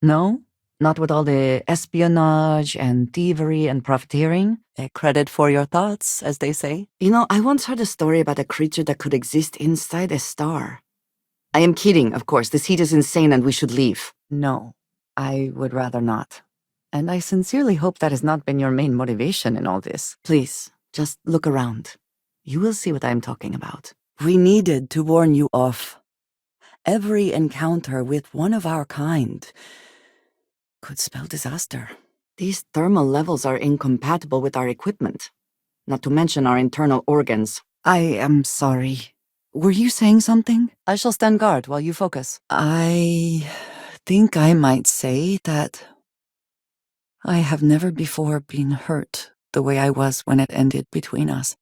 No? Not with all the espionage and thievery and profiteering? A credit for your thoughts, as they say? You know, I once heard a story about a creature that could exist inside a star. I am kidding, of course. This heat is insane and we should leave. No, I would rather not. And I sincerely hope that has not been your main motivation in all this. Please, just look around. You will see what I'm talking about. We needed to warn you off. Every encounter with one of our kind could spell disaster. These thermal levels are incompatible with our equipment, not to mention our internal organs. I am sorry. Were you saying something? I shall stand guard while you focus. I think I might say that I have never before been hurt the way I was when it ended between us.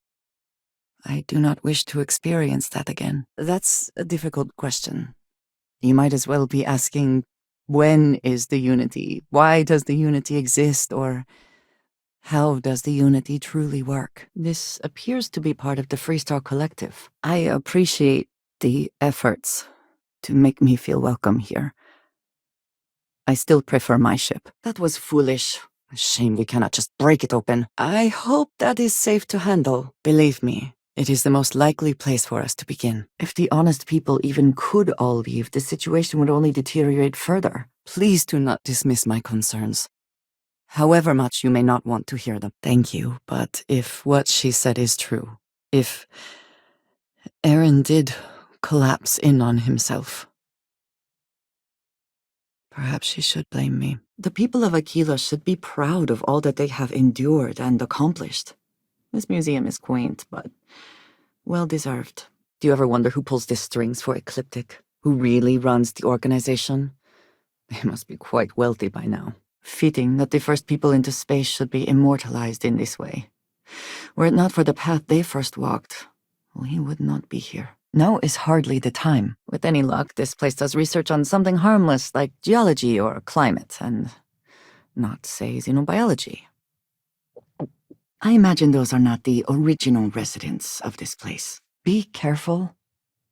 I do not wish to experience that again. That's a difficult question. You might as well be asking, when is the unity? Why does the unity exist? Or how does the unity truly work? This appears to be part of the Freestar Collective. I appreciate the efforts to make me feel welcome here. I still prefer my ship. That was foolish. A shame we cannot just break it open. I hope that is safe to handle. Believe me, it is the most likely place for us to begin. If the honest people even could all leave, the situation would only deteriorate further. Please do not dismiss my concerns, however much you may not want to hear them. Thank you, but if what she said is true, if Aaron did collapse in on himself, perhaps she should blame me. The people of Aquila should be proud of all that they have endured and accomplished. This museum is quaint, but well-deserved. Do you ever wonder who pulls the strings for Ecliptic? Who really runs the organization? They must be quite wealthy by now. Fitting that the first people into space should be immortalized in this way. Were it not for the path they first walked, we would not be here. Now is hardly the time. With any luck, this place does research on something harmless like geology or climate, and not, say, xenobiology. I imagine those are not the original residents of this place. Be careful.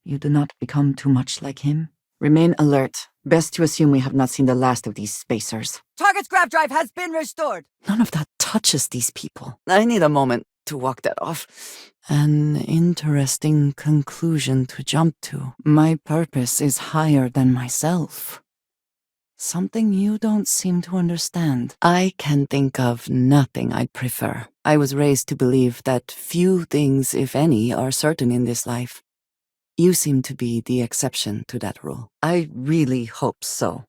You do not become too much like him. Remain alert. Best to assume we have not seen the last of these spacers. Target's grab drive has been restored! None of that touches these people. I need a moment to walk that off. An interesting conclusion to jump to. My purpose is higher than myself. Something you don't seem to understand. I can think of nothing I'd prefer. I was raised to believe that few things, if any, are certain in this life. You seem to be the exception to that rule. I really hope so.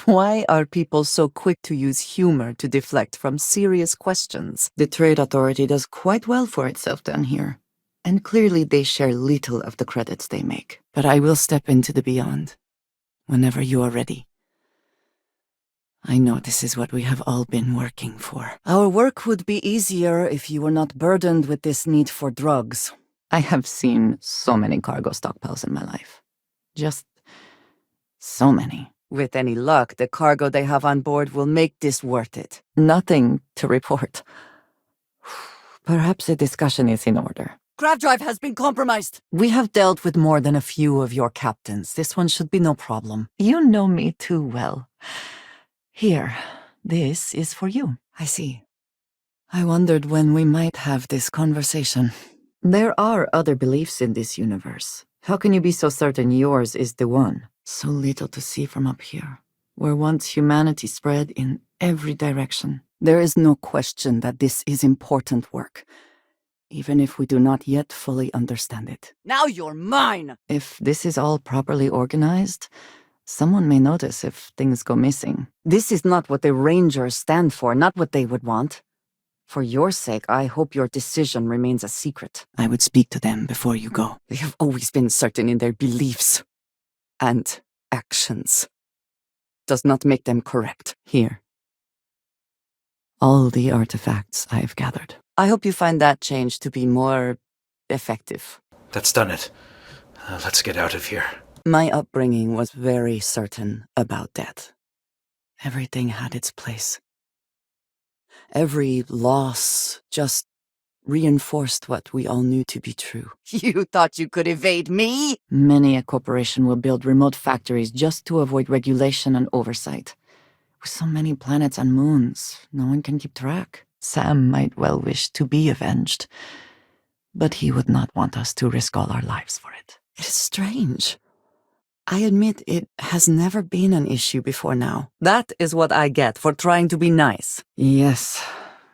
Why are people so quick to use humor to deflect from serious questions? The Trade Authority does quite well for itself down here. And clearly they share little of the credits they make. But I will step into the beyond, whenever you are ready. I know this is what we have all been working for. Our work would be easier if you were not burdened with this need for drugs. I have seen so many cargo stockpiles in my life. Just so many. With any luck, the cargo they have on board will make this worth it. Nothing to report. Perhaps a discussion is in order. Grav drive has been compromised. We have dealt with more than a few of your captains. This one should be no problem. You know me too well. Here, this is for you. I see. I wondered when we might have this conversation. There are other beliefs in this universe. How can you be so certain yours is the one? So little to see from up here, where once humanity spread in every direction. There is no question that this is important work, even if we do not yet fully understand it. Now you're mine! If this is all properly organized, someone may notice if things go missing. This is not what the Rangers stand for, not what they would want. For your sake, I hope your decision remains a secret. I would speak to them before you go. They have always been certain in their beliefs and actions. Does not make them correct. Here. All the artifacts I have gathered. I hope you find that change to be more effective. That's done it. Let's get out of here. My upbringing was very certain about death. Everything had its place. Every loss just reinforced what we all knew to be true. You thought you could evade me? Many a corporation will build remote factories just to avoid regulation and oversight. With so many planets and moons, no one can keep track. Sam might well wish to be avenged, but he would not want us to risk all our lives for it. It is strange. I admit it has never been an issue before now. That is what I get for trying to be nice. Yes,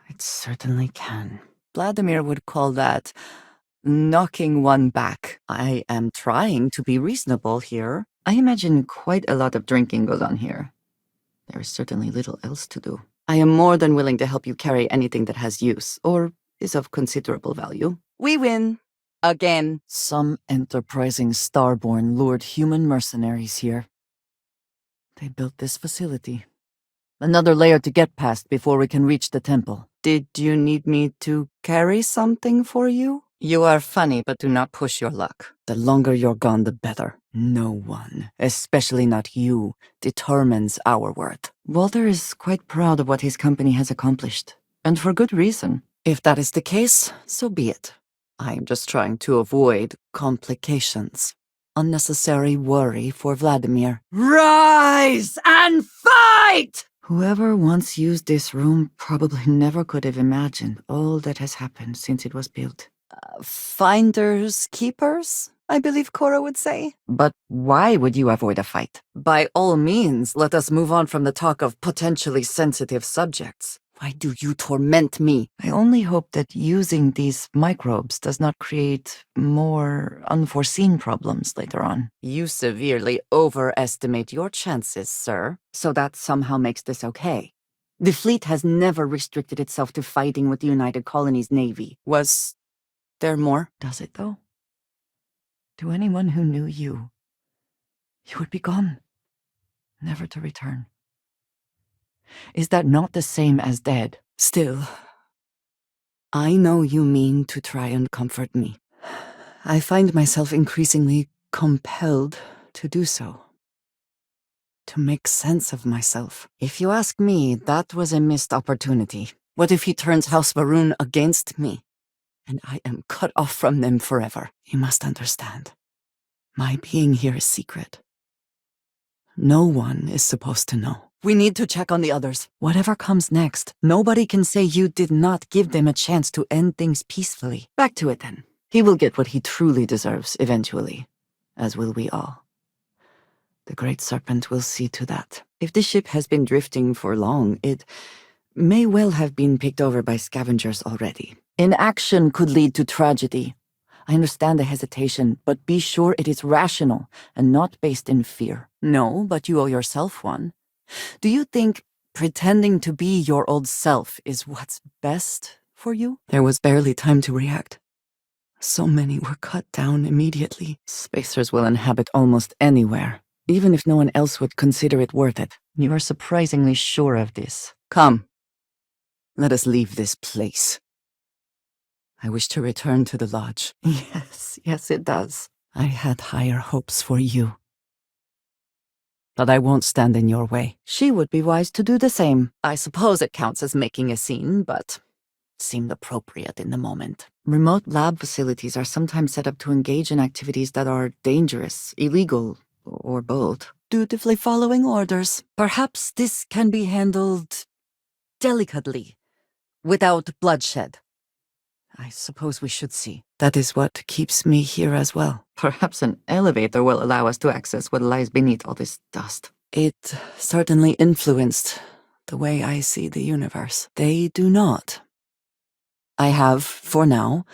it certainly can. Vladimir would call that knocking one back. I am trying to be reasonable here. I imagine quite a lot of drinking goes on here. There is certainly little else to do. I am more than willing to help you carry anything that has use, or is of considerable value. We win. Again. Some enterprising starborn lured human mercenaries here. They built this facility. Another layer to get past before we can reach the temple. Did you need me to carry something for you? You are funny, but do not push your luck. The longer you're gone, the better. No one, especially not you, determines our worth. Walter is quite proud of what his company has accomplished, and for good reason. If that is the case, so be it. I am just trying to avoid complications. Unnecessary worry for Vladimir. Rise and fight! Whoever once used this room probably never could have imagined all that has happened since it was built. Finders keepers, I believe Cora would say. But why would you avoid a fight? By all means, let us move on from the talk of potentially sensitive subjects. Why do you torment me? I only hope that using these microbes does not create more unforeseen problems later on. You severely overestimate your chances, sir. So that somehow makes this okay. The fleet has never restricted itself to fighting with the United Colonies Navy. Was there more? Does it, though? To anyone who knew you, you would be gone, never to return. Is that not the same as dead? Still, I know you mean to try and comfort me. I find myself increasingly compelled to do so. To make sense of myself. If you ask me, that was a missed opportunity. What if he turns House Varun against me, and I am cut off from them forever? You must understand. My being here is secret. No one is supposed to know. We need to check on the others. Whatever comes next, nobody can say you did not give them a chance to end things peacefully. Back to it then. He will get what he truly deserves eventually, as will we all. The Great Serpent will see to that. If the ship has been drifting for long, it may well have been picked over by scavengers already. Inaction could lead to tragedy. I understand the hesitation, but be sure it is rational and not based in fear. No, but you owe yourself one. Do you think pretending to be your old self is what's best for you? There was barely time to react. So many were cut down immediately. Spacers will inhabit almost anywhere, even if no one else would consider it worth it. You are surprisingly sure of this. Come. Let us leave this place. I wish to return to the lodge. Yes, it does. I had higher hopes for you. But I won't stand in your way. She would be wise to do the same. I suppose it counts as making a scene, but seemed appropriate in the moment. Remote lab facilities are sometimes set up to engage in activities that are dangerous, illegal, or both. Dutifully following orders. Perhaps this can be handled delicately, without bloodshed. I suppose we should see. That is what keeps me here as well. Perhaps an elevator will allow us to access what lies beneath all this dust. It certainly influenced the way I see the universe. They do not. I have, for now,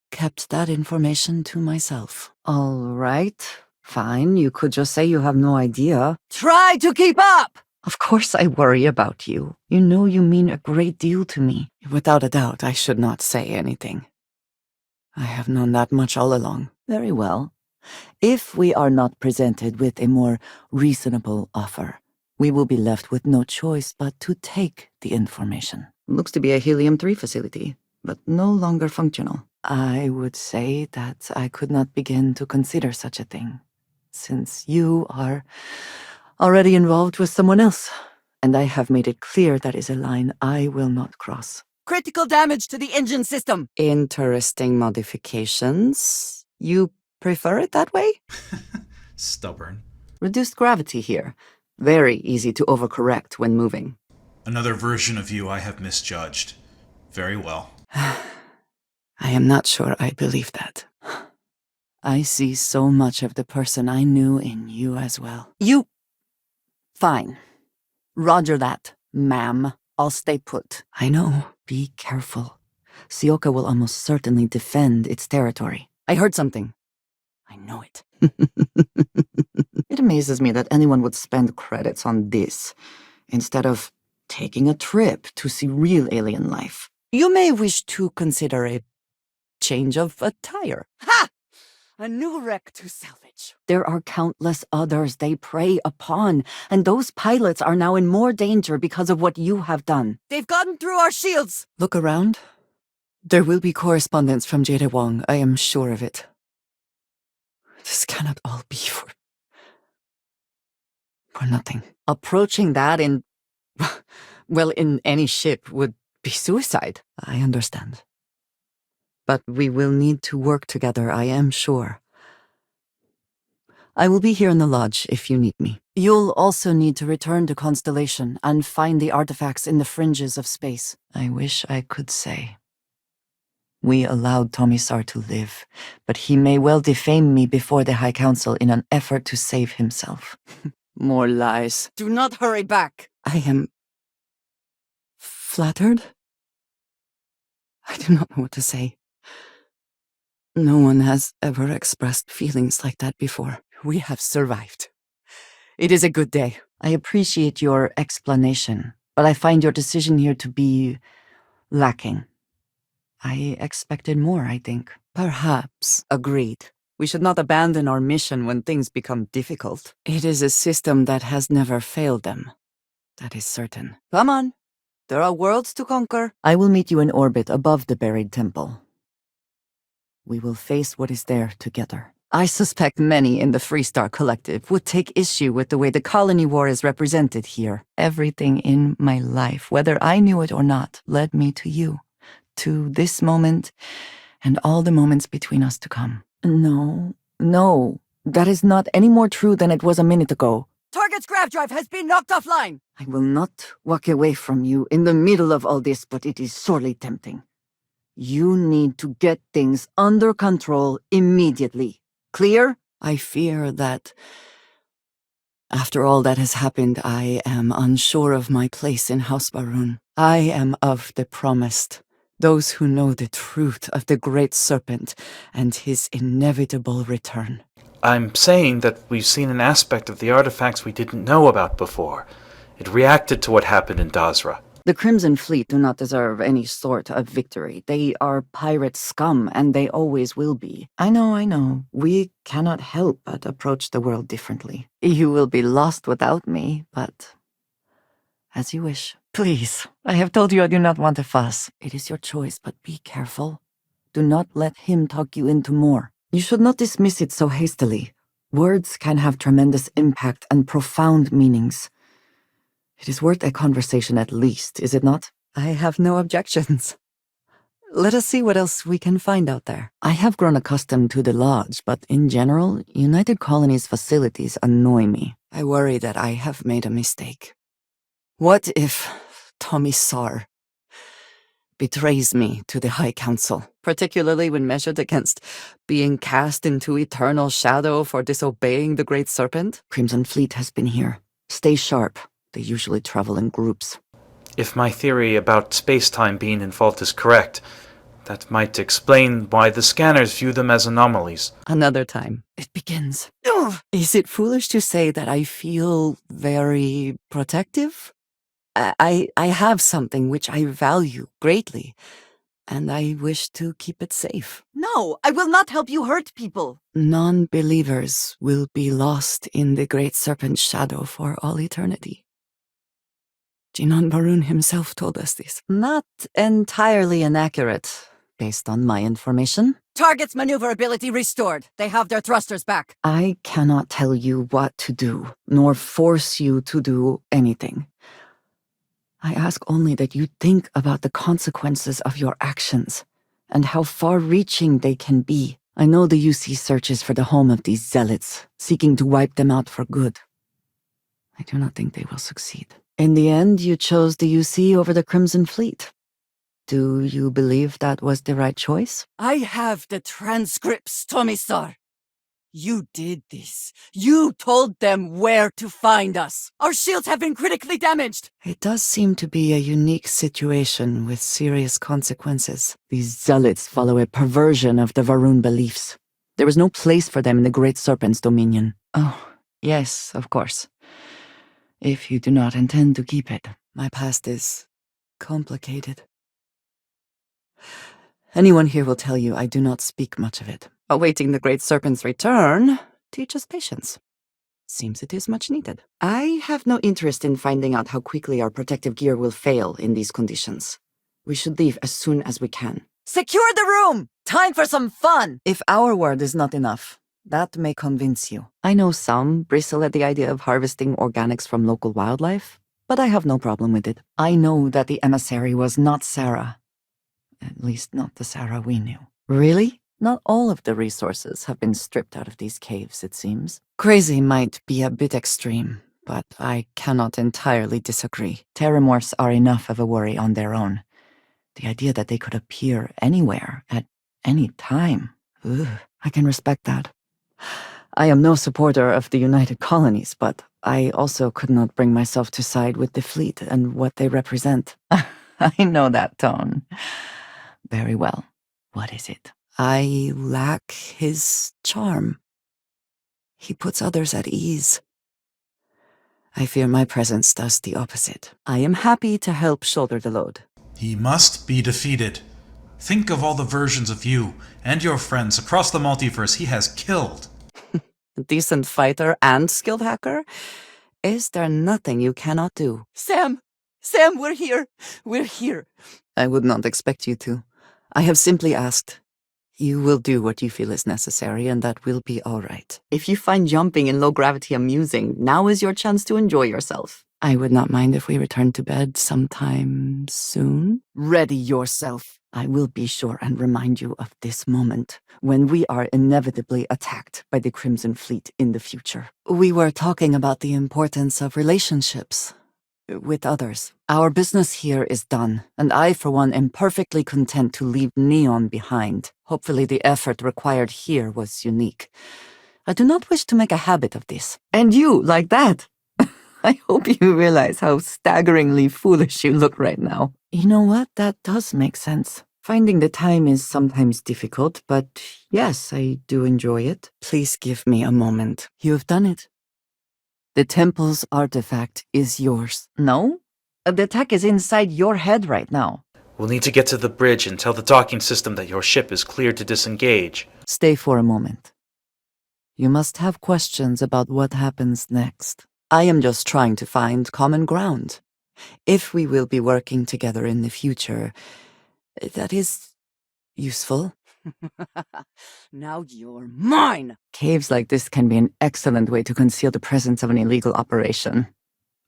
kept that information to myself. All right, fine. You could just say you have no idea. Try to keep up! Of course I worry about you. You know you mean a great deal to me. Without a doubt, I should not say anything. I have known that much all along. Very well. If we are not presented with a more reasonable offer, we will be left with no choice but to take the information. Looks to be a helium-3 facility, but no longer functional. I would say that I could not begin to consider such a thing, since you are already involved with someone else, and I have made it clear that is a line I will not cross. Critical damage to the engine system! Interesting modifications. You prefer it that way? Stubborn. Reduced gravity here. Very easy to overcorrect when moving. Another version of you I have misjudged. Very well. I am not sure I believe that. I see so much of the person I knew in you as well. You... Fine. Roger that, ma'am. I'll stay put. I know. Be careful. Sioka will almost certainly defend its territory. I heard something. I know it. It amazes me that anyone would spend credits on this, instead of taking a trip to see real alien life. You may wish to consider a change of attire. Ha! A new wreck to salvage. There are countless others they prey upon, and those pilots are now in more danger because of what you have done. They've gotten through our shields. Look around. There will be correspondence from Jade Wong, I am sure of it. This cannot all be for nothing. Approaching that in any ship would be suicide. I understand. But we will need to work together, I am sure. I will be here in the lodge if you need me. You'll also need to return to Constellation and find the artifacts in the fringes of space. I wish I could say. We allowed Tomisar to live, but he may well defame me before the High Council in an effort to save himself. More lies. Do not hurry back. I am flattered? I do not know what to say. No one has ever expressed feelings like that before. We have survived. It is a good day. I appreciate your explanation, but I find your decision here to be lacking. I expected more, I think. Perhaps. Agreed. We should not abandon our mission when things become difficult. It is a system that has never failed them. That is certain. Come on. There are worlds to conquer. I will meet you in orbit above the buried temple. We will face what is there together. I suspect many in the Freestar Collective would take issue with the way the colony war is represented here. Everything in my life, whether I knew it or not, led me to you, to this moment, and all the moments between us to come. No, that is not any more true than it was a minute ago. Target's grav drive has been knocked offline. I will not walk away from you in the middle of all this, but it is sorely tempting. You need to get things under control immediately. Clear? I fear that after all that has happened, I am unsure of my place in House Baroon. I am of the promised, those who know the truth of the Great Serpent and his inevitable return. I'm saying that we've seen an aspect of the artifacts we didn't know about before. It reacted to what happened in Dazra. The Crimson Fleet do not deserve any sort of victory. They are pirate scum, and they always will be. I know. We cannot help but approach the world differently. You will be lost without me, but as you wish. Please, I have told you I do not want a fuss. It is your choice, but be careful. Do not let him talk you into more. You should not dismiss it so hastily. Words can have tremendous impact and profound meanings. It is worth a conversation at least, is it not? I have no objections. Let us see what else we can find out there. I have grown accustomed to the lodge, but in general, United Colony's facilities annoy me. I worry that I have made a mistake. What if Tomisar betrays me to the High Council? Particularly when measured against being cast into eternal shadow for disobeying the Great Serpent? Crimson Fleet has been here. Stay sharp. They usually travel in groups. If my theory about space-time being in fault is correct, that might explain why the scanners view them as anomalies. Another time. It begins. Is it foolish to say that I feel very protective? I have something which I value greatly, and I wish to keep it safe. No, I will not help you hurt people. Non-believers will be lost in the Great Serpent's shadow for all eternity. Jinan Baroon himself told us this. Not entirely inaccurate, based on my information. Target's maneuverability restored. They have their thrusters back. I cannot tell you what to do, nor force you to do anything. I ask only that you think about the consequences of your actions, and how far-reaching they can be. I know the UC searches for the home of these zealots, seeking to wipe them out for good. I do not think they will succeed. In the end, you chose the UC over the Crimson Fleet. Do you believe that was the right choice? I have the transcripts, Tomisar. You did this. You told them where to find us. Our shields have been critically damaged. It does seem to be a unique situation with serious consequences. These zealots follow a perversion of the Varun beliefs. There is no place for them in the Great Serpent's dominion. Oh, yes, of course. If you do not intend to keep it. My past is complicated. Anyone here will tell you I do not speak much of it. Awaiting the Great Serpent's return teaches patience. Seems it is much needed. I have no interest in finding out how quickly our protective gear will fail in these conditions. We should leave as soon as we can. Secure the room! Time for some fun! If our word is not enough, that may convince you. I know some bristle at the idea of harvesting organics from local wildlife, but I have no problem with it. I know that the emissary was not Sarah. At least not the Sarah we knew. Really? Not all of the resources have been stripped out of these caves, it seems. Crazy might be a bit extreme, but I cannot entirely disagree. Terramorphs are enough of a worry on their own. The idea that they could appear anywhere, at any time. I can respect that. I am no supporter of the United Colonies, but I also could not bring myself to side with the fleet and what they represent. I know that tone. Very well. What is it? I lack his charm. He puts others at ease. I fear my presence does the opposite. I am happy to help shoulder the load. He must be defeated. Think of all the versions of you and your friends across the multiverse he has killed. A decent fighter and skilled hacker? Is there nothing you cannot do? Sam! Sam, we're here! We're here! I would not expect you to. I have simply asked. You will do what you feel is necessary, and that will be all right. If you find jumping in low gravity amusing, now is your chance to enjoy yourself. I would not mind if we return to bed sometime soon. Ready yourself. I will be sure and remind you of this moment, when we are inevitably attacked by the Crimson Fleet in the future. We were talking about the importance of relationships with others. Our business here is done, and I, for one, am perfectly content to leave Neon behind. Hopefully the effort required here was unique. I do not wish to make a habit of this. And you, like that! I hope you realize how staggeringly foolish you look right now. You know what? That does make sense. Finding the time is sometimes difficult, but yes, I do enjoy it. Please give me a moment. You have done it. The temple's artifact is yours. No? The tech is inside your head right now. We'll need to get to the bridge and tell the docking system that your ship is cleared to disengage. Stay for a moment. You must have questions about what happens next. I am just trying to find common ground. If we will be working together in the future, that is useful. Now you're mine! Caves like this can be an excellent way to conceal the presence of an illegal operation.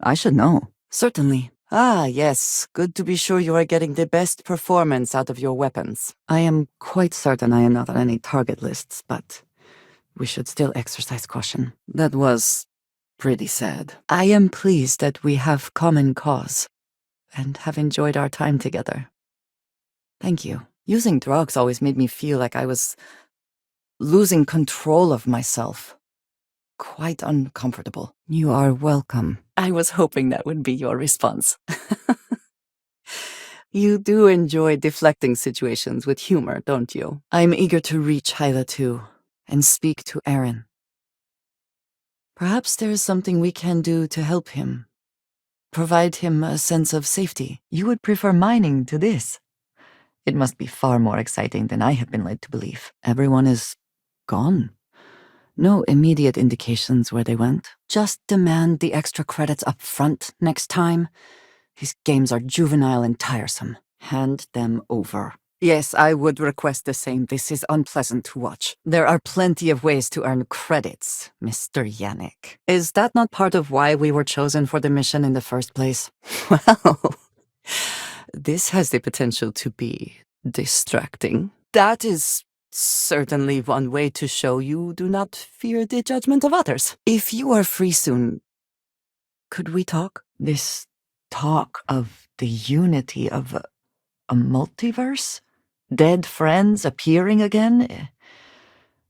I should know. Certainly. Ah, yes. Good to be sure you are getting the best performance out of your weapons. I am quite certain I am not on any target lists, but we should still exercise caution. That was pretty sad. I am pleased that we have common cause and have enjoyed our time together. Thank you. Using drugs always made me feel like I was losing control of myself. Quite uncomfortable. You are welcome. I was hoping that would be your response. You do enjoy deflecting situations with humor, don't you? I'm eager to reach Hyla too, and speak to Aaron. Perhaps there is something we can do to help him. Provide him a sense of safety. You would prefer mining to this. It must be far more exciting than I have been led to believe. Everyone is gone. No immediate indications where they went. Just demand the extra credits up front next time. These games are juvenile and tiresome. Hand them over. Yes, I would request the same. This is unpleasant to watch. There are plenty of ways to earn credits, Mr. Yannick. Is that not part of why we were chosen for the mission in the first place? Well, this has the potential to be distracting. That is certainly one way to show you do not fear the judgment of others. If you are free soon, Could we talk? This talk of the unity of a multiverse? Dead friends appearing again?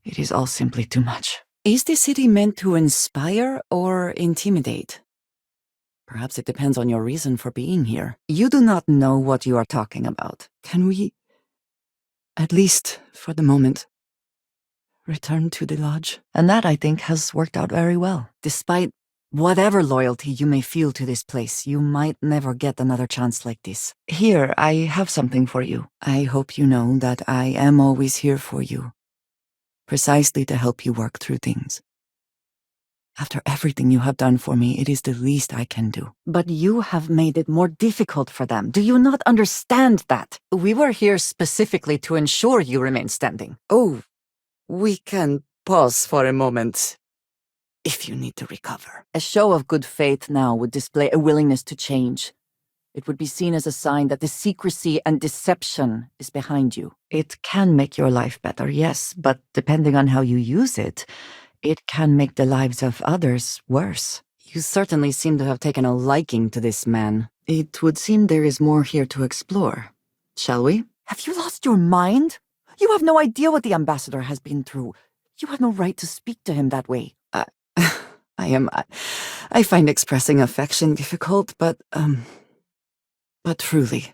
It is all simply too much. Is this city meant to inspire or intimidate? Perhaps it depends on your reason for being here. You do not know what you are talking about. Can we, at least for the moment, return to the lodge? And that, I think, has worked out very well. Despite whatever loyalty you may feel to this place, you might never get another chance like this. Here, I have something for you. I hope you know that I am always here for you, precisely to help you work through things. After everything you have done for me, it is the least I can do. But you have made it more difficult for them. Do you not understand that? We were here specifically to ensure you remain standing. Oh, we can pause for a moment, if you need to recover. A show of good faith now would display a willingness to change. It would be seen as a sign that the secrecy and deception is behind you. It can make your life better, yes, but depending on how you use it, it can make the lives of others worse. You certainly seem to have taken a liking to this man. It would seem there is more here to explore. Shall we? Have you lost your mind? You have no idea what the ambassador has been through. You have no right to speak to him that way. I find expressing affection difficult, but truly.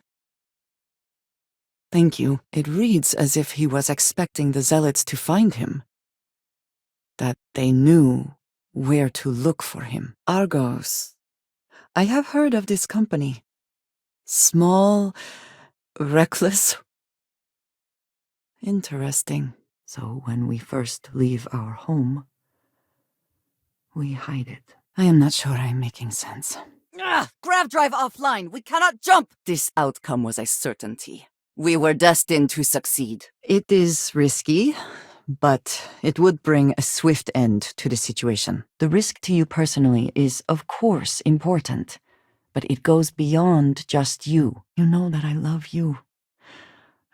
Thank you. It reads as if he was expecting the zealots to find him. That they knew where to look for him. Argos. I have heard of this company. Small, reckless. Interesting. So when we first leave our home, we hide it. I am not sure I'm making sense. Grav drive offline! We cannot jump! This outcome was a certainty. We were destined to succeed. It is risky, but it would bring a swift end to the situation. The risk to you personally is, of course, important, but it goes beyond just you. You know that I love you,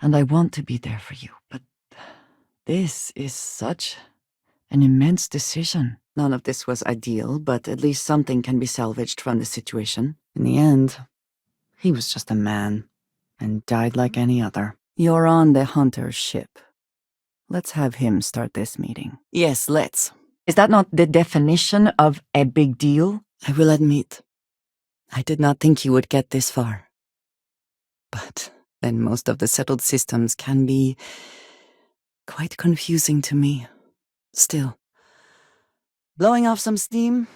and I want to be there for you, but this is such an immense decision. None of this was ideal, but at least something can be salvaged from the situation. In the end, he was just a man, and died like any other. You're on the Hunter's ship. Let's have him start this meeting. Yes, let's. Is that not the definition of a big deal? I will admit, I did not think you would get this far. But then most of the settled systems can be quite confusing to me. Still, blowing off some steam,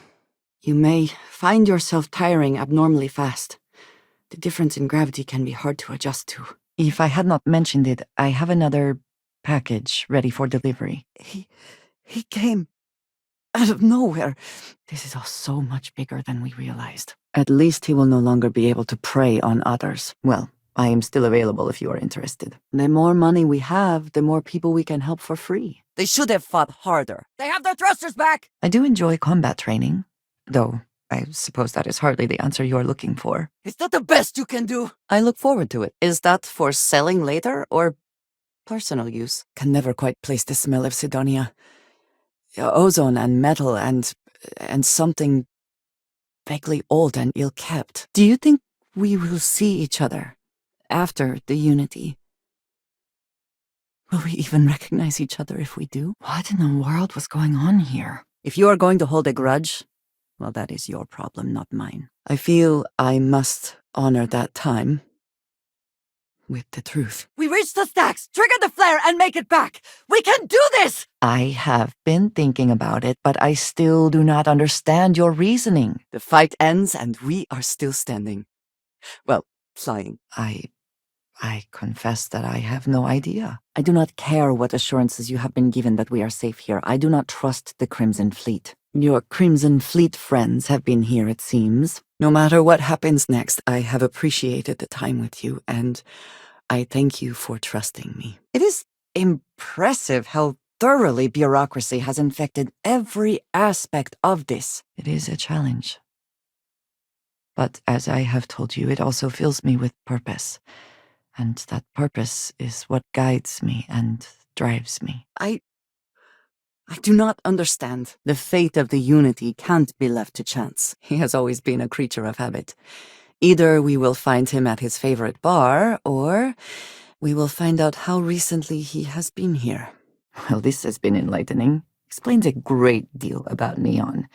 you may find yourself tiring abnormally fast. The difference in gravity can be hard to adjust to. If I had not mentioned it, I have another package ready for delivery. He came out of nowhere. This is all so much bigger than we realized. At least he will no longer be able to prey on others. Well, I am still available if you are interested. The more money we have, the more people we can help for free. They should have fought harder. They have their thrusters back! I do enjoy combat training, though I suppose that is hardly the answer you are looking for. Is that the best you can do? I look forward to it. Is that for selling later or personal use? Can never quite place the smell of Sidonia. Ozone and metal and something vaguely old and ill-kept. Do you think we will see each other after the Unity? Will we even recognize each other if we do? What in the world was going on here? If you are going to hold a grudge, well, that is your problem, not mine. I feel I must honor that time with the truth. We reach the stacks! Trigger the flare and make it back! We can do this! I have been thinking about it, but I still do not understand your reasoning. The fight ends and we are still standing. Well, flying. I confess that I have no idea. I do not care what assurances you have been given that we are safe here. I do not trust the Crimson Fleet. Your Crimson Fleet friends have been here, it seems. No matter what happens next, I have appreciated the time with you, and I thank you for trusting me. It is impressive how thoroughly bureaucracy has infected every aspect of this. It is a challenge. But as I have told you, it also fills me with purpose. And that purpose is what guides me and drives me. I do not understand. The fate of the Unity can't be left to chance. He has always been a creature of habit. Either we will find him at his favorite bar, or we will find out how recently he has been here. Well, this has been enlightening. Explains a great deal about Neon.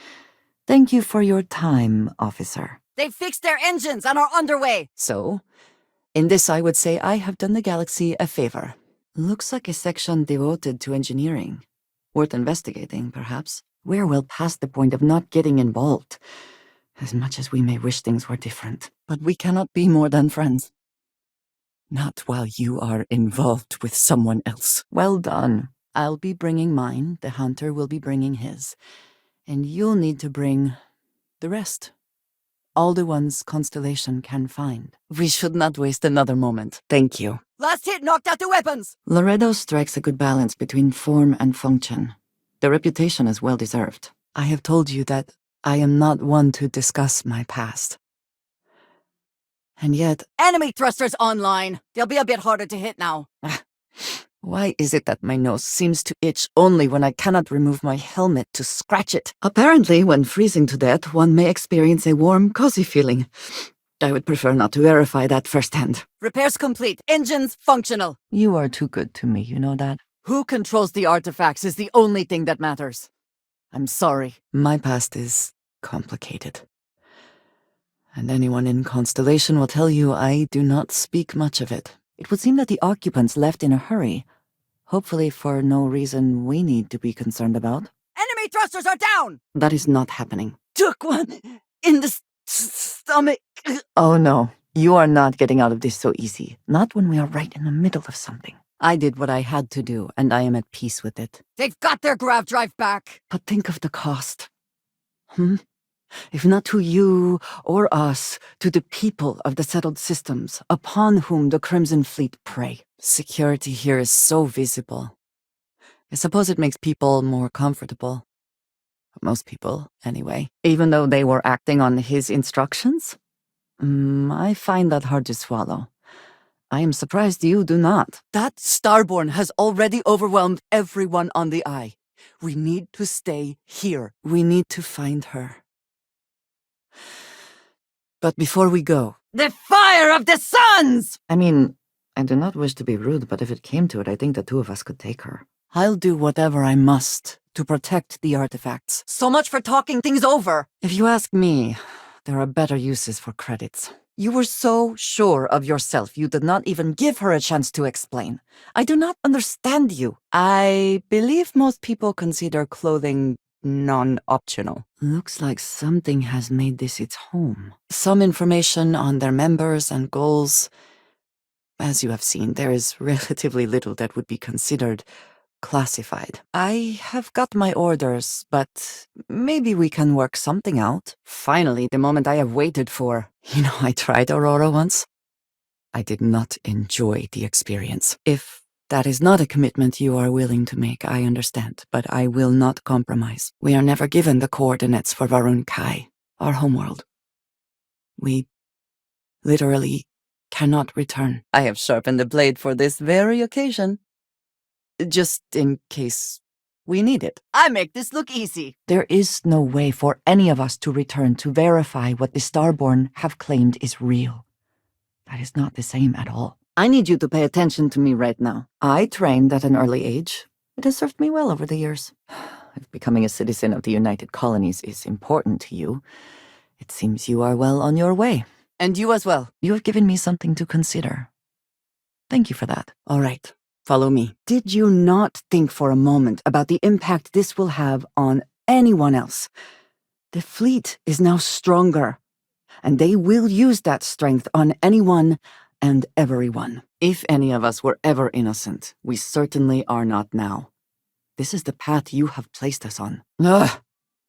Thank you for your time, officer. They fixed their engines and are underway. So, in this I would say I have done the galaxy a favor. Looks like a section devoted to engineering. Worth investigating, perhaps. We're well past the point of not getting involved. As much as we may wish things were different. But we cannot be more than friends. Not while you are involved with someone else. Well done. I'll be bringing mine, the hunter will be bringing his. And you'll need to bring the rest. All the ones Constellation can find. We should not waste another moment. Thank you. Last hit knocked out the weapons. Laredo strikes a good balance between form and function. The reputation is well deserved. I have told you that I am not one to discuss my past. And yet, Enemy thrusters online. They'll be a bit harder to hit now. why is it that my nose seems to itch only when I cannot remove my helmet to scratch it? Apparently, when freezing to death, one may experience a warm, cozy feeling. I would prefer not to verify that firsthand. Repairs complete. Engines functional. You are too good to me, you know that? Who controls the artifacts is the only thing that matters. I'm sorry. My past is complicated. And anyone in Constellation will tell you I do not speak much of it. It would seem that the occupants left in a hurry. Hopefully for no reason we need to be concerned about. Enemy thrusters are down! That is not happening. Took one in the stomach. Oh no, you are not getting out of this so easy. Not when we are right in the middle of something. I did what I had to do, and I am at peace with it. They've got their grav drive back. But think of the cost. If not to you or us, to the people of the settled systems, upon whom the Crimson Fleet prey. Security here is so visible. I suppose it makes people more comfortable. Most people, anyway. Even though they were acting on his instructions? I find that hard to swallow. I am surprised you do not. That Starborn has already overwhelmed everyone on the Eye. We need to stay here. We need to find her. But before we go... The fire of the suns! I mean, I do not wish to be rude, but if it came to it, I think the two of us could take her. I'll do whatever I must to protect the artifacts. So much for talking things over. If you ask me, there are better uses for credits. You were so sure of yourself, you did not even give her a chance to explain. I do not understand you. I believe most people consider clothing non-optional. Looks like something has made this its home. Some information on their members and goals. As you have seen, there is relatively little that would be considered classified. I have got my orders, but maybe we can work something out. Finally, the moment I have waited for. You know, I tried Aurora once. I did not enjoy the experience. If that is not a commitment you are willing to make, I understand, but I will not compromise. We are never given the coordinates for Varun Kai, our homeworld. We literally cannot return. I have sharpened the blade for this very occasion. Just in case we need it. I make this look easy. There is no way for any of us to return to verify what the Starborn have claimed is real. That is not the same at all. I need you to pay attention to me right now. I trained at an early age. It has served me well over the years. If becoming a citizen of the United Colonies is important to you, it seems you are well on your way. And you as well. You have given me something to consider. Thank you for that. All right. Follow me. Did you not think for a moment about the impact this will have on anyone else? The fleet is now stronger, and they will use that strength on anyone and everyone. If any of us were ever innocent, we certainly are not now. This is the path you have placed us on. Ugh!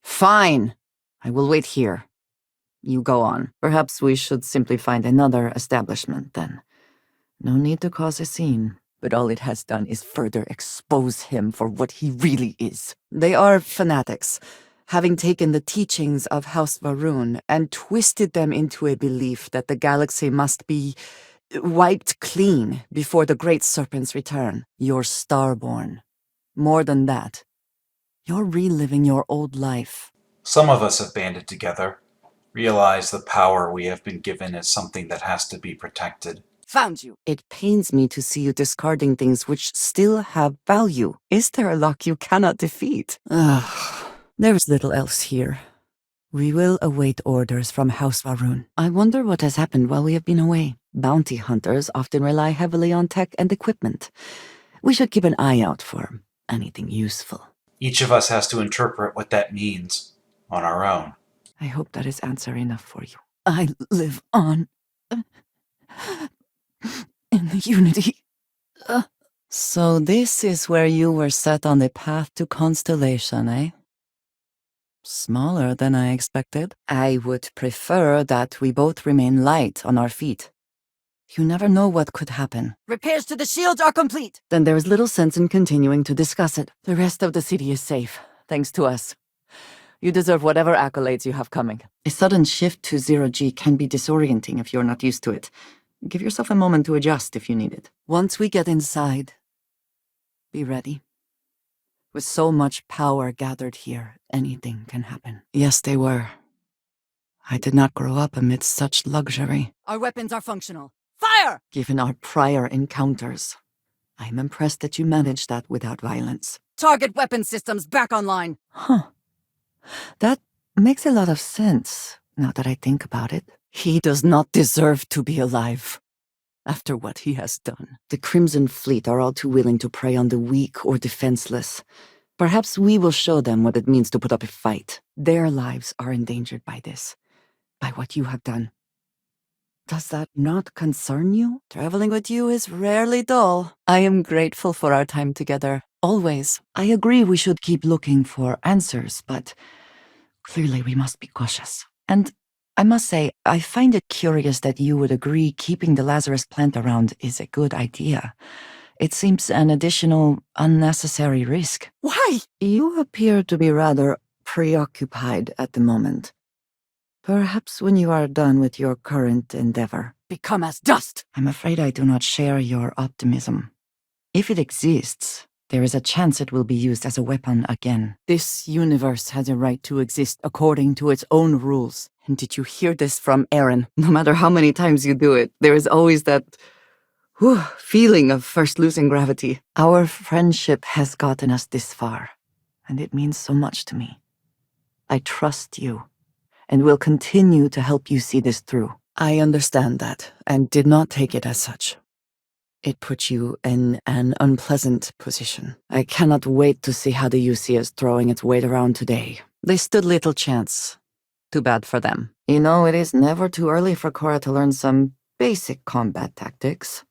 Fine. I will wait here. You go on. Perhaps we should simply find another establishment, then. No need to cause a scene. But all it has done is further expose him for what he really is. They are fanatics, having taken the teachings of House Varun and twisted them into a belief that the galaxy must be wiped clean before the Great Serpent's return. You're Starborn. More than that, You're reliving your old life. Some of us have banded together, realized the power we have been given is something that has to be protected. Found you. It pains me to see you discarding things which still have value. Is there a luck you cannot defeat? There's little else here. We will await orders from House Varun. I wonder what has happened while we have been away. Bounty hunters often rely heavily on tech and equipment. We should keep an eye out for anything useful. Each of us has to interpret what that means on our own. I hope that is answer enough for you. I live on in the Unity. So this is where you were set on the path to Constellation, eh? Smaller than I expected. I would prefer that we both remain light on our feet. You never know what could happen. Repairs to the shields are complete! Then there is little sense in continuing to discuss it. The rest of the city is safe, thanks to us. You deserve whatever accolades you have coming. A sudden shift to 0G can be disorienting if you're not used to it. Give yourself a moment to adjust if you need it. Once we get inside, be ready. With so much power gathered here, anything can happen. Yes, they were. I did not grow up amidst such luxury. Our weapons are functional. Fire! Given our prior encounters, I'm impressed that you managed that without violence. Target weapon systems back online. Huh. That makes a lot of sense, now that I think about it. He does not deserve to be alive. After what he has done. The Crimson Fleet are all too willing to prey on the weak or defenseless. Perhaps we will show them what it means to put up a fight. Their lives are endangered by this, by what you have done. Does that not concern you? Traveling with you is rarely dull. I am grateful for our time together. Always. I agree we should keep looking for answers, but clearly we must be cautious. And I must say, I find it curious that you would agree keeping the Lazarus plant around is a good idea. It seems an additional, unnecessary risk. Why? You appear to be rather preoccupied at the moment. Perhaps when you are done with your current endeavor. Become as dust! I'm afraid I do not share your optimism. If it exists, there is a chance it will be used as a weapon again. This universe has a right to exist according to its own rules. And did you hear this from Aaron? No matter how many times you do it, there is always that feeling of first losing gravity. Our friendship has gotten us this far, and it means so much to me. I trust you, and will continue to help you see this through. I understand that, and did not take it as such. It put you in an unpleasant position. I cannot wait to see how the UC is throwing its weight around today. They stood little chance. Too bad for them. You know, it is never too early for Cora to learn some basic combat tactics.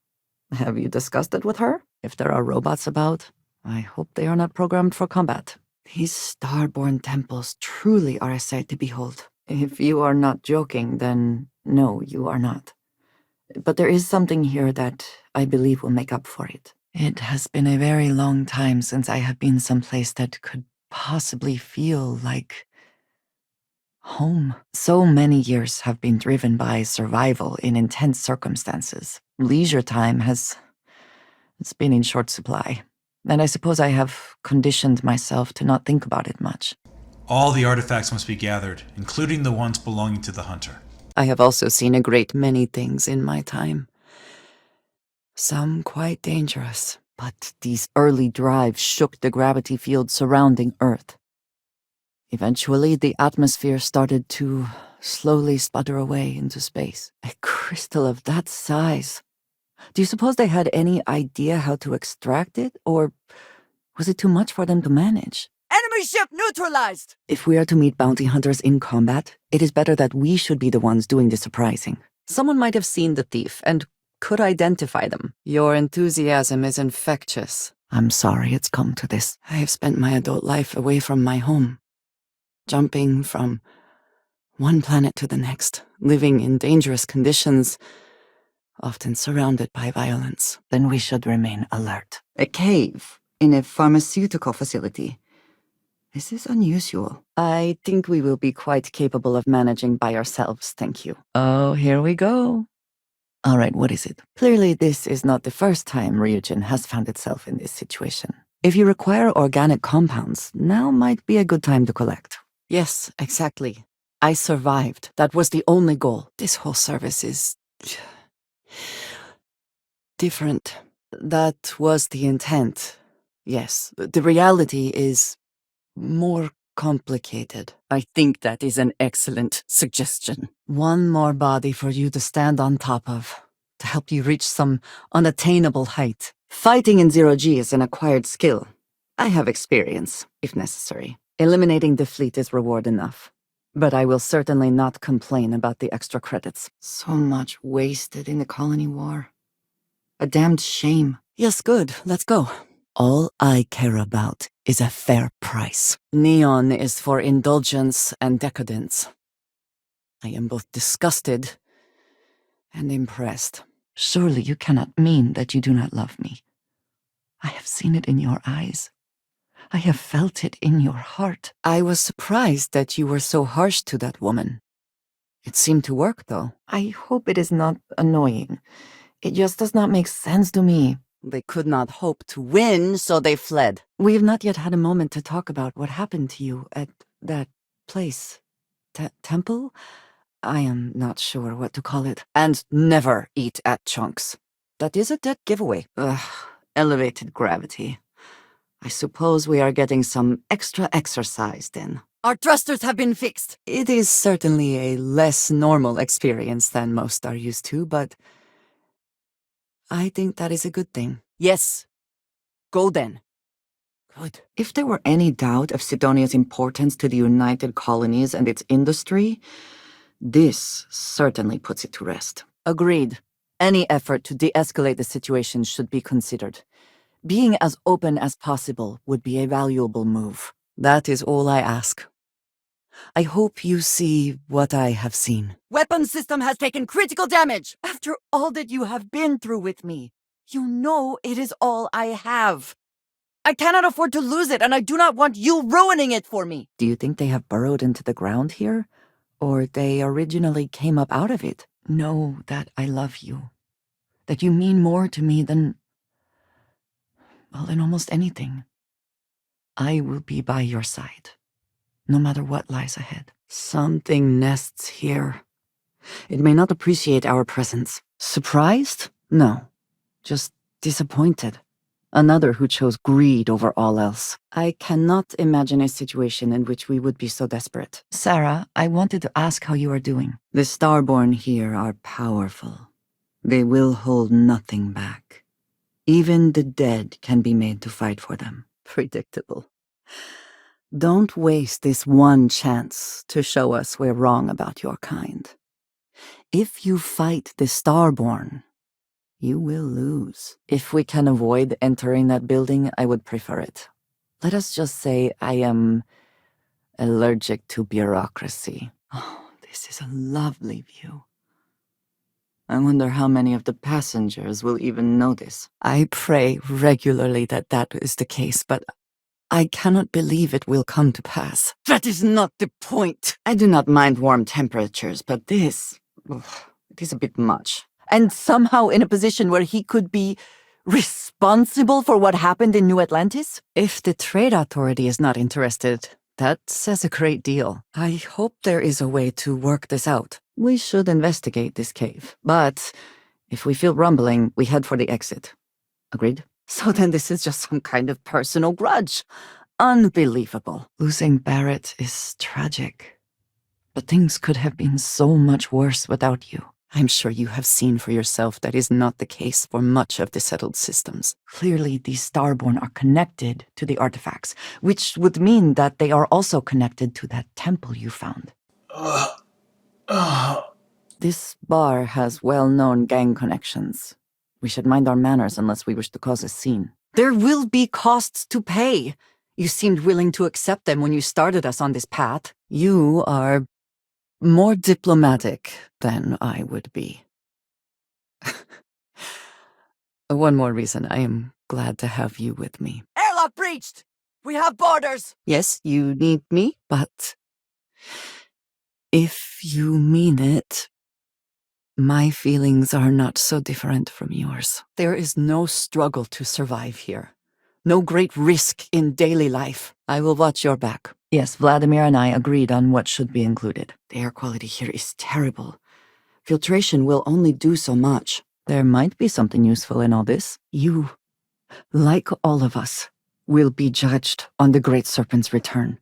Have you discussed it with her? If there are robots about, I hope they are not programmed for combat. These Starborn temples truly are a sight to behold. If you are not joking, then no, you are not. But there is something here that I believe will make up for it. It has been a very long time since I have been someplace that could possibly feel like home. So many years have been driven by survival in intense circumstances. Leisure time it's been in short supply. And I suppose I have conditioned myself to not think about it much. All the artifacts must be gathered, including the ones belonging to the hunter. I have also seen a great many things in my time. Some quite dangerous, but these early drives shook the gravity field surrounding Earth. Eventually, the atmosphere started to slowly sputter away into space. A crystal of that size. Do you suppose they had any idea how to extract it, or was it too much for them to manage? Enemy ship neutralized! If we are to meet bounty hunters in combat, it is better that we should be the ones doing the surprising. Someone might have seen the thief and could identify them. Your enthusiasm is infectious. I'm sorry it's come to this. I have spent my adult life away from my home. Jumping from one planet to the next, living in dangerous conditions, often surrounded by violence. Then we should remain alert. A cave in a pharmaceutical facility. This is unusual. I think we will be quite capable of managing by ourselves, thank you. Oh, here we go. All right, what is it? Clearly, this is not the first time Ryujin has found itself in this situation. If you require organic compounds, now might be a good time to collect. Yes, exactly. I survived. That was the only goal. This whole service is different. That was the intent. Yes, the reality is more complicated. I think that is an excellent suggestion. One more body for you to stand on top of, to help you reach some unattainable height. Fighting in zero-G is an acquired skill. I have experience, if necessary. Eliminating the fleet is reward enough. But I will certainly not complain about the extra credits. So much wasted in the colony war. A damned shame. Yes, good. Let's go. All I care about is a fair price. Neon is for indulgence and decadence. I am both disgusted and impressed. Surely you cannot mean that you do not love me. I have seen it in your eyes. I have felt it in your heart. I was surprised that you were so harsh to that woman. It seemed to work, though. I hope it is not annoying. It just does not make sense to me. They could not hope to win, so they fled. We have not yet had a moment to talk about what happened to you at that place. Temple? I am not sure what to call it. And never eat at Chunks. That is a dead giveaway. Ugh, elevated gravity. I suppose we are getting some extra exercise then. Our thrusters have been fixed. It is certainly a less normal experience than most are used to, but I think that is a good thing. Yes. Go then. Good. If there were any doubt of Sidonia's importance to the United Colonies and its industry, this certainly puts it to rest. Agreed. Any effort to de-escalate the situation should be considered. Being as open as possible would be a valuable move. That is all I ask. I hope you see what I have seen. Weapon system has taken critical damage. After all that you have been through with me, you know it is all I have. I cannot afford to lose it, and I do not want you ruining it for me. Do you think they have burrowed into the ground here? Or they originally came up out of it? Know that I love you. That you mean more to me than... well, than almost anything. I will be by your side, no matter what lies ahead. Something nests here. It may not appreciate our presence. Surprised? No. Just disappointed. Another who chose greed over all else. I cannot imagine a situation in which we would be so desperate. Sarah, I wanted to ask how you are doing. The Starborn here are powerful. They will hold nothing back. Even the dead can be made to fight for them. Predictable. Don't waste this one chance to show us we're wrong about your kind. If you fight the Starborn, you will lose. If we can avoid entering that building, I would prefer it. Let us just say I am allergic to bureaucracy. Oh, this is a lovely view. I wonder how many of the passengers will even notice. I pray regularly that that is the case, but I cannot believe it will come to pass. That is not the point. I do not mind warm temperatures, but this... ugh, it is a bit much. And somehow in a position where he could be responsible for what happened in New Atlantis? If the Trade Authority is not interested, that says a great deal. I hope there is a way to work this out. We should investigate this cave, but if we feel rumbling, we head for the exit. Agreed? So then this is just some kind of personal grudge. Unbelievable. Losing Barrett is tragic. But things could have been so much worse without you. I'm sure you have seen for yourself that is not the case for much of the settled systems. Clearly, these Starborn are connected to the artifacts, which would mean that they are also connected to that temple you found. This bar has well-known gang connections. We should mind our manners unless we wish to cause a scene. There will be costs to pay. You seemed willing to accept them when you started us on this path. You are more diplomatic than I would be. One more reason I am glad to have you with me. Airlock breached! We have borders! Yes, you need me, but if you mean it, my feelings are not so different from yours. There is no struggle to survive here. No great risk in daily life. I will watch your back. Yes, Vladimir and I agreed on what should be included. The air quality here is terrible. Filtration will only do so much. There might be something useful in all this. You, like all of us, will be judged on the Great Serpent's return.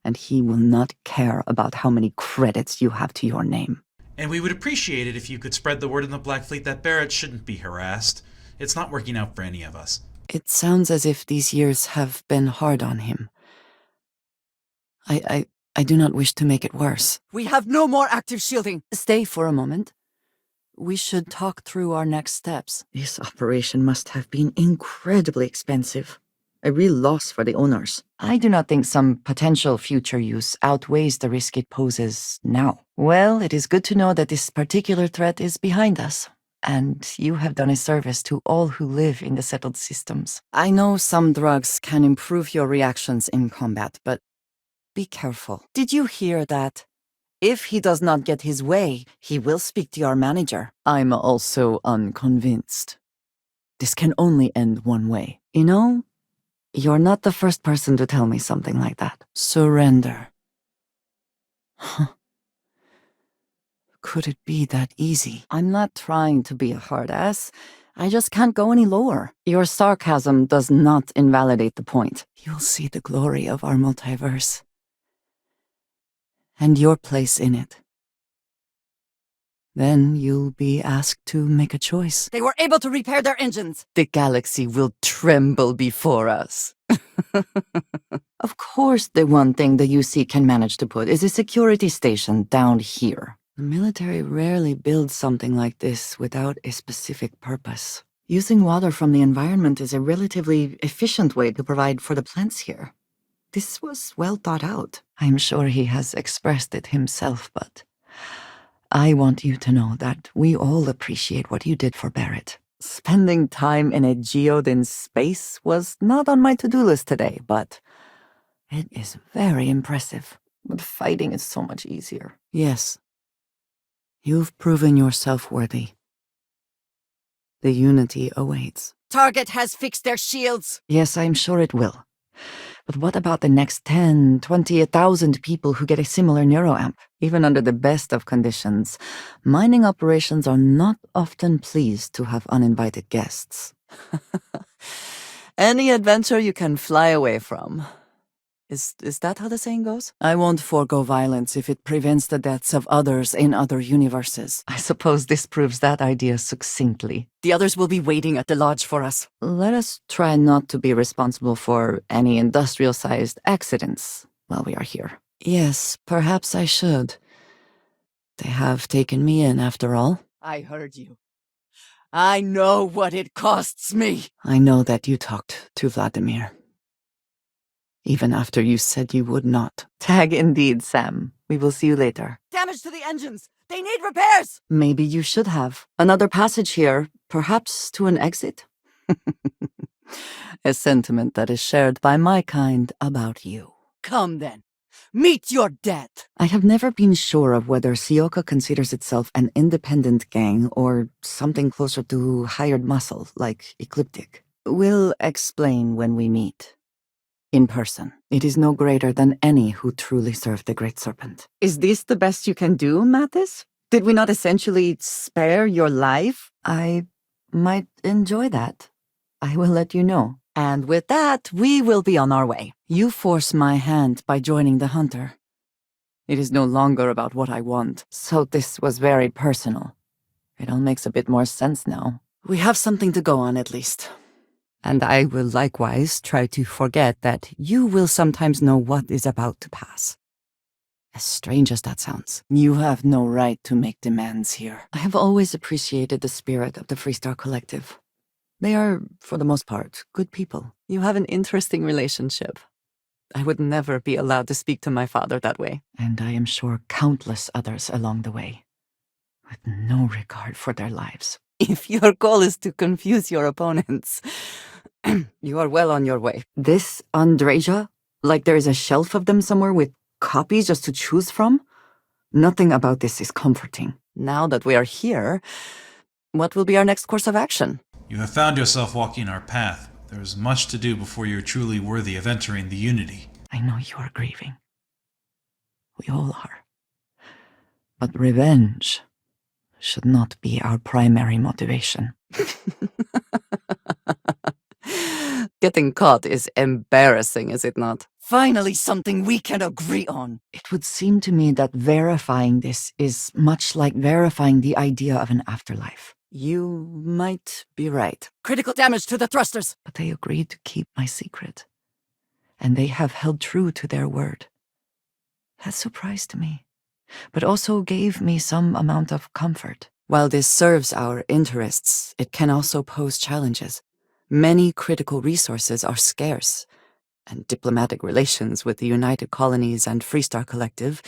And he will not care about how many credits you have to your name. And we would appreciate it if you could spread the word in the Black Fleet that Barrett shouldn't be harassed. It's not working out for any of us. It sounds as if these years have been hard on him. I do not wish to make it worse. We have no more active shielding. Stay for a moment. We should talk through our next steps. This operation must have been incredibly expensive. A real loss for the owners. I do not think some potential future use outweighs the risk it poses now. Well, it is good to know that this particular threat is behind us, and you have done a service to all who live in the settled systems. I know some drugs can improve your reactions in combat, but be careful. Did you hear that? If he does not get his way, he will speak to your manager. I'm also unconvinced. This can only end one way. You know, you're not the first person to tell me something like that. Surrender. Huh. Could it be that easy? I'm not trying to be a hard ass. I just can't go any lower. Your sarcasm does not invalidate the point. You'll see the glory of our multiverse. And your place in it. Then you'll be asked to make a choice. They were able to repair their engines. The galaxy will tremble before us. Of course, the one thing the UC can manage to put is a security station down here. The military rarely builds something like this without a specific purpose. Using water from the environment is a relatively efficient way to provide for the plants here. This was well thought out. I'm sure he has expressed it himself, but I want you to know that we all appreciate what you did for Barrett. Spending time in a geode in space was not on my to-do list today, but it is very impressive. But fighting is so much easier. Yes. You've proven yourself worthy. The Unity awaits. Target has fixed their shields. Yes, I'm sure it will. But what about the next 10, 20, 1,000 people who get a similar neuroamp? Even under the best of conditions, mining operations are not often pleased to have uninvited guests. Any adventure you can fly away from. Is that how the saying goes? I won't forego violence if it prevents the deaths of others in other universes. I suppose this proves that idea succinctly. The others will be waiting at the lodge for us. Let us try not to be responsible for any industrial-sized accidents while we are here. Yes, perhaps I should. They have taken me in, after all. I heard you. I know what it costs me. I know that you talked to Vladimir. Even after you said you would not. Tag indeed, Sam. We will see you later. Damage to the engines! They need repairs! Maybe you should have. Another passage here, perhaps to an exit? A sentiment that is shared by my kind about you. Come then. Meet your death! I have never been sure of whether Sioka considers itself an independent gang or something closer to hired muscle, like Ecliptic. We'll explain when we meet. In person. It is no greater than any who truly serve the Great Serpent. Is this the best you can do, Mattis? Did we not essentially spare your life? I might enjoy that. I will let you know. And with that, we will be on our way. You force my hand by joining the Hunter. It is no longer about what I want. So this was very personal. It all makes a bit more sense now. We have something to go on, at least. And I will likewise try to forget that you will sometimes know what is about to pass. As strange as that sounds, you have no right to make demands here. I have always appreciated the spirit of the Freestar Collective. They are, for the most part, good people. You have an interesting relationship. I would never be allowed to speak to my father that way. And I am sure countless others along the way, with no regard for their lives. If your goal is to confuse your opponents, you are well on your way. This Andreja? Like there is a shelf of them somewhere with copies just to choose from? Nothing about this is comforting. Now that we are here, what will be our next course of action? You have found yourself walking our path. There's much to do before you're truly worthy of entering the Unity. I know you are grieving. We all are. But revenge should not be our primary motivation. Getting caught is embarrassing, is it not? Finally, something we can agree on. It would seem to me that verifying this is much like verifying the idea of an afterlife. You might be right. Critical damage to the thrusters! But they agreed to keep my secret. And they have held true to their word. That surprised me, but also gave me some amount of comfort. While this serves our interests, it can also pose challenges. Many critical resources are scarce, and diplomatic relations with the United Colonies and Freestar Collective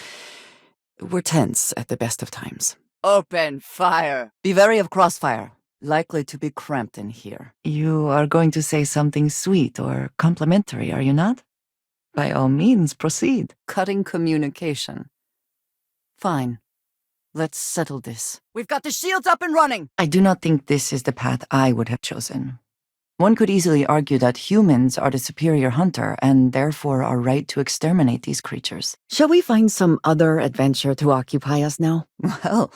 were tense at the best of times. Open fire! Be wary of crossfire. Likely to be cramped in here. You are going to say something sweet or complimentary, are you not? By all means, proceed. Cutting communication. Fine. Let's settle this. We've got the shields up and running! I do not think this is the path I would have chosen. One could easily argue that humans are the superior hunter and therefore are right to exterminate these creatures. Shall we find some other adventure to occupy us now? Well,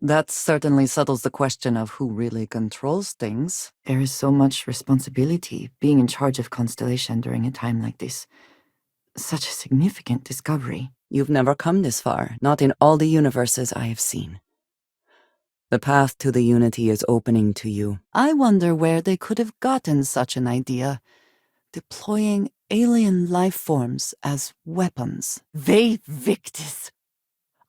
that certainly settles the question of who really controls things. There is so much responsibility being in charge of Constellation during a time like this. Such a significant discovery. You've never come this far, not in all the universes I have seen. The path to the Unity is opening to you. I wonder where they could have gotten such an idea. Deploying alien life forms as weapons. They Victus!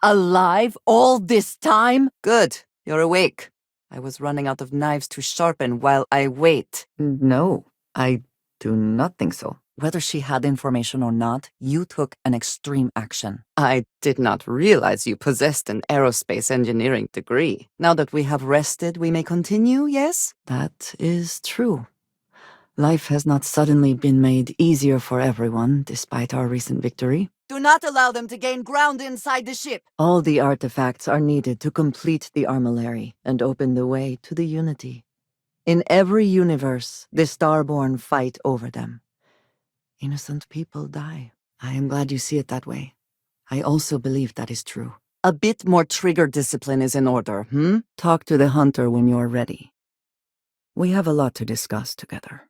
Alive all this time? Good, you're awake. I was running out of knives to sharpen while I wait. No, I do not think so. Whether she had information or not, you took an extreme action. I did not realize you possessed an aerospace engineering degree. Now that we have rested, we may continue, yes? That is true. Life has not suddenly been made easier for everyone, despite our recent victory. Do not allow them to gain ground inside the ship. All the artifacts are needed to complete the armillary and open the way to the Unity. In every universe, the Starborn fight over them. Innocent people die. I am glad you see it that way. I also believe that is true. A bit more trigger discipline is in order, Talk to the hunter when you are ready. We have a lot to discuss together.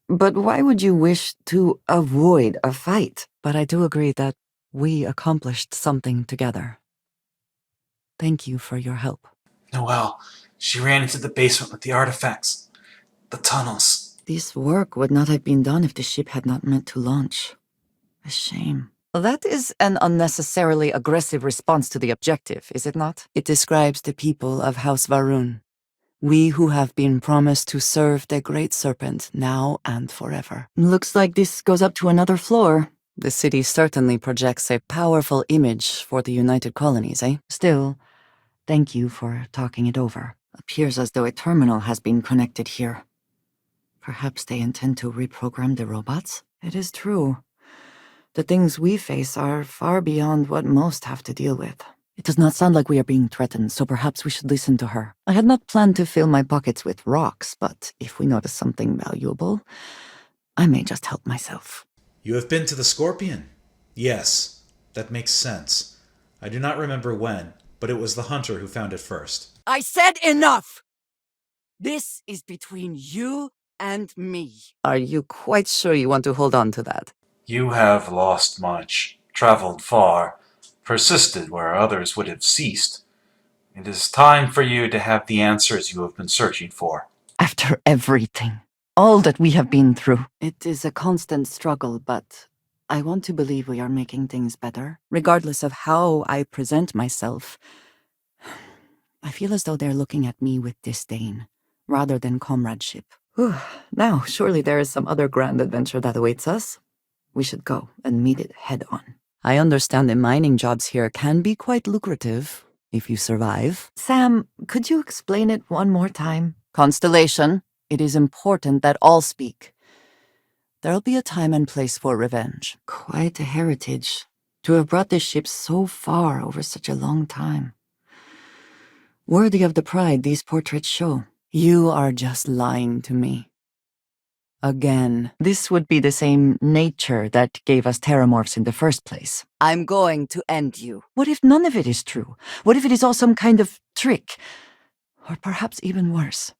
But why would you wish to avoid a fight? But I do agree that we accomplished something together. Thank you for your help. Noelle, she ran into the basement with the artifacts. The tunnels. This work would not have been done if the ship had not meant to launch. A shame. That is an unnecessarily aggressive response to the objective, is it not? It describes the people of House Varun. We who have been promised to serve the Great Serpent now and forever. Looks like this goes up to another floor. The city certainly projects a powerful image for the United Colonies, eh? Still, thank you for talking it over. Appears as though a terminal has been connected here. Perhaps they intend to reprogram the robots? It is true. The things we face are far beyond what most have to deal with. It does not sound like we are being threatened, so perhaps we should listen to her. I had not planned to fill my pockets with rocks, but if we notice something valuable, I may just help myself. You have been to the Scorpion? Yes, that makes sense. I do not remember when, but it was the hunter who found it first. I said enough! This is between you and me. Are you quite sure you want to hold on to that? You have lost much, traveled far, persisted where others would have ceased. It is time for you to have the answers you have been searching for. After everything, all that we have been through. It is a constant struggle, but I want to believe we are making things better. Regardless of how I present myself, I feel as though they're looking at me with disdain, rather than comradeship. Now, surely there is some other grand adventure that awaits us. We should go and meet it head on. I understand the mining jobs here can be quite lucrative, if you survive. Sam, could you explain it one more time? Constellation, it is important that all speak. There'll be a time and place for revenge. Quite a heritage, to have brought this ship so far over such a long time. Worthy of the pride these portraits show. You are just lying to me. Again, this would be the same nature that gave us terramorphs in the first place. I'm going to end you. What if none of it is true? What if it is all some kind of trick? Or perhaps even worse.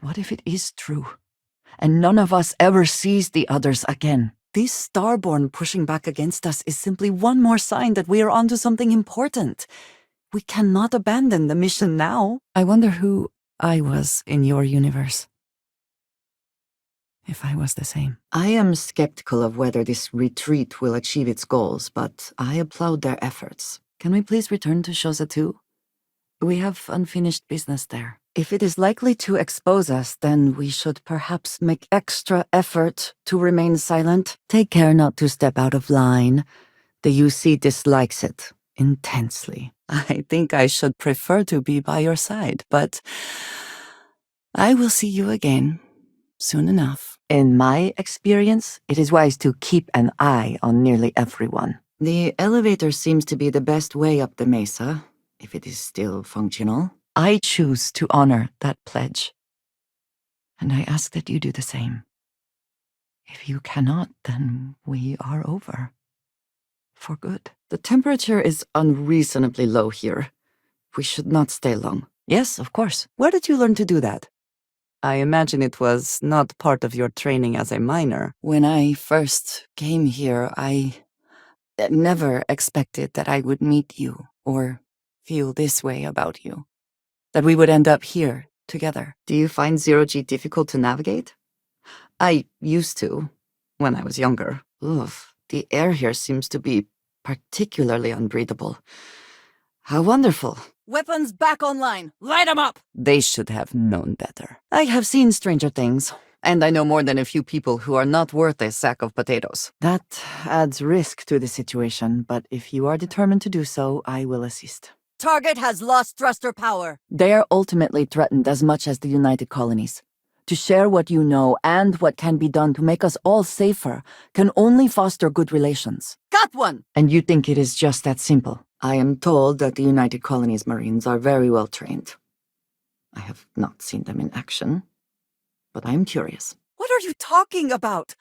What if it is true? And none of us ever sees the others again? This Starborn pushing back against us is simply one more sign that we are onto something important. We cannot abandon the mission now. I wonder who I was in your universe. If I was the same. I am skeptical of whether this retreat will achieve its goals, but I applaud their efforts. Can we please return to Shosa 2? We have unfinished business there. If it is likely to expose us, then we should perhaps make extra effort to remain silent. Take care not to step out of line. The UC dislikes it intensely. I think I should prefer to be by your side, but I will see you again soon enough. In my experience, it is wise to keep an eye on nearly everyone. The elevator seems to be the best way up the mesa, if it is still functional. I choose to honor that pledge. And I ask that you do the same. If you cannot, then we are over. For good. The temperature is unreasonably low here. We should not stay long. Yes, of course. Where did you learn to do that? I imagine it was not part of your training as a miner. When I first came here, I never expected that I would meet you or feel this way about you. That we would end up here together. Do you find Zero-G difficult to navigate? I used to, when I was younger. Ugh, the air here seems to be particularly unbreathable. How wonderful. Weapons back online! Light 'em up! They should have known better. I have seen stranger things, and I know more than a few people who are not worth a sack of potatoes. That adds risk to the situation, but if you are determined to do so, I will assist. Target has lost thruster power. They are ultimately threatened as much as the United Colonies. To share what you know and what can be done to make us all safer can only foster good relations. Got one! And you think it is just that simple? I am told that the United Colonies Marines are very well trained. I have not seen them in action, but I am curious. What are you talking about?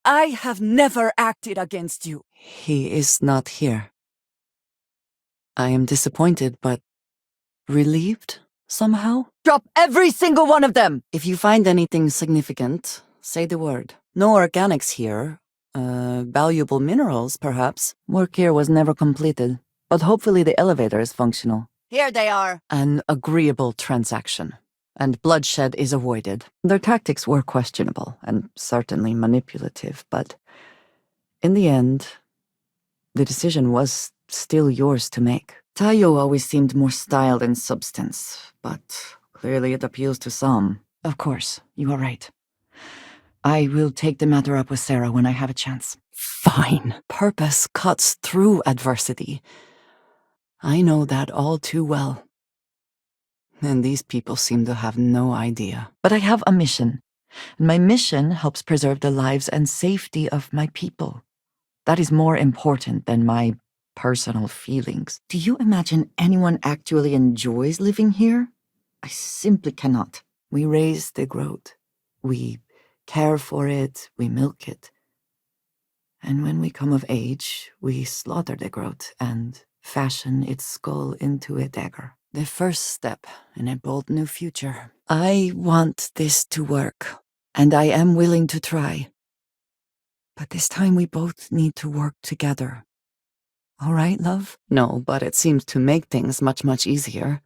I have never acted against you. He is not here. I am disappointed, but relieved somehow. Drop every single one of them! If you find anything significant, say the word. No organics here. Valuable minerals, perhaps. Work here was never completed, but hopefully the elevator is functional. Here they are. An agreeable transaction, and bloodshed is avoided. Their tactics were questionable, and certainly manipulative, but in the end, the decision was still yours to make. Taiyo always seemed more style than substance, but clearly it appeals to some. Of course, you are right. I will take the matter up with Sarah when I have a chance. Fine. Purpose cuts through adversity. I know that all too well. And these people seem to have no idea. But I have a mission, and my mission helps preserve the lives and safety of my people. That is more important than my personal feelings. Do you imagine anyone actually enjoys living here? I simply cannot. We raise the growth. We care for it, we milk it. And when we come of age, we slaughter the growth and fashion its skull into a dagger. The first step in a bold new future. I want this to work, and I am willing to try. But this time we both need to work together. All right, love? No, but it seems to make things much, much easier.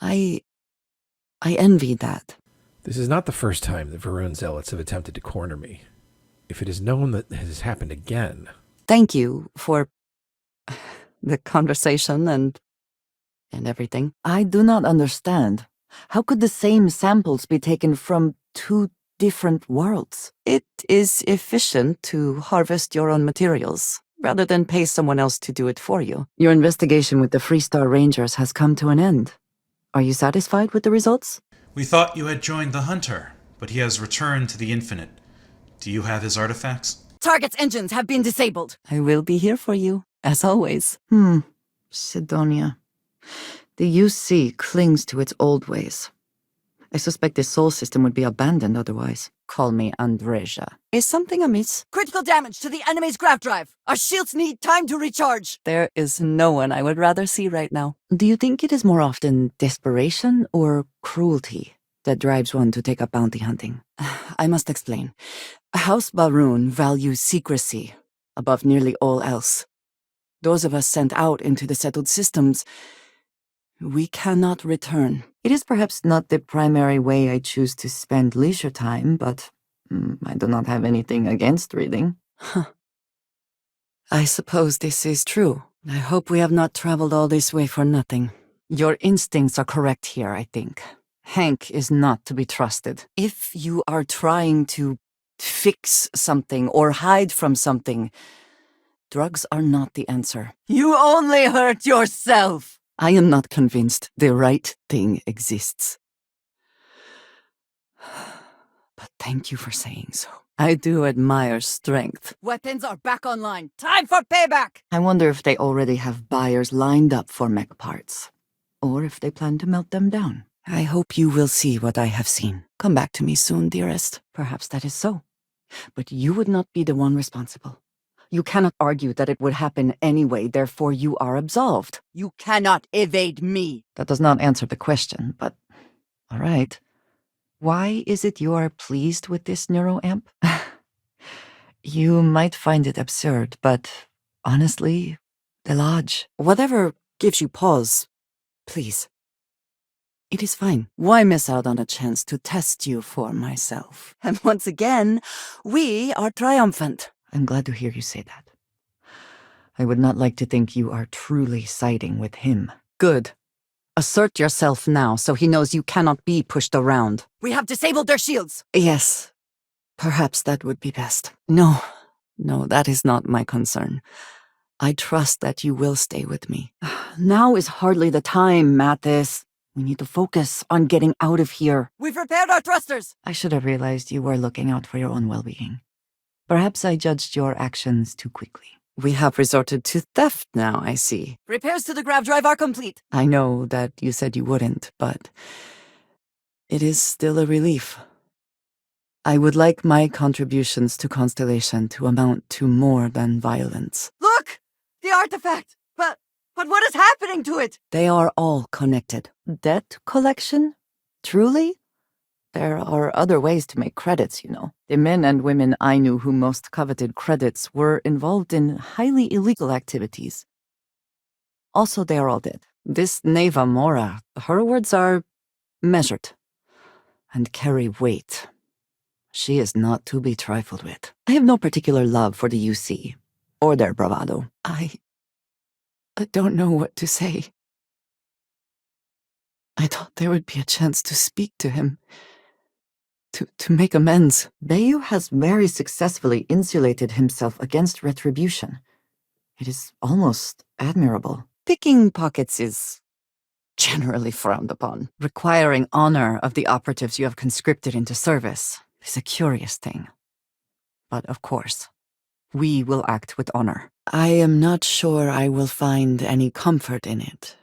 I envy that. This is not the first time the Varun zealots have attempted to corner me. If it is known that it has happened again... Thank you for the conversation and everything. I do not understand. How could the same samples be taken from two different worlds? It is efficient to harvest your own materials, rather than pay someone else to do it for you. Your investigation with the Freestar Rangers has come to an end. Are you satisfied with the results? We thought you had joined the Hunter, but he has returned to the Infinite. Do you have his artifacts? Target's engines have been disabled. I will be here for you, as always. Sidonia. The UC clings to its old ways. I suspect this soul system would be abandoned otherwise. Call me Andreja. Is something amiss? Critical damage to the enemy's grav drive. Our shields need time to recharge. There is no one I would rather see right now. Do you think it is more often desperation or cruelty that drives one to take up bounty hunting? I must explain. House Baroon values secrecy above nearly all else. Those of us sent out into the settled systems, we cannot return. It is perhaps not the primary way I choose to spend leisure time, but I do not have anything against reading. I suppose this is true. I hope we have not traveled all this way for nothing. Your instincts are correct here, I think. Hank is not to be trusted. If you are trying to fix something or hide from something, drugs are not the answer. You only hurt yourself. I am not convinced the right thing exists. But thank you for saying so. I do admire strength. Weapons are back online. Time for payback. I wonder if they already have buyers lined up for mech parts. Or if they plan to melt them down. I hope you will see what I have seen. Come back to me soon, dearest. Perhaps that is so. But you would not be the one responsible. You cannot argue that it would happen anyway, therefore you are absolved. You cannot evade me. That does not answer the question, but all right. Why is it you are pleased with this neuroamp? You might find it absurd, but honestly, the lodge. Whatever gives you pause, please. It is fine. Why miss out on a chance to test you for myself? And once again, we are triumphant. I'm glad to hear you say that. I would not like to think you are truly siding with him. Good. Assert yourself now so he knows you cannot be pushed around. We have disabled their shields. Yes. Perhaps that would be best. No, that is not my concern. I trust that you will stay with me. Now is hardly the time, Mathis. We need to focus on getting out of here. We've repaired our thrusters. I should have realized you were looking out for your own well-being. Perhaps I judged your actions too quickly. We have resorted to theft now, I see. Repairs to the grav drive are complete. I know that you said you wouldn't, but it is still a relief. I would like my contributions to Constellation to amount to more than violence. Look! The artifact! But what is happening to it? They are all connected. Debt collection? Truly? There are other ways to make credits, you know. The men and women I knew who most coveted credits were involved in highly illegal activities. Also, they are all dead. This Neva Mora, her words are measured and carry weight. She is not to be trifled with. I have no particular love for the UC or their bravado. I don't know what to say. I thought there would be a chance to speak to him. To make amends. Bayou has very successfully insulated himself against retribution. It is almost admirable. Picking pockets is generally frowned upon. Requiring honor of the operatives you have conscripted into service is a curious thing. But of course, we will act with honor. I am not sure I will find any comfort in it.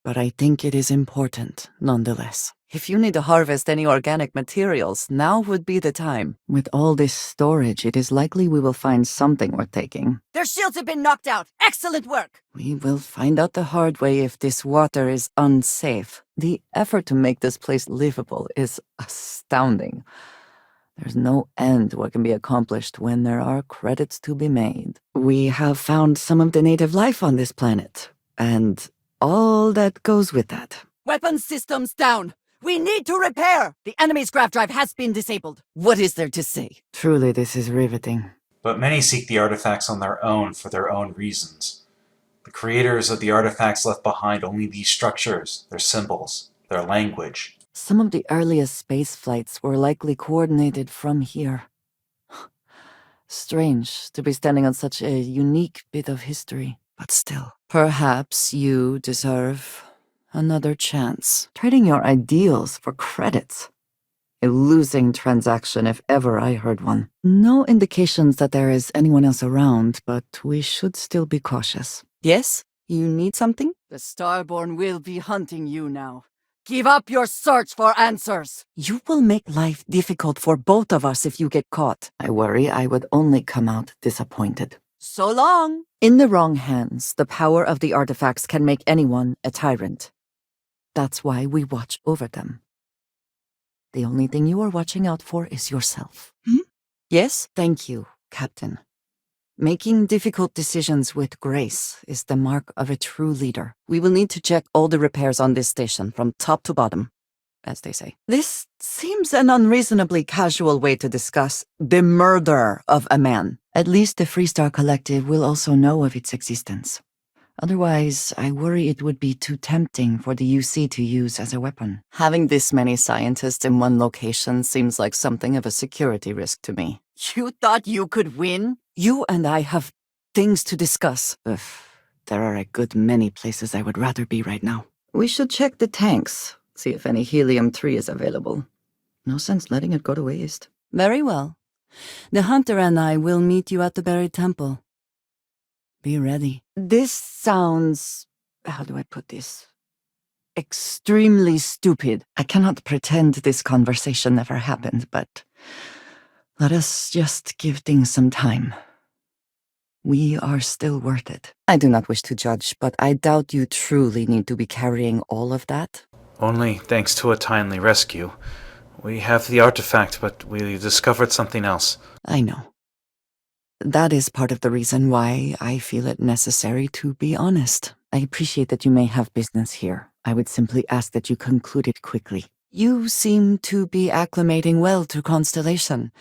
But I think it is important, nonetheless. If you need to harvest any organic materials, now would be the time. With all this storage, it is likely we will find something worth taking. Their shields have been knocked out. Excellent work. We will find out the hard way if this water is unsafe. The effort to make this place livable is astounding. There's no end to what can be accomplished when there are credits to be made. We have found some of the native life on this planet, and all that goes with that. Weapons systems down. We need to repair. The enemy's grav drive has been disabled. What is there to say? Truly, this is riveting. But many seek the artifacts on their own for their own reasons. The creators of the artifacts left behind only these structures, their symbols, their language. Some of the earliest space flights were likely coordinated from here. Strange to be standing on such a unique bit of history. But still, perhaps you deserve another chance. Trading your ideals for credits. A losing transaction if ever I heard one. No indications that there is anyone else around, but we should still be cautious. Yes? You need something? The Starborn will be hunting you now. Give up your search for answers! You will make life difficult for both of us if you get caught. I worry I would only come out disappointed. So long! In the wrong hands, the power of the artifacts can make anyone a tyrant. That's why we watch over them. The only thing you are watching out for is yourself. Yes? Thank you, Captain. Making difficult decisions with grace is the mark of a true leader. We will need to check all the repairs on this station from top to bottom, as they say. This seems an unreasonably casual way to discuss the murder of a man. At least the Freestar Collective will also know of its existence. Otherwise, I worry it would be too tempting for the UC to use as a weapon. Having this many scientists in one location seems like something of a security risk to me. You thought you could win? You and I have things to discuss. Ugh, there are a good many places I would rather be right now. We should check the tanks, see if any helium-3 is available. No sense letting it go to waste. Very well. The hunter and I will meet you at the buried temple. Be ready. This sounds... how do I put this? Extremely stupid. I cannot pretend this conversation never happened, but let us just give things some time. We are still worth it. I do not wish to judge, but I doubt you truly need to be carrying all of that. Only thanks to a timely rescue. We have the artifact, but we discovered something else. I know. That is part of the reason why I feel it necessary to be honest. I appreciate that you may have business here. I would simply ask that you conclude it quickly. You seem to be acclimating well to Constellation.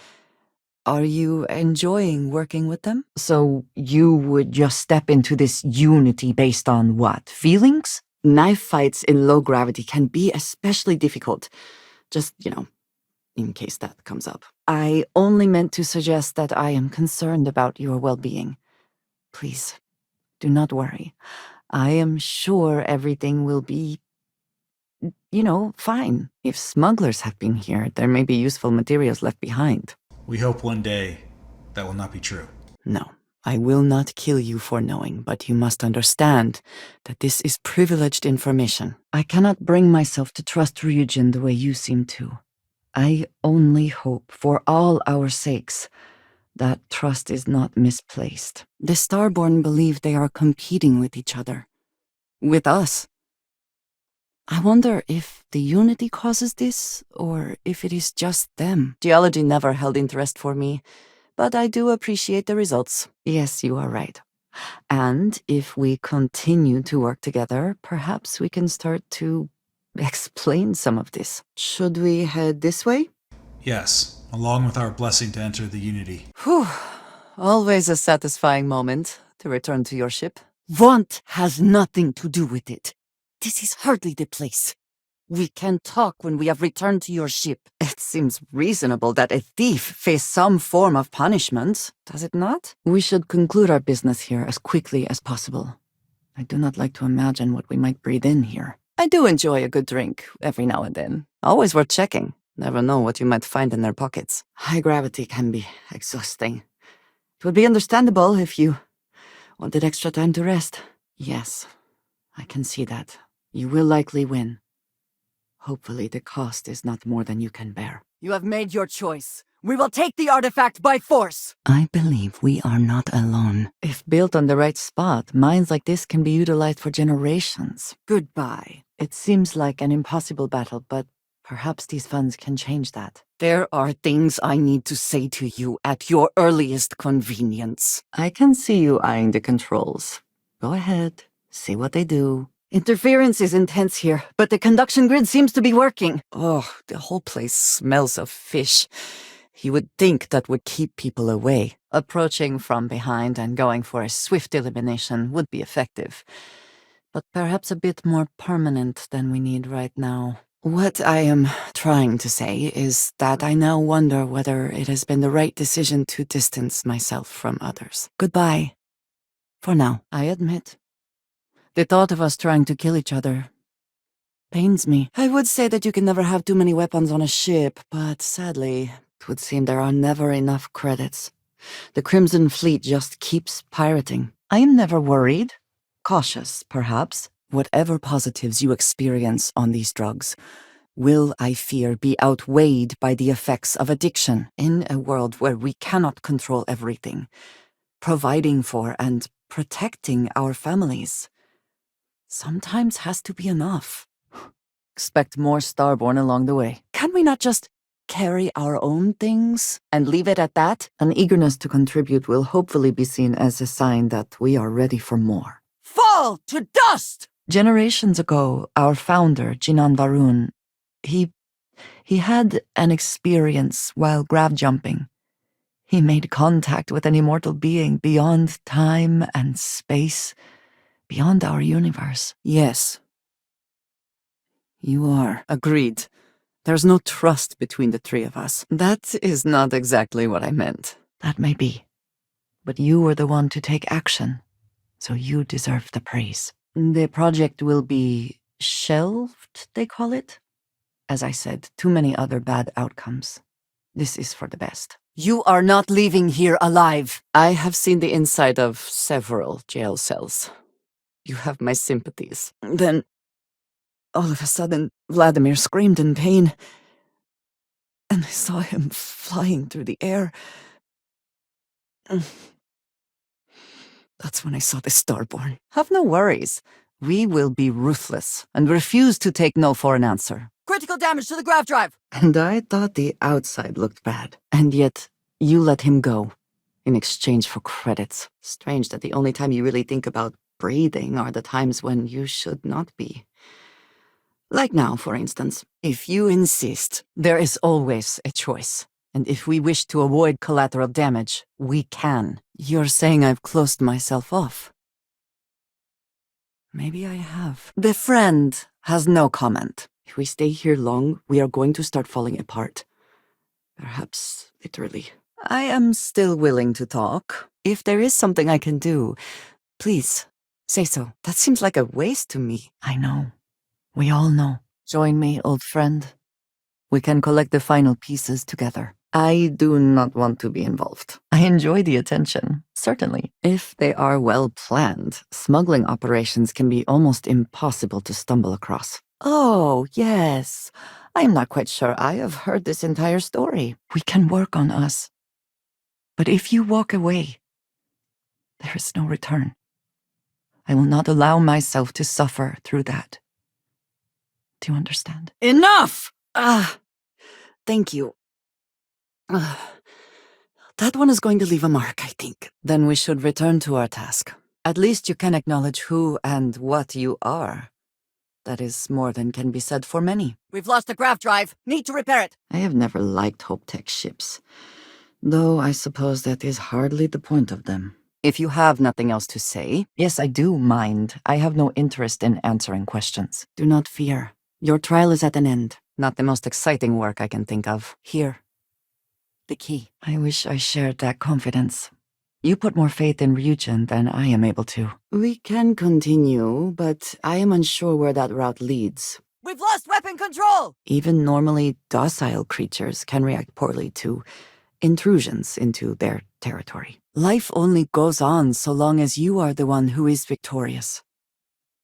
Are you enjoying working with them? So you would just step into this unity based on what? Feelings? Knife fights in low gravity can be especially difficult. Just, in case that comes up. I only meant to suggest that I am concerned about your well-being. Please, do not worry. I am sure everything will be, fine. If smugglers have been here, there may be useful materials left behind. We hope one day that will not be true. No, I will not kill you for knowing, but you must understand that this is privileged information. I cannot bring myself to trust Ryujin the way you seem to. I only hope, for all our sakes, that trust is not misplaced. The Starborn believe they are competing with each other. With us. I wonder if the unity causes this, or if it is just them. Geology never held interest for me, but I do appreciate the results. Yes, you are right. And if we continue to work together, perhaps we can start to explain some of this. Should we head this way? Yes, along with our blessing to enter the Unity. Whew. Always a satisfying moment to return to your ship. Want has nothing to do with it. This is hardly the place. We can talk when we have returned to your ship. It seems reasonable that a thief face some form of punishment, does it not? We should conclude our business here as quickly as possible. I do not like to imagine what we might breathe in here. I do enjoy a good drink every now and then. Always worth checking. Never know what you might find in their pockets. High gravity can be exhausting. It would be understandable if you wanted extra time to rest. Yes, I can see that. You will likely win. Hopefully the cost is not more than you can bear. You have made your choice. We will take the artifact by force! I believe we are not alone. If built on the right spot, mines like this can be utilized for generations. Goodbye. It seems like an impossible battle, but perhaps these funds can change that. There are things I need to say to you at your earliest convenience. I can see you eyeing the controls. Go ahead, see what they do. Interference is intense here, but the conduction grid seems to be working. Oh, the whole place smells of fish. You would think that would keep people away. Approaching from behind and going for a swift elimination would be effective, but perhaps a bit more permanent than we need right now. What I am trying to say is that I now wonder whether it has been the right decision to distance myself from others. Goodbye. For now, I admit. The thought of us trying to kill each other pains me. I would say that you can never have too many weapons on a ship, but sadly, it would seem there are never enough credits. The Crimson Fleet just keeps pirating. I am never worried. Cautious, perhaps. Whatever positives you experience on these drugs will, I fear, be outweighed by the effects of addiction. In a world where we cannot control everything, providing for and protecting our families sometimes has to be enough. Expect more Starborn along the way. Can we not just carry our own things and leave it at that? An eagerness to contribute will hopefully be seen as a sign that we are ready for more. Fall to dust! Generations ago, our founder, Jinan Varun, he had an experience while grav jumping. He made contact with an immortal being beyond time and space, beyond our universe. Yes. You are. Agreed. There's no trust between the three of us. That is not exactly what I meant. That may be. But you were the one to take action, so you deserve the praise. The project will be shelved, they call it? As I said, too many other bad outcomes. This is for the best. You are not leaving here alive. I have seen the inside of several jail cells. You have my sympathies. Then, all of a sudden, Vladimir screamed in pain, and I saw him flying through the air. That's when I saw the Starborn. Have no worries. We will be ruthless and refuse to take no for an answer. Critical damage to the grav drive! And I thought the outside looked bad. And yet, you let him go in exchange for credits. Strange that the only time you really think about breathing are the times when you should not be. Like now, for instance. If you insist, there is always a choice. And if we wish to avoid collateral damage, we can. You're saying I've closed myself off. Maybe I have. The friend has no comment. If we stay here long, we are going to start falling apart. Perhaps literally. I am still willing to talk. If there is something I can do, please, say so. That seems like a waste to me. I know. We all know. Join me, old friend. We can collect the final pieces together. I do not want to be involved. I enjoy the attention, certainly. If they are well planned, smuggling operations can be almost impossible to stumble across. Oh, yes. I am not quite sure I have heard this entire story. We can work on us. But if you walk away, there is no return. I will not allow myself to suffer through that. Do you understand? Enough! Thank you. That one is going to leave a mark, I think. Then we should return to our task. At least you can acknowledge who and what you are. That is more than can be said for many. We've lost the grav drive. Need to repair it. I have never liked Hope-Tech ships, though I suppose that is hardly the point of them. If you have nothing else to say, yes, I do mind. I have no interest in answering questions. Do not fear. Your trial is at an end. Not the most exciting work I can think of. Here. The key. I wish I shared that confidence. You put more faith in Ryujin than I am able to. We can continue, but I am unsure where that route leads. We've lost weapon control! Even normally docile creatures can react poorly to intrusions into their territory. Life only goes on so long as you are the one who is victorious.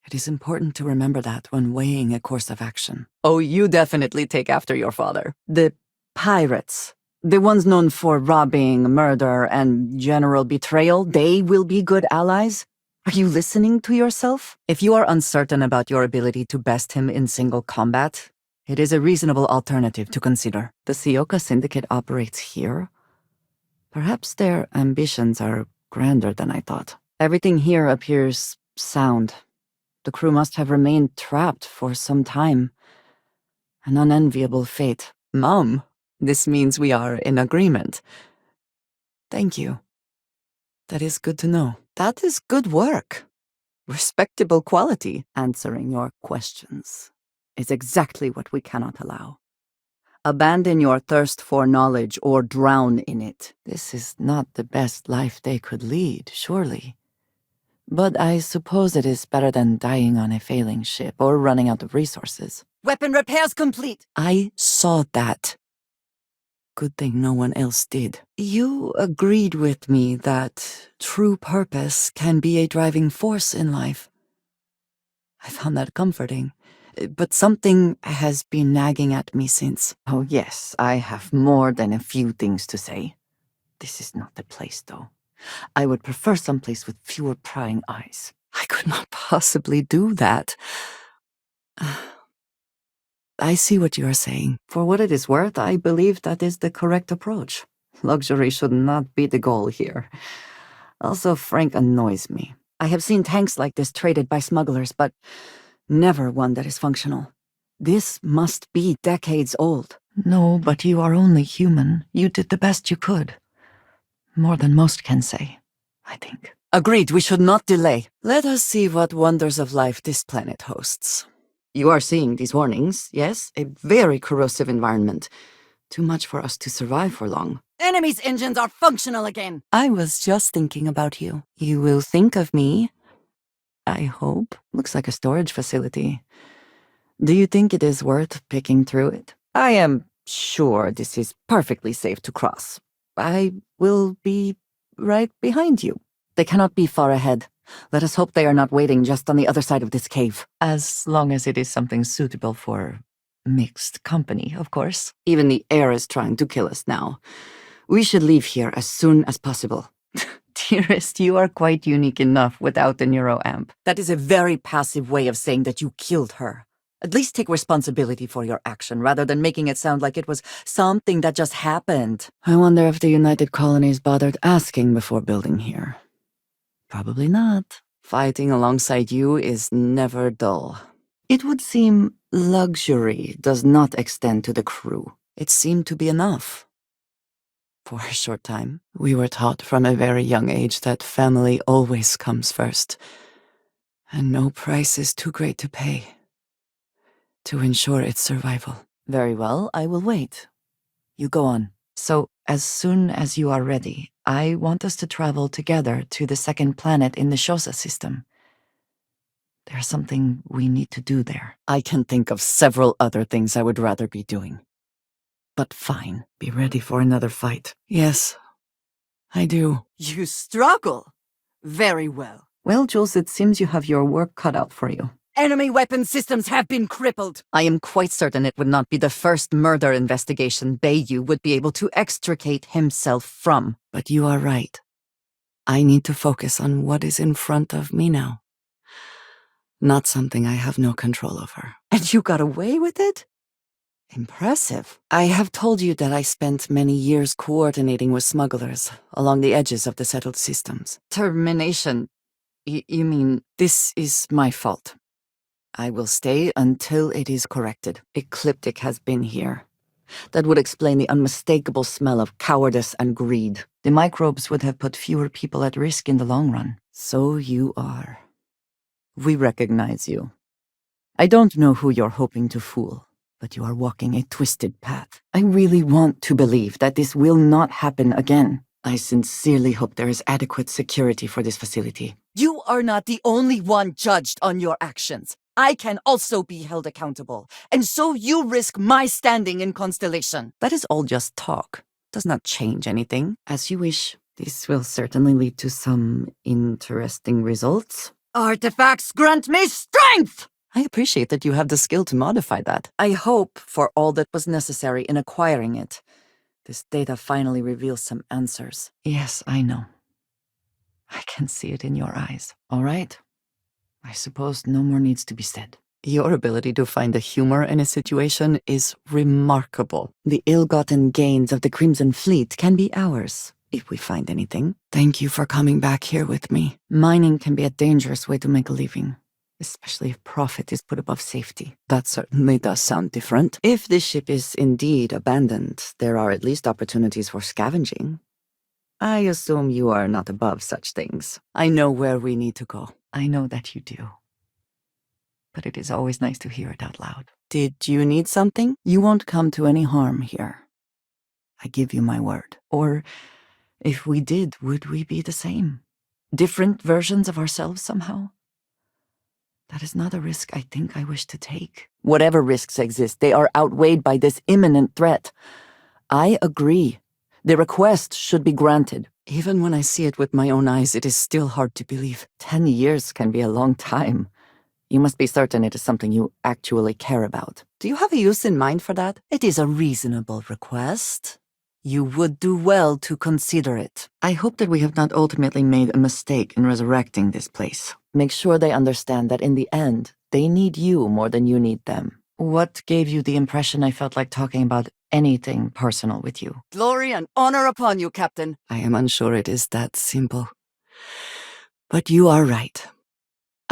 It is important to remember that when weighing a course of action. Oh, you definitely take after your father. The pirates. The ones known for robbing, murder, and general betrayal, they will be good allies? Are you listening to yourself? If you are uncertain about your ability to best him in single combat, it is a reasonable alternative to consider. The Sioka Syndicate operates here? Perhaps their ambitions are grander than I thought. Everything here appears sound. The crew must have remained trapped for some time. An unenviable fate. Mom, this means we are in agreement. Thank you. That is good to know. That is good work. Respectable quality. Answering your questions is exactly what we cannot allow. Abandon your thirst for knowledge or drown in it. This is not the best life they could lead, surely. But I suppose it is better than dying on a failing ship or running out of resources. Weapon repairs complete! I saw that. Good thing no one else did. You agreed with me that true purpose can be a driving force in life. I found that comforting. But something has been nagging at me since. Oh, yes, I have more than a few things to say. This is not the place, though. I would prefer someplace with fewer prying eyes. I could not possibly do that. I see what you are saying. For what it is worth, I believe that is the correct approach. Luxury should not be the goal here. Also, Frank annoys me. I have seen tanks like this traded by smugglers, but never one that is functional. This must be decades old. No, but you are only human. You did the best you could. More than most can say, I think. Agreed, we should not delay. Let us see what wonders of life this planet hosts. You are seeing these warnings, yes? A very corrosive environment. Too much for us to survive for long. Enemy's engines are functional again! I was just thinking about you. You will think of me, I hope. Looks like a storage facility. Do you think it is worth picking through it? I am sure this is perfectly safe to cross. I will be right behind you. They cannot be far ahead. Let us hope they are not waiting just on the other side of this cave. As long as it is something suitable for mixed company, of course. Even the air is trying to kill us now. We should leave here as soon as possible. Dearest, you are quite unique enough without the neuroamp. That is a very passive way of saying that you killed her. At least take responsibility for your action rather than making it sound like it was something that just happened. I wonder if the United Colonies bothered asking before building here. Probably not. Fighting alongside you is never dull. It would seem luxury does not extend to the crew. It seemed to be enough. For a short time, we were taught from a very young age that family always comes first, and no price is too great to pay to ensure its survival. Very well, I will wait. You go on. So, as soon as you are ready, I want us to travel together to the second planet in the Shosa system. There's something we need to do there. I can think of several other things I would rather be doing. But fine, be ready for another fight. Yes, I do. You struggle? Very well. Well, Jules, it seems you have your work cut out for you. Enemy weapon systems have been crippled. I am quite certain it would not be the first murder investigation Bayou would be able to extricate himself from. But you are right. I need to focus on what is in front of me now. Not something I have no control over. And you got away with it? Impressive. I have told you that I spent many years coordinating with smugglers along the edges of the settled systems. Termination. You mean, this is my fault. I will stay until it is corrected. Ecliptic has been here. That would explain the unmistakable smell of cowardice and greed. The microbes would have put fewer people at risk in the long run. So you are. We recognize you. I don't know who you're hoping to fool, but you are walking a twisted path. I really want to believe that this will not happen again. I sincerely hope there is adequate security for this facility. You are not the only one judged on your actions. I can also be held accountable, and so you risk my standing in Constellation. That is all just talk. Does not change anything. As you wish. This will certainly lead to some interesting results. Artifacts grant me strength! I appreciate that you have the skill to modify that. I hope for all that was necessary in acquiring it. This data finally reveals some answers. Yes, I know. I can see it in your eyes. All right. I suppose no more needs to be said. Your ability to find the humor in a situation is remarkable. The ill-gotten gains of the Crimson Fleet can be ours, if we find anything. Thank you for coming back here with me. Mining can be a dangerous way to make a living, especially if profit is put above safety. That certainly does sound different. If this ship is indeed abandoned, there are at least opportunities for scavenging. I assume you are not above such things. I know where we need to go. I know that you do. But it is always nice to hear it out loud. Did you need something? You won't come to any harm here. I give you my word. Or, if we did, would we be the same? Different versions of ourselves somehow? That is not a risk I think I wish to take. Whatever risks exist, they are outweighed by this imminent threat. I agree. The request should be granted. Even when I see it with my own eyes, it is still hard to believe. 10 years can be a long time. You must be certain it is something you actually care about. Do you have a use in mind for that? It is a reasonable request. You would do well to consider it. I hope that we have not ultimately made a mistake in resurrecting this place. Make sure they understand that in the end, they need you more than you need them. What gave you the impression I felt like talking about anything personal with you? Glory and honor upon you, Captain. I am unsure it is that simple. But you are right.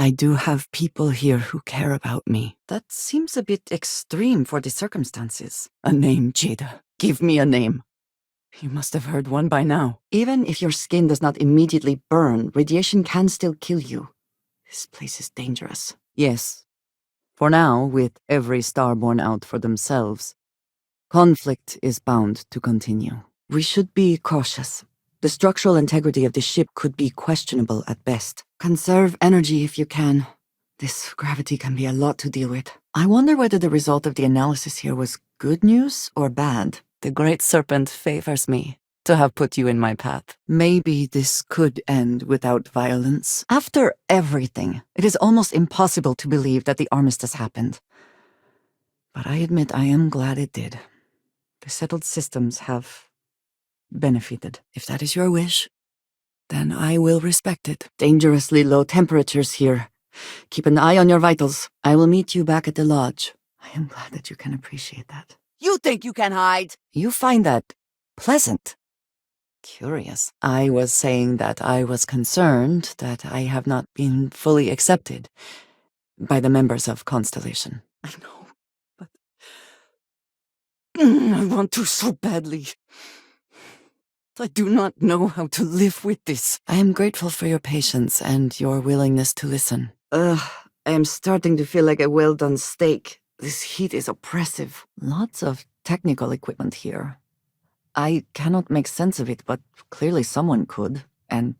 I do have people here who care about me. That seems a bit extreme for the circumstances. A name, Jada. Give me a name. You must have heard one by now. Even if your skin does not immediately burn, radiation can still kill you. This place is dangerous. Yes. For now, with every starborn out for themselves, conflict is bound to continue. We should be cautious. The structural integrity of the ship could be questionable at best. Conserve energy if you can. This gravity can be a lot to deal with. I wonder whether the result of the analysis here was good news or bad. The Great Serpent favors me to have put you in my path. Maybe this could end without violence. After everything, it is almost impossible to believe that the armistice happened. But I admit I am glad it did. The settled systems have benefited. If that is your wish, then I will respect it. Dangerously low temperatures here. Keep an eye on your vitals. I will meet you back at the lodge. I am glad that you can appreciate that. You think you can hide? You find that pleasant. Curious. I was saying that I was concerned that I have not been fully accepted by the members of Constellation. I know, but I want to so badly. I do not know how to live with this. I am grateful for your patience and your willingness to listen. I am starting to feel like a well-done steak. This heat is oppressive. Lots of technical equipment here. I cannot make sense of it, but clearly someone could, and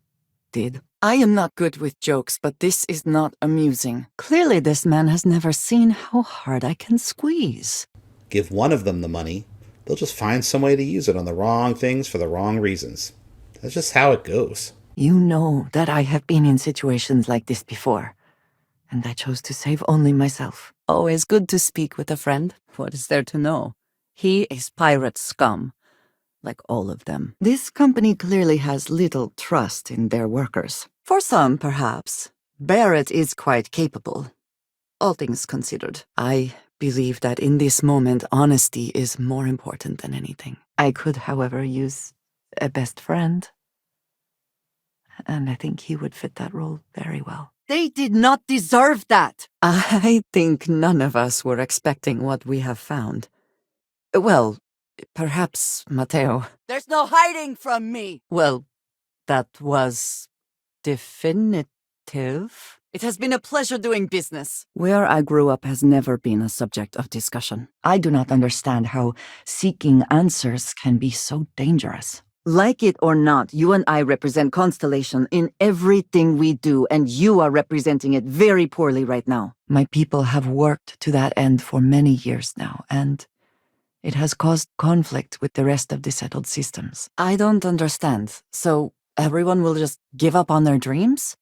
did. I am not good with jokes, but this is not amusing. Clearly this man has never seen how hard I can squeeze. Give one of them the money, they'll just find some way to use it on the wrong things for the wrong reasons. That's just how it goes. You know that I have been in situations like this before, and I chose to save only myself. Always good to speak with a friend. What is there to know? He is pirate scum, like all of them. This company clearly has little trust in their workers. For some, perhaps. Barrett is quite capable, all things considered. I believe that in this moment, honesty is more important than anything. I could, however, use a best friend, and I think he would fit that role very well. They did not deserve that! I think none of us were expecting what we have found. Well, perhaps Matteo. There's no hiding from me! Well, that was definitive. It has been a pleasure doing business. Where I grew up has never been a subject of discussion. I do not understand how seeking answers can be so dangerous. Like it or not, you and I represent Constellation in everything we do, and you are representing it very poorly right now. My people have worked to that end for many years now, and it has caused conflict with the rest of the settled systems. I don't understand. So everyone will just give up on their dreams?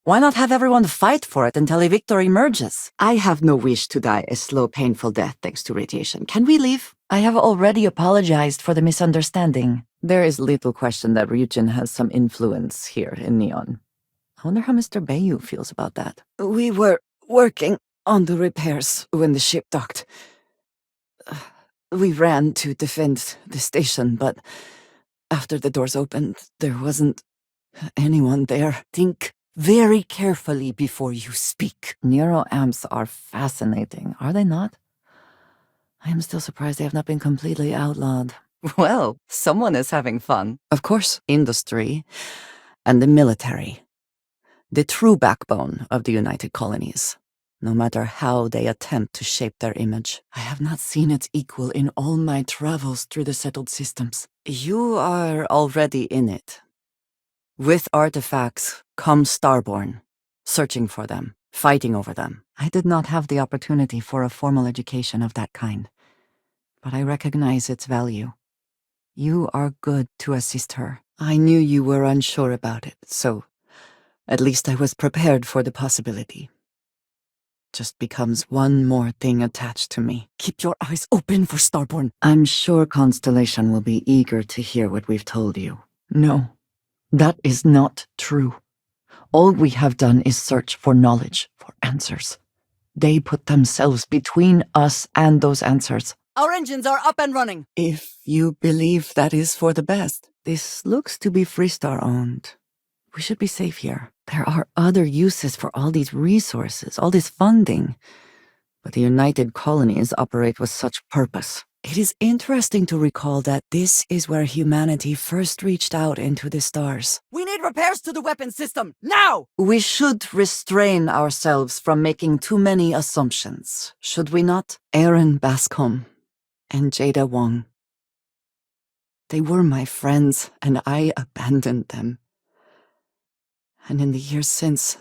Why not have everyone fight for it until a victory emerges? I have no wish to die a slow, painful death thanks to radiation. Can we leave? I have already apologized for the misunderstanding. There is little question that Ryujin has some influence here in Neon. I wonder how Mr. Bayu feels about that. We were working on the repairs when the ship docked. We ran to defend the station, but after the doors opened, there wasn't anyone there. Think very carefully before you speak. Neuroamps are fascinating, are they not? I am still surprised they have not been completely outlawed. Well, someone is having fun. Of course, industry and the military. The true backbone of the United Colonies. No matter how they attempt to shape their image. I have not seen its equal in all my travels through the settled systems. You are already in it. With artifacts come Starborn, searching for them, fighting over them. I did not have the opportunity for a formal education of that kind, but I recognize its value. You are good to assist her. I knew you were unsure about it, so at least I was prepared for the possibility. just becomes one more thing attached to me. Keep your eyes open for Starborn. I'm sure Constellation will be eager to hear what we've told you. No, that is not true. All we have done is search for knowledge, for answers. They put themselves between us and those answers. Our engines are up and running. If you believe that is for the best. This looks to be Freestar owned. We should be safe here. There are other uses for all these resources, all this funding. But the United Colonies operate with such purpose. It is interesting to recall that this is where humanity first reached out into the stars. We need repairs to the weapon system, now! We should restrain ourselves from making too many assumptions, should we not? Aaron Bascom and Jada Wong. They were my friends, and I abandoned them. And in the years since,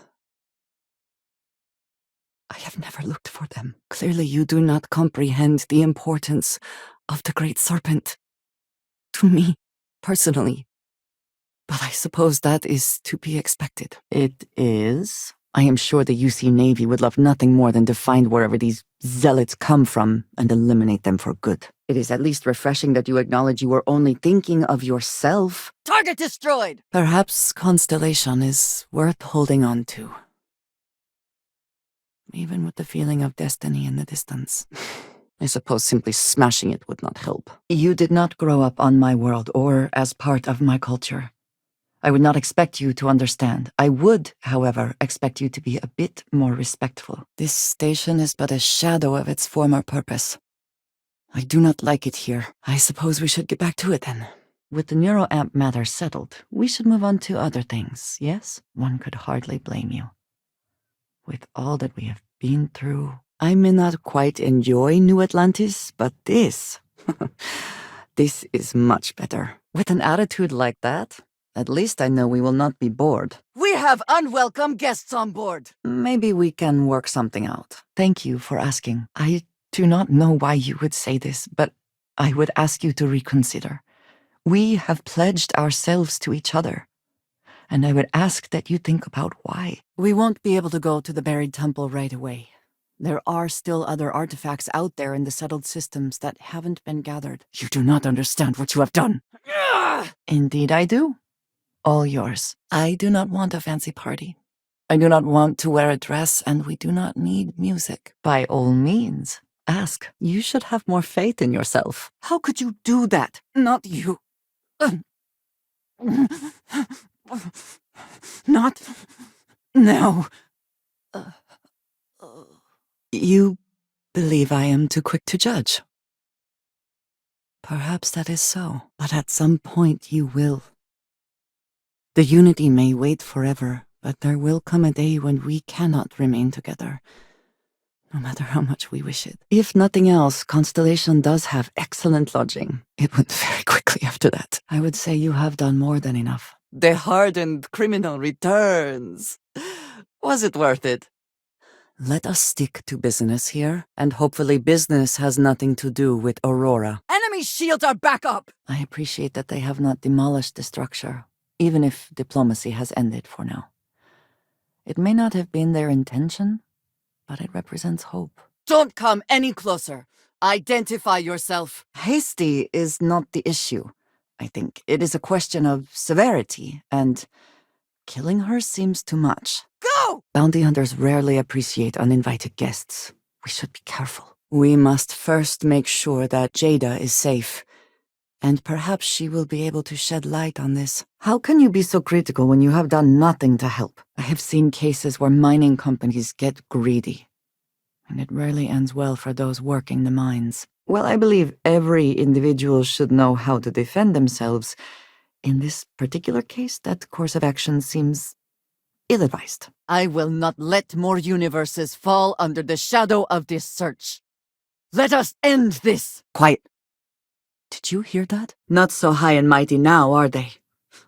I have never looked for them. Clearly you do not comprehend the importance of the Great Serpent. To me, personally. But I suppose that is to be expected. It is. I am sure the UC Navy would love nothing more than to find wherever these zealots come from and eliminate them for good. It is at least refreshing that you acknowledge you were only thinking of yourself. Target destroyed! Perhaps Constellation is worth holding on to. Even with the feeling of destiny in the distance. I suppose simply smashing it would not help. You did not grow up on my world or as part of my culture. I would not expect you to understand. I would, however, expect you to be a bit more respectful. This station is but a shadow of its former purpose. I do not like it here. I suppose we should get back to it then. With the neuroamp matter settled, we should move on to other things, yes? One could hardly blame you. With all that we have been through, I may not quite enjoy New Atlantis, but this is much better. With an attitude like that, at least I know we will not be bored. We have unwelcome guests on board. Maybe we can work something out. Thank you for asking. I do not know why you would say this, but I would ask you to reconsider. We have pledged ourselves to each other, and I would ask that you think about why. We won't be able to go to the buried temple right away. There are still other artifacts out there in the settled systems that haven't been gathered. You do not understand what you have done. Indeed I do. All yours. I do not want a fancy party. I do not want to wear a dress, and we do not need music. By all means, ask. You should have more faith in yourself. How could you do that? Not you. Not now. You believe I am too quick to judge. Perhaps that is so, but at some point you will. The unity may wait forever, but there will come a day when we cannot remain together, no matter how much we wish it. If nothing else, Constellation does have excellent lodging. It went very quickly after that. I would say you have done more than enough. The hardened criminal returns. Was it worth it? Let us stick to business here, and hopefully business has nothing to do with Aurora. Enemy shields are back up! I appreciate that they have not demolished the structure, even if diplomacy has ended for now. It may not have been their intention, but it represents hope. Don't come any closer. Identify yourself. Hasty is not the issue. I think it is a question of severity, and killing her seems too much. Go! Bounty hunters rarely appreciate uninvited guests. We should be careful. We must first make sure that Jada is safe, and perhaps she will be able to shed light on this. How can you be so critical when you have done nothing to help? I have seen cases where mining companies get greedy, and it rarely ends well for those working the mines. Well, I believe every individual should know how to defend themselves. In this particular case, that course of action seems ill-advised. I will not let more universes fall under the shadow of this search. Let us end this! Quiet. Did you hear that? Not so high and mighty now, are they?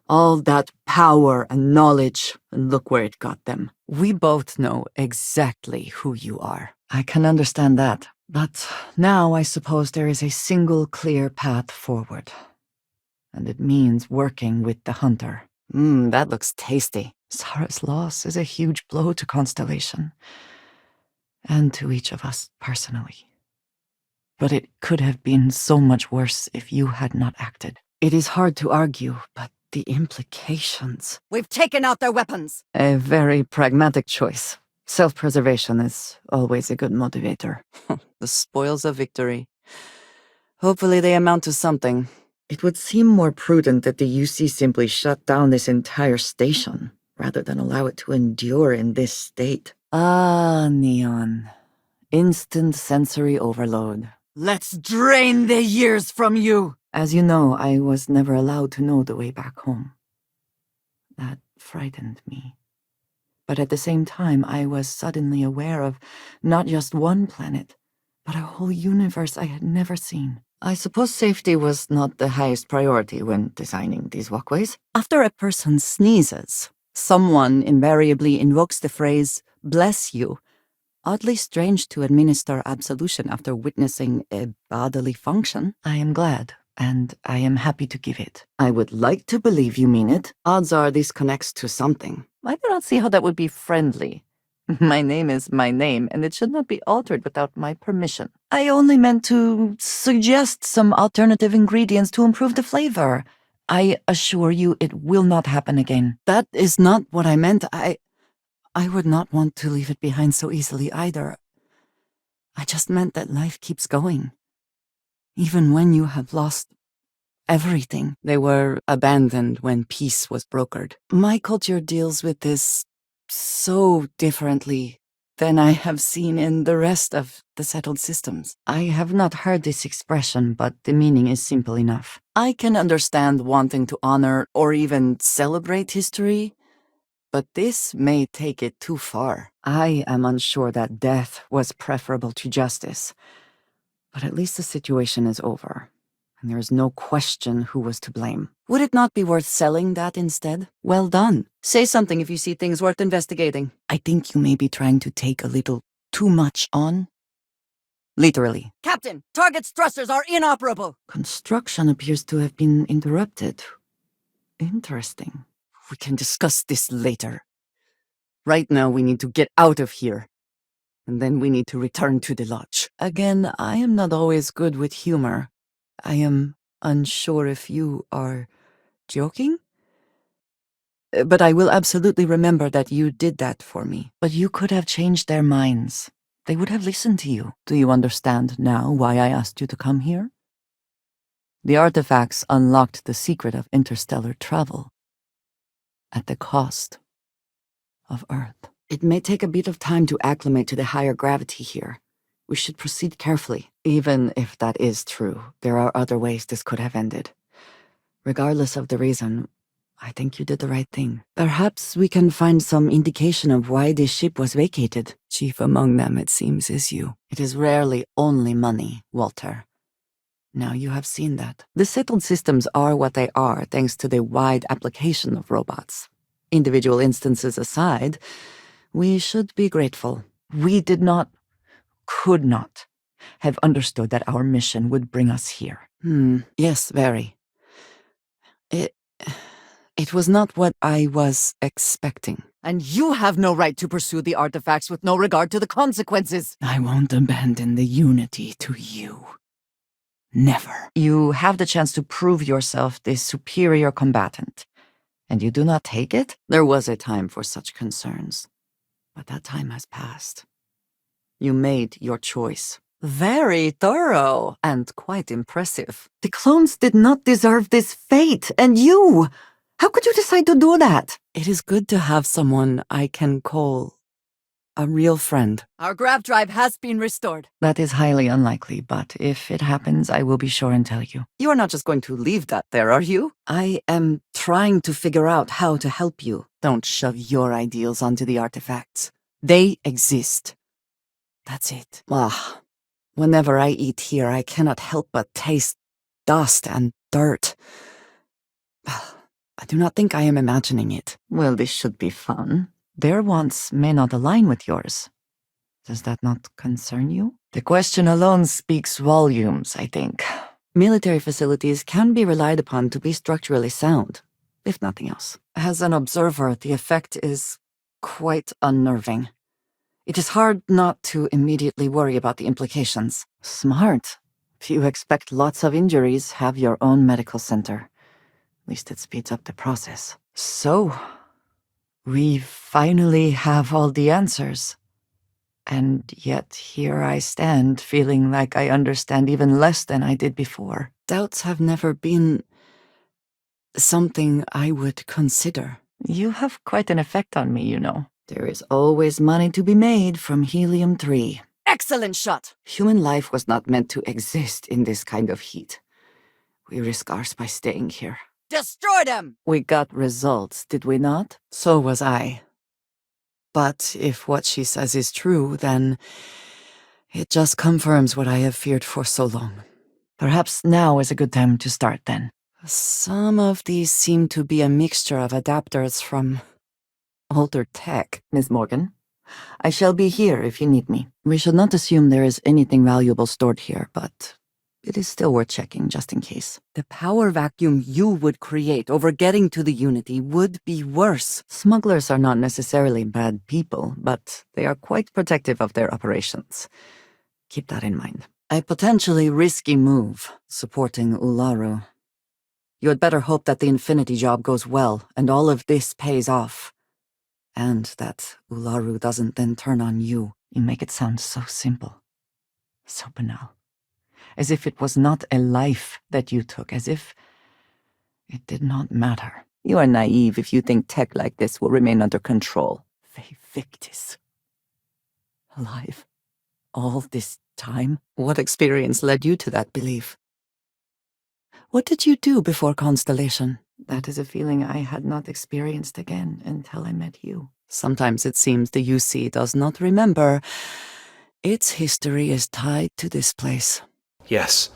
All that power and knowledge, and look where it got them. We both know exactly who you are. I can understand that, but now I suppose there is a single clear path forward. And it means working with the hunter. That looks tasty. Sarah's loss is a huge blow to Constellation. and to each of us personally. But it could have been so much worse if you had not acted. It is hard to argue, but the implications... We've taken out their weapons! A very pragmatic choice. Self-preservation is always a good motivator. The spoils of victory. Hopefully they amount to something. It would seem more prudent that the UC simply shut down this entire station, rather than allow it to endure in this state. Ah, Neon. Instant sensory overload. Let's drain the years from you! As you know, I was never allowed to know the way back home. That frightened me. But at the same time, I was suddenly aware of not just one planet, but a whole universe I had never seen. I suppose safety was not the highest priority when designing these walkways. After a person sneezes, someone invariably invokes the phrase, "bless you." Oddly strange to administer absolution after witnessing a bodily function. I am glad, and I am happy to give it. I would like to believe you mean it. Odds are this connects to something. I do not see how that would be friendly. My name is my name, and it should not be altered without my permission. I only meant to suggest some alternative ingredients to improve the flavor. I assure you it will not happen again. That is not what I meant. I would not want to leave it behind so easily either. I just meant that life keeps going. Even when you have lost everything. They were abandoned when peace was brokered. My culture deals with this so differently than I have seen in the rest of the settled systems. I have not heard this expression, but the meaning is simple enough. I can understand wanting to honor or even celebrate history, but this may take it too far. I am unsure that death was preferable to justice, but at least the situation is over, and there is no question who was to blame. Would it not be worth selling that instead? Well done. Say something if you see things worth investigating. I think you may be trying to take a little too much on. Literally. Captain, target's thrusters are inoperable! Construction appears to have been interrupted. Interesting. We can discuss this later. Right now we need to get out of here. And then we need to return to the lodge. Again, I am not always good with humor. I am unsure if you are joking? But I will absolutely remember that you did that for me. But you could have changed their minds. They would have listened to you. Do you understand now why I asked you to come here? The artifacts unlocked the secret of interstellar travel. At the cost of Earth. It may take a bit of time to acclimate to the higher gravity here. We should proceed carefully. Even if that is true, there are other ways this could have ended. Regardless of the reason, I think you did the right thing. Perhaps we can find some indication of why this ship was vacated. Chief among them, it seems, is you. It is rarely only money, Walter. Now you have seen that. The settled systems are what they are thanks to the wide application of robots. Individual instances aside, we should be grateful. We did not, could not, have understood that our mission would bring us here. Yes, very. It was not what I was expecting. And you have no right to pursue the artifacts with no regard to the consequences! I won't abandon the unity to you. Never. You have the chance to prove yourself the superior combatant. And you do not take it? There was a time for such concerns. But that time has passed. You made your choice. Very thorough and quite impressive. The clones did not deserve this fate, and you! How could you decide to do that? It is good to have someone I can call a real friend. Our grav drive has been restored. That is highly unlikely, but if it happens, I will be sure and tell you. You are not just going to leave that there, are you? I am trying to figure out how to help you. Don't shove your ideals onto the artifacts. They exist. That's it. Whenever I eat here, I cannot help but taste dust and dirt. I do not think I am imagining it. Well, this should be fun. Their wants may not align with yours. Does that not concern you? The question alone speaks volumes, I think. Military facilities can be relied upon to be structurally sound, if nothing else. As an observer, the effect is quite unnerving. It is hard not to immediately worry about the implications. Smart. If you expect lots of injuries, have your own medical center. At least it speeds up the process. So, we finally have all the answers. And yet here I stand, feeling like I understand even less than I did before. Doubts have never been something I would consider. You have quite an effect on me, you know. There is always money to be made from helium-3. Excellent shot! Human life was not meant to exist in this kind of heat. We risk ours by staying here. Destroy them! We got results, did we not? So was I. But if what she says is true, then it just confirms what I have feared for so long. Perhaps now is a good time to start, then. Some of these seem to be a mixture of adapters from older tech, Miss Morgan. I shall be here if you need me. We should not assume there is anything valuable stored here, but it is still worth checking just in case. The power vacuum you would create over getting to the Unity would be worse. Smugglers are not necessarily bad people, but they are quite protective of their operations. Keep that in mind. A potentially risky move, supporting Ularu. You had better hope that the Infinity job goes well, and all of this pays off. And that Ularu doesn't then turn on you. You make it sound so simple. So banal. As if it was not a life that you took, as if it did not matter. You are naive if you think tech like this will remain under control. Ve Victis. Alive. All this time? What experience led you to that belief? What did you do before Constellation? That is a feeling I had not experienced again until I met you. Sometimes it seems the UC does not remember. Its history is tied to this place. Yes,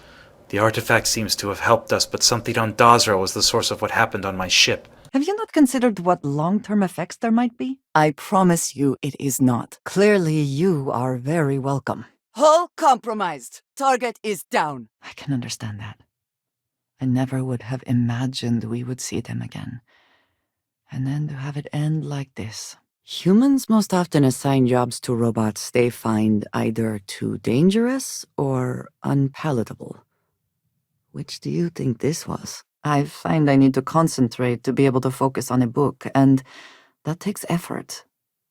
the artifact seems to have helped us, but something on Dazra was the source of what happened on my ship. Have you not considered what long-term effects there might be? I promise you it is not. Clearly you are very welcome. Hull compromised. Target is down. I can understand that. I never would have imagined we would see them again. And then to have it end like this. Humans most often assign jobs to robots they find either too dangerous or unpalatable. Which do you think this was? I find I need to concentrate to be able to focus on a book, and that takes effort.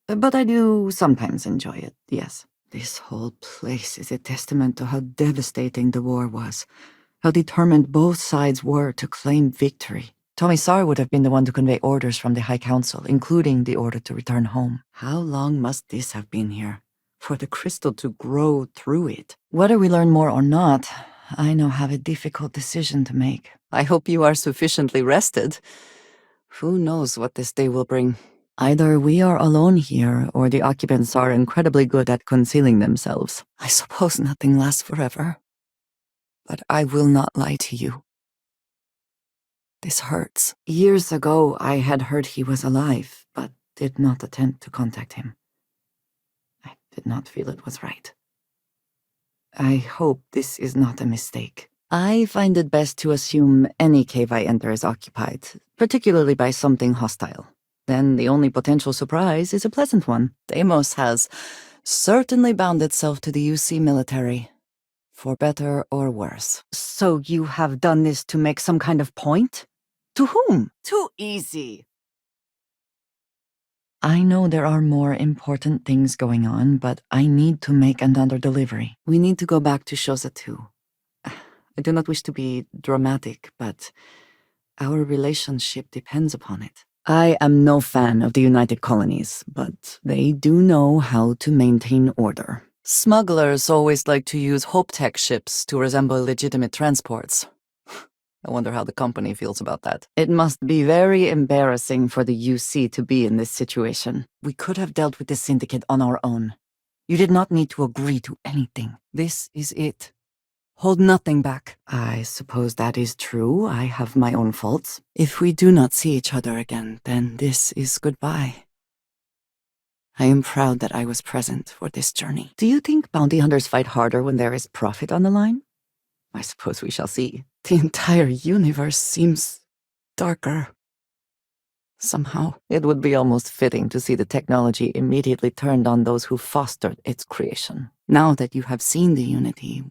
But I do sometimes enjoy it, yes. This whole place is a testament to how devastating the war was. How determined both sides were to claim victory. Tomisar would have been the one to convey orders from the High Council, including the order to return home. How long must this have been here? For the crystal to grow through it. Whether we learn more or not, I now have a difficult decision to make. I hope you are sufficiently rested. Who knows what this day will bring? Either we are alone here, or the occupants are incredibly good at concealing themselves. I suppose nothing lasts forever. But I will not lie to you. This hurts. Years ago, I had heard he was alive, but did not attempt to contact him. I did not feel it was right. I hope this is not a mistake. I find it best to assume any cave I enter is occupied, particularly by something hostile. Then the only potential surprise is a pleasant one. Deimos has certainly bound itself to the UC military. For better or worse. So you have done this to make some kind of point? To whom? Too easy. I know there are more important things going on, but I need to make another delivery. We need to go back to Shosa too. I do not wish to be dramatic, but our relationship depends upon it. I am no fan of the United Colonies, but they do know how to maintain order. Smugglers always like to use Hope Tech ships to resemble legitimate transports. I wonder how the company feels about that. It must be very embarrassing for the UC to be in this situation. We could have dealt with the syndicate on our own. You did not need to agree to anything. This is it. Hold nothing back. I suppose that is true. I have my own faults. If we do not see each other again, then this is goodbye. I am proud that I was present for this journey. Do you think bounty hunters fight harder when there is profit on the line? I suppose we shall see. The entire universe seems darker. Somehow, it would be almost fitting to see the technology immediately turned on those who fostered its creation. Now that you have seen the Unity,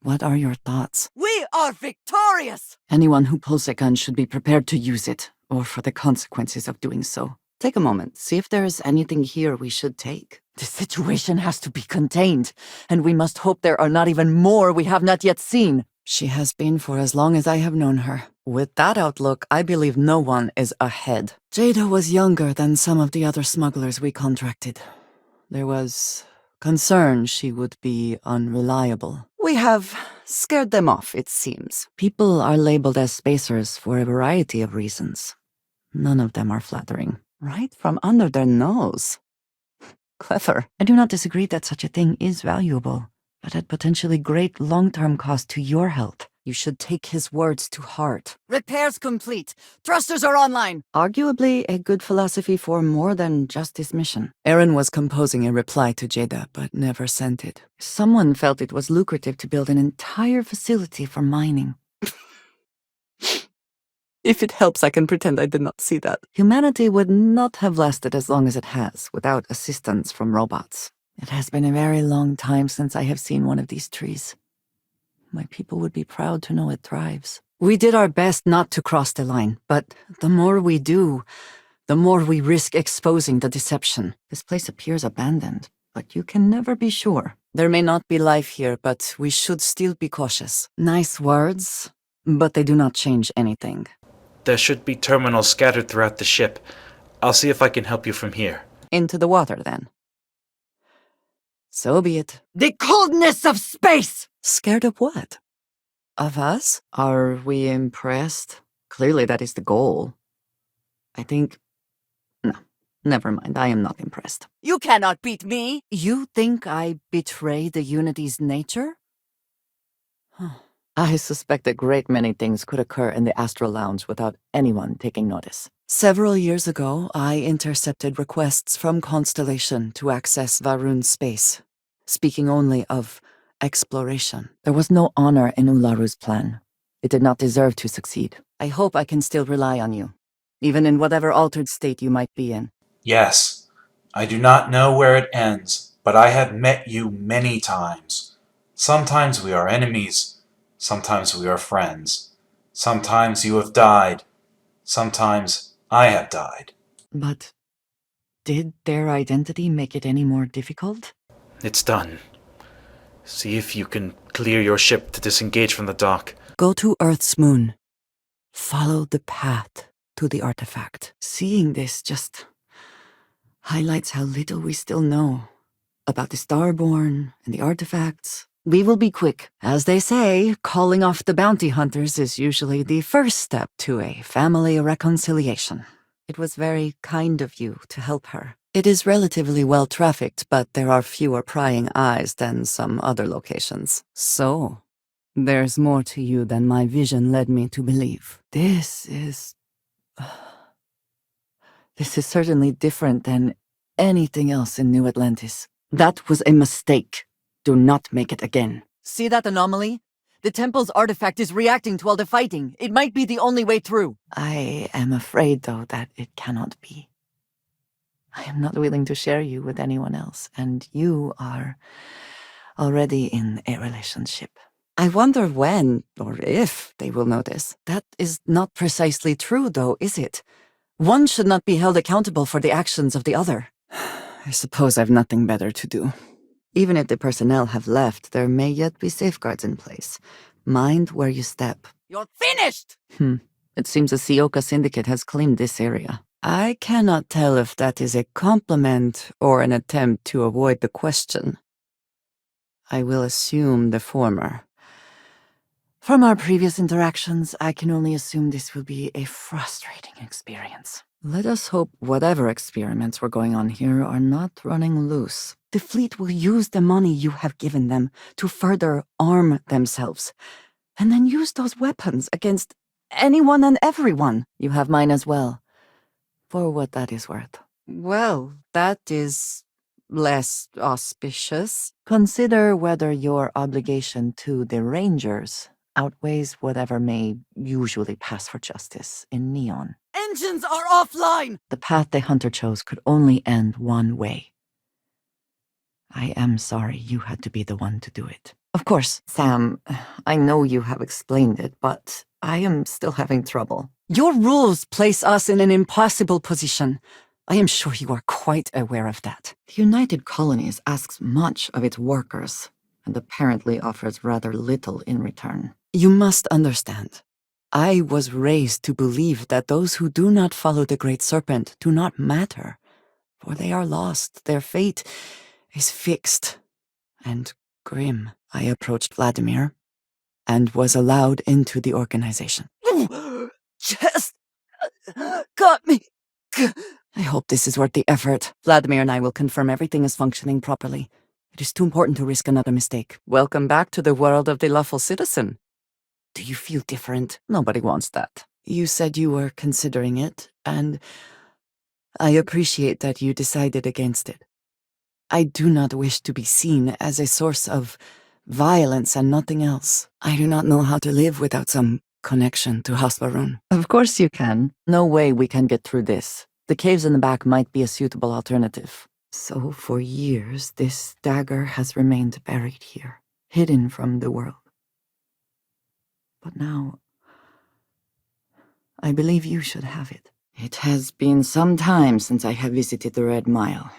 what are your thoughts? We are victorious! Anyone who pulls a gun should be prepared to use it, or for the consequences of doing so. Take a moment, see if there is anything here we should take. The situation has to be contained, and we must hope there are not even more we have not yet seen. She has been for as long as I have known her. With that outlook, I believe no one is ahead. Jada was younger than some of the other smugglers we contracted. There was concern she would be unreliable. We have scared them off, it seems. People are labeled as spacers for a variety of reasons. None of them are flattering. Right from under their nose. Clever. I do not disagree that such a thing is valuable, but at potentially great long-term cost to your health. You should take his words to heart. Repairs complete. Thrusters are online. Arguably a good philosophy for more than just this mission. Aaron was composing a reply to Jada, but never sent it. Someone felt it was lucrative to build an entire facility for mining. If it helps, I can pretend I did not see that. Humanity would not have lasted as long as it has without assistance from robots. It has been a very long time since I have seen one of these trees. My people would be proud to know it thrives. We did our best not to cross the line, but the more we do, the more we risk exposing the deception. This place appears abandoned, but you can never be sure. There may not be life here, but we should still be cautious. Nice words, but they do not change anything. There should be terminals scattered throughout the ship. I'll see if I can help you from here. Into the water, then. So be it. The coldness of space! Scared of what? Of us? Are we impressed? Clearly that is the goal. I think... No, never mind, I am not impressed. You cannot beat me! You think I betray the Unity's nature? I suspect a great many things could occur in the Astral Lounge without anyone taking notice. Several years ago, I intercepted requests from Constellation to access Varun's space, speaking only of exploration. There was no honor in Ularu's plan. It did not deserve to succeed. I hope I can still rely on you, even in whatever altered state you might be in. Yes, I do not know where it ends, but I have met you many times. Sometimes we are enemies, sometimes we are friends. Sometimes you have died, sometimes I have died. But did their identity make it any more difficult? It's done. See if you can clear your ship to disengage from the dock. Go to Earth's moon. Follow the path to the artifact. Seeing this just highlights how little we still know about the Starborn and the artifacts. We will be quick. As they say, calling off the bounty hunters is usually the first step to a family reconciliation. It was very kind of you to help her. It is relatively well trafficked, but there are fewer prying eyes than some other locations. So, there's more to you than my vision led me to believe. This is certainly different than anything else in New Atlantis. That was a mistake. Do not make it again. See that anomaly? The temple's artifact is reacting to all the fighting. It might be the only way through. I am afraid, though, that it cannot be. I am not willing to share you with anyone else, and you are already in a relationship. I wonder when, or if, they will notice. That is not precisely true, though, is it? One should not be held accountable for the actions of the other. I suppose I've nothing better to do. Even if the personnel have left, there may yet be safeguards in place. Mind where you step. You're finished! It seems the Sioka Syndicate has claimed this area. I cannot tell if that is a compliment or an attempt to avoid the question. I will assume the former. From our previous interactions, I can only assume this will be a frustrating experience. Let us hope whatever experiments were going on here are not running loose. The fleet will use the money you have given them to further arm themselves, and then use those weapons against anyone and everyone. You have mine as well, for what that is worth. Well, that is less auspicious. Consider whether your obligation to the Rangers outweighs whatever may usually pass for justice in Neon. engines are offline! The path the hunter chose could only end one way. I am sorry you had to be the one to do it. Of course, Sam, I know you have explained it, but I am still having trouble. Your rules place us in an impossible position. I am sure you are quite aware of that. The United Colonies asks much of its workers, and apparently offers rather little in return. You must understand. I was raised to believe that those who do not follow the Great Serpent do not matter, for they are lost. Their fate is fixed and grim. I approached Vladimir and was allowed into the organization. Just got me. I hope this is worth the effort. Vladimir and I will confirm everything is functioning properly. It is too important to risk another mistake. Welcome back to the world of the lawful citizen. Do you feel different? Nobody wants that. You said you were considering it, and I appreciate that you decided against it. I do not wish to be seen as a source of violence and nothing else. I do not know how to live without some connection to Hasparun. Of course you can. No way we can get through this. The caves in the back might be a suitable alternative. So for years, this dagger has remained buried here, hidden from the world. But now, I believe you should have it. It has been some time since I have visited the Red Mile.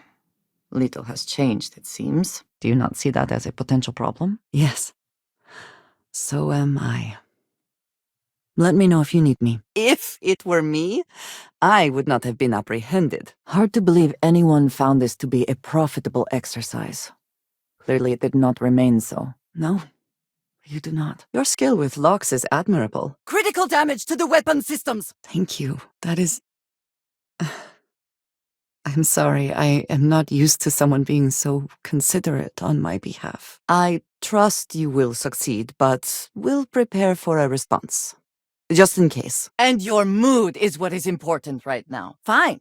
Little has changed, it seems. Do you not see that as a potential problem? Yes. So am I. Let me know if you need me. If it were me, I would not have been apprehended. Hard to believe anyone found this to be a profitable exercise. Clearly it did not remain so. No, you do not. Your skill with locks is admirable. Critical damage to the weapon systems! Thank you. That is... I'm sorry, I am not used to someone being so considerate on my behalf. I trust you will succeed, but will prepare for a response. Just in case. And your mood is what is important right now. Fine.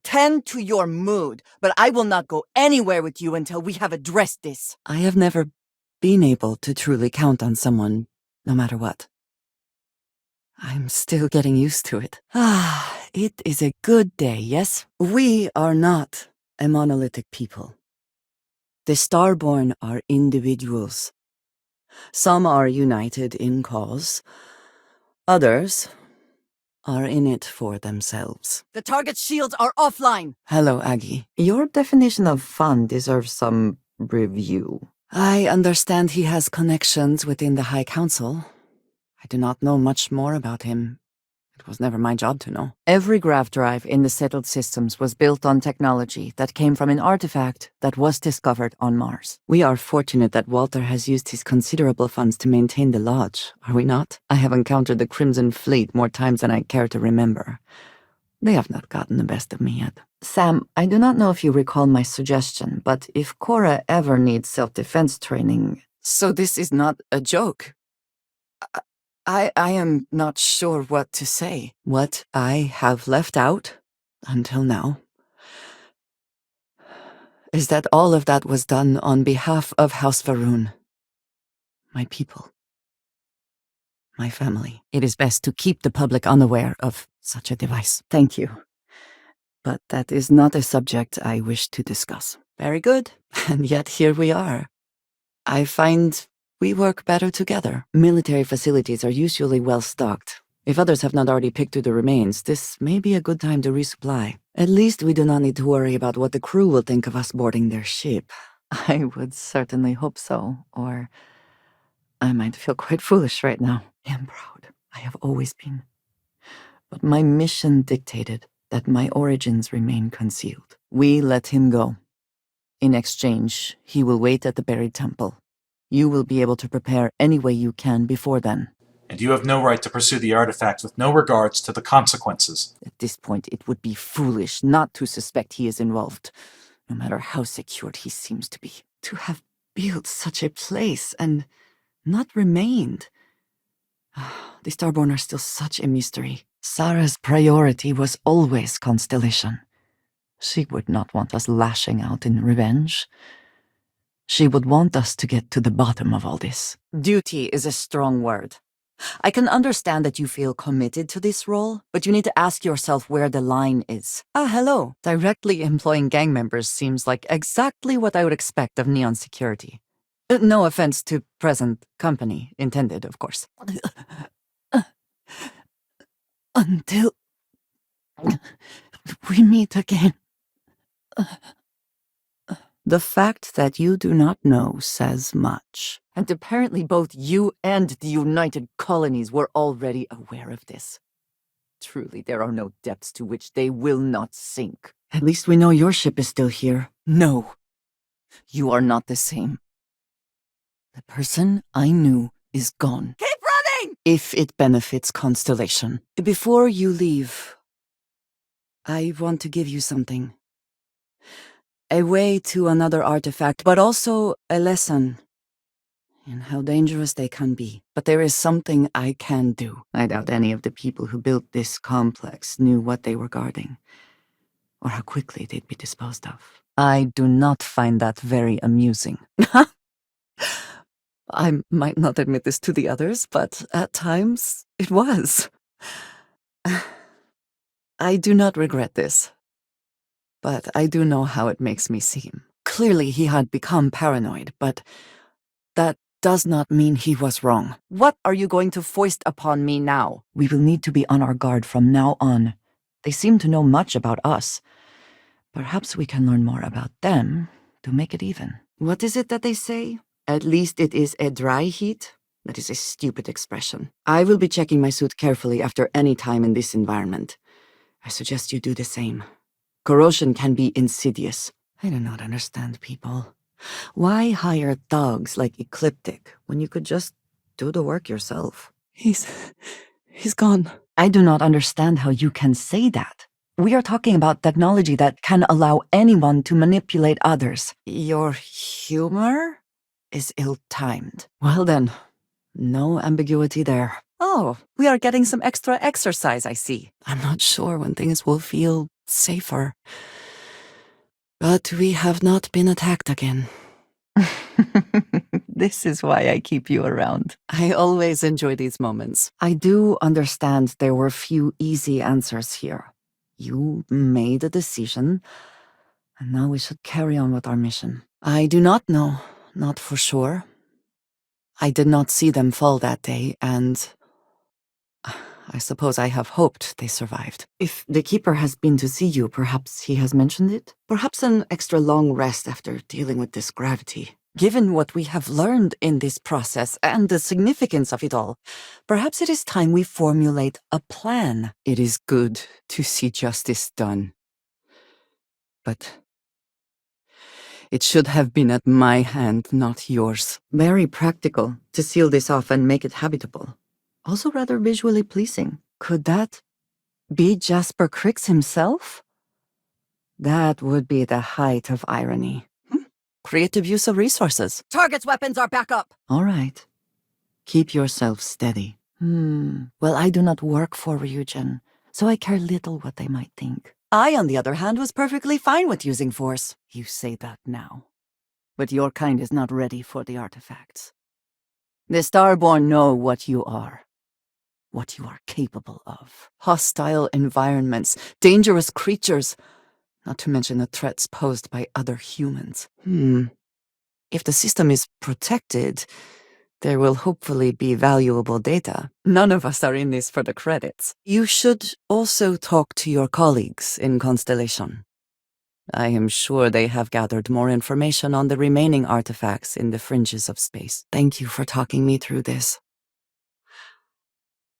Tend to your mood, but I will not go anywhere with you until we have addressed this. I have never been able to truly count on someone, no matter what. I'm still getting used to it. It is a good day, yes? We are not a monolithic people. The Starborn are individuals. Some are united in cause. Others are in it for themselves. The target's shields are offline! Hello, Aggie. Your definition of fun deserves some review. I understand he has connections within the High Council. I do not know much more about him. It was never my job to know. Every grav drive in the settled systems was built on technology that came from an artifact that was discovered on Mars. We are fortunate that Walter has used his considerable funds to maintain the lodge, are we not? I have encountered the Crimson Fleet more times than I care to remember. They have not gotten the best of me yet. Sam, I do not know if you recall my suggestion, but if Cora ever needs self-defense training... So this is not a joke? I am not sure what to say. What I have left out, until now, is that all of that was done on behalf of House Varun. My people. My family. It is best to keep the public unaware of such a device. Thank you. But that is not a subject I wish to discuss. Very good. And yet here we are. I find we work better together. Military facilities are usually well stocked. If others have not already picked through the remains, this may be a good time to resupply. At least we do not need to worry about what the crew will think of us boarding their ship. I would certainly hope so, or I might feel quite foolish right now. I am proud. I have always been. But my mission dictated that my origins remain concealed. We let him go. In exchange, he will wait at the buried temple. You will be able to prepare any way you can before then. And you have no right to pursue the artifact with no regards to the consequences. At this point, it would be foolish not to suspect he is involved, no matter how secured he seems to be. To have built such a place and not remained. The Starborn are still such a mystery. Sarah's priority was always Constellation. She would not want us lashing out in revenge. She would want us to get to the bottom of all this. Duty is a strong word. I can understand that you feel committed to this role, but you need to ask yourself where the line is. Hello. Directly employing gang members seems like exactly what I would expect of Neon Security. No offense to present company intended, of course. Until we meet again. The fact that you do not know says much. And apparently both you and the United Colonies were already aware of this. Truly, there are no depths to which they will not sink. At least we know your ship is still here. No, you are not the same. The person I knew is gone. Keep running! If it benefits Constellation. Before you leave, I want to give you something. A way to another artifact, but also a lesson in how dangerous they can be. But there is something I can do. I doubt any of the people who built this complex knew what they were guarding, or how quickly they'd be disposed of. I do not find that very amusing. I might not admit this to the others, but at times it was. I do not regret this, but I do know how it makes me seem. Clearly he had become paranoid, but that does not mean he was wrong. What are you going to foist upon me now? We will need to be on our guard from now on. They seem to know much about us. Perhaps we can learn more about them to make it even. What is it that they say? At least it is a dry heat? That is a stupid expression. I will be checking my suit carefully after any time in this environment. I suggest you do the same. Corrosion can be insidious. I do not understand people. Why hire thugs like Ecliptic when you could just do the work yourself? He's gone. I do not understand how you can say that. We are talking about technology that can allow anyone to manipulate others. Your humor is ill-timed. Well then, no ambiguity there. Oh, we are getting some extra exercise, I see. I'm not sure when things will feel safer. But we have not been attacked again. This is why I keep you around. I always enjoy these moments. I do understand there were few easy answers here. You made a decision, and now we should carry on with our mission. I do not know, not for sure. I did not see them fall that day, and I suppose I have hoped they survived. If the Keeper has been to see you, perhaps he has mentioned it? Perhaps an extra long rest after dealing with this gravity. Given what we have learned in this process and the significance of it all, perhaps it is time we formulate a plan. It is good to see justice done. But it should have been at my hand, not yours. Very practical to seal this off and make it habitable. Also rather visually pleasing. Could that be Jasper Crix himself? That would be the height of irony. Creative use of resources. Target's weapons are back up! All right. Keep yourself steady. Well, I do not work for Ryujin, so I care little what they might think. I, on the other hand, was perfectly fine with using force. You say that now. But your kind is not ready for the artifacts. The Starborn know what you are capable of. Hostile environments, dangerous creatures, not to mention the threats posed by other humans. If the system is protected, there will hopefully be valuable data. None of us are in this for the credits. You should also talk to your colleagues in Constellation. I am sure they have gathered more information on the remaining artifacts in the fringes of space. Thank you for talking me through this.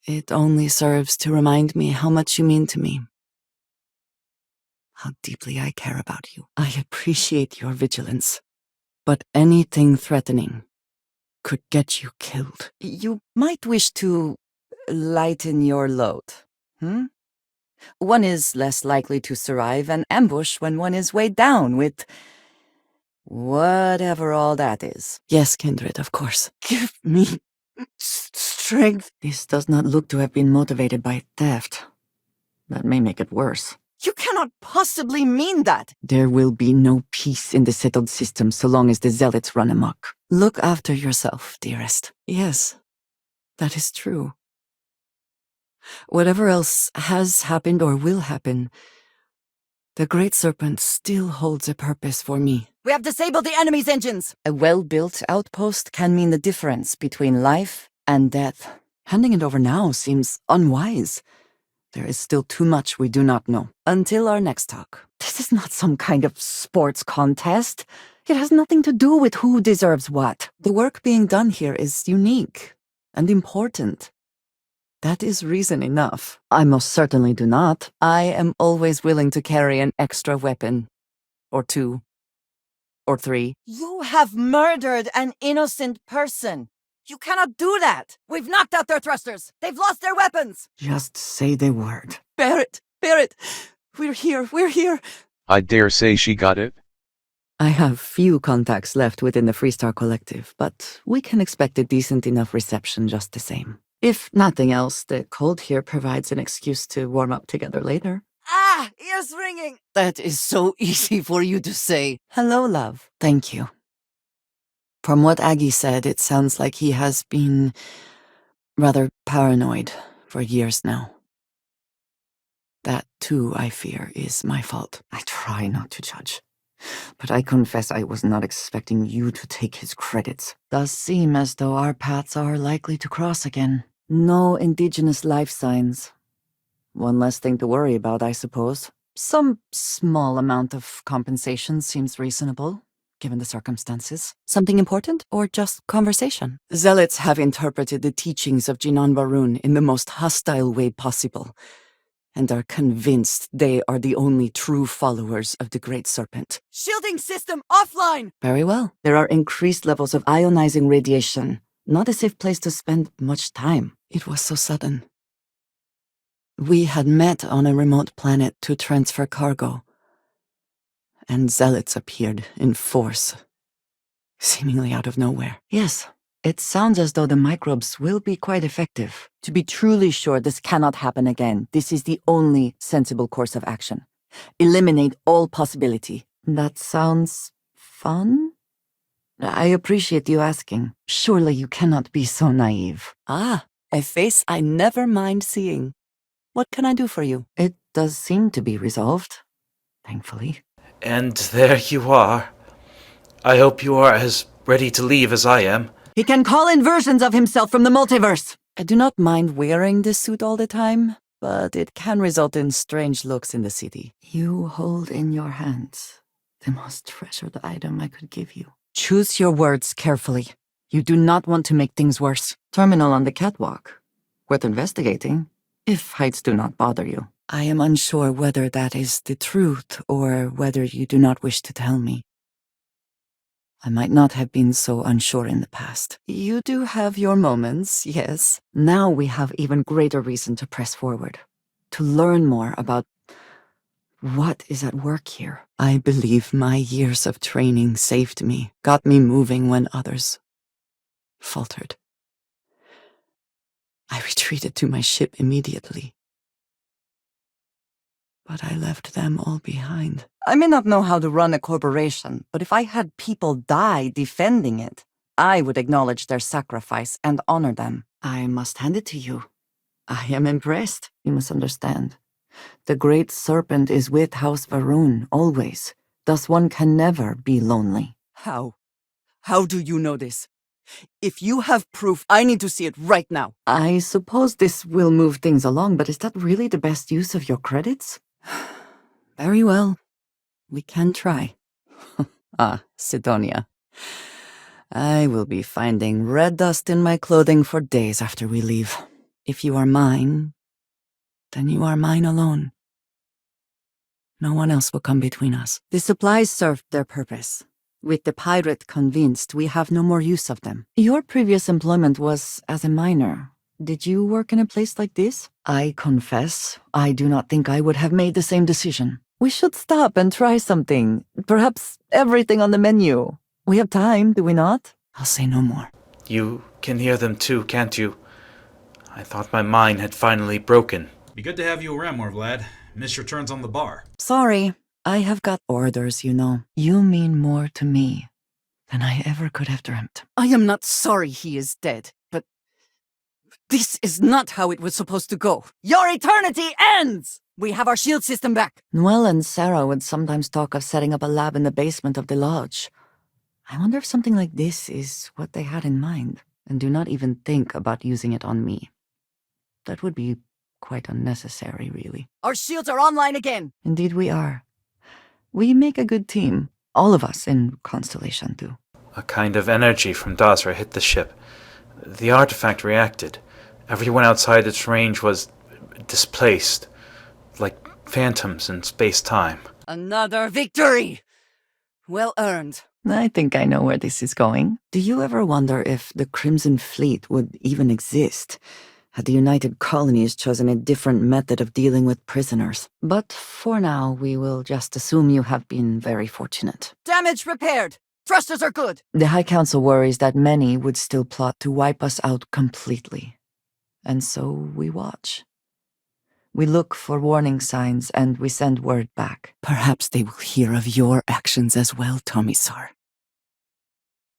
It only serves to remind me how much you mean to me. How deeply I care about you. I appreciate your vigilance, but anything threatening could get you killed. You might wish to lighten your load, One is less likely to survive an ambush when one is weighed down with whatever all that is. Yes, Kindred, of course. Give me strength. This does not look to have been motivated by theft. That may make it worse. You cannot possibly mean that! There will be no peace in the settled system so long as the zealots run amok. Look after yourself, dearest. Yes, That is true. Whatever else has happened or will happen, the Great Serpent still holds a purpose for me. We have disabled the enemy's engines! A well-built outpost can mean the difference between life and death. Handing it over now seems unwise. There is still too much we do not know. Until our next talk. This is not some kind of sports contest. It has nothing to do with who deserves what. The work being done here is unique and important. That is reason enough. I most certainly do not. I am always willing to carry an extra weapon. Or 2. Or 3. You have murdered an innocent person. You cannot do that. We've knocked out their thrusters. They've lost their weapons. Just say the word. Barrett! Barrett! We're here! I dare say she got it? I have few contacts left within the Freestar Collective, but we can expect a decent enough reception just the same. If nothing else, the cold here provides an excuse to warm up together later. Ah, ears ringing. That is so easy for you to say. Hello, love. Thank you. From what Aggie said, it sounds like he has been rather paranoid for years now. That, too, I fear, is my fault. I try not to judge. But I confess I was not expecting you to take his credits. Does seem as though our paths are likely to cross again. No indigenous life signs. One less thing to worry about, I suppose. Some small amount of compensation seems reasonable, given the circumstances. Something important, or just conversation? Zealots have interpreted the teachings of Jinan Barun in the most hostile way possible, and are convinced they are the only true followers of the Great Serpent. Shielding system offline. Very well. There are increased levels of ionizing radiation. Not a safe place to spend much time. It was so sudden. We had met on a remote planet to transfer cargo, and zealots appeared in force, seemingly out of nowhere. Yes, it sounds as though the microbes will be quite effective. To be truly sure this cannot happen again, this is the only sensible course of action. Eliminate all possibility. That sounds fun? I appreciate you asking. Surely you cannot be so naive. Ah, a face I never mind seeing. What can I do for you? It does seem to be resolved, thankfully. And there you are. I hope you are as ready to leave as I am. He can call in versions of himself from the multiverse. I do not mind wearing this suit all the time, but it can result in strange looks in the city. You hold in your hands the most treasured item I could give you. Choose your words carefully. You do not want to make things worse. Terminal on the catwalk. Worth investigating, if heights do not bother you. I am unsure whether that is the truth or whether you do not wish to tell me. I might not have been so unsure in the past. You do have your moments, yes. Now we have even greater reason to press forward, to learn more about what is at work here. I believe my years of training saved me, got me moving when others faltered. I retreated to my ship immediately. But I left them all behind. I may not know how to run a corporation, but if I had people die defending it, I would acknowledge their sacrifice and honor them. I must hand it to you. I am impressed. You must understand. The Great Serpent is with House Varun, always. Thus one can never be lonely. How? How do you know this? If you have proof, I need to see it right now. I suppose this will move things along, but is that really the best use of your credits? Very well. We can try. Sidonia. I will be finding red dust in my clothing for days after we leave. If you are mine, then you are mine alone. No one else will come between us. The supplies served their purpose. With the pirate convinced, we have no more use of them. Your previous employment was as a miner. Did you work in a place like this? I confess, I do not think I would have made the same decision. We should stop and try something. Perhaps everything on the menu. We have time, do we not? I'll say no more. You can hear them too, can't you? I thought my mind had finally broken. Be good to have you around more, Vlad. Miss your turns on the bar. Sorry, I have got orders, you know. You mean more to me than I ever could have dreamt. I am not sorry he is dead, but This is not how it was supposed to go. Your eternity ends! We have our shield system back. Noelle and Sarah would sometimes talk of setting up a lab in the basement of the lodge. I wonder if something like this is what they had in mind. And do not even think about using it on me. That would be quite unnecessary, really. Our shields are online again! Indeed we are. We make a good team. All of us in Constellation do. A kind of energy from Dazra hit the ship. The artifact reacted. Everyone outside its range was displaced, like phantoms in space-time. Another victory! Well earned. I think I know where this is going. Do you ever wonder if the Crimson Fleet would even exist had the United Colonies chosen a different method of dealing with prisoners? But for now, we will just assume you have been very fortunate. Damage repaired! Thrusters are good! The High Council worries that many would still plot to wipe us out completely. And so we watch. We look for warning signs and we send word back. Perhaps they will hear of your actions as well, Tomisar.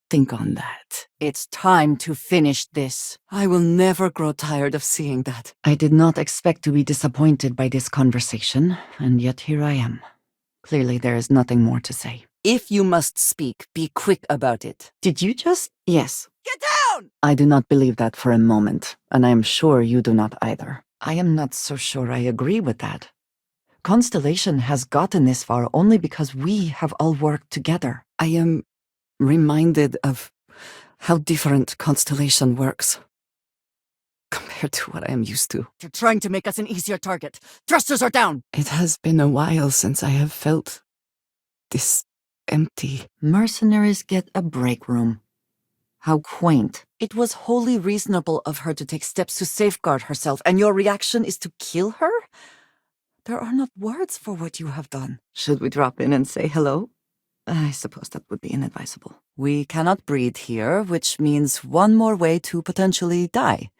Think on that. It's time to finish this. I will never grow tired of seeing that. I did not expect to be disappointed by this conversation, and yet here I am. Clearly there is nothing more to say. If you must speak, be quick about it. Did you just... Yes. Get down! I do not believe that for a moment, and I am sure you do not either. I am not so sure I agree with that. Constellation has gotten this far only because we have all worked together. I am reminded of how different Constellation works compared to what I am used to. You're trying to make us an easier target. Thrusters are down! It has been a while since I have felt this empty. Mercenaries get a break room. How quaint. It was wholly reasonable of her to take steps to safeguard herself, and your reaction is to kill her? There are not words for what you have done. Should we drop in and say hello? I suppose that would be inadvisable. We cannot breathe here, which means one more way to potentially die.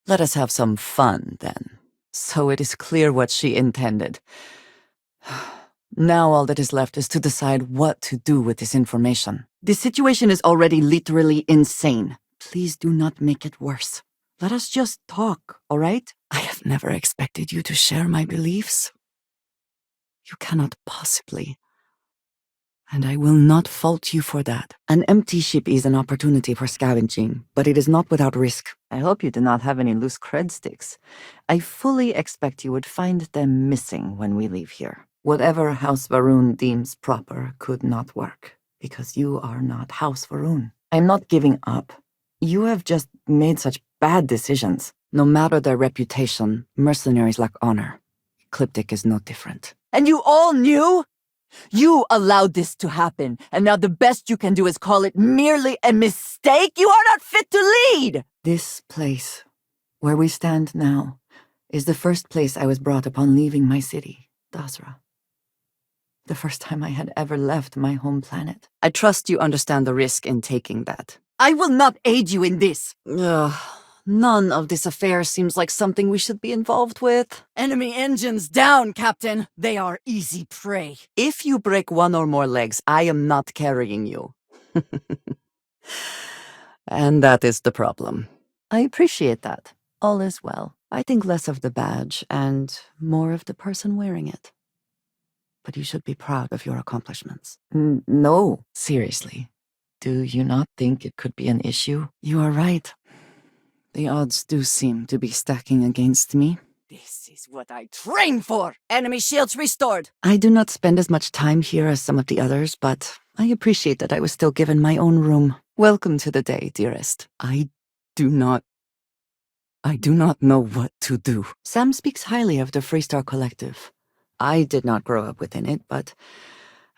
Let us have some fun, then. So it is clear what she intended. Now all that is left is to decide what to do with this information. The situation is already literally insane. Please do not make it worse. Let us just talk, all right? I have never expected you to share my beliefs. You cannot possibly. And I will not fault you for that. An empty ship is an opportunity for scavenging, but it is not without risk. I hope you do not have any loose cred sticks. I fully expect you would find them missing when we leave here. Whatever House Varun deems proper could not work, because you are not House Varun. I'm not giving up. You have just made such bad decisions. No matter their reputation, mercenaries lack honor. Ecliptic is no different. And you all knew? You allowed this to happen, and now the best you can do is call it merely a mistake? You are not fit to lead! This place, where we stand now, is the first place I was brought upon leaving my city, Dazra. The first time I had ever left my home planet. I trust you understand the risk in taking that. I will not aid you in this! Ugh. None of this affair seems like something we should be involved with. Enemy engines down, Captain! They are easy prey. If you break one or more legs, I am not carrying you. And that is the problem. I appreciate that. All is well. I think less of the badge and more of the person wearing it. But you should be proud of your accomplishments. No, seriously. Do you not think it could be an issue? You are right. The odds do seem to be stacking against me. This is what I train for! Enemy shields restored! I do not spend as much time here as some of the others, but I appreciate that I was still given my own room. Welcome to the day, dearest. I do not know what to do. Sam speaks highly of the Freestar Collective. I did not grow up within it, but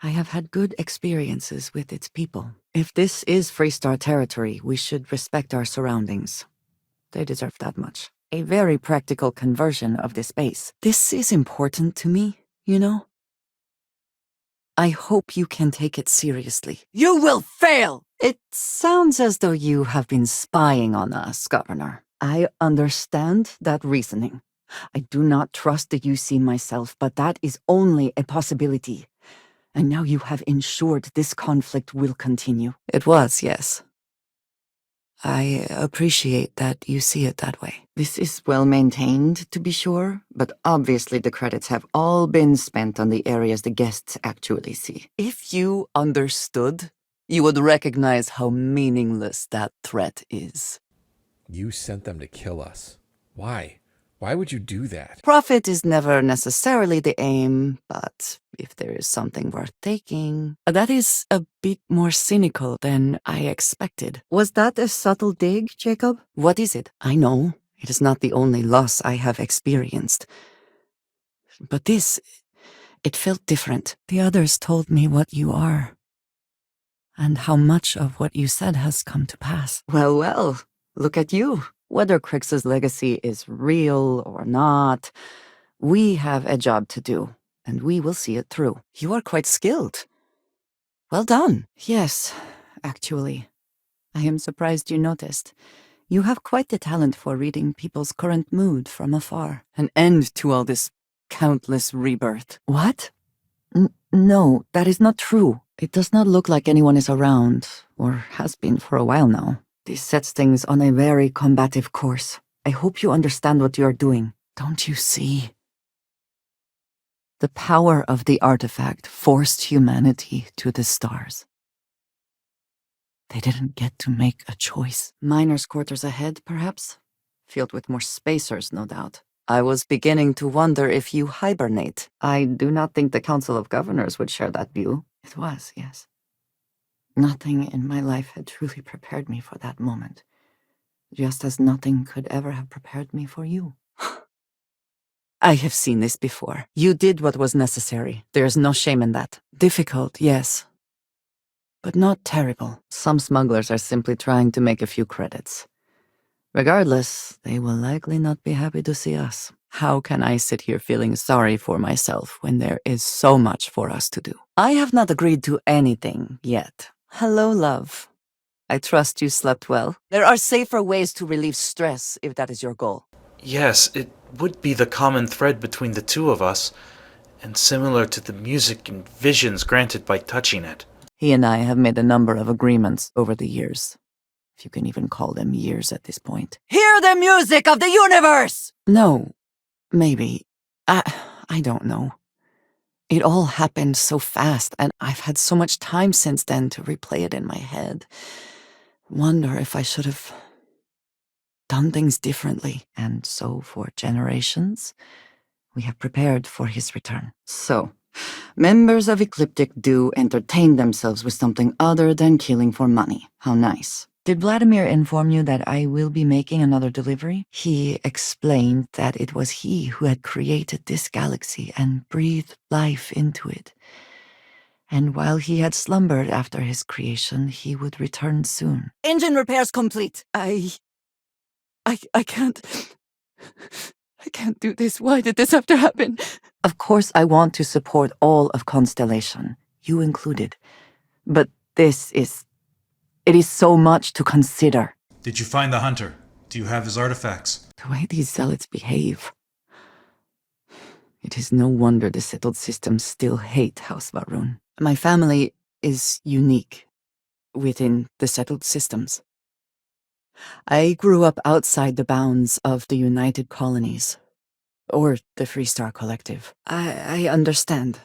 I have had good experiences with its people. If this is Freestar territory, we should respect our surroundings. They deserve that much. A very practical conversion of this base. This is important to me, you know? I hope you can take it seriously. You will fail! It sounds as though you have been spying on us, Governor. I understand that reasoning. I do not trust the UC myself, but that is only a possibility. And now you have ensured this conflict will continue. It was, yes. I appreciate that you see it that way. This is well maintained, to be sure, but obviously the credits have all been spent on the areas the guests actually see. If you understood, you would recognize how meaningless that threat is. You sent them to kill us. Why? Why would you do that? Profit is never necessarily the aim, but if there is something worth taking, that is a bit more cynical than I expected. Was that a subtle dig, Jacob? What is it? I know it is not the only loss I have experienced. But this, it felt different. The others told me what you are, and how much of what you said has come to pass. Well, well, look at you. Whether Crix's legacy is real or not, we have a job to do, and we will see it through. You are quite skilled. Well done. Yes, actually. I am surprised you noticed. You have quite the talent for reading people's current mood from afar. An end to all this countless rebirth. What? No, that is not true. It does not look like anyone is around, or has been for a while now. This sets things on a very combative course. I hope you understand what you are doing. Don't you see? The power of the artifact forced humanity to the stars. They didn't get to make a choice. Miners' quarters ahead, perhaps? Filled with more spacers, no doubt. I was beginning to wonder if you hibernate. I do not think the Council of Governors would share that view. It was, yes. Nothing in my life had truly prepared me for that moment, just as nothing could ever have prepared me for you. I have seen this before. You did what was necessary. There is no shame in that. Difficult, yes, but not terrible. Some smugglers are simply trying to make a few credits. Regardless, they will likely not be happy to see us. How can I sit here feeling sorry for myself when there is so much for us to do? I have not agreed to anything yet. Hello, love. I trust you slept well. There are safer ways to relieve stress if that is your goal. Yes, it would be the common thread between the two of us, and similar to the music and visions granted by touching it. He and I have made a number of agreements over the years, if you can even call them years at this point. Hear the music of the universe! No, maybe. I don't know. It all happened so fast, and I've had so much time since then to replay it in my head. Wonder if I should have done things differently. And so for generations, we have prepared for his return. So, members of Ecliptic do entertain themselves with something other than killing for money. How nice. Did Vladimir inform you that I will be making another delivery? He explained that it was he who had created this galaxy and breathed life into it. And while he had slumbered after his creation, he would return soon. Engine repairs complete. I can't... I can't do this. Why did this have to happen? Of course, I want to support all of Constellation, you included. But this is... It is so much to consider. Did you find the hunter? Do you have his artifacts? The way these zealots behave. It is no wonder the settled systems still hate House Varun. My family is unique within the settled systems. I grew up outside the bounds of the United Colonies, or the Freestar Collective. I understand.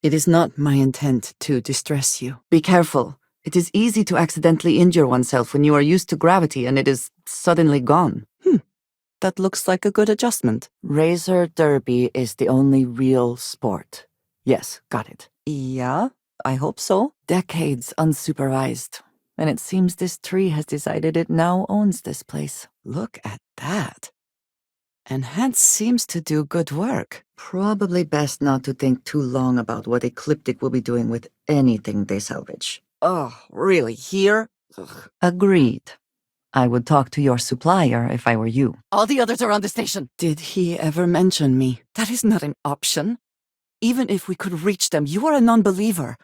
It is not my intent to distress you. Be careful. It is easy to accidentally injure oneself when you are used to gravity and it is suddenly gone. That looks like a good adjustment. Razor Derby is the only real sport. Yes, got it. Yeah, I hope so. Decades unsupervised. And it seems this tree has decided it now owns this place. Look at that. And Hans seems to do good work. Probably best not to think too long about what Ecliptic will be doing with anything they salvage. Oh, really? Here? Ugh. Agreed. I would talk to your supplier if I were you. All the others are on the station. Did he ever mention me? That is not an option. Even if we could reach them, you are a non-believer.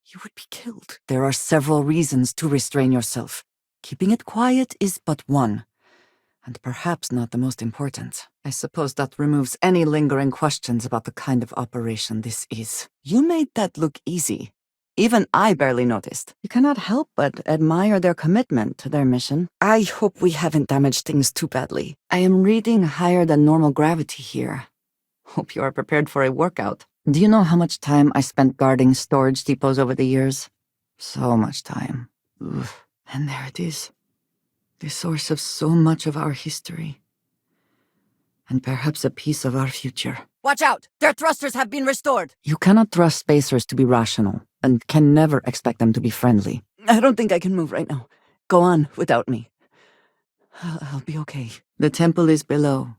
You would be killed. There are several reasons to restrain yourself. Keeping it quiet is but one. And perhaps not the most important. I suppose that removes any lingering questions about the kind of operation this is. You made that look easy. Even I barely noticed. You cannot help but admire their commitment to their mission. I hope we haven't damaged things too badly. I am reading higher than normal gravity here. Hope you are prepared for a workout. Do you know how much time I spent guarding storage depots over the years? So much time. Oof. And there it is. The source of so much of our history. And perhaps a piece of our future. Watch out! Their thrusters have been restored! You cannot trust spacers to be rational, and can never expect them to be friendly. I don't think I can move right now. Go on without me. I'll be okay. The temple is below.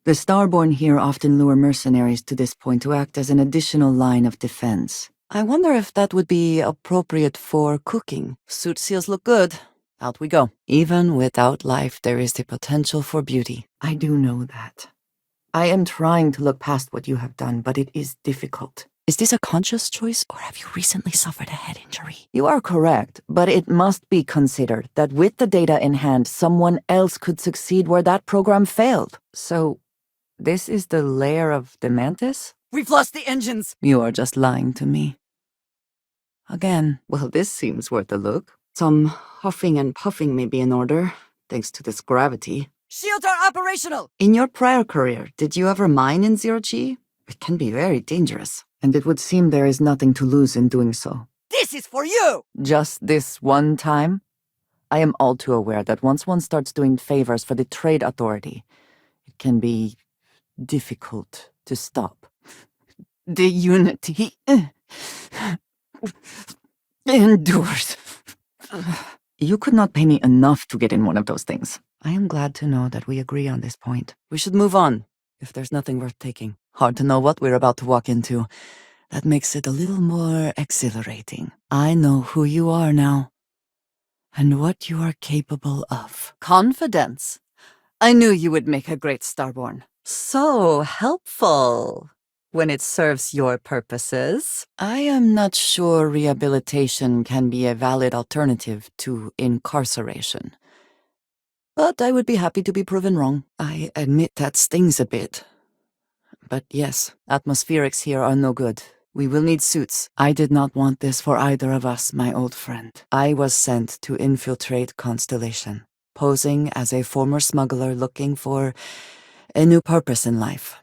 The Starborn here often lure mercenaries to this point to act as an additional line of defense. I wonder if that would be appropriate for cooking. Suit seals look good. Out we go. Even without life, there is the potential for beauty. I do know that. I am trying to look past what you have done, but it is difficult. Is this a conscious choice, or have you recently suffered a head injury? You are correct, but it must be considered that with the data in hand, someone else could succeed where that program failed. So, this is the lair of the Mantis? We've lost the engines! You are just lying to me. Again, well, this seems worth a look. Some huffing and puffing may be in order, thanks to this gravity. Shields are operational! In your prior career, did you ever mine in zero-G? It can be very dangerous, and it would seem there is nothing to lose in doing so. This is for you! Just this one time? I am all too aware that once one starts doing favors for the Trade Authority, it can be difficult to stop. The unity endures. You could not pay me enough to get in one of those things. I am glad to know that we agree on this point. We should move on, if there's nothing worth taking. Hard to know what we're about to walk into. That makes it a little more exhilarating. I know who you are now, and what you are capable of. Confidence. I knew you would make a great Starborn. So helpful. When it serves your purposes. I am not sure rehabilitation can be a valid alternative to incarceration. But I would be happy to be proven wrong. I admit that stings a bit. But yes, atmospherics here are no good. We will need suits. I did not want this for either of us, my old friend. I was sent to infiltrate Constellation, posing as a former smuggler looking for a new purpose in life.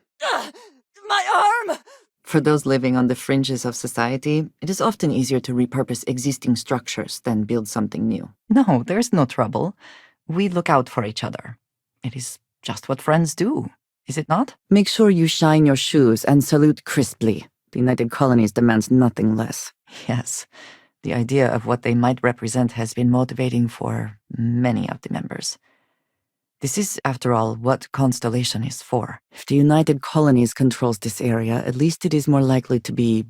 My arm! For those living on the fringes of society, it is often easier to repurpose existing structures than build something new. No, there's no trouble. We look out for each other. It is just what friends do, is it not? Make sure you shine your shoes and salute crisply. The United Colonies demands nothing less. Yes, the idea of what they might represent has been motivating for many of the members. This is, after all, what Constellation is for. If the United Colonies controls this area, at least it is more likely to be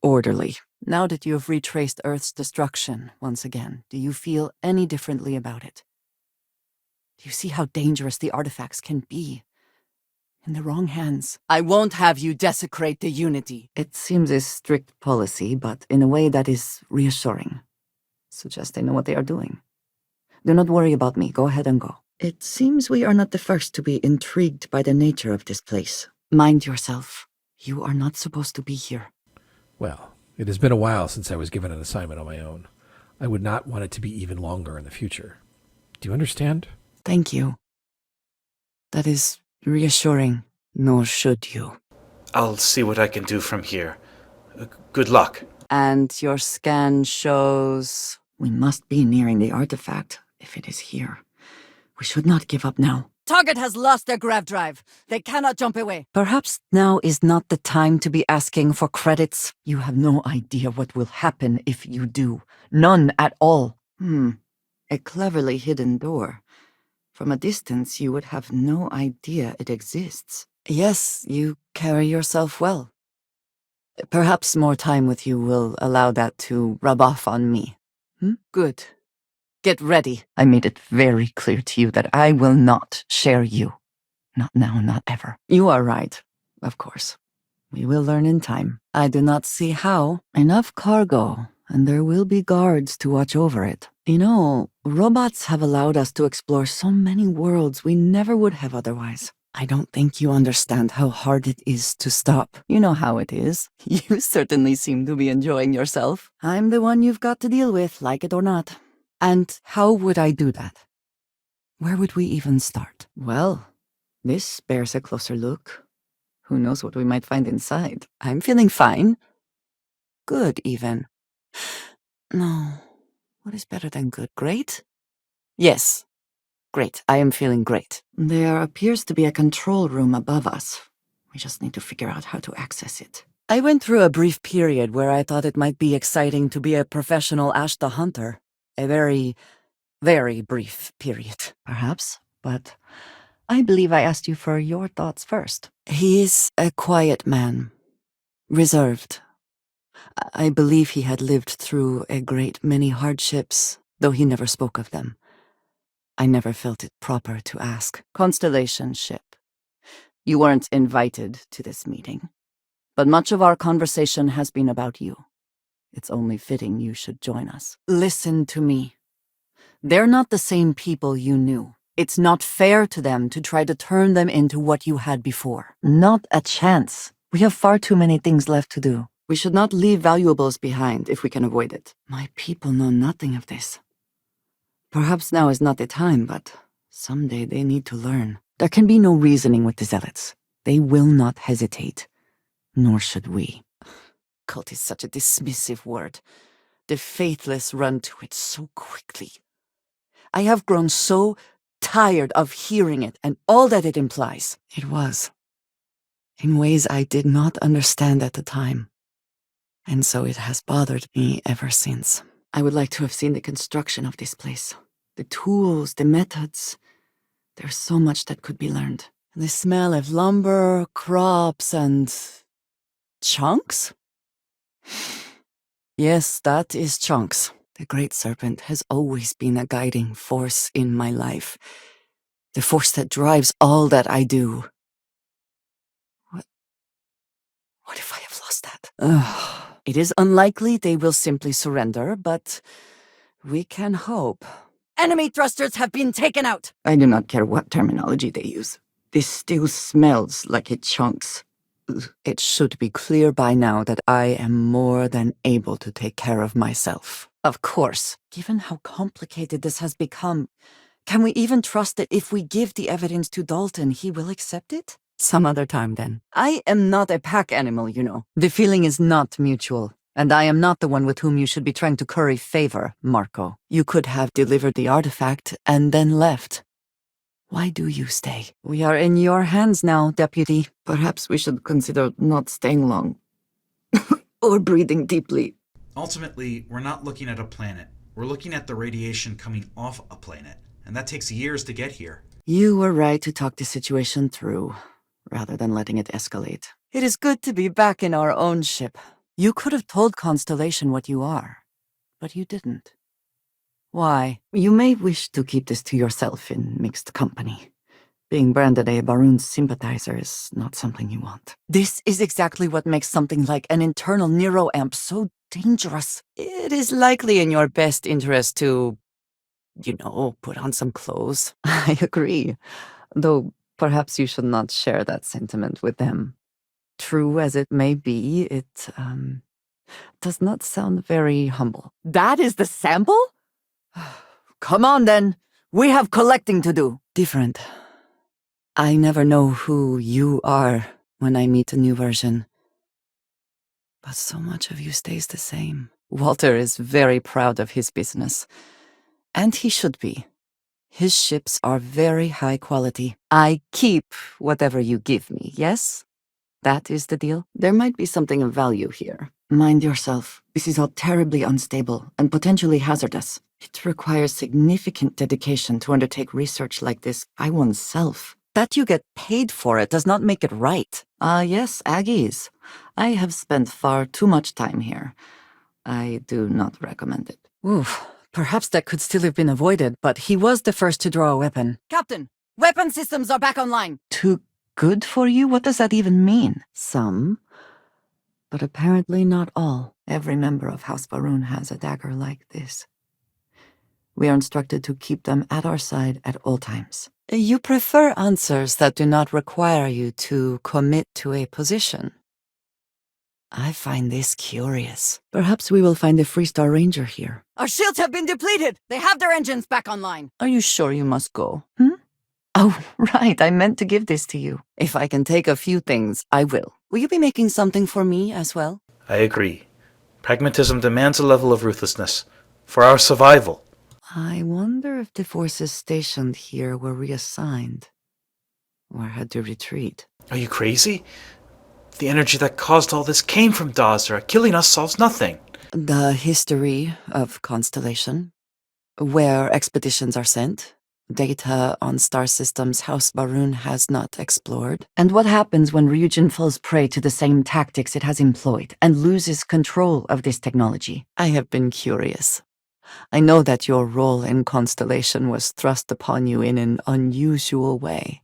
orderly. Now that you have retraced Earth's destruction once again, do you feel any differently about it? Do you see how dangerous the artifacts can be? In the wrong hands. I won't have you desecrate the Unity. It seems a strict policy, but in a way that is reassuring. Suggests they know what they are doing. Do not worry about me. Go ahead and go. It seems we are not the first to be intrigued by the nature of this place. Mind yourself. You are not supposed to be here. Well, it has been a while since I was given an assignment on my own. I would not want it to be even longer in the future. Do you understand? Thank you. That is reassuring, nor should you. I'll see what I can do from here. Good luck. And your scan shows... We must be nearing the artifact, if it is here. We should not give up now. Target has lost their grav drive. They cannot jump away. Perhaps now is not the time to be asking for credits. You have no idea what will happen if you do. None at all. A cleverly hidden door. From a distance, you would have no idea it exists. Yes, you carry yourself well. Perhaps more time with you will allow that to rub off on me. Good. Get ready. I made it very clear to you that I will not share you. Not now, not ever. You are right, of course. We will learn in time. I do not see how. Enough cargo, and there will be guards to watch over it. You know, robots have allowed us to explore so many worlds we never would have otherwise. I don't think you understand how hard it is to stop. You know how it is. You certainly seem to be enjoying yourself. I'm the one you've got to deal with, like it or not. And how would I do that? Where would we even start? Well, this bears a closer look. Who knows what we might find inside? I'm feeling fine. Good, even. No. What is better than good? Great? Yes. Great. I am feeling great. There appears to be a control room above us. We just need to figure out how to access it. I went through a brief period where I thought it might be exciting to be a professional Ashta hunter. A very, very brief period, perhaps. But I believe I asked you for your thoughts first. He is a quiet man. Reserved. I believe he had lived through a great many hardships, though he never spoke of them. I never felt it proper to ask. Constellation ship. You weren't invited to this meeting, but much of our conversation has been about you. It's only fitting you should join us. Listen to me. They're not the same people you knew. It's not fair to them to try to turn them into what you had before. Not a chance. We have far too many things left to do. We should not leave valuables behind if we can avoid it. My people know nothing of this. Perhaps now is not the time, but someday they need to learn. There can be no reasoning with the zealots. They will not hesitate. Nor should we. Cult is such a dismissive word. The faithless run to it so quickly. I have grown so tired of hearing it and all that it implies. It was. In ways I did not understand at the time. And so it has bothered me ever since. I would like to have seen the construction of this place. The tools, the methods. There's so much that could be learned. The smell of lumber, crops, and... chunks? Yes, that is chunks. The Great Serpent has always been a guiding force in my life. The force that drives all that I do. What if I have lost that? It is unlikely they will simply surrender, but we can hope. Enemy thrusters have been taken out! I do not care what terminology they use. This still smells like it chunks. It should be clear by now that I am more than able to take care of myself. Of course, given how complicated this has become, can we even trust that if we give the evidence to Dalton, he will accept it? Some other time, then. I am not a pack animal, you know. The feeling is not mutual, and I am not the one with whom you should be trying to curry favor, Marco. You could have delivered the artifact and then left. Why do you stay? We are in your hands now, Deputy. Perhaps we should consider not staying long. Or breathing deeply. Ultimately, we're not looking at a planet. We're looking at the radiation coming off a planet, and that takes years to get here. You were right to talk the situation through, rather than letting it escalate. It is good to be back in our own ship. You could have told Constellation what you are, but you didn't. Why? You may wish to keep this to yourself in mixed company. Being branded a Baroon sympathizer is not something you want. This is exactly what makes something like an internal neuroamp so dangerous. It is likely in your best interest to, put on some clothes. I agree. Though perhaps you should not share that sentiment with them. True as it may be, it, does not sound very humble. That is the sample? Come on, then. We have collecting to do. Different. I never know who you are when I meet a new version. But so much of you stays the same. Walter is very proud of his business. And he should be. His ships are very high quality. I keep whatever you give me, yes? That is the deal? There might be something of value here. Mind yourself. This is all terribly unstable and potentially hazardous. It requires significant dedication to undertake research like this by oneself. That you get paid for it does not make it right. Yes, Aggies. I have spent far too much time here. I do not recommend it. Oof. Perhaps that could still have been avoided, but he was the first to draw a weapon. Captain, weapon systems are back online. Too good for you? What does that even mean? Some, but apparently not all. Every member of House Baroon has a dagger like this. We are instructed to keep them at our side at all times. You prefer answers that do not require you to commit to a position. I find this curious. Perhaps we will find a Freestar Ranger here. Our shields have been depleted! They have their engines back online! Are you sure you must go? Oh, right, I meant to give this to you. If I can take a few things, I will. Will you be making something for me as well? I agree. Pragmatism demands a level of ruthlessness. For our survival. I wonder if the forces stationed here were reassigned or had to retreat. Are you crazy? The energy that caused all this came from Dazra. Killing us solves nothing. The history of Constellation, where expeditions are sent, data on star systems House Baroon has not explored, and what happens when Ryujin falls prey to the same tactics it has employed and loses control of this technology. I have been curious. I know that your role in Constellation was thrust upon you in an unusual way.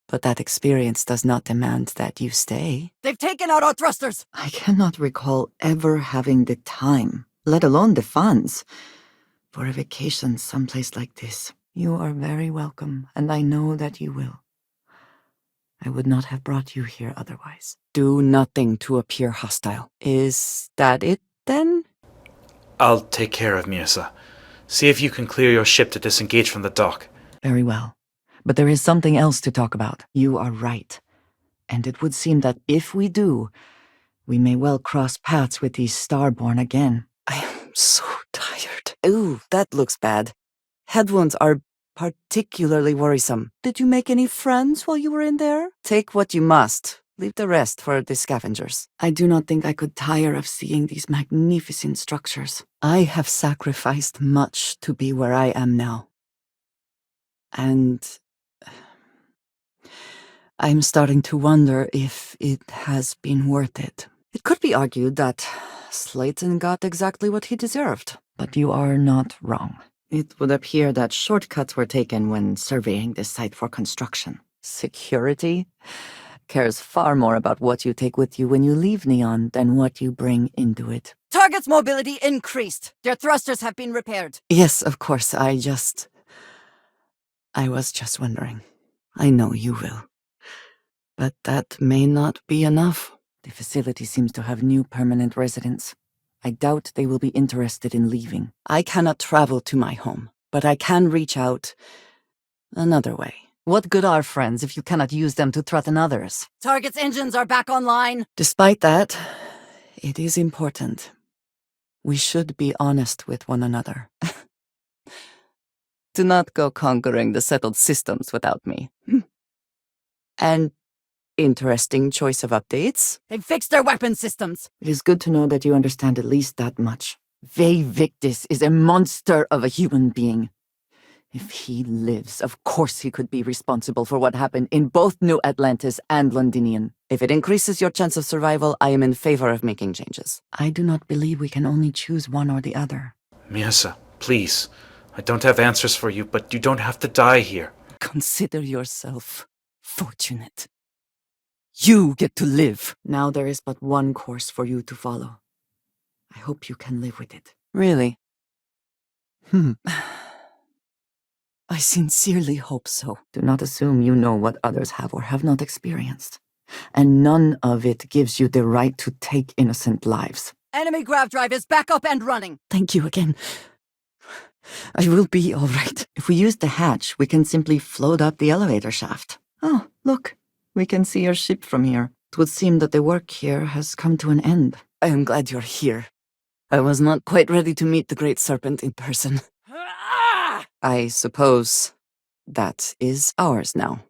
But that experience does not demand that you stay. They've taken out our thrusters! I cannot recall ever having the time, let alone the funds, for a vacation someplace like this. You are very welcome, and I know that you will. I would not have brought you here otherwise. Do nothing to appear hostile. Is that it, then? I'll take care of Mirza. See if you can clear your ship to disengage from the dock. Very well. But there is something else to talk about. You are right. And it would seem that if we do, we may well cross paths with these Starborn again. I am so tired. Ooh, that looks bad. Head wounds are particularly worrisome. Did you make any friends while you were in there? Take what you must. Leave the rest for the scavengers. I do not think I could tire of seeing these magnificent structures. I have sacrificed much to be where I am now. And I'm starting to wonder if it has been worth it. It could be argued that Slayton got exactly what he deserved, but you are not wrong. It would appear that shortcuts were taken when surveying this site for construction. Security cares far more about what you take with you when you leave Neon than what you bring into it. Target's mobility increased. Their thrusters have been repaired. Yes, of course, I was just wondering. I know you will. But that may not be enough. The facility seems to have new permanent residents. I doubt they will be interested in leaving. I cannot travel to my home, but I can reach out another way. What good are friends if you cannot use them to threaten others? Target's engines are back online. Despite that, it is important. We should be honest with one another. Do not go conquering the settled systems without me. And interesting choice of updates. They've fixed their weapon systems. It is good to know that you understand at least that much. Vey Victus is a monster of a human being. If he lives, of course he could be responsible for what happened in both New Atlantis and Londinian. If it increases your chance of survival, I am in favor of making changes. I do not believe we can only choose one or the other. Mirza, please. I don't have answers for you, but you don't have to die here. Consider yourself fortunate. You get to live. Now there is but one course for you to follow. I hope you can live with it. Really? I sincerely hope so. Do not assume you know what others have or have not experienced. And none of it gives you the right to take innocent lives. Enemy grav drive is back up and running. Thank you again. I will be all right. If we use the hatch, we can simply float up the elevator shaft. Oh, look. We can see your ship from here. It would seem that the work here has come to an end. I am glad you're here. I was not quite ready to meet the Great Serpent in person. I suppose that is ours now.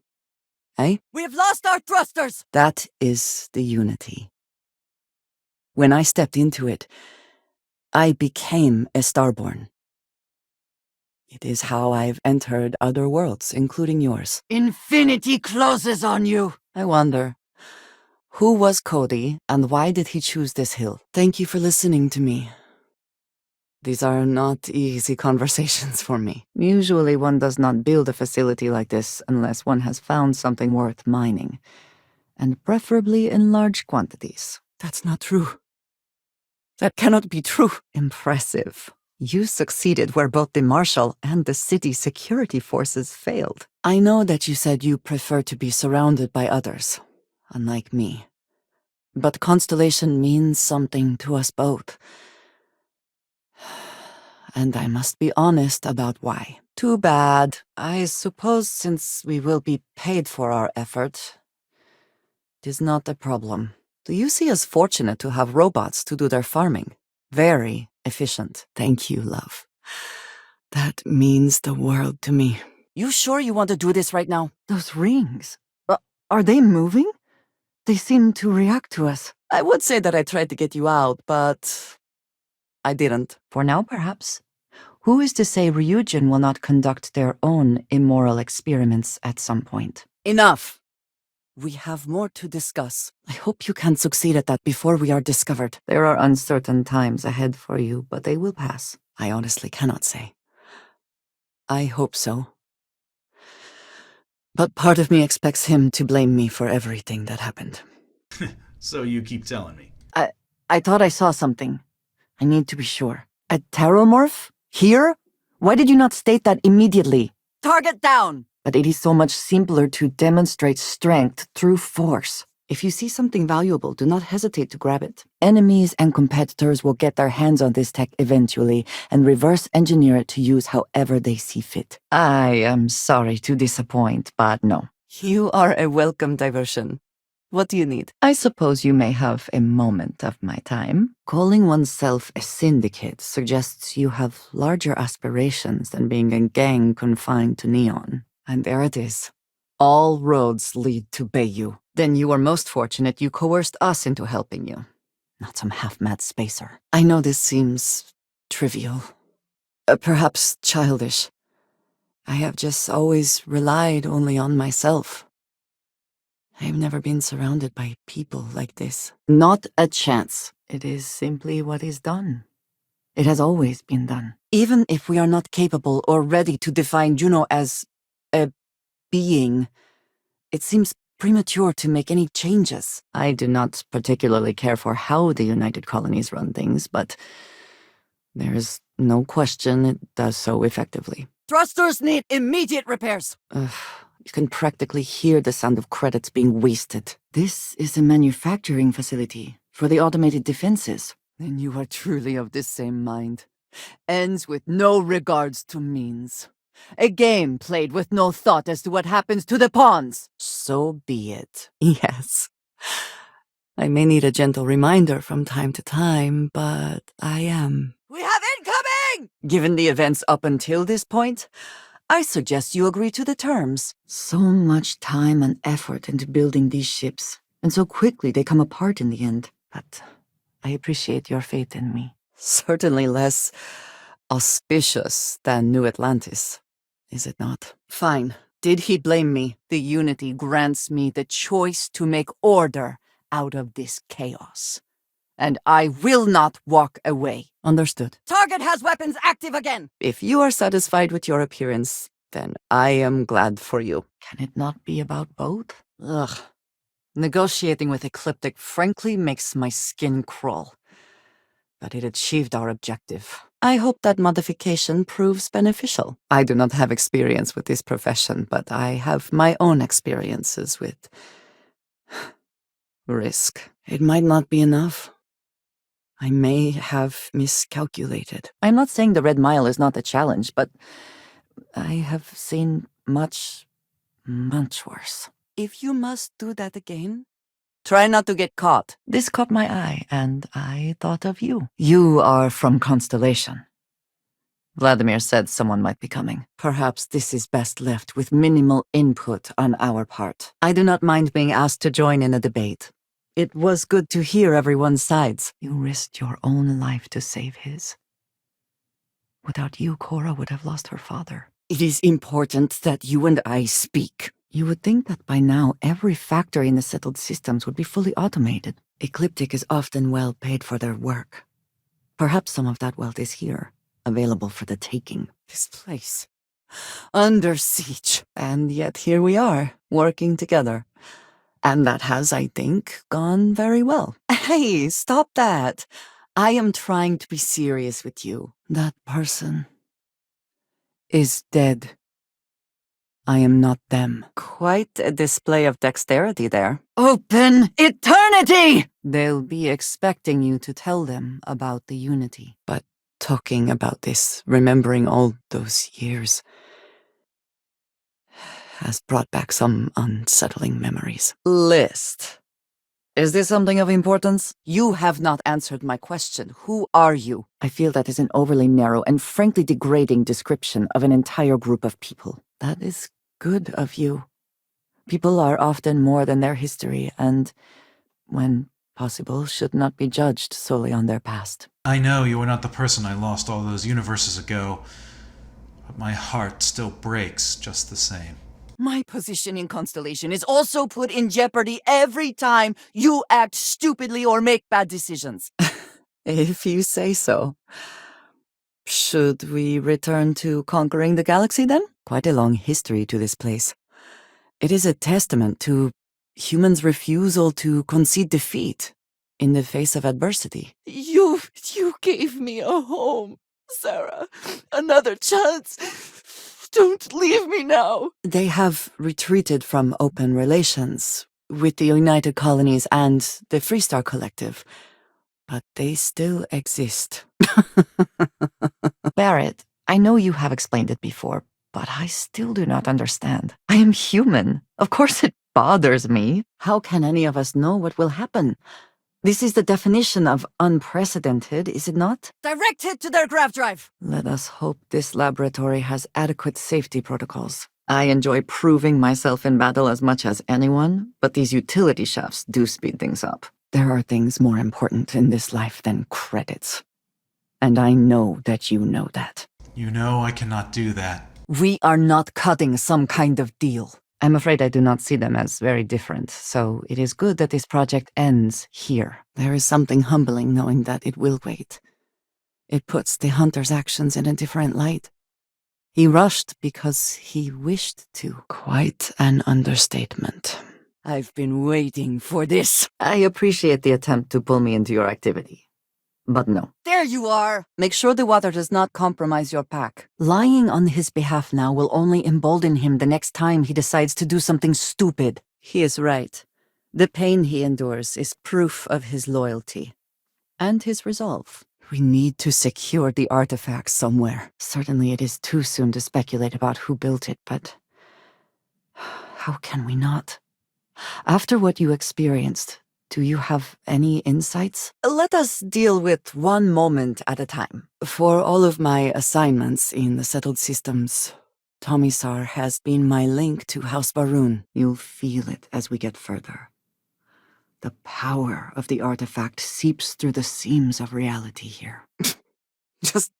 Eh? We have lost our thrusters. That is the Unity. When I stepped into it, I became a Starborn. It is how I've entered other worlds, including yours. Infinity closes on you. I wonder, who was Cody and why did he choose this hill? Thank you for listening to me. These are not easy conversations for me. Usually one does not build a facility like this unless one has found something worth mining, and preferably in large quantities. That's not true. That cannot be true. Impressive. You succeeded where both the Marshal and the city security forces failed. I know that you said you prefer to be surrounded by others, unlike me. But Constellation means something to us both. And I must be honest about why. Too bad. I suppose since we will be paid for our effort, it is not a problem. Do you see us fortunate to have robots to do their farming? Very efficient. Thank you, love. That means the world to me. You sure you want to do this right now? Those rings. Are they moving? They seem to react to us. I would say that I tried to get you out, but I didn't. For now, perhaps. Who is to say Ryujin will not conduct their own immoral experiments at some point? Enough! We have more to discuss. I hope you can succeed at that before we are discovered. There are uncertain times ahead for you, but they will pass. I honestly cannot say. I hope so. But part of me expects him to blame me for everything that happened. So you keep telling me. I thought I saw something. I need to be sure. A teromorph? Here? Why did you not state that immediately? Target down! But it is so much simpler to demonstrate strength through force. If you see something valuable, do not hesitate to grab it. Enemies and competitors will get their hands on this tech eventually and reverse engineer it to use however they see fit. I am sorry to disappoint, but no. You are a welcome diversion. What do you need? I suppose you may have a moment of my time. Calling oneself a syndicate suggests you have larger aspirations than being a gang confined to Neon. And there it is. All roads lead to Bayou. Then you are most fortunate you coerced us into helping you. Not some half-mad spacer. I know this seems trivial. Perhaps childish. I have just always relied only on myself. I have never been surrounded by people like this. Not a chance. It is simply what is done. It has always been done. Even if we are not capable or ready to define Juno as a being, it seems premature to make any changes. I do not particularly care for how the United Colonies run things, but there is no question it does so effectively. Thrusters need immediate repairs! You can practically hear the sound of credits being wasted. This is a manufacturing facility for the automated defenses. Then you are truly of the same mind. Ends with no regards to means. A game played with no thought as to what happens to the pawns. So be it. Yes. I may need a gentle reminder from time to time, but I am. We have incoming! Given the events up until this point, I suggest you agree to the terms. So much time and effort into building these ships, and so quickly they come apart in the end. But I appreciate your faith in me. Certainly less auspicious than New Atlantis, is it not? Fine. Did he blame me? The Unity grants me the choice to make order out of this chaos. And I will not walk away. Understood. Target has weapons active again! If you are satisfied with your appearance, then I am glad for you. Can it not be about both? Ugh. Negotiating with Ecliptic frankly makes my skin crawl. But it achieved our objective. I hope that modification proves beneficial. I do not have experience with this profession, but I have my own experiences with risk. It might not be enough. I may have miscalculated. I'm not saying the Red Mile is not a challenge, but I have seen much, much worse. If you must do that again, try not to get caught. This caught my eye, and I thought of you. You are from Constellation. Vladimir said someone might be coming. Perhaps this is best left with minimal input on our part. I do not mind being asked to join in a debate. It was good to hear everyone's sides. You risked your own life to save his. Without you, Cora would have lost her father. It is important that you and I speak. You would think that by now every factory in the settled systems would be fully automated. Ecliptic is often well paid for their work. Perhaps some of that wealth is here, available for the taking. This place, under siege. And yet here we are, working together. And that has, I think, gone very well. Hey, stop that. I am trying to be serious with you. That person is dead. I am not them. Quite a display of dexterity there. Open eternity! They'll be expecting you to tell them about the Unity. But talking about this, remembering all those years, has brought back some unsettling memories. List. Is this something of importance? You have not answered my question. Who are you? I feel that is an overly narrow and frankly degrading description of an entire group of people. That is good of you. People are often more than their history and, when possible, should not be judged solely on their past. I know you are not the person I lost all those universes ago, but my heart still breaks just the same. My position in Constellation is also put in jeopardy every time you act stupidly or make bad decisions. If you say so. Should we return to conquering the galaxy then? Quite a long history to this place. It is a testament to humans' refusal to concede defeat in the face of adversity. You gave me a home, Sarah. Another chance. Don't leave me now. They have retreated from open relations with the United Colonies and the Freestar Collective, but they still exist. Barrett, I know you have explained it before, but I still do not understand. I am human. Of course it bothers me. How can any of us know what will happen? This is the definition of unprecedented, is it not? Direct hit to their grav drive! Let us hope this laboratory has adequate safety protocols. I enjoy proving myself in battle as much as anyone, but these utility shafts do speed things up. There are things more important in this life than credits. And I know that you know that. You know I cannot do that. We are not cutting some kind of deal. I'm afraid I do not see them as very different, so it is good that this project ends here. There is something humbling knowing that it will wait. It puts the hunter's actions in a different light. He rushed because he wished to. Quite an understatement. I've been waiting for this. I appreciate the attempt to pull me into your activity. But no. There you are! Make sure the water does not compromise your pack. Lying on his behalf now will only embolden him the next time he decides to do something stupid. He is right. The pain he endures is proof of his loyalty. And his resolve. We need to secure the artifact somewhere. Certainly it is too soon to speculate about who built it, but how can we not? After what you experienced, do you have any insights? Let us deal with one moment at a time. For all of my assignments in the settled systems, Tomisar has been my link to House Baroon. You'll feel it as we get further. The power of the artifact seeps through the seams of reality here. Just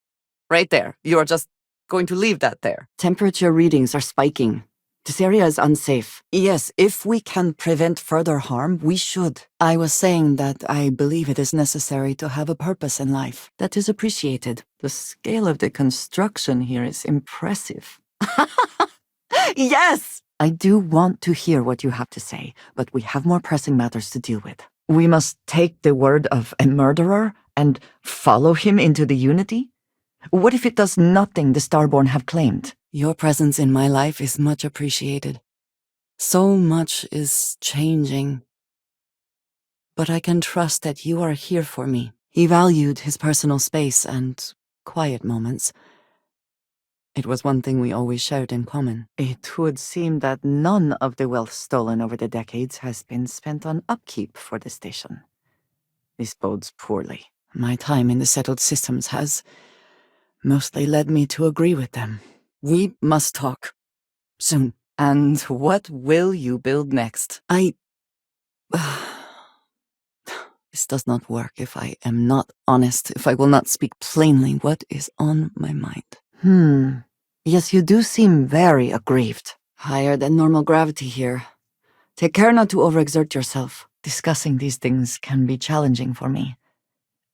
right there. You are just going to leave that there. Temperature readings are spiking. This area is unsafe. Yes, if we can prevent further harm, we should. I was saying that I believe it is necessary to have a purpose in life. That is appreciated. The scale of the construction here is impressive. Yes! I do want to hear what you have to say, but we have more pressing matters to deal with. We must take the word of a murderer and follow him into the Unity? What if it does nothing the Starborn have claimed? Your presence in my life is much appreciated. So much is changing. But I can trust that you are here for me. He valued his personal space and quiet moments. It was one thing we always shared in common. It would seem that none of the wealth stolen over the decades has been spent on upkeep for the station. This bodes poorly. My time in the settled systems has mostly led me to agree with them. We must talk. Soon. And what will you build next? This does not work if I am not honest, if I will not speak plainly what is on my mind. Yes, you do seem very aggrieved. Higher than normal gravity here. Take care not to overexert yourself. Discussing these things can be challenging for me.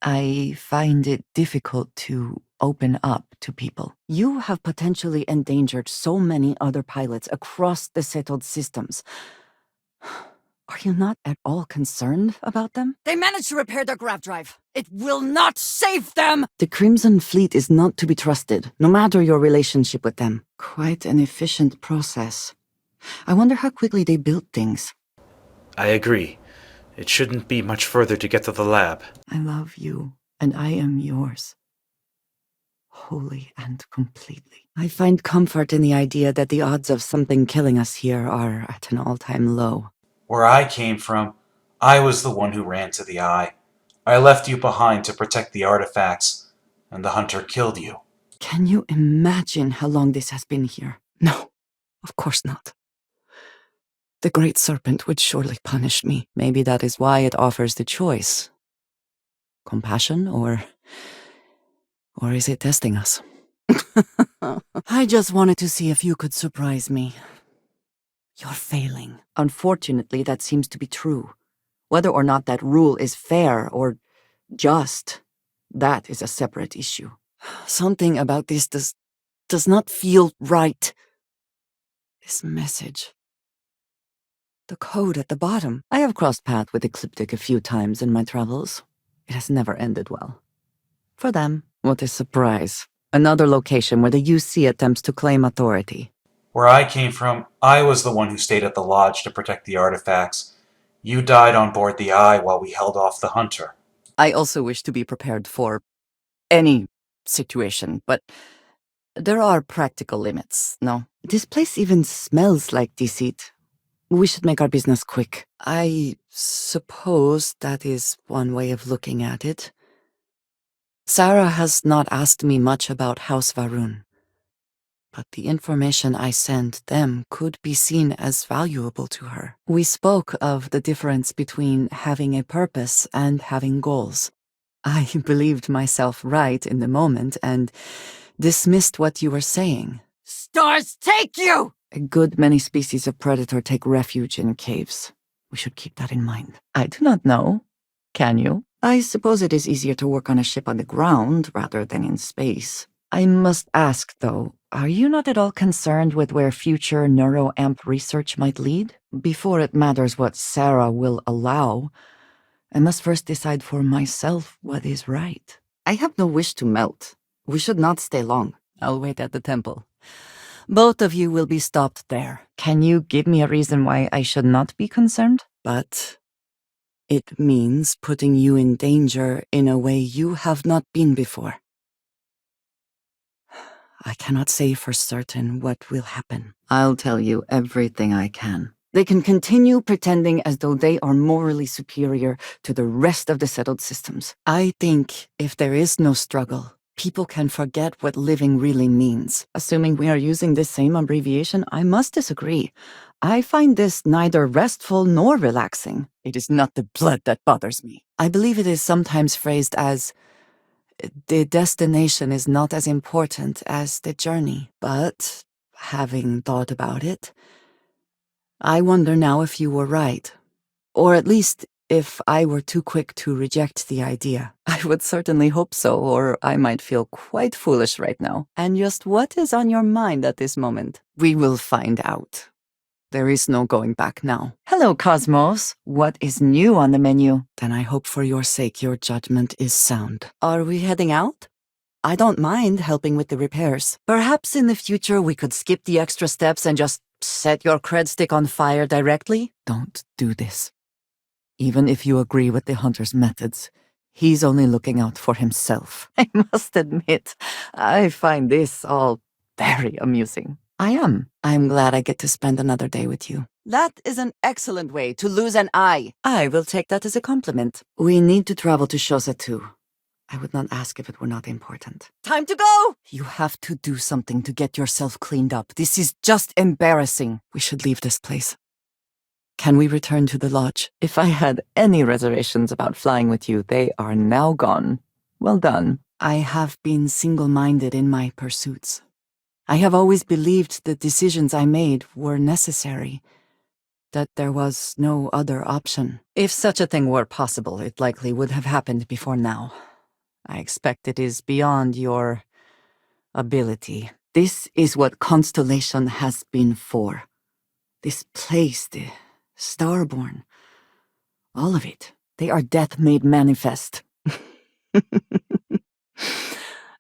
I find it difficult to open up to people. You have potentially endangered so many other pilots across the settled systems. Are you not at all concerned about them? They managed to repair their grav drive. It will not save them! The Crimson Fleet is not to be trusted, no matter your relationship with them. Quite an efficient process. I wonder how quickly they build things. I agree. It shouldn't be much further to get to the lab. I love you, and I am yours. Wholly and completely. I find comfort in the idea that the odds of something killing us here are at an all-time low. Where I came from, I was the one who ran to the eye. I left you behind to protect the artifacts, and the hunter killed you. Can you imagine how long this has been here? No, of course not. The Great Serpent would surely punish me. Maybe that is why it offers the choice. Compassion, or is it testing us? I just wanted to see if you could surprise me. You're failing. Unfortunately, that seems to be true. Whether or not that rule is fair or just, that is a separate issue. Something about this does not feel right. This message. The code at the bottom. I have crossed paths with Ecliptic a few times in my travels. It has never ended well. For them, what a surprise. Another location where the UC attempts to claim authority. Where I came from, I was the one who stayed at the lodge to protect the artifacts. You died on board the Eye while we held off the hunter. I also wish to be prepared for any situation, but there are practical limits, no? This place even smells like deceit. We should make our business quick. I suppose that is one way of looking at it. Sarah has not asked me much about House Varun, but the information I sent them could be seen as valuable to her. We spoke of the difference between having a purpose and having goals. I believed myself right in the moment and dismissed what you were saying. Stars take you! A good many species of predator take refuge in caves. We should keep that in mind. I do not know. Can you? I suppose it is easier to work on a ship on the ground rather than in space. I must ask, though, are you not at all concerned with where future neuroamp research might lead? Before it matters what Sarah will allow, I must first decide for myself what is right. I have no wish to melt. We should not stay long. I'll wait at the temple. Both of you will be stopped there. Can you give me a reason why I should not be concerned? But it means putting you in danger in a way you have not been before. I cannot say for certain what will happen. I'll tell you everything I can. They can continue pretending as though they are morally superior to the rest of the settled systems. I think if there is no struggle, people can forget what living really means. Assuming we are using this same abbreviation, I must disagree. I find this neither restful nor relaxing. It is not the blood that bothers me. I believe it is sometimes phrased as, the destination is not as important as the journey. But, having thought about it, I wonder now if you were right. Or at least if I were too quick to reject the idea. I would certainly hope so, or I might feel quite foolish right now. And just what is on your mind at this moment? We will find out. There is no going back now. Hello, Cosmos. What is new on the menu? Then I hope for your sake your judgment is sound. Are we heading out? I don't mind helping with the repairs. Perhaps in the future we could skip the extra steps and just set your cred stick on fire directly? Don't do this. Even if you agree with the hunter's methods, he's only looking out for himself. I must admit, I find this all very amusing. I am. I'm glad I get to spend another day with you. That is an excellent way to lose an eye. I will take that as a compliment. We need to travel to Shosa too. I would not ask if it were not important. Time to go! You have to do something to get yourself cleaned up. This is just embarrassing. We should leave this place. Can we return to the lodge? If I had any reservations about flying with you, they are now gone. Well done. I have been single-minded in my pursuits. I have always believed the decisions I made were necessary, that there was no other option. If such a thing were possible, it likely would have happened before now. I expect it is beyond your ability. This is what Constellation has been for. This place, Starborn. All of it. They are death made manifest.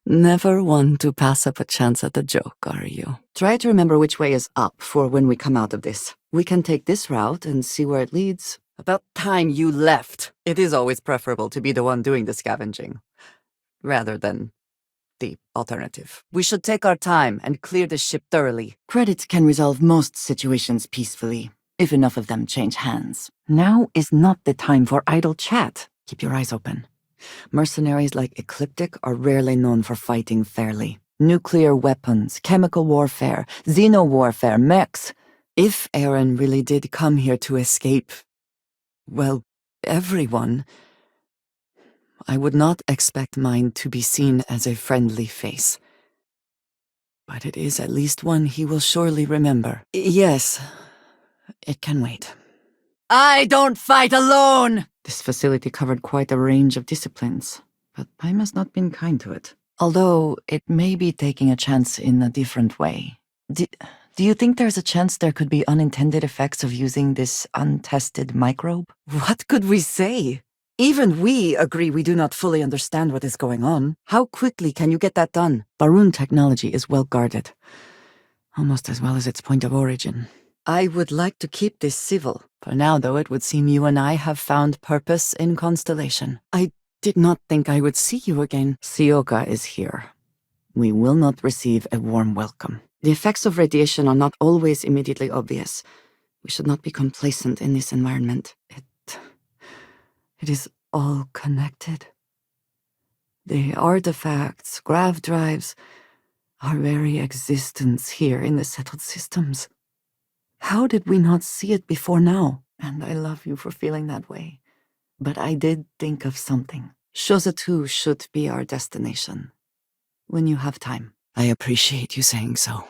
Never one to pass up a chance at a joke, are you? Try to remember which way is up for when we come out of this. We can take this route and see where it leads. About time you left. It is always preferable to be the one doing the scavenging, rather than the alternative. We should take our time and clear the ship thoroughly. Credits can resolve most situations peacefully, if enough of them change hands. Now is not the time for idle chat. Keep your eyes open. Mercenaries like Ecliptic are rarely known for fighting fairly. Nuclear weapons, chemical warfare, xeno-warfare, mechs. If Aaron really did come here to escape, well, everyone, I would not expect mine to be seen as a friendly face. But it is at least one he will surely remember. Yes, it can wait. I don't fight alone! This facility covered quite a range of disciplines, but I must not been kind to it. Although it may be taking a chance in a different way. Do you think there's a chance there could be unintended effects of using this untested microbe? What could we say? Even we agree we do not fully understand what is going on. How quickly can you get that done? Baroon technology is well guarded. Almost as well as its point of origin. I would like to keep this civil. For now, though, it would seem you and I have found purpose in Constellation. I did not think I would see you again. Sioka is here. We will not receive a warm welcome. The effects of radiation are not always immediately obvious. We should not be complacent in this environment. It is all connected. The artifacts, grav drives, our very existence here in the settled systems. How did we not see it before now? And I love you for feeling that way. But I did think of something. Shozatu should be our destination. When you have time. I appreciate you saying so.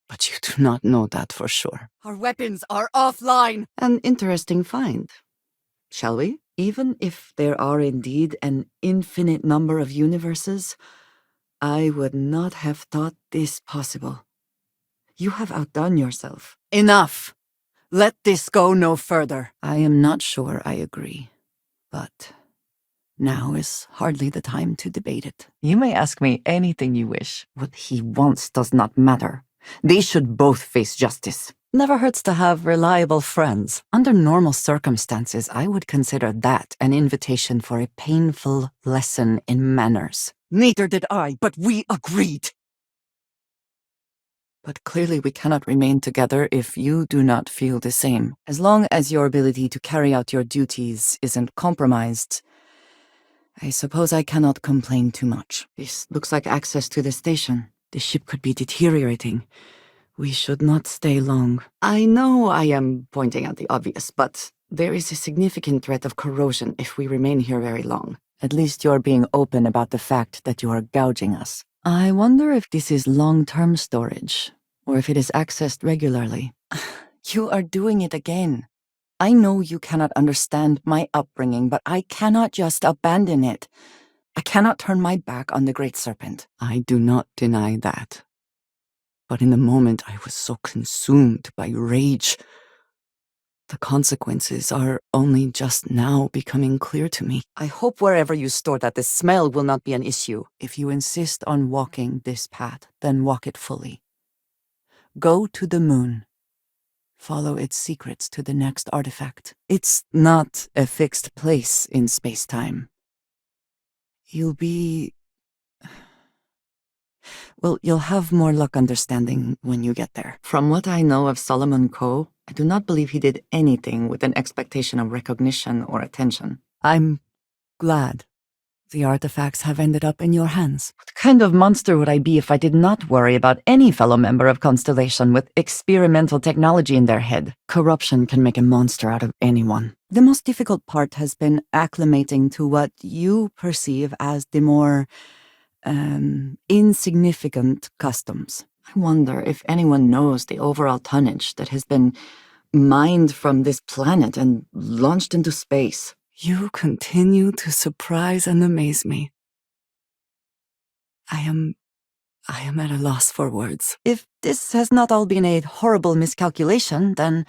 But you do not know that for sure. Our weapons are offline! An interesting find. Shall we? Even if there are indeed an infinite number of universes, I would not have thought this possible. You have outdone yourself. Enough! Let this go no further. I am not sure I agree, but now is hardly the time to debate it. You may ask me anything you wish. What he wants does not matter. They should both face justice. Never hurts to have reliable friends. Under normal circumstances, I would consider that an invitation for a painful lesson in manners. Neither did I, but we agreed. But clearly we cannot remain together if you do not feel the same. As long as your ability to carry out your duties isn't compromised, I suppose I cannot complain too much. This looks like access to the station. The ship could be deteriorating. We should not stay long. I know I am pointing out the obvious, but there is a significant threat of corrosion if we remain here very long. At least you're being open about the fact that you are gouging us. I wonder if this is long-term storage, or if it is accessed regularly. You are doing it again. I know you cannot understand my upbringing, but I cannot just abandon it. I cannot turn my back on the Great Serpent. I do not deny that. But in the moment I was so consumed by rage. The consequences are only just now becoming clear to me. I hope wherever you store that the smell will not be an issue. If you insist on walking this path, then walk it fully. Go to the moon. Follow its secrets to the next artifact. It's not a fixed place in space-time. You'll have more luck understanding when you get there. From what I know of Solomon Coe, I do not believe he did anything with an expectation of recognition or attention. I'm glad the artifacts have ended up in your hands. What kind of monster would I be if I did not worry about any fellow member of Constellation with experimental technology in their head? Corruption can make a monster out of anyone. The most difficult part has been acclimating to what you perceive as the more insignificant customs. I wonder if anyone knows the overall tonnage that has been mined from this planet and launched into space. You continue to surprise and amaze me. I am at a loss for words. If this has not all been a horrible miscalculation, then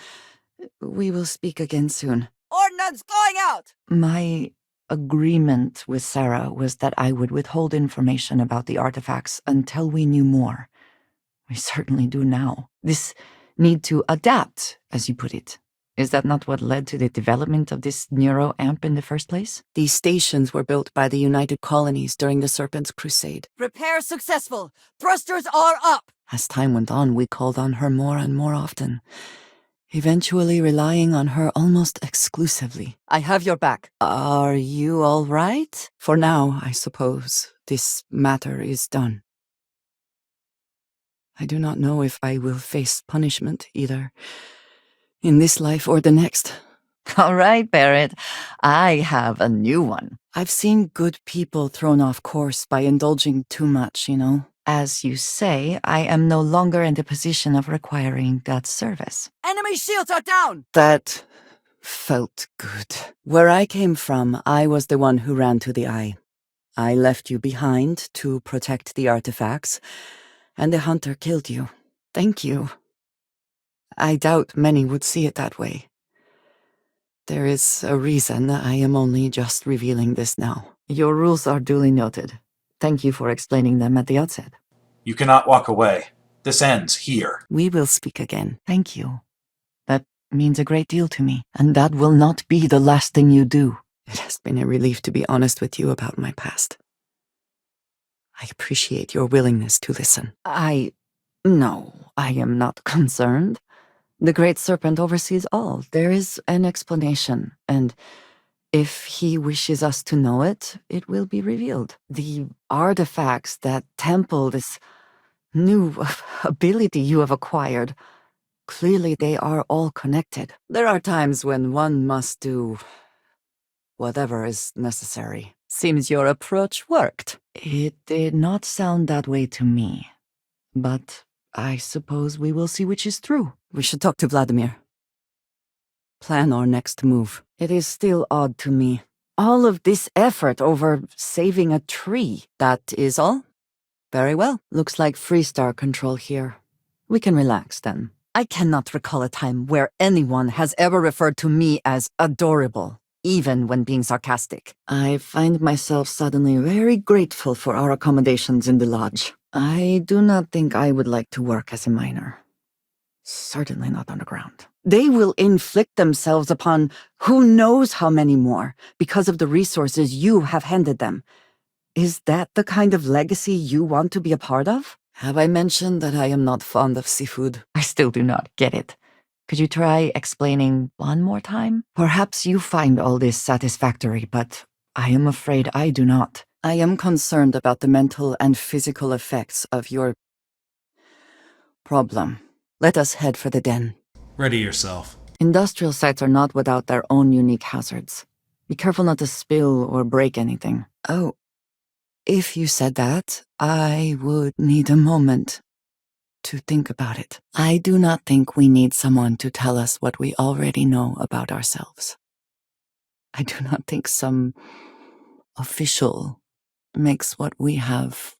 We will speak again soon. Ordnance going out! My agreement with Sarah was that I would withhold information about the artifacts until we knew more. We certainly do now. This need to adapt, as you put it. Is that not what led to the development of this neuroamp in the first place? These stations were built by the United Colonies during the Serpent's Crusade. Repair successful. Thrusters are up. As time went on, we called on her more and more often, eventually relying on her almost exclusively. I have your back. Are you all right? For now, I suppose, this matter is done. I do not know if I will face punishment, either in this life or the next. All right, Barrett. I have a new one. I've seen good people thrown off course by indulging too much, you know. As you say, I am no longer in the position of requiring that service. Enemy shields are down! That felt good. Where I came from, I was the one who ran to the eye. I left you behind to protect the artifacts, and the hunter killed you. Thank you. I doubt many would see it that way. There is a reason I am only just revealing this now. Your rules are duly noted. Thank you for explaining them at the outset. You cannot walk away. This ends here. We will speak again. Thank you. That means a great deal to me, and that will not be the last thing you do. It has been a relief to be honest with you about my past. I appreciate your willingness to listen. No, I am not concerned. The Great Serpent oversees all. There is an explanation, and if he wishes us to know it, it will be revealed. The artifacts that temple this new ability you have acquired, clearly they are all connected. There are times when one must do whatever is necessary. Seems your approach worked. It did not sound that way to me, but I suppose we will see which is true. We should talk to Vladimir. Plan our next move. It is still odd to me. All of this effort over saving a tree. That is all? Very well. Looks like Freestar control here. We can relax then. I cannot recall a time where anyone has ever referred to me as adorable, even when being sarcastic. I find myself suddenly very grateful for our accommodations in the lodge. I do not think I would like to work as a miner. Certainly not underground. They will inflict themselves upon who knows how many more because of the resources you have handed them. Is that the kind of legacy you want to be a part of? Have I mentioned that I am not fond of seafood? I still do not get it. Could you try explaining one more time? Perhaps you find all this satisfactory, but I am afraid I do not. I am concerned about the mental and physical effects of your problem. Let us head for the den. Ready yourself. Industrial sites are not without their own unique hazards. Be careful not to spill or break anything. Oh, if you said that, I would need a moment to think about it. I do not think we need someone to tell us what we already know about ourselves. I do not think some official makes what we have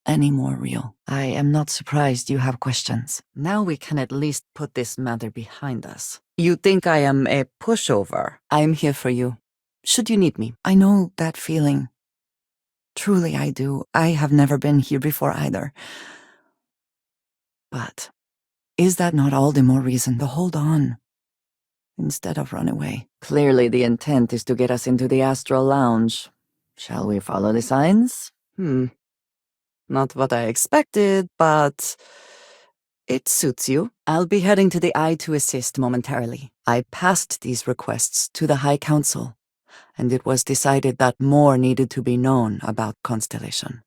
any more real. I am not surprised you have questions. Now we can at least put this matter behind us. You think I am a pushover? I am here for you, should you need me. I know that feeling. Truly I do. I have never been here before either. But is that not all the more reason to hold on instead of run away? Clearly the intent is to get us into the Astral Lounge. Shall we follow the signs? Not what I expected, but it suits you. I'll be heading to the Eye to assist momentarily. I passed these requests to the High Council, and it was decided that more needed to be known about Constellation.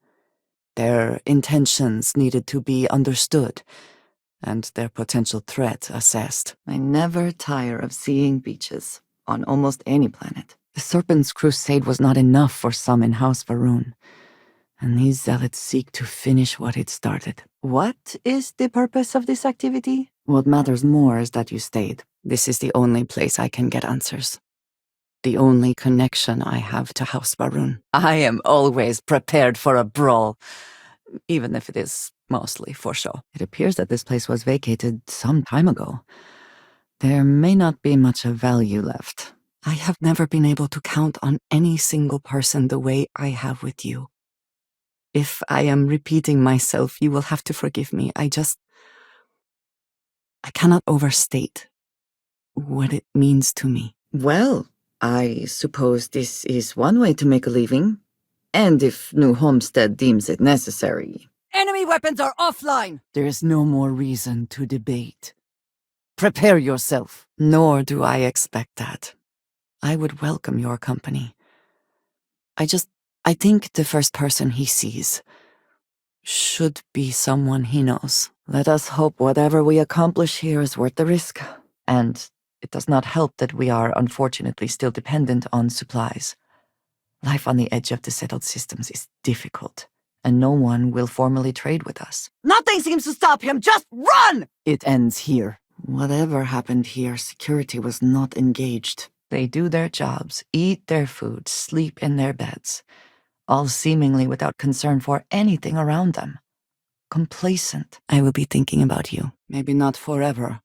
Their intentions needed to be understood, and their potential threat assessed. I never tire of seeing beaches on almost any planet. The Serpent's Crusade was not enough for some in House Varun, and these zealots seek to finish what it started. What is the purpose of this activity? What matters more is that you stayed. This is the only place I can get answers. The only connection I have to House Varun. I am always prepared for a brawl, even if it is mostly for show. It appears that this place was vacated some time ago. There may not be much of value left. I have never been able to count on any single person the way I have with you. If I am repeating myself, you will have to forgive me. I cannot overstate what it means to me. Well, I suppose this is one way to make a living. And if New Homestead deems it necessary. Enemy weapons are offline! There is no more reason to debate. Prepare yourself. Nor do I expect that. I would welcome your company. I think the first person he sees should be someone he knows. Let us hope whatever we accomplish here is worth the risk. And it does not help that we are unfortunately still dependent on supplies. Life on the edge of the settled systems is difficult, and no one will formally trade with us. Nothing seems to stop him! Just run! It ends here. Whatever happened here, security was not engaged. They do their jobs, eat their food, sleep in their beds, all seemingly without concern for anything around them. Complacent. I will be thinking about you. Maybe not forever,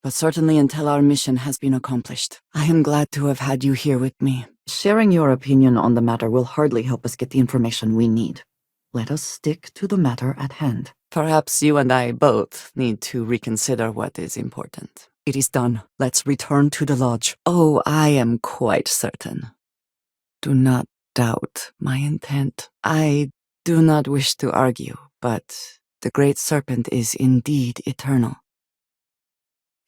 but certainly until our mission has been accomplished. I am glad to have had you here with me. Sharing your opinion on the matter will hardly help us get the information we need. Let us stick to the matter at hand. Perhaps you and I both need to reconsider what is important. It is done. Let's return to the lodge. Oh, I am quite certain. Do not doubt my intent. I do not wish to argue, but the Great Serpent is indeed eternal.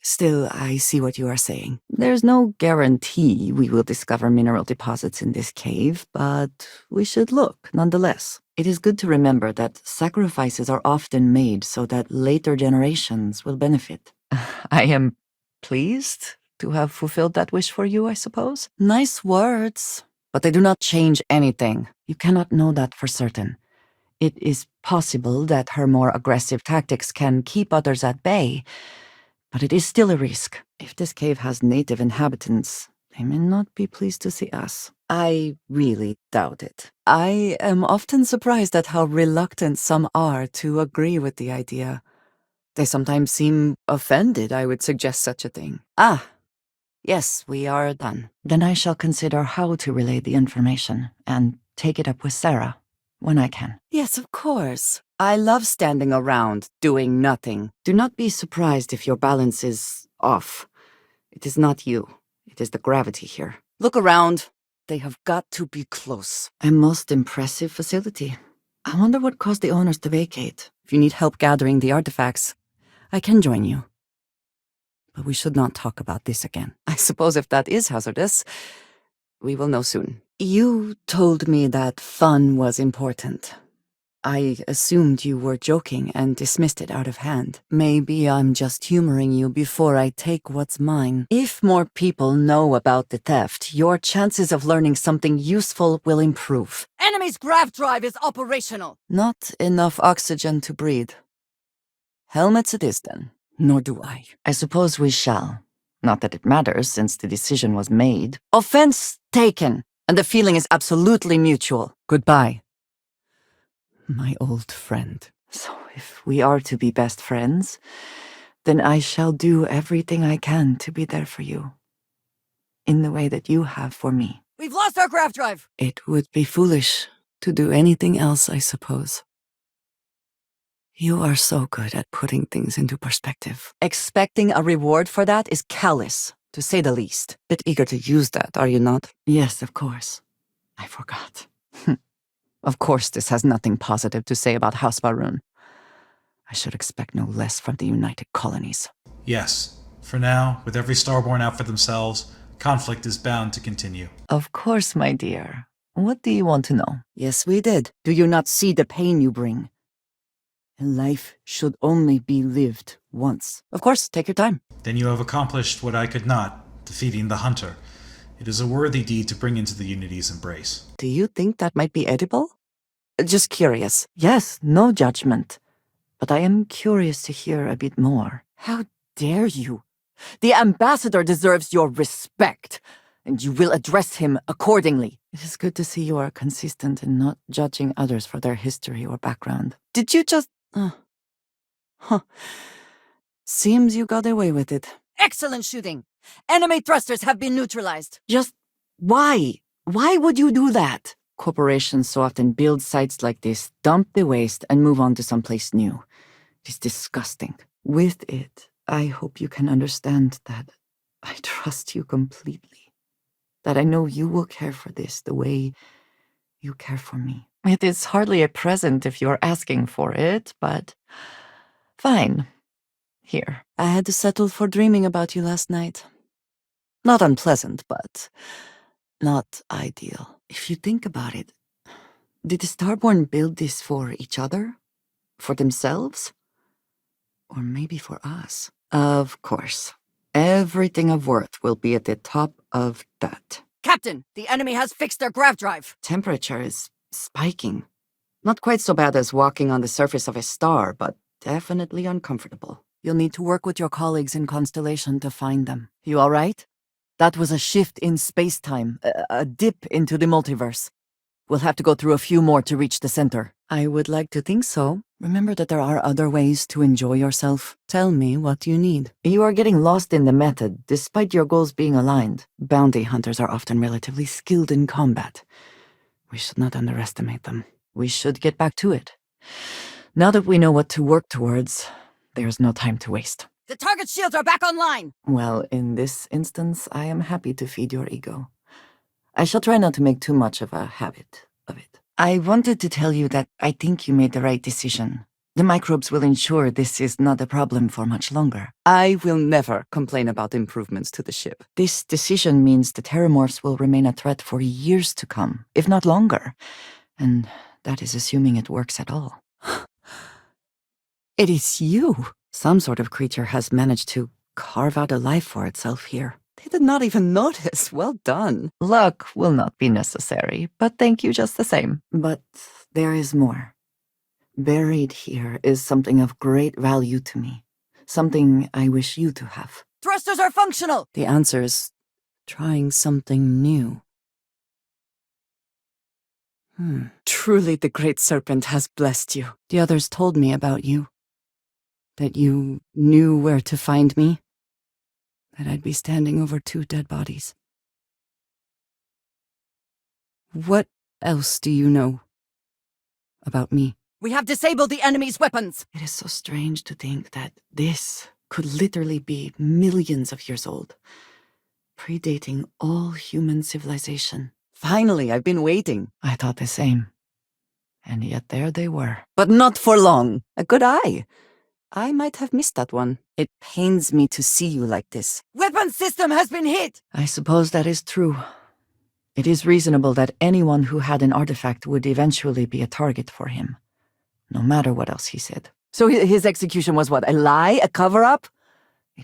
Still, I see what you are saying. There's no guarantee we will discover mineral deposits in this cave, but we should look nonetheless. It is good to remember that sacrifices are often made so that later generations will benefit. I am pleased to have fulfilled that wish for you, I suppose. Nice words, but they do not change anything. You cannot know that for certain. It is possible that her more aggressive tactics can keep others at bay, but it is still a risk. If this cave has native inhabitants, they may not be pleased to see us. I really doubt it. I am often surprised at how reluctant some are to agree with the idea. They sometimes seem offended I would suggest such a thing. Ah, yes, we are done. Then I shall consider how to relay the information and take it up with Sarah when I can. Yes, of course. I love standing around, doing nothing. Do not be surprised if your balance is off. It is not you. It is the gravity here. Look around. They have got to be close. A most impressive facility. I wonder what caused the owners to vacate. If you need help gathering the artifacts, I can join you. But we should not talk about this again. I suppose if that is hazardous, we will know soon. You told me that fun was important. I assumed you were joking and dismissed it out of hand. Maybe I'm just humoring you before I take what's mine. If more people know about the theft, your chances of learning something useful will improve. Enemy's grav drive is operational! Not enough oxygen to breathe. Helmets it is then. Nor do I. I suppose we shall. Not that it matters, since the decision was made. Offense taken, and the feeling is absolutely mutual. Goodbye. My old friend. So if we are to be best friends, then I shall do everything I can to be there for you. In the way that you have for me. We've lost our grav drive! It would be foolish to do anything else, I suppose. You are so good at putting things into perspective. Expecting a reward for that is callous, to say the least. Bit eager to use that, are you not? Yes, of course. I forgot. Of course, this has nothing positive to say about House Varun. I should expect no less from the United Colonies. Yes. For now, with every Starborn out for themselves, conflict is bound to continue. Of course, my dear. What do you want to know? Yes, we did. Do you not see the pain you bring? Life should only be lived once. Of course, take your time. Then you have accomplished what I could not, defeating the Hunter. It is a worthy deed to bring into the Unity's embrace. Do you think that might be edible? Just curious. Yes, no judgment. But I am curious to hear a bit more. How dare you? The ambassador deserves your respect, and you will address him accordingly. It is good to see you are consistent in not judging others for their history or background. Did you just... Seems you got away with it. Excellent shooting! Enemy thrusters have been neutralized. Just why? Why would you do that? Corporations so often build sites like this, dump the waste, and move on to someplace new. It's disgusting. With it, I hope you can understand that I trust you completely. That I know you will care for this the way you care for me. It is hardly a present if you're asking for it, but fine. Here. I had to settle for dreaming about you last night. Not unpleasant, but not ideal. If you think about it, did the Starborn build this for each other? For themselves? Or maybe for us? Of course. Everything of worth will be at the top of that. Captain, the enemy has fixed their grav drive. Temperature is spiking. Not quite so bad as walking on the surface of a star, but definitely uncomfortable. You'll need to work with your colleagues in Constellation to find them. You all right? That was a shift in space-time, a dip into the multiverse. We'll have to go through a few more to reach the center. I would like to think so. Remember that there are other ways to enjoy yourself. Tell me what you need. You are getting lost in the method, despite your goals being aligned. Bounty hunters are often relatively skilled in combat. We should not underestimate them. We should get back to it. Now that we know what to work towards, there's no time to waste. The target shields are back online! Well, in this instance, I am happy to feed your ego. I shall try not to make too much of a habit of it. I wanted to tell you that I think you made the right decision. The microbes will ensure this is not a problem for much longer. I will never complain about improvements to the ship. This decision means the Terramorphs will remain a threat for years to come, if not longer. And that is assuming it works at all. It is you! Some sort of creature has managed to carve out a life for itself here. They did not even notice. Well done. Luck will not be necessary, but thank you just the same. But there is more. Buried here is something of great value to me. Something I wish you to have. Thrusters are functional! The answer is trying something new. Truly the Great Serpent has blessed you. The others told me about you. That you knew where to find me. That I'd be standing over 2 dead bodies. What else do you know about me? We have disabled the enemy's weapons! It is so strange to think that this could literally be millions of years old, predating all human civilization. Finally, I've been waiting. I thought the same. And yet there they were. But not for long. A good eye. I might have missed that one. It pains me to see you like this. Weapon system has been hit! I suppose that is true. It is reasonable that anyone who had an artifact would eventually be a target for him, no matter what else he said. So his execution was what, a lie? A cover-up?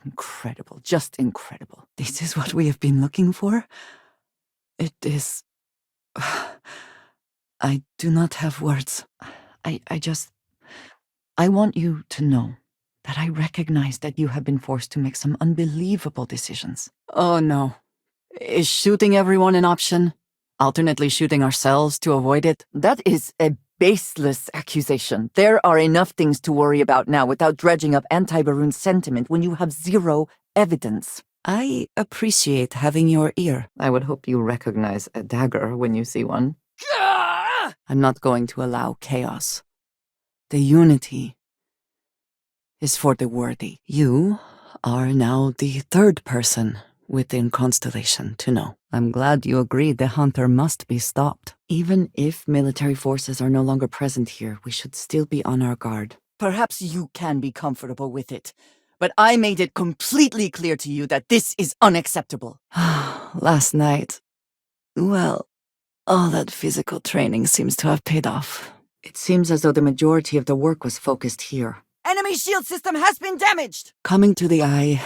Incredible, just incredible. This is what we have been looking for? It is... I do not have words. I want you to know that I recognize that you have been forced to make some unbelievable decisions. Oh no. Is shooting everyone an option? Alternately shooting ourselves to avoid it? That is a baseless accusation. There are enough things to worry about now without dredging up anti-Baroon sentiment when you have zero evidence. I appreciate having your ear. I would hope you recognize a dagger when you see one. I'm not going to allow chaos. The unity is for the worthy. You are now the 3rd person within Constellation to know. I'm glad you agreed the hunter must be stopped. Even if military forces are no longer present here, we should still be on our guard. Perhaps you can be comfortable with it, but I made it completely clear to you that this is unacceptable. Last night, well, all that physical training seems to have paid off. It seems as though the majority of the work was focused here. Enemy shield system has been damaged! Coming to the eye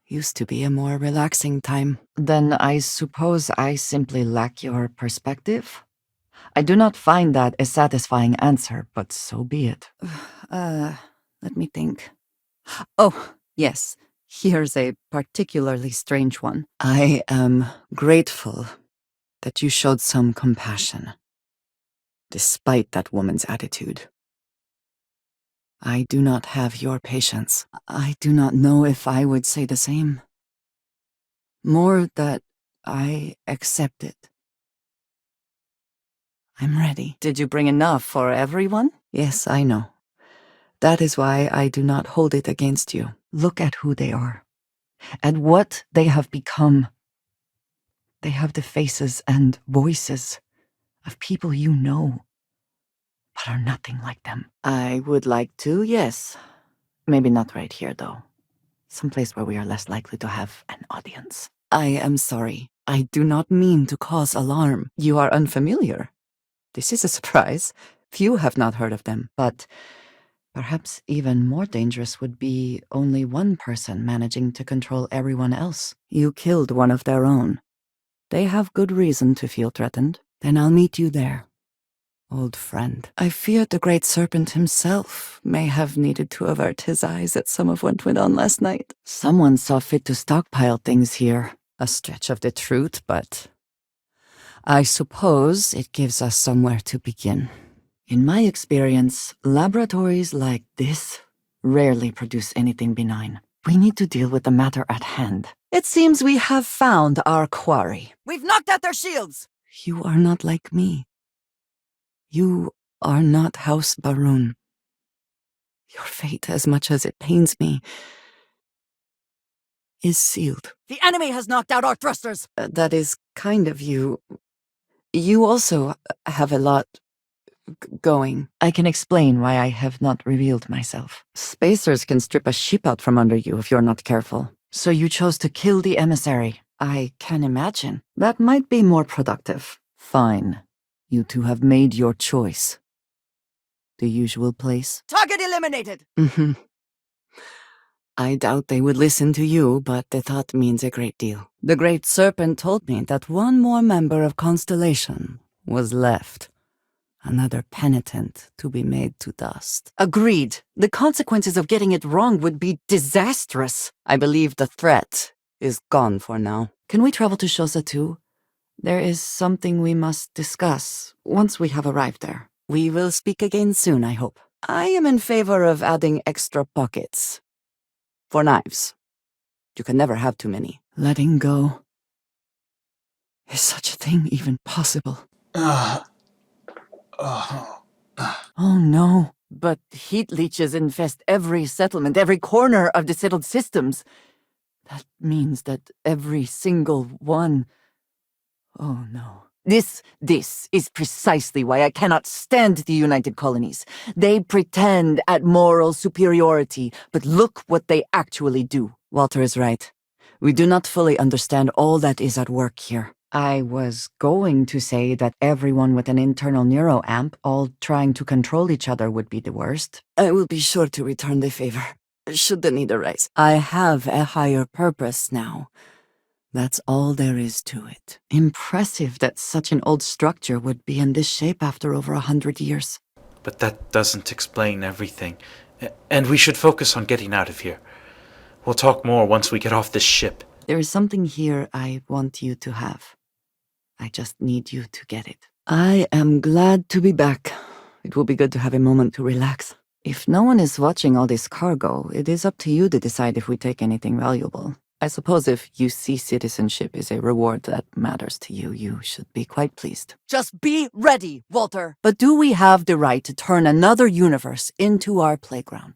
used to be a more relaxing time. Then I suppose I simply lack your perspective? I do not find that a satisfying answer, but so be it. Let me think. Oh, yes. Here's a particularly strange one. I am grateful that you showed some compassion, despite that woman's attitude. I do not have your patience. I do not know if I would say the same. More that I accept it. I'm ready. Did you bring enough for everyone? Yes, I know. That is why I do not hold it against you. Look at who they are, at what they have become. They have the faces and voices of people you know, but are nothing like them. I would like to, yes. Maybe not right here, though. Someplace where we are less likely to have an audience. I am sorry. I do not mean to cause alarm. You are unfamiliar. This is a surprise. Few have not heard of them, but perhaps even more dangerous would be only one person managing to control everyone else. You killed one of their own. They have good reason to feel threatened. Then I'll meet you there. Old friend. I fear the great serpent himself may have needed to avert his eyes at some of what went on last night. Someone saw fit to stockpile things here. A stretch of the truth, but I suppose it gives us somewhere to begin. In my experience, laboratories like this rarely produce anything benign. We need to deal with the matter at hand. It seems we have found our quarry. We've knocked out their shields! You are not like me. You are not House Baroon. Your fate, as much as it pains me, is sealed. The enemy has knocked out our thrusters! That is kind of you. You also have a lot going. I can explain why I have not revealed myself. Spacers can strip a ship out from under you if you're not careful. So you chose to kill the emissary. I can imagine. That might be more productive. Fine. You two have made your choice. The usual place. Target eliminated! I doubt they would listen to you, but the thought means a great deal. The Great Serpent told me that one more member of Constellation was left. Another penitent to be made to dust. Agreed. The consequences of getting it wrong would be disastrous. I believe the threat is gone for now. Can we travel to Shosa too? There is something we must discuss once we have arrived there. We will speak again soon, I hope. I am in favor of adding extra pockets. For knives. You can never have too many. Letting go. Is such a thing even possible? Oh no. But heat leeches infest every settlement, every corner of the settled systems. That means that every single one... Oh no. This is precisely why I cannot stand the United Colonies. They pretend at moral superiority, but look what they actually do. Walter is right. We do not fully understand all that is at work here. I was going to say that everyone with an internal neuroamp all trying to control each other would be the worst. I will be sure to return the favor, should the need arise. I have a higher purpose now. That's all there is to it. Impressive that such an old structure would be in this shape after over 100 years. But that doesn't explain everything. And we should focus on getting out of here. We'll talk more once we get off this ship. There is something here I want you to have. I just need you to get it. I am glad to be back. It will be good to have a moment to relax. If no one is watching all this cargo, it is up to you to decide if we take anything valuable. I suppose if UC citizenship is a reward that matters to you, you should be quite pleased. Just be ready, Walter! But do we have the right to turn another universe into our playground?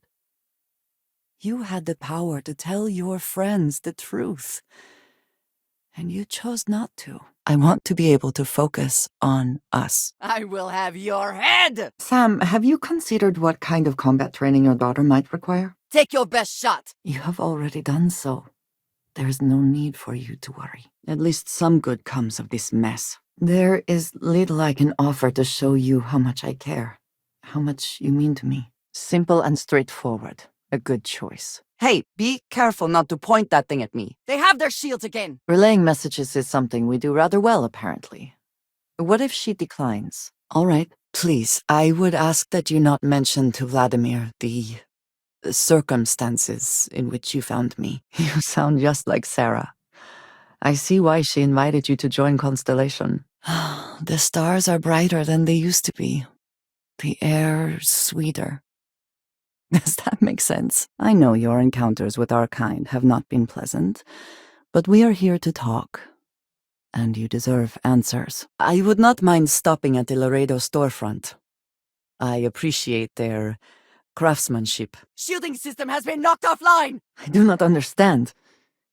You had the power to tell your friends the truth, and you chose not to. I want to be able to focus on us. I will have your head! Sam, have you considered what kind of combat training your daughter might require? Take your best shot! You have already done so. There is no need for you to worry. At least some good comes of this mess. There is little I can offer to show you how much I care, how much you mean to me. Simple and straightforward. A good choice. Hey, be careful not to point that thing at me. They have their shields again! Relaying messages is something we do rather well, apparently. What if she declines? All right, please, I would ask that you not mention to Vladimir the circumstances in which you found me. You sound just like Sarah. I see why she invited you to join Constellation. The stars are brighter than they used to be. The air sweeter. Does that make sense? I know your encounters with our kind have not been pleasant, but we are here to talk, and you deserve answers. I would not mind stopping at the Laredo storefront. I appreciate their craftsmanship. Shielding system has been knocked offline! I do not understand.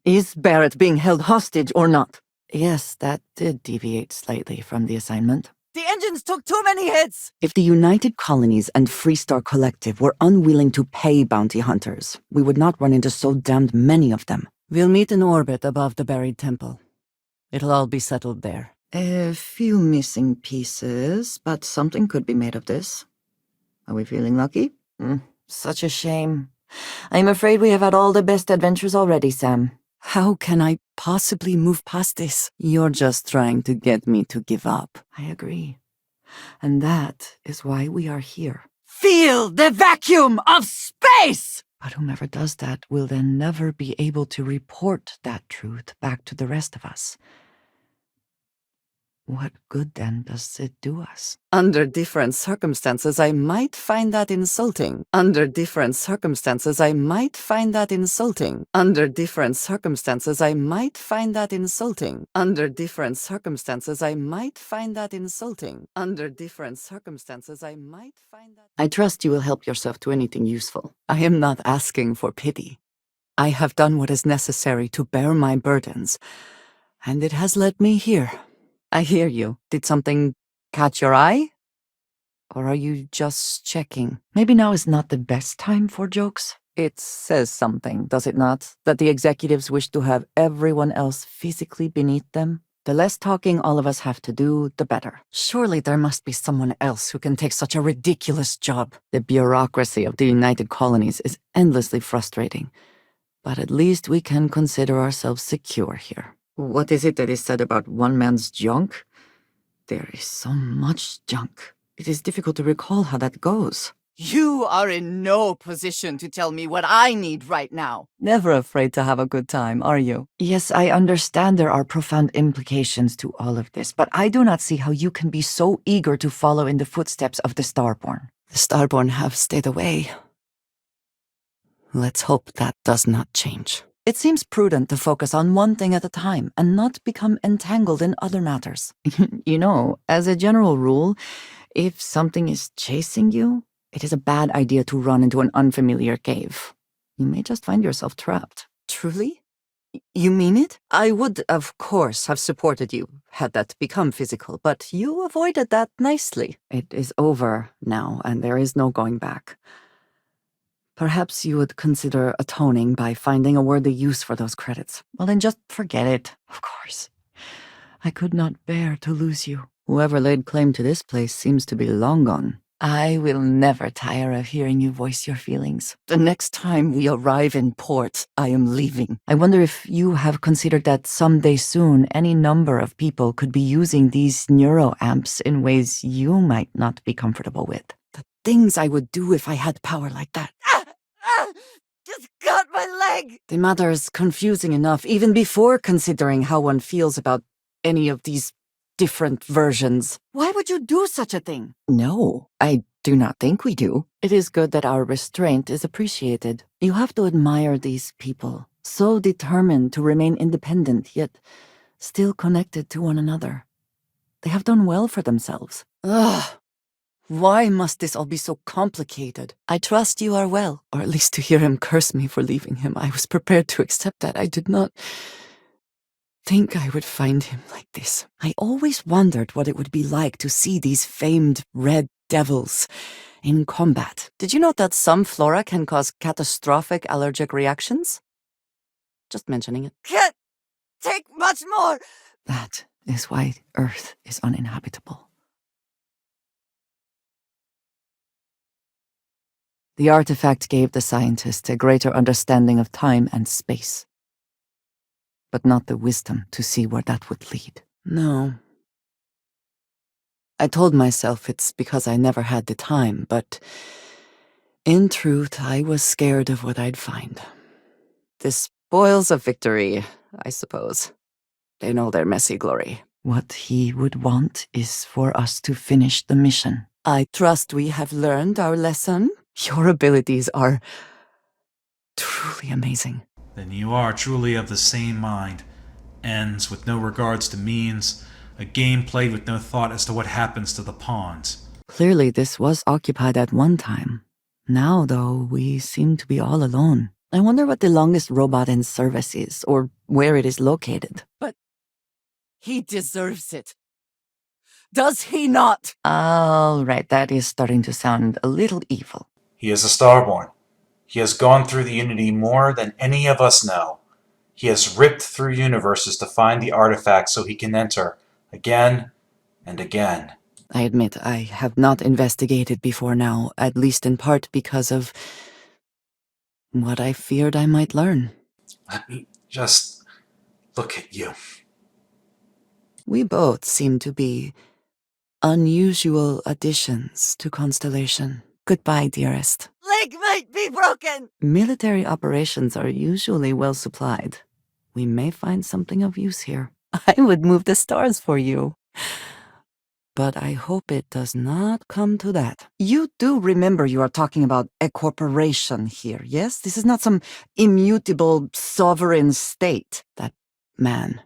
Is Barrett being held hostage or not? Yes, that did deviate slightly from the assignment. The engines took too many hits! If the United Colonies and Freestar Collective were unwilling to pay bounty hunters, we would not run into so damned many of them. We'll meet in orbit above the buried temple. It'll all be settled there. A few missing pieces, but something could be made of this. Are we feeling lucky? Such a shame. I'm afraid we have had all the best adventures already, Sam. How can I possibly move past this? You're just trying to get me to give up. I agree. And that is why we are here. Feel the vacuum of space! But whomever does that will then never be able to report that truth back to the rest of us. What good then does it do us? Under different circumstances, I might find that insulting. Under different circumstances, I might find that insulting. Under different circumstances, I might find that insulting. Under different circumstances, I might find that insulting. Under different circumstances, I might find that... I trust you will help yourself to anything useful. I am not asking for pity. I have done what is necessary to bear my burdens, and it has led me here. I hear you. Did something catch your eye? Or are you just checking? Maybe now is not the best time for jokes. It says something, does it not? That the executives wish to have everyone else physically beneath them? The less talking all of us have to do, the better. Surely there must be someone else who can take such a ridiculous job. The bureaucracy of the United Colonies is endlessly frustrating. But at least we can consider ourselves secure here. What is it that is said about one man's junk? There is so much junk. It is difficult to recall how that goes. You are in no position to tell me what I need right now. Never afraid to have a good time, are you? Yes, I understand there are profound implications to all of this, but I do not see how you can be so eager to follow in the footsteps of the Starborn. The Starborn have stayed away. Let's hope that does not change. It seems prudent to focus on one thing at a time and not become entangled in other matters. You know, as a general rule, if something is chasing you, it is a bad idea to run into an unfamiliar cave. You may just find yourself trapped. Truly? You mean it? I would, of course, have supported you had that become physical, but you avoided that nicely. It is over now, and there is no going back. Perhaps you would consider atoning by finding a worthy use for those credits. Well, then just forget it, of course. I could not bear to lose you. Whoever laid claim to this place seems to be long gone. I will never tire of hearing you voice your feelings. The next time we arrive in port, I am leaving. I wonder if you have considered that someday soon any number of people could be using these neuroamps in ways you might not be comfortable with. The things I would do if I had power like that. Just got my leg! The matter is confusing enough even before considering how one feels about any of these different versions. Why would you do such a thing? No, I do not think we do. It is good that our restraint is appreciated. You have to admire these people, so determined to remain independent, yet still connected to one another. They have done well for themselves. Ugh. Why must this all be so complicated? I trust you are well, or at least to hear him curse me for leaving him. I was prepared to accept that. I did not think I would find him like this. I always wondered what it would be like to see these famed red devils in combat. Did you know that some flora can cause catastrophic allergic reactions? Just mentioning it. Can't take much more! That is why Earth is uninhabitable. The artifact gave the scientists a greater understanding of time and space, but not the wisdom to see where that would lead. No. I told myself it's because I never had the time, but in truth, I was scared of what I'd find. The spoils of victory, I suppose. They know their messy glory. What he would want is for us to finish the mission. I trust we have learned our lesson. Your abilities are truly amazing. Then you are truly of the same mind. Ends with no regards to means, a game played with no thought as to what happens to the pawns. Clearly, this was occupied at one time. Now, though, we seem to be all alone. I wonder what the longest robot in service is, or where it is located. But he deserves it. Does he not? All right, that is starting to sound a little evil. He is a Starborn. He has gone through the Unity more than any of us know. He has ripped through universes to find the artifact so he can enter again and again. I admit I have not investigated before now, at least in part because of what I feared I might learn. Let me just look at you. We both seem to be unusual additions to Constellation. Goodbye, dearest. Leg might be broken! Military operations are usually well supplied. We may find something of use here. I would move the stars for you. But I hope it does not come to that. You do remember you are talking about a corporation here, yes? This is not some immutable sovereign state. That man.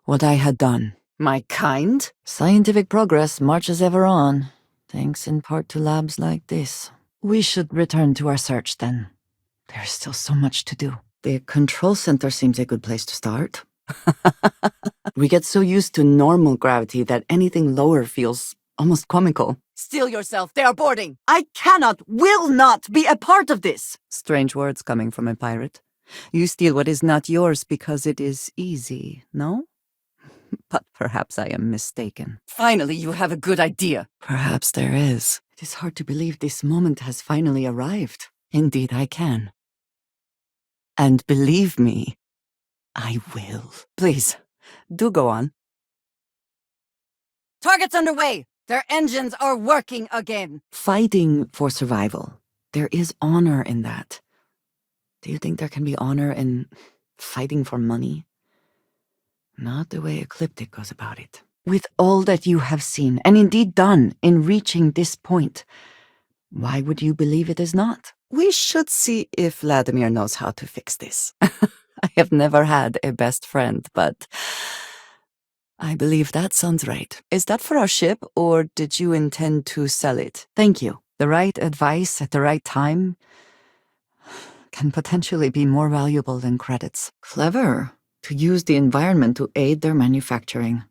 What I had done. My kind? Scientific progress marches ever on, thanks in part to labs like this. We should return to our search then. There's still so much to do. The control center seems a good place to start. We get so used to normal gravity that anything lower feels almost comical. Steel yourself, they are boarding! I cannot, will not be a part of this! Strange words coming from a pirate. You steal what is not yours because it is easy, no? But perhaps I am mistaken. Finally, you have a good idea. Perhaps there is. It is hard to believe this moment has finally arrived. Indeed, I can. And believe me, I will. Please, do go on. Targets underway! Their engines are working again! Fighting for survival. There is honor in that. Do you think there can be honor in fighting for money? Not the way Ecliptic goes about it. With all that you have seen, and indeed done, in reaching this point, why would you believe it is not? We should see if Vladimir knows how to fix this. I have never had a best friend, but I believe that sounds right. Is that for our ship, or did you intend to sell it? Thank you. The right advice at the right time can potentially be more valuable than credits. Clever. To use the environment to aid their manufacturing.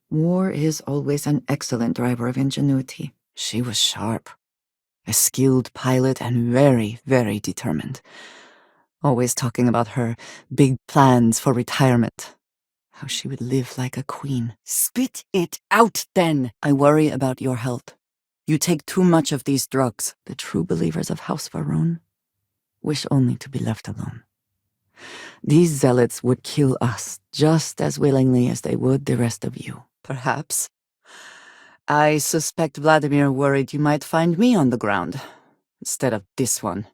War is always an excellent driver of ingenuity. She was sharp. A skilled pilot and very, very determined. Always talking about her big plans for retirement. How she would live like a queen. Spit it out, then! I worry about your health. You take too much of these drugs. The true believers of House Varun wish only to be left alone. These zealots would kill us just as willingly as they would the rest of you. Perhaps. I suspect Vladimir worried you might find me on the ground, instead of this one.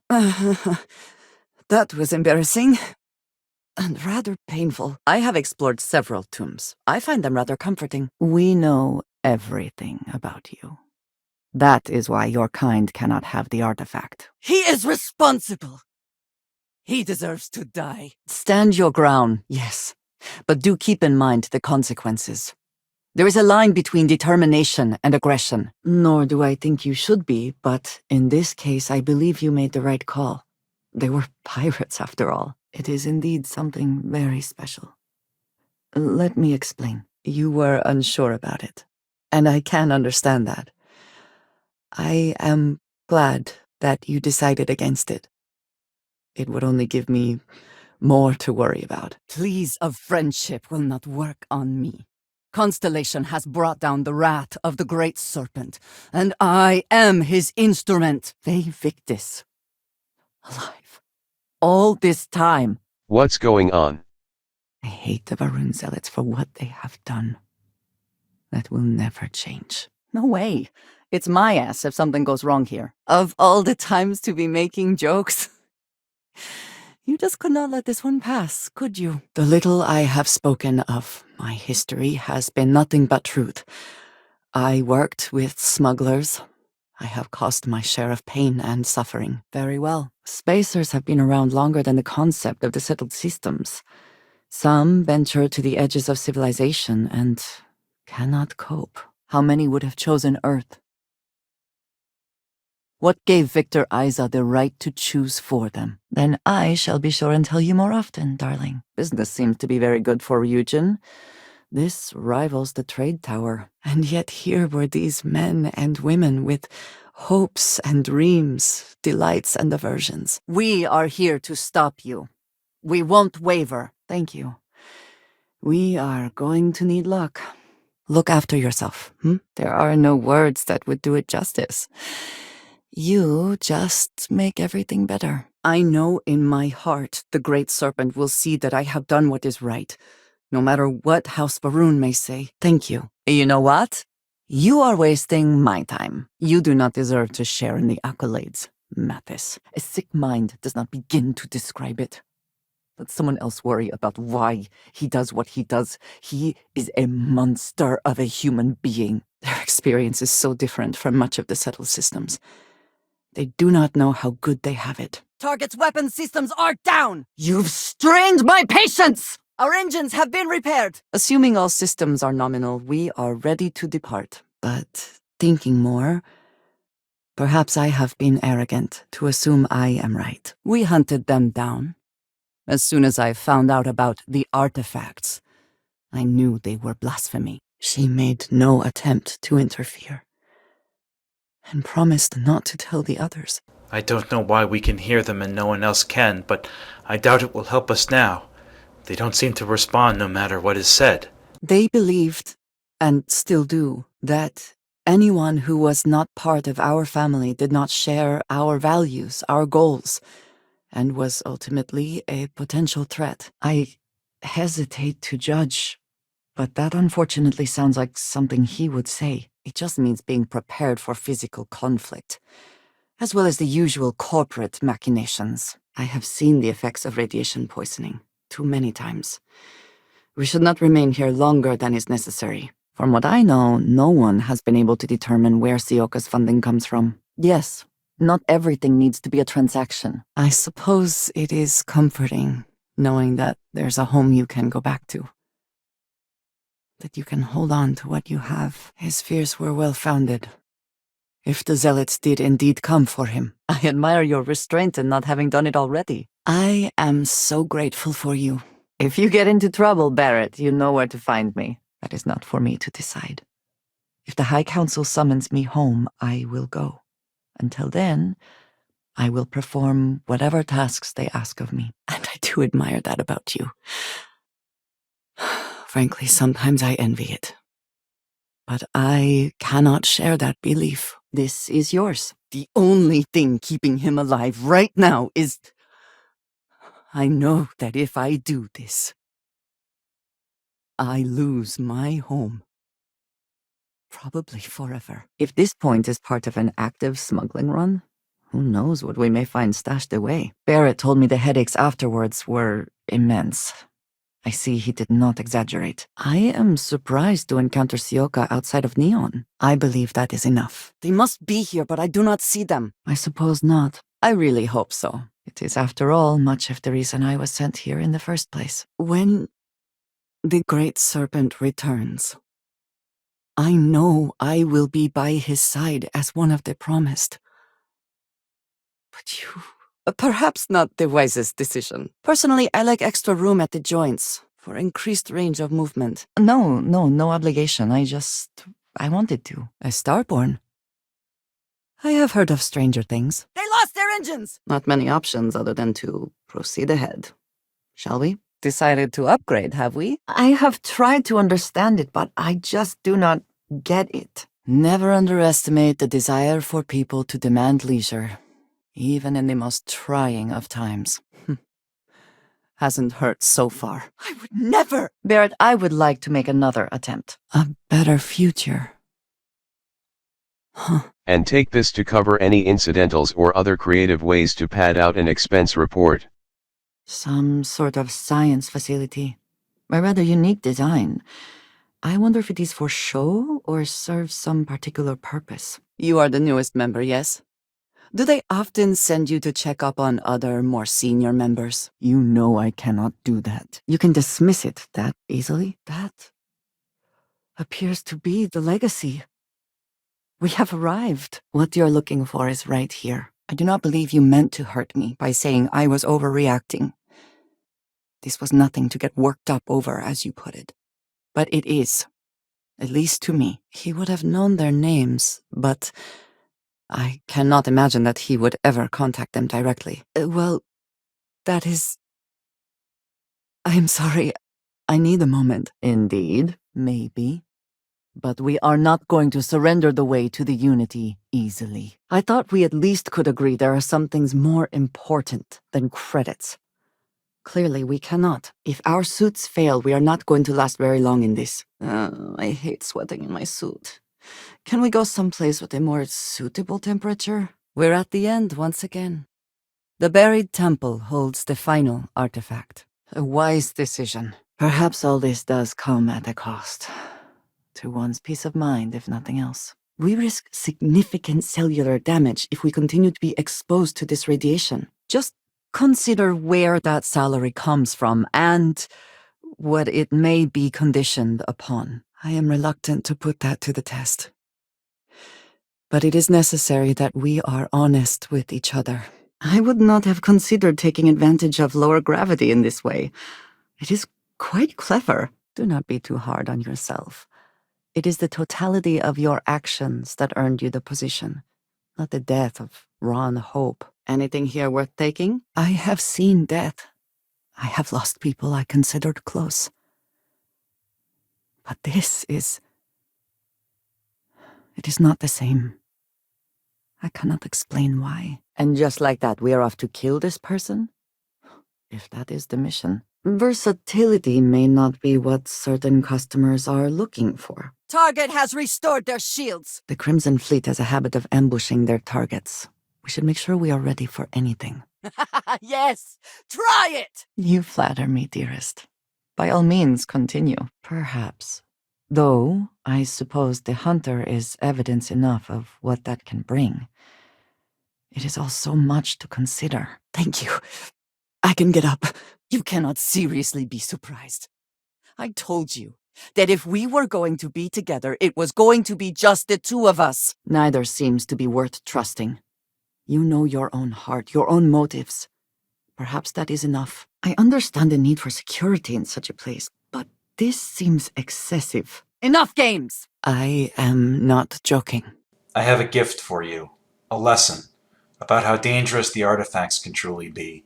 That was embarrassing. And rather painful. I have explored several tombs. I find them rather comforting. We know everything about you. That is why your kind cannot have the artifact. He is responsible! He deserves to die. Stand your ground, yes. But do keep in mind the consequences. There is a line between determination and aggression. Nor do I think you should be, but in this case I believe you made the right call. They were pirates after all. It is indeed something very special. Let me explain. You were unsure about it, and I can understand that. I am glad that you decided against it. It would only give me more to worry about. Pleas of friendship will not work on me. Constellation has brought down the wrath of the Great Serpent, and I am his instrument. They Victus. Alive. All this time. What's going on? I hate the Varun Zealots for what they have done. That will never change. No way. It's my ass if something goes wrong here. Of all the times to be making jokes... You just could not let this one pass, could you? The little I have spoken of my history has been nothing but truth. I worked with smugglers. I have caused my share of pain and suffering. Very well. Spacers have been around longer than the concept of the settled systems. Some venture to the edges of civilization and cannot cope. How many would have chosen Earth? What gave Victor Isa the right to choose for them? Then I shall be sure and tell you more often, darling. Business seems to be very good for Eugen. This rivals the trade tower. And yet here were these men and women with hopes and dreams, delights and aversions. We are here to stop you. We won't waver. Thank you. We are going to need luck. Look after yourself. There are no words that would do it justice. You just make everything better. I know in my heart the Great Serpent will see that I have done what is right, no matter what House Varun may say. Thank you. You know what? You are wasting my time. You do not deserve to share in the accolades, Mathis. A sick mind does not begin to describe it. Let someone else worry about why he does what he does. He is a monster of a human being. Their experience is so different from much of the settled systems. They do not know how good they have it. Target's weapon systems are down! You've strained my patience! Our engines have been repaired! Assuming all systems are nominal, we are ready to depart. But thinking more, perhaps I have been arrogant to assume I am right. We hunted them down. As soon as I found out about the artifacts, I knew they were blasphemy. She made no attempt to interfere, and promised not to tell the others. I don't know why we can hear them and no one else can, but I doubt it will help us now. They don't seem to respond no matter what is said. They believed, and still do, that anyone who was not part of our family did not share our values, our goals, and was ultimately a potential threat. I hesitate to judge, but that unfortunately sounds like something he would say. It just means being prepared for physical conflict, as well as the usual corporate machinations. I have seen the effects of radiation poisoning too many times. We should not remain here longer than is necessary. From what I know, no one has been able to determine where Sioka's funding comes from. Yes, not everything needs to be a transaction. I suppose it is comforting knowing that there's a home you can go back to, that you can hold on to what you have. His fears were well-founded. If the zealots did indeed come for him, I admire your restraint in not having done it already. I am so grateful for you. If you get into trouble, Barrett, you know where to find me. That is not for me to decide. If the High Council summons me home, I will go. Until then, I will perform whatever tasks they ask of me. And I do admire that about you. Frankly, sometimes I envy it. But I cannot share that belief. This is yours. The only thing keeping him alive right now is... I know that if I do this, I lose my home. Probably forever. If this point is part of an active smuggling run, who knows what we may find stashed away. Barrett told me the headaches afterwards were immense. I see he did not exaggerate. I am surprised to encounter Sioka outside of Neon. I believe that is enough. They must be here, but I do not see them. I suppose not. I really hope so. It is, after all, much of the reason I was sent here in the first place. When the Great Serpent returns, I know I will be by his side as one of the promised. But you... Perhaps not the wisest decision. Personally, I like extra room at the joints for increased range of movement. No obligation. I wanted to. A Starborn. I have heard of stranger things. They lost their engines! Not many options other than to proceed ahead. Shall we? Decided to upgrade, have we? I have tried to understand it, but I just do not get it. Never underestimate the desire for people to demand leisure, even in the most trying of times. Hasn't hurt so far. I would never! Barrett, I would like to make another attempt. A better future. And take this to cover any incidentals or other creative ways to pad out an expense report. Some sort of science facility. A rather unique design. I wonder if it is for show or serves some particular purpose. You are the newest member, yes? Do they often send you to check up on other, more senior members? You know I cannot do that. You can dismiss it that easily. That appears to be the legacy. We have arrived. What you're looking for is right here. I do not believe you meant to hurt me by saying I was overreacting. This was nothing to get worked up over, as you put it. But it is. At least to me. He would have known their names, but I cannot imagine that he would ever contact them directly. Well, that is... I am sorry. I need a moment. Indeed, maybe. But we are not going to surrender the way to the Unity easily. I thought we at least could agree there are some things more important than credits. Clearly, we cannot. If our suits fail, we are not going to last very long in this. I hate sweating in my suit. Can we go someplace with a more suitable temperature? We're at the end once again. The buried temple holds the final artifact. A wise decision. Perhaps all this does come at a cost. To one's peace of mind, if nothing else. We risk significant cellular damage if we continue to be exposed to this radiation. Just consider where that salary comes from and what it may be conditioned upon. I am reluctant to put that to the test. But it is necessary that we are honest with each other. I would not have considered taking advantage of lower gravity in this way. It is quite clever. Do not be too hard on yourself. It is the totality of your actions that earned you the position, not the death of Ron Hope. Anything here worth taking? I have seen death. I have lost people I considered close. But this is... It is not the same. I cannot explain why. And just like that, we are off to kill this person? If that is the mission. Versatility may not be what certain customers are looking for. Target has restored their shields. The Crimson Fleet has a habit of ambushing their targets. We should make sure we are ready for anything. Yes, try it! You flatter me, dearest. By all means, continue. Perhaps. Though, I suppose the hunter is evidence enough of what that can bring. It is all so much to consider. Thank you. I can get up. You cannot seriously be surprised. I told you that if we were going to be together, it was going to be just the two of us. Neither seems to be worth trusting. You know your own heart, your own motives. Perhaps that is enough. I understand the need for security in such a place, but this seems excessive. Enough games! I am not joking. I have a gift for you. A lesson about how dangerous the artifacts can truly be.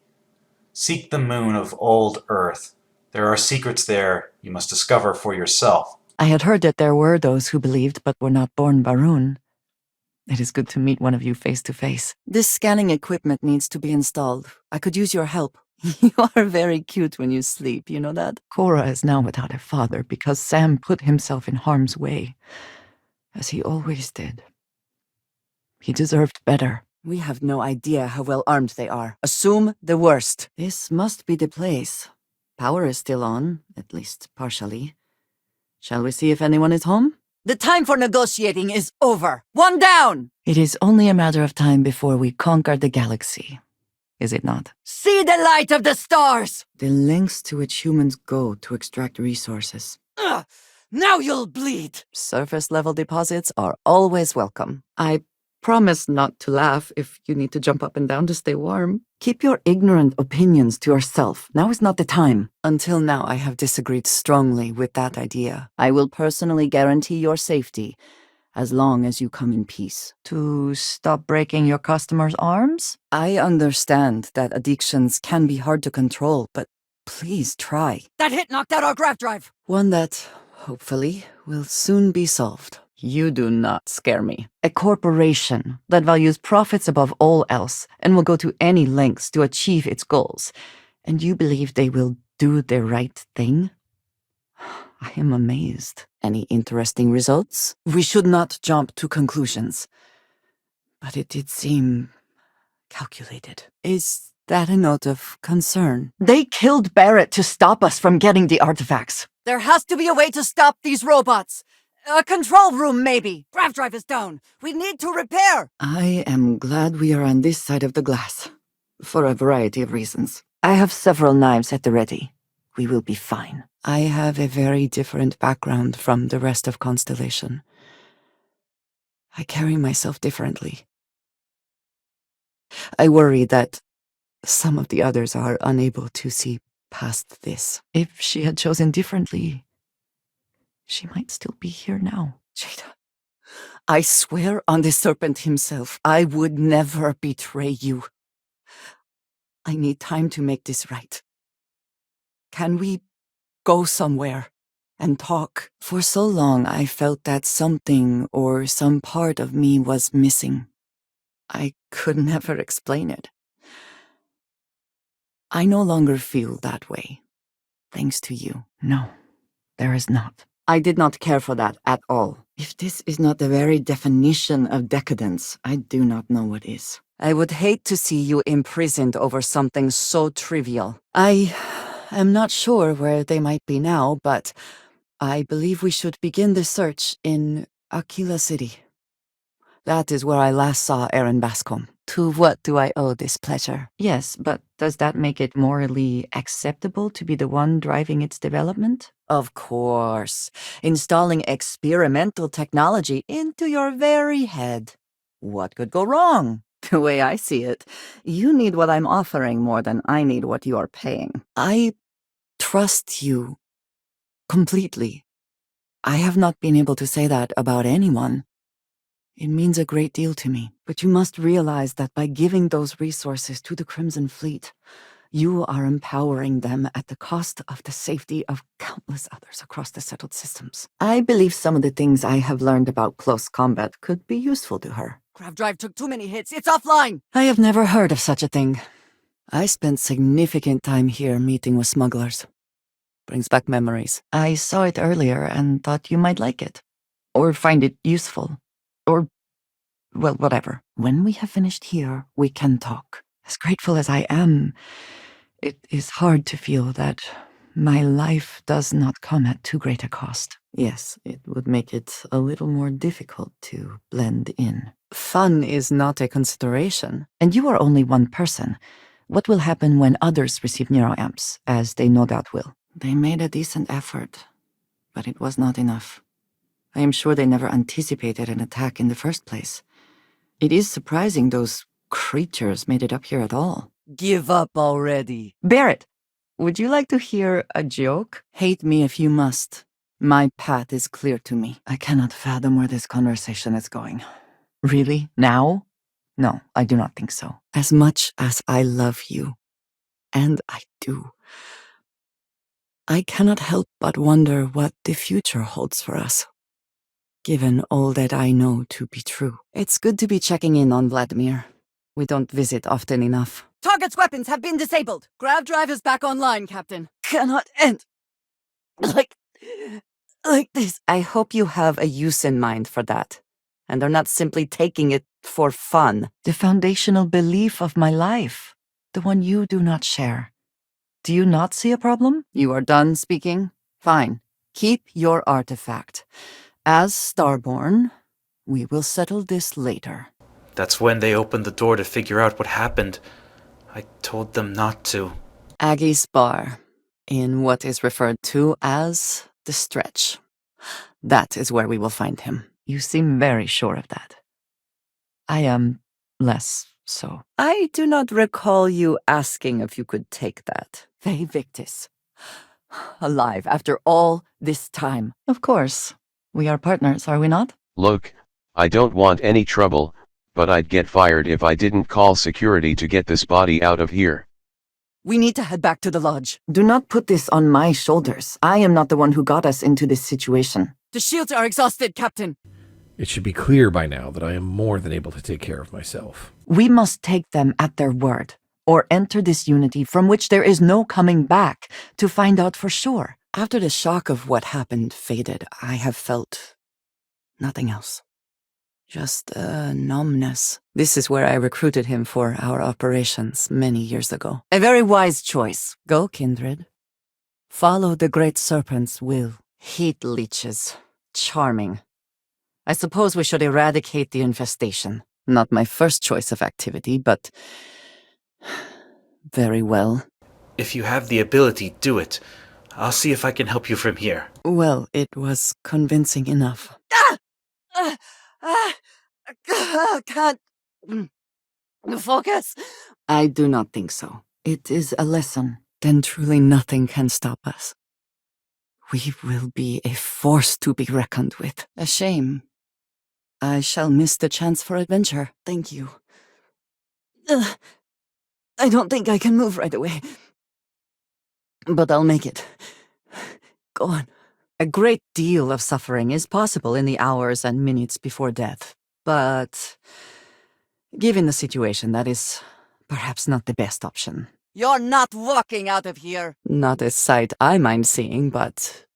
Seek the moon of old Earth. There are secrets there you must discover for yourself. I had heard that there were those who believed but were not born Baroon. It is good to meet one of you face to face. This scanning equipment needs to be installed. I could use your help. You are very cute when you sleep, you know that? Cora is now without a father because Sam put himself in harm's way, as he always did. He deserved better. We have no idea how well armed they are. Assume the worst. This must be the place. Power is still on, at least partially. Shall we see if anyone is home? The time for negotiating is over. One down! It is only a matter of time before we conquer the galaxy, is it not? See the light of the stars! The lengths to which humans go to extract resources. Ugh, now you'll bleed! Surface-level deposits are always welcome. I promise not to laugh if you need to jump up and down to stay warm. Keep your ignorant opinions to yourself. Now is not the time. Until now, I have disagreed strongly with that idea. I will personally guarantee your safety, as long as you come in peace. To stop breaking your customers' arms? I understand that addictions can be hard to control, but please try. That hit knocked out our graph drive! One that, hopefully, will soon be solved. You do not scare me. A corporation that values profits above all else and will go to any lengths to achieve its goals. And you believe they will do the right thing? I am amazed. Any interesting results? We should not jump to conclusions. But it did seem calculated. Is that a note of concern? They killed Barrett to stop us from getting the artifacts. There has to be a way to stop these robots. A control room, maybe. Grav drive is down. We need to repair. I am glad we are on this side of the glass, for a variety of reasons. I have several knives at the ready. We will be fine. I have a very different background from the rest of Constellation. I carry myself differently. I worry that some of the others are unable to see past this. If she had chosen differently, she might still be here now. Jada, I swear on the serpent himself, I would never betray you. I need time to make this right. Can we go somewhere and talk? For so long, I felt that something or some part of me was missing. I could never explain it. I no longer feel that way, thanks to you. No, there is not. I did not care for that at all. If this is not the very definition of decadence, I do not know what is. I would hate to see you imprisoned over something so trivial. I am not sure where they might be now, but I believe we should begin the search in Aquila City. That is where I last saw Aaron Bascom. To what do I owe this pleasure? Yes, but does that make it morally acceptable to be the one driving its development? Of course. Installing experimental technology into your very head. What could go wrong? The way I see it, you need what I'm offering more than I need what you are paying. I trust you completely. I have not been able to say that about anyone. It means a great deal to me, but you must realize that by giving those resources to the Crimson Fleet, you are empowering them at the cost of the safety of countless others across the settled systems. I believe some of the things I have learned about close combat could be useful to her. Grav drive took too many hits. It's offline. I have never heard of such a thing. I spent significant time here meeting with smugglers. Brings back memories. I saw it earlier and thought you might like it. Or find it useful. Or, well, whatever. When we have finished here, we can talk. As grateful as I am, it is hard to feel that my life does not come at too great a cost. Yes, it would make it a little more difficult to blend in. Fun is not a consideration, and you are only one person. What will happen when others receive neuroamps, as they no doubt will? They made a decent effort, but it was not enough. I am sure they never anticipated an attack in the first place. It is surprising those creatures made it up here at all. Give up already. Barrett, would you like to hear a joke? Hate me if you must. My path is clear to me. I cannot fathom where this conversation is going. Really? Now? No, I do not think so. As much as I love you, and I do, I cannot help but wonder what the future holds for us, given all that I know to be true. It's good to be checking in on Vladimir. We don't visit often enough. Target's weapons have been disabled. Grav drive is back online, Captain. Cannot end like this. I hope you have a use in mind for that, and are not simply taking it for fun. The foundational belief of my life, the one you do not share. Do you not see a problem? You are done speaking? Fine. Keep your artifact. As Starborn, we will settle this later. That's when they opened the door to figure out what happened. I told them not to. Aggie's bar, in what is referred to as the stretch. That is where we will find him. You seem very sure of that. I am less so. I do not recall you asking if you could take that. Vei Victis. Alive after all this time. Of course. We are partners, are we not? Look, I don't want any trouble, but I'd get fired if I didn't call security to get this body out of here. We need to head back to the lodge. Do not put this on my shoulders. I am not the one who got us into this situation. The shields are exhausted, Captain. It should be clear by now that I am more than able to take care of myself. We must take them at their word, or enter this unity from which there is no coming back to find out for sure. After the shock of what happened faded, I have felt nothing else. Just a numbness. This is where I recruited him for our operations many years ago. A very wise choice. Go, kindred. Follow the great serpent's will. Heat leeches. Charming. I suppose we should eradicate the infestation. Not my first choice of activity, but... very well. If you have the ability, do it. I'll see if I can help you from here. Well, it was convincing enough. Can't focus. I do not think so. It is a lesson. Then truly nothing can stop us. We will be a force to be reckoned with. A shame. I shall miss the chance for adventure. Thank you. I don't think I can move right away. But I'll make it. Go on. A great deal of suffering is possible in the hours and minutes before death. But given the situation, that is perhaps not the best option. You're not walking out of here! Not a sight I mind seeing, but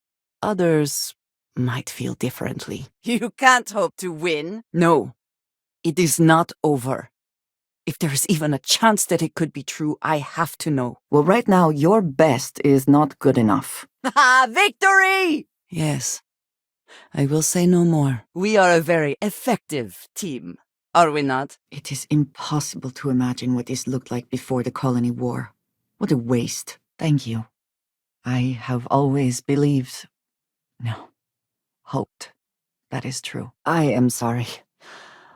others might feel differently. You can't hope to win. No, it is not over. If there is even a chance that it could be true, I have to know. Well, right now, your best is not good enough. Ha! Victory! Yes. I will say no more. We are a very effective team, are we not? It is impossible to imagine what this looked like before the colony war. What a waste. Thank you. I have always believed... no, hoped. That is true. I am sorry.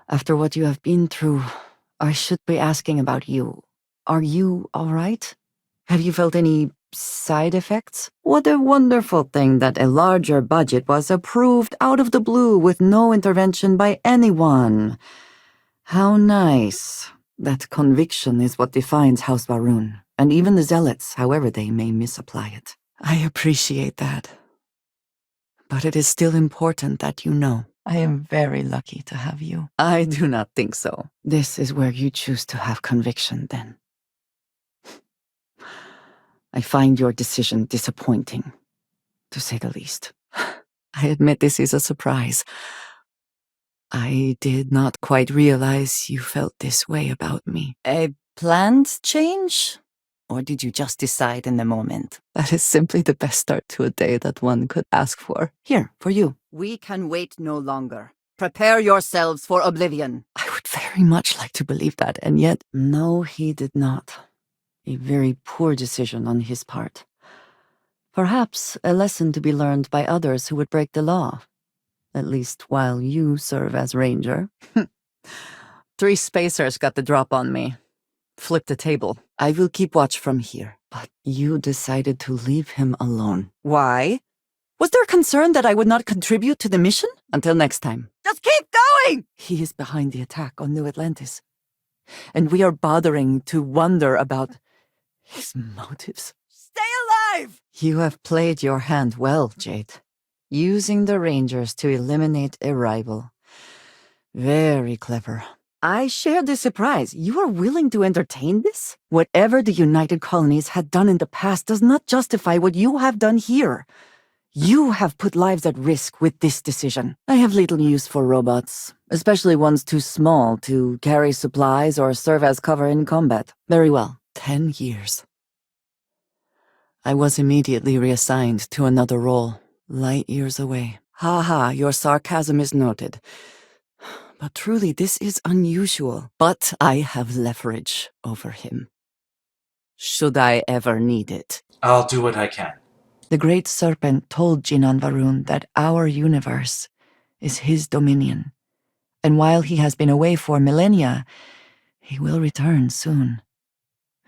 After what you have been through, I should be asking about you. Are you all right? Have you felt any side effects? What a wonderful thing that a larger budget was approved out of the blue with no intervention by anyone. How nice. That conviction is what defines House Varun, and even the zealots, however they may misapply it. I appreciate that. But it is still important that you know. I am very lucky to have you. I do not think so. This is where you choose to have conviction, then. I find your decision disappointing, to say the least. I admit this is a surprise. I did not quite realize you felt this way about me. A planned change? Or did you just decide in the moment? That is simply the best start to a day that one could ask for. Here, for you. We can wait no longer. Prepare yourselves for oblivion. I would very much like to believe that, and yet... No, he did not. A very poor decision on his part. Perhaps a lesson to be learned by others who would break the law. At least while you serve as ranger. 3 spacers got the drop on me. Flip the table. I will keep watch from here. But you decided to leave him alone. Why? Was there concern that I would not contribute to the mission? Until next time. Just keep going! He is behind the attack on New Atlantis. And we are bothering to wonder about his motives. Stay alive! You have played your hand well, Jade. Using the Rangers to eliminate a rival. Very clever. I share the surprise. You are willing to entertain this? Whatever the United Colonies had done in the past does not justify what you have done here. You have put lives at risk with this decision. I have little use for robots, especially ones too small to carry supplies or serve as cover in combat. Very well. 10 years. I was immediately reassigned to another role, light years away. Ha, your sarcasm is noted. But truly, this is unusual. But I have leverage over him. Should I ever need it. I'll do what I can. The Great Serpent told Jinan Varun that our universe is his dominion. And while he has been away for millennia, he will return soon.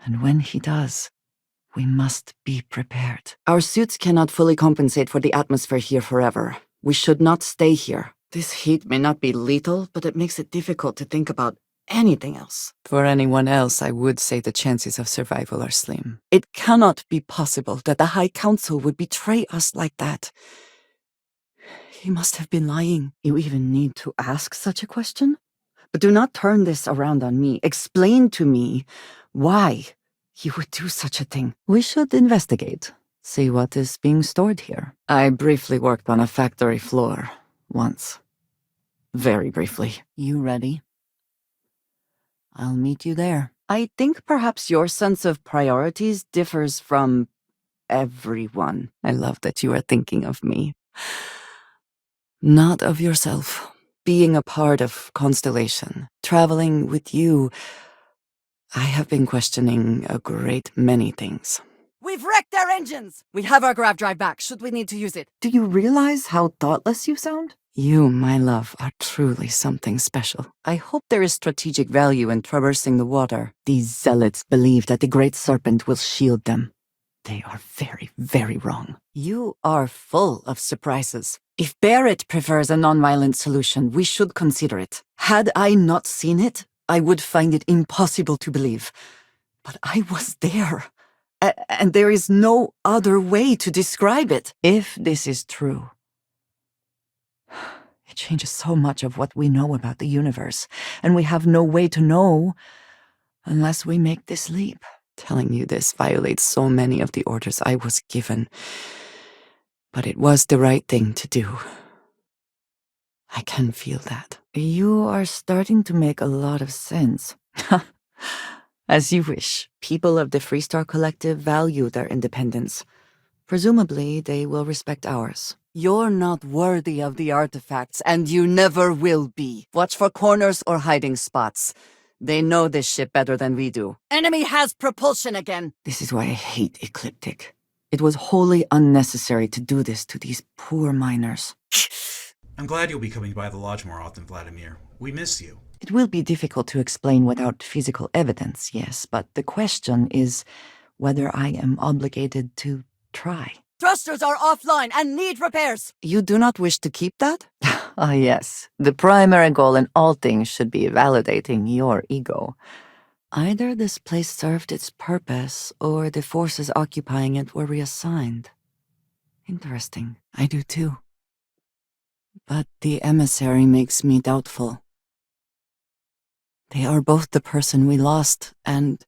And when he does, we must be prepared. Our suits cannot fully compensate for the atmosphere here forever. We should not stay here. This heat may not be lethal, but it makes it difficult to think about anything else. For anyone else, I would say the chances of survival are slim. It cannot be possible that the High Council would betray us like that. He must have been lying. You even need to ask such a question? But do not turn this around on me. Explain to me why you would do such a thing. We should investigate. See what is being stored here. I briefly worked on a factory floor once. very briefly. You ready? I'll meet you there. I think perhaps your sense of priorities differs from everyone. I love that you are thinking of me. Not of yourself. Being a part of Constellation, traveling with you, I have been questioning a great many things. We've wrecked their engines! We have our grav drive back, should we need to use it. Do you realize how thoughtless you sound? You, my love, are truly something special. I hope there is strategic value in traversing the water. These zealots believe that the Great Serpent will shield them. They are very, very wrong. You are full of surprises. If Barrett prefers a nonviolent solution, we should consider it. Had I not seen it, I would find it impossible to believe. But I was there. And there is no other way to describe it. If this is true, it changes so much of what we know about the universe, and we have no way to know unless we make this leap. Telling you this violates so many of the orders I was given, but it was the right thing to do. I can feel that. You are starting to make a lot of sense. As you wish. People of the Freestar Collective value their independence. Presumably, they will respect ours. You're not worthy of the artifacts, and you never will be. Watch for corners or hiding spots. They know this ship better than we do. Enemy has propulsion again! This is why I hate Ecliptic. It was wholly unnecessary to do this to these poor miners. I'm glad you'll be coming by the lodge more often, Vladimir. We miss you. It will be difficult to explain without physical evidence, yes, but the question is whether I am obligated to try. Thrusters are offline and need repairs! You do not wish to keep that? Ah, yes. The primary goal in all things should be validating your ego. Either this place served its purpose, or the forces occupying it were reassigned. Interesting. I do too. But the emissary makes me doubtful. They are both the person we lost and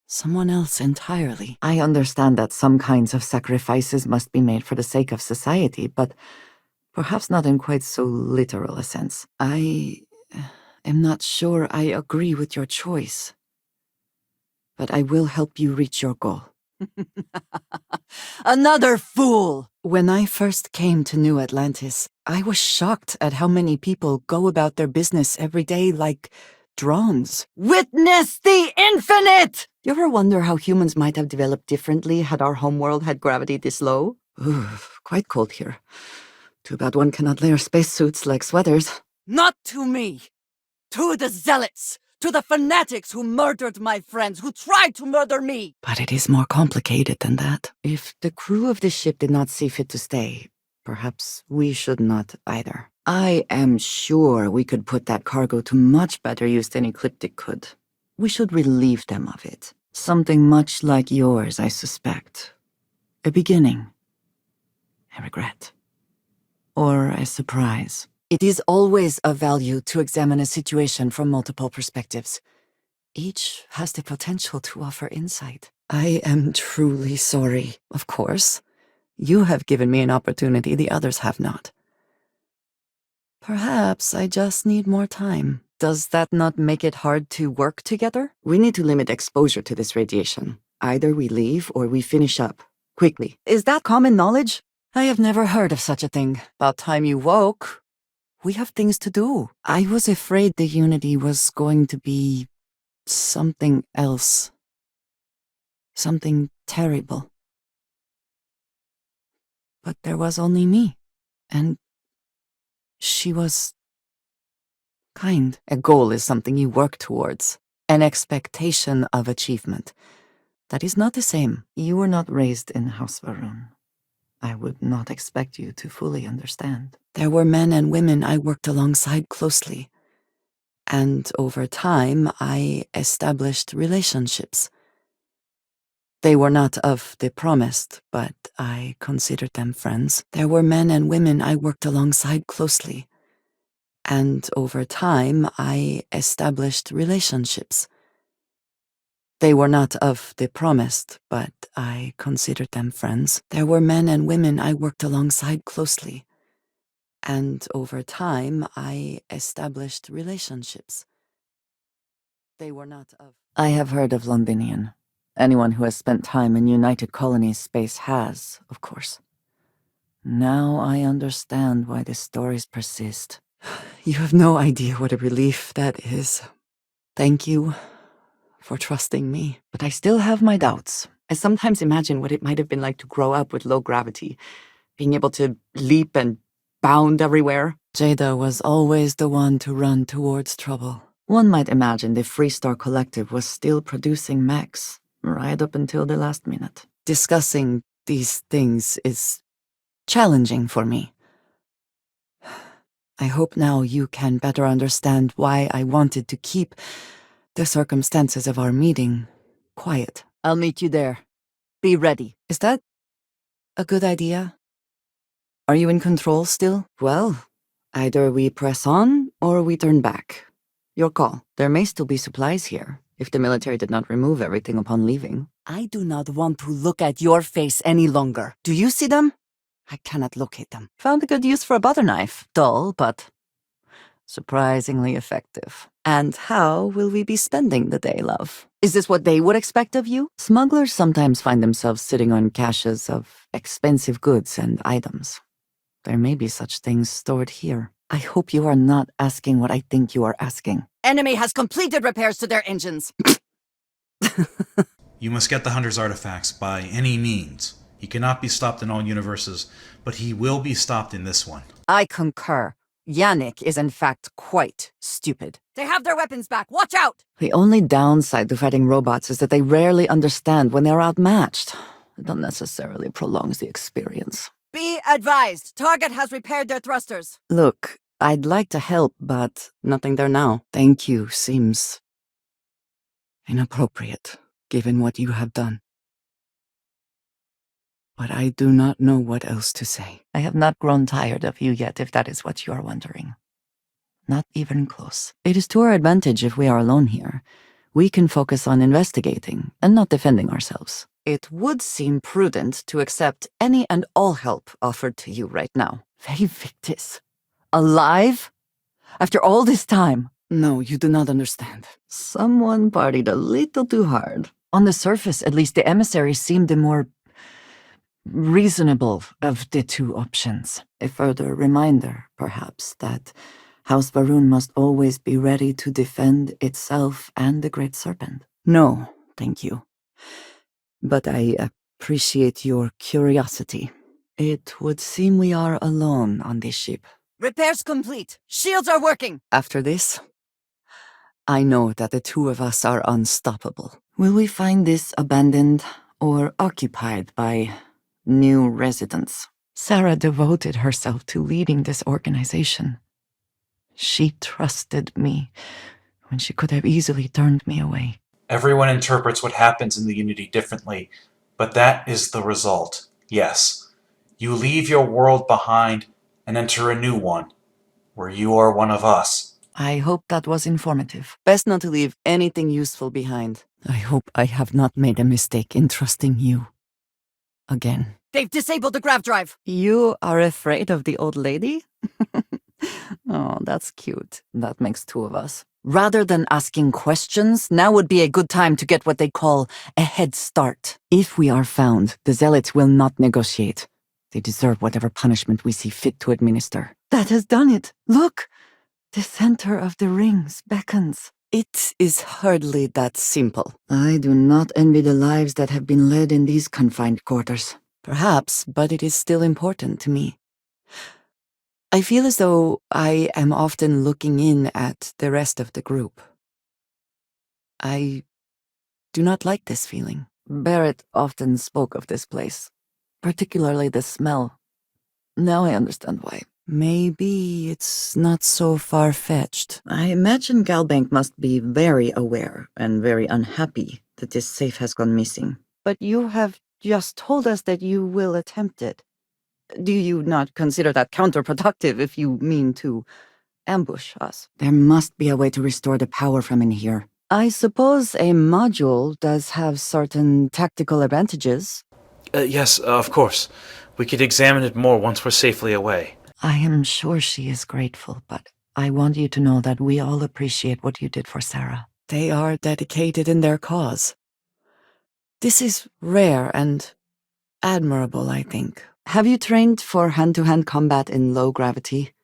someone else entirely. I understand that some kinds of sacrifices must be made for the sake of society, but perhaps not in quite so literal a sense. I am not sure I agree with your choice, but I will help you reach your goal. Another fool! When I first came to New Atlantis, I was shocked at how many people go about their business every day like drones. Witness the infinite! You ever wonder how humans might have developed differently had our homeworld had gravity this low? Ooh, quite cold here. Too bad one cannot layer spacesuits like sweaters. Not to me! To the zealots! To the fanatics who murdered my friends, who tried to murder me! But it is more complicated than that. If the crew of the ship did not see fit to stay, perhaps we should not either. I am sure we could put that cargo to much better use than Ecliptic could. We should relieve them of it. Something much like yours, I suspect. A beginning. A regret. Or a surprise. It is always of value to examine a situation from multiple perspectives. Each has the potential to offer insight. I am truly sorry, of course. You have given me an opportunity the others have not. Perhaps I just need more time. Does that not make it hard to work together? We need to limit exposure to this radiation. Either we leave or we finish up. Quickly. Is that common knowledge? I have never heard of such a thing. About time you woke. We have things to do. I was afraid the Unity was going to be something else. Something terrible. But there was only me. And she was kind. A goal is something you work towards. An expectation of achievement. That is not the same. You were not raised in House Varun. I would not expect you to fully understand. There were men and women I worked alongside closely. And over time, I established relationships. They were not of the promised, but I considered them friends. There were men and women I worked alongside closely. And over time, I established relationships. They were not of the promised, but I considered them friends. There were men and women I worked alongside closely. And over time, I established relationships. They were not of... I have heard of Londinian. Anyone who has spent time in United Colonies space has, of course. Now I understand why the stories persist. You have no idea what a relief that is. Thank you for trusting me. But I still have my doubts. I sometimes imagine what it might have been like to grow up with low gravity, being able to leap and bound everywhere. Jada was always the one to run towards trouble. One might imagine the Freestar Collective was still producing mechs, right up until the last minute. Discussing these things is challenging for me. I hope now you can better understand why I wanted to keep the circumstances of our meeting quiet. I'll meet you there. Be ready. Is that a good idea? Are you in control still? Well, either we press on or we turn back. Your call. There may still be supplies here, if the military did not remove everything upon leaving. I do not want to look at your face any longer. Do you see them? I cannot locate them. Found a good use for a butter knife. Dull, but surprisingly effective. And how will we be spending the day, love? Is this what they would expect of you? Smugglers sometimes find themselves sitting on caches of expensive goods and items. There may be such things stored here. I hope you are not asking what I think you are asking. Enemy has completed repairs to their engines. You must get the Hunter's artifacts by any means. He cannot be stopped in all universes, but he will be stopped in this one. I concur. Yannick is in fact quite stupid. They have their weapons back. Watch out! The only downside to fighting robots is that they rarely understand when they're outmatched. It unnecessarily prolongs the experience. Be advised. Target has repaired their thrusters. Look, I'd like to help, but nothing there now. Thank you seems inappropriate, given what you have done. But I do not know what else to say. I have not grown tired of you yet, if that is what you are wondering. Not even close. It is to our advantage if we are alone here. We can focus on investigating and not defending ourselves. It would seem prudent to accept any and all help offered to you right now. Very Victis. Alive? After all this time? No, you do not understand. Someone partied a little too hard. On the surface, at least, the emissary seemed the more reasonable of the two options. A further reminder, perhaps, that House Varun must always be ready to defend itself and the Great Serpent. No, thank you. But I appreciate your curiosity. It would seem we are alone on this ship. Repairs complete. Shields are working. After this, I know that the two of us are unstoppable. Will we find this abandoned or occupied by new residents? Sarah devoted herself to leading this organization. She trusted me when she could have easily turned me away. Everyone interprets what happens in the Unity differently, but that is the result, yes. You leave your world behind and enter a new one, where you are one of us. I hope that was informative. Best not to leave anything useful behind. I hope I have not made a mistake in trusting you. Again. They've disabled the grav drive! You are afraid of the old lady? Oh, that's cute. That makes two of us. Rather than asking questions, now would be a good time to get what they call a head start. If we are found, the Zealots will not negotiate. They deserve whatever punishment we see fit to administer. That has done it. Look! The center of the rings beckons. It is hardly that simple. I do not envy the lives that have been led in these confined quarters. Perhaps, but it is still important to me. I feel as though I am often looking in at the rest of the group. I do not like this feeling. Barrett often spoke of this place, particularly the smell. Now I understand why. Maybe it's not so far-fetched. I imagine Galbank must be very aware and very unhappy that this safe has gone missing. But you have just told us that you will attempt it. Do you not consider that counterproductive if you mean to ambush us? There must be a way to restore the power from in here. I suppose a module does have certain tactical advantages. Yes, of course. We could examine it more once we're safely away. I am sure she is grateful, but I want you to know that we all appreciate what you did for Sarah. They are dedicated in their cause. This is rare and admirable, I think. Have you trained for hand-to-hand combat in low gravity?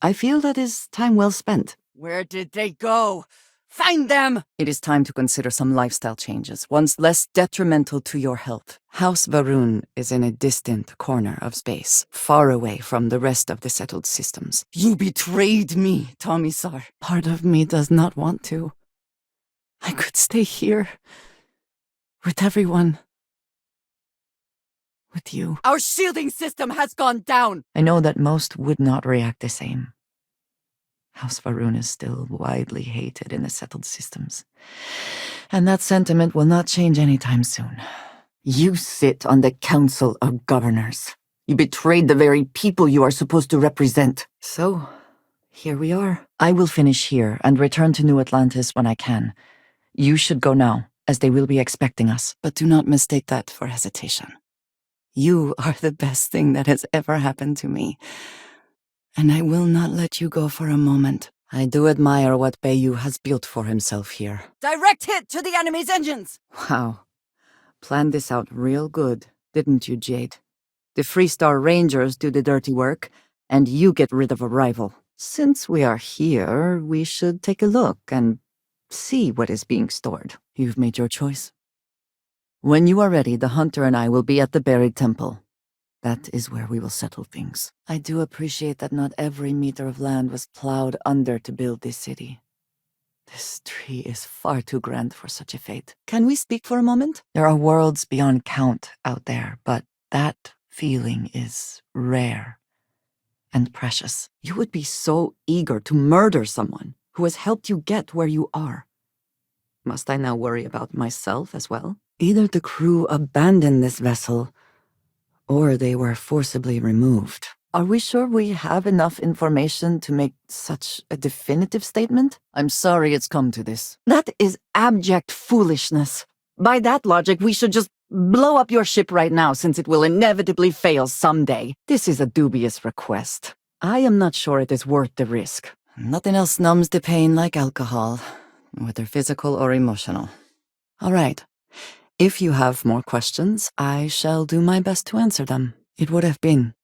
I feel that is time well spent. Where did they go? Find them! It is time to consider some lifestyle changes, ones less detrimental to your health. House Varun is in a distant corner of space, far away from the rest of the settled systems. You betrayed me, Tomisar. Part of me does not want to. I could stay here. With everyone. With you. Our shielding system has gone down! I know that most would not react the same. House Varun is still widely hated in the settled systems. And that sentiment will not change anytime soon. You sit on the Council of Governors. You betrayed the very people you are supposed to represent. So, here we are. I will finish here and return to New Atlantis when I can. You should go now, as they will be expecting us. But do not mistake that for hesitation. You are the best thing that has ever happened to me. And I will not let you go for a moment. I do admire what Bayu has built for himself here. Direct hit to the enemy's engines! Wow. Planned this out real good, didn't you, Jade? The Freestar Rangers do the dirty work, and you get rid of a rival. Since we are here, we should take a look and see what is being stored. You've made your choice. When you are ready, the Hunter and I will be at the Buried Temple. That is where we will settle things. I do appreciate that not every meter of land was plowed under to build this city. This tree is far too grand for such a fate. Can we speak for a moment? There are worlds beyond count out there, but that feeling is rare and precious. You would be so eager to murder someone who has helped you get where you are. Must I now worry about myself as well? Either the crew abandoned this vessel, or they were forcibly removed. Are we sure we have enough information to make such a definitive statement? I'm sorry it's come to this. That is abject foolishness. By that logic, we should just blow up your ship right now, since it will inevitably fail someday. This is a dubious request. I am not sure it is worth the risk. Nothing else numbs the pain like alcohol, whether physical or emotional. All right. If you have more questions, I shall do my best to answer them. It would have been,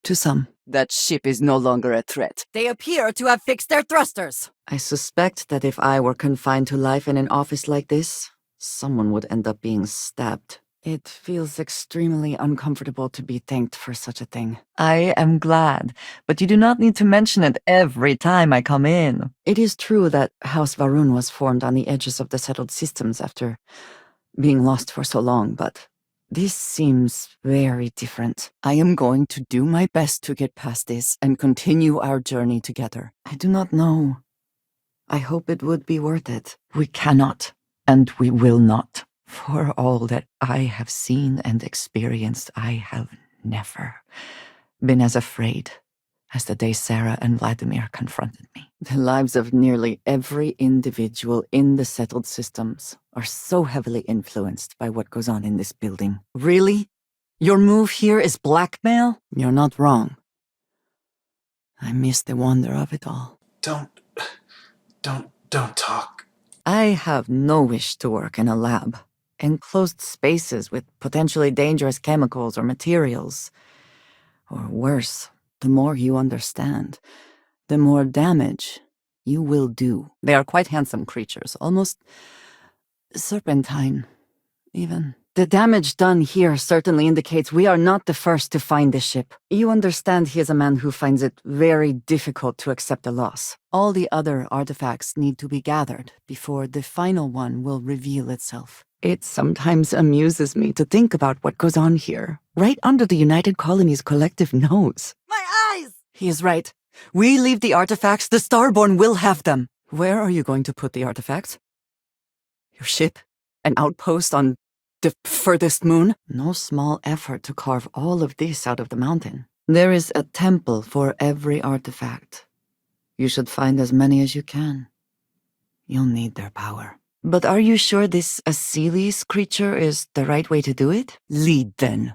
to some. That ship is no longer a threat. They appear to have fixed their thrusters. I suspect that if I were confined to life in an office like this, someone would end up being stabbed. It feels extremely uncomfortable to be thanked for such a thing. I am glad, but you do not need to mention it every time I come in. It is true that House Varun was formed on the edges of the settled systems after being lost for so long, but this seems very different. I am going to do my best to get past this and continue our journey together. I do not know. I hope it would be worth it. We cannot, and we will not. For all that I have seen and experienced, I have never been as afraid as the day Sarah and Vladimir confronted me. The lives of nearly every individual in the settled systems are so heavily influenced by what goes on in this building. Really? Your move here is blackmail? You're not wrong. I miss the wonder of it all. Don't talk. I have no wish to work in a lab. Enclosed spaces with potentially dangerous chemicals or materials. Or worse, the more you understand, the more damage you will do. They are quite handsome creatures, almost serpentine, even. The damage done here certainly indicates we are not the first to find the ship. You understand he is a man who finds it very difficult to accept a loss. All the other artifacts need to be gathered before the final one will reveal itself. It sometimes amuses me to think about what goes on here, right under the United Colony's collective nose. My eyes! He is right. We leave the artifacts, the Starborn will have them. Where are you going to put the artifacts? Your ship? An outpost on the furthest moon? No small effort to carve all of this out of the mountain. There is a temple for every artifact. You should find as many as you can. You'll need their power. But are you sure this Asilis creature is the right way to do it? Lead, then.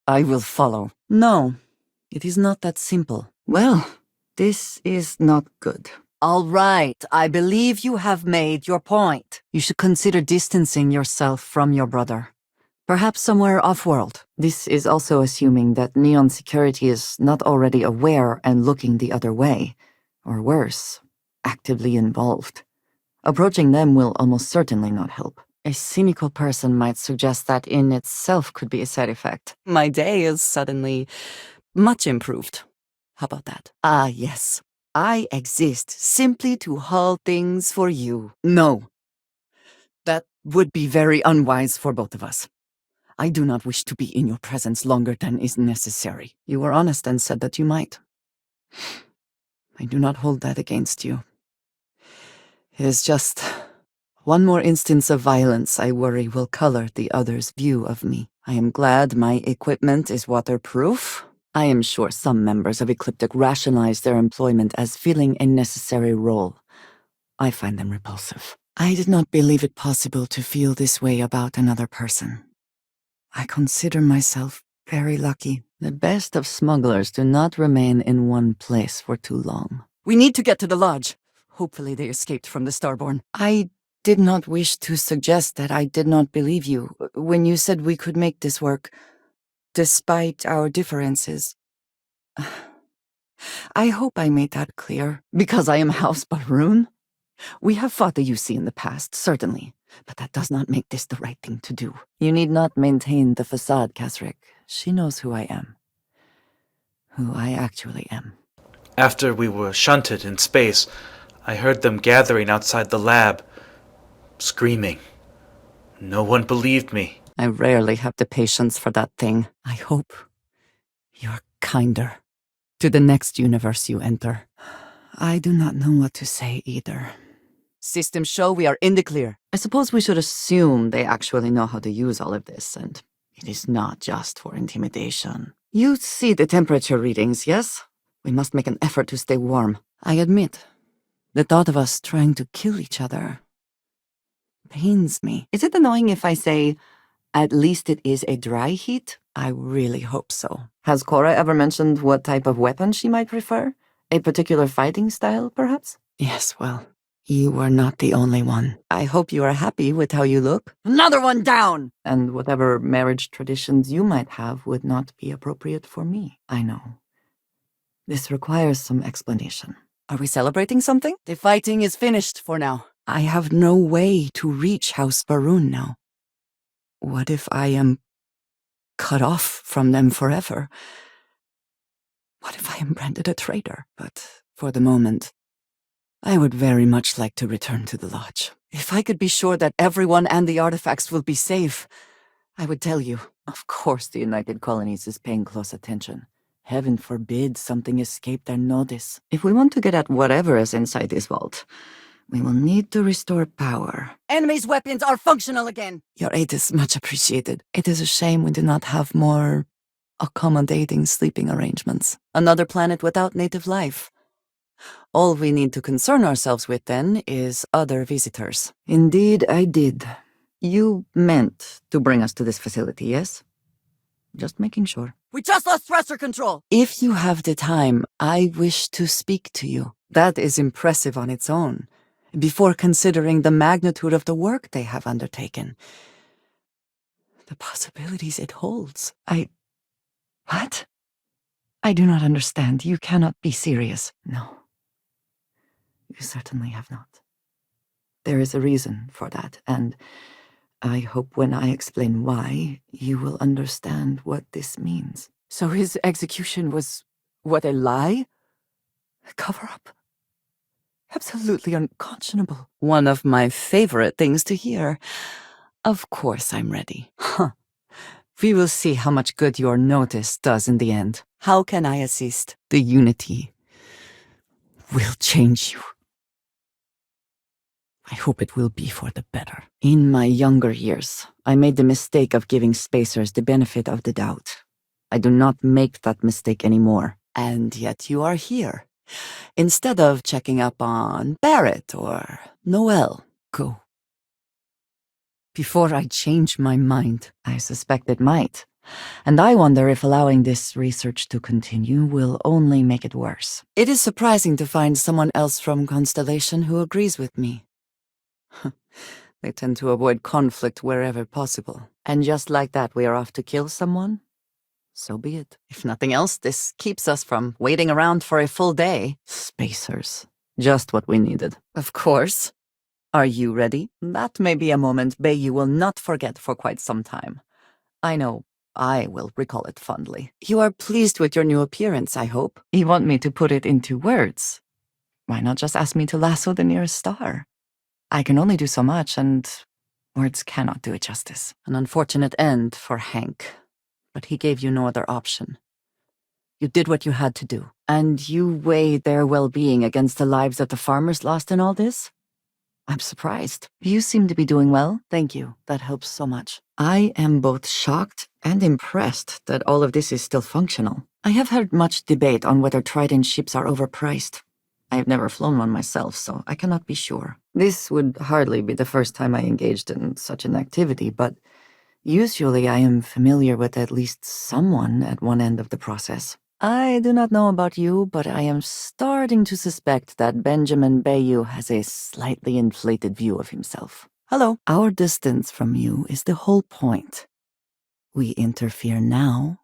I will follow. No, it is not that simple. Well, this is not good. All right, I believe you have made your point. You should consider distancing yourself from your brother. Perhaps somewhere off-world. This is also assuming that Neon Security is not already aware and looking the other way. Or worse, actively involved. Approaching them will almost certainly not help. A cynical person might suggest that in itself could be a side effect. My day is suddenly much improved. How about that? Ah, yes. I exist simply to haul things for you. No. That would be very unwise for both of us. I do not wish to be in your presence longer than is necessary. You were honest and said that you might. I do not hold that against you. It is just one more instance of violence I worry will color the other's view of me. I am glad my equipment is waterproof. I am sure some members of Ecliptic rationalize their employment as filling a necessary role. I find them repulsive. I did not believe it possible to feel this way about another person. I consider myself very lucky. The best of smugglers do not remain in one place for too long. We need to get to the lodge. Hopefully they escaped from the Starborn. I did not wish to suggest that I did not believe you when you said we could make this work, despite our differences. I hope I made that clear, because I am House Baroon. We have fought the UC in the past, certainly, but that does not make this the right thing to do. You need not maintain the facade, Kasric. She knows who I am. Who I actually am. After we were shunted in space, I heard them gathering outside the lab, screaming. No one believed me. I rarely have the patience for that thing. I hope you're kinder to the next universe you enter. I do not know what to say either. Systems show we are in the clear. I suppose we should assume they actually know how to use all of this, and it is not just for intimidation. You see the temperature readings, yes? We must make an effort to stay warm. I admit, the thought of us trying to kill each other pains me. Is it annoying if I say, at least it is a dry heat? I really hope so. Has Cora ever mentioned what type of weapon she might prefer? A particular fighting style, perhaps? Yes, well, you were not the only one. I hope you are happy with how you look. Another one down! And whatever marriage traditions you might have would not be appropriate for me. I know. This requires some explanation. Are we celebrating something? The fighting is finished for now. I have no way to reach House Baroon now. What if I am cut off from them forever? What if I am branded a traitor? But for the moment, I would very much like to return to the lodge. If I could be sure that everyone and the artifacts will be safe, I would tell you. Of course the United Colonies is paying close attention. Heaven forbid something escape their notice. If we want to get at whatever is inside this vault, we will need to restore power. Enemy's weapons are functional again! Your aid is much appreciated. It is a shame we do not have more accommodating sleeping arrangements. Another planet without native life. All we need to concern ourselves with, then, is other visitors. Indeed, I did. You meant to bring us to this facility, yes? Just making sure. We just lost thruster control! If you have the time, I wish to speak to you. That is impressive on its own, before considering the magnitude of the work they have undertaken. The possibilities it holds. What? I do not understand. You cannot be serious. No. You certainly have not. There is a reason for that, and I hope when I explain why, you will understand what this means. So his execution was, what, a lie? A cover-up? Absolutely unconscionable. One of my favorite things to hear. Of course I'm ready. Huh. We will see how much good your notice does in the end. How can I assist? The unity will change you. I hope it will be for the better. In my younger years, I made the mistake of giving spacers the benefit of the doubt. I do not make that mistake anymore. And yet you are here. Instead of checking up on Barrett or Noel, go. Before I change my mind, I suspect it might. And I wonder if allowing this research to continue will only make it worse. It is surprising to find someone else from Constellation who agrees with me. They tend to avoid conflict wherever possible. And just like that, we are off to kill someone? So be it. If nothing else, this keeps us from waiting around for a full day. Spacers. Just what we needed. Of course. Are you ready? That may be a moment Bayu will not forget for quite some time. I know I will recall it fondly. You are pleased with your new appearance, I hope. You want me to put it into words? Why not just ask me to lasso the nearest star? I can only do so much, and words cannot do it justice. An unfortunate end for Hank, but he gave you no other option. You did what you had to do, and you weighed their well-being against the lives that the farmers lost in all this? I'm surprised. You seem to be doing well. Thank you. That helps so much. I am both shocked and impressed that all of this is still functional. I have heard much debate on whether Trident ships are overpriced. I have never flown one myself, so I cannot be sure. This would hardly be the first time I engaged in such an activity, but usually I am familiar with at least someone at one end of the process. I do not know about you, but I am starting to suspect that Benjamin Bayu has a slightly inflated view of himself. Hello. Our distance from you is the whole point. We interfere now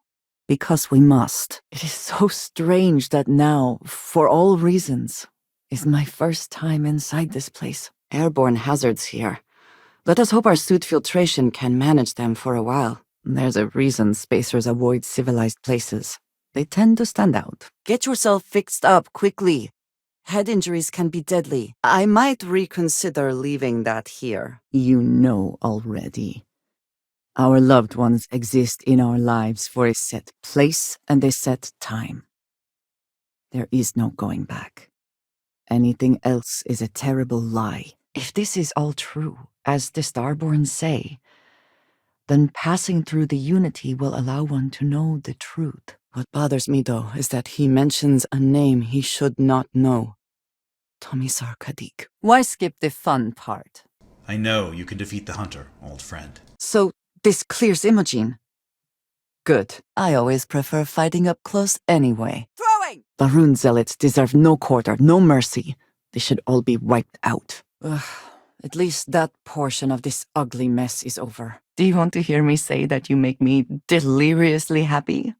because we must. It is so strange that now, for all reasons, is my first time inside this place. Airborne hazards here. Let us hope our suit filtration can manage them for a while. There's a reason spacers avoid civilized places. They tend to stand out. Get yourself fixed up quickly. Head injuries can be deadly. I might reconsider leaving that here. You know already. Our loved ones exist in our lives for a set place and a set time. There is no going back. Anything else is a terrible lie. If this is all true, as the Starborn say, then passing through the Unity will allow one to know the truth. What bothers me, though, is that he mentions a name he should not know. Tomisar Kadik. Why skip the fun part? I know you can defeat the hunter, old friend. So, this clears Imogen. Good. I always prefer fighting up close anyway. Throwing! The Rune Zealots deserve no quarter, no mercy. They should all be wiped out. Ugh. At least that portion of this ugly mess is over. Do you want to hear me say that you make me deliriously happy?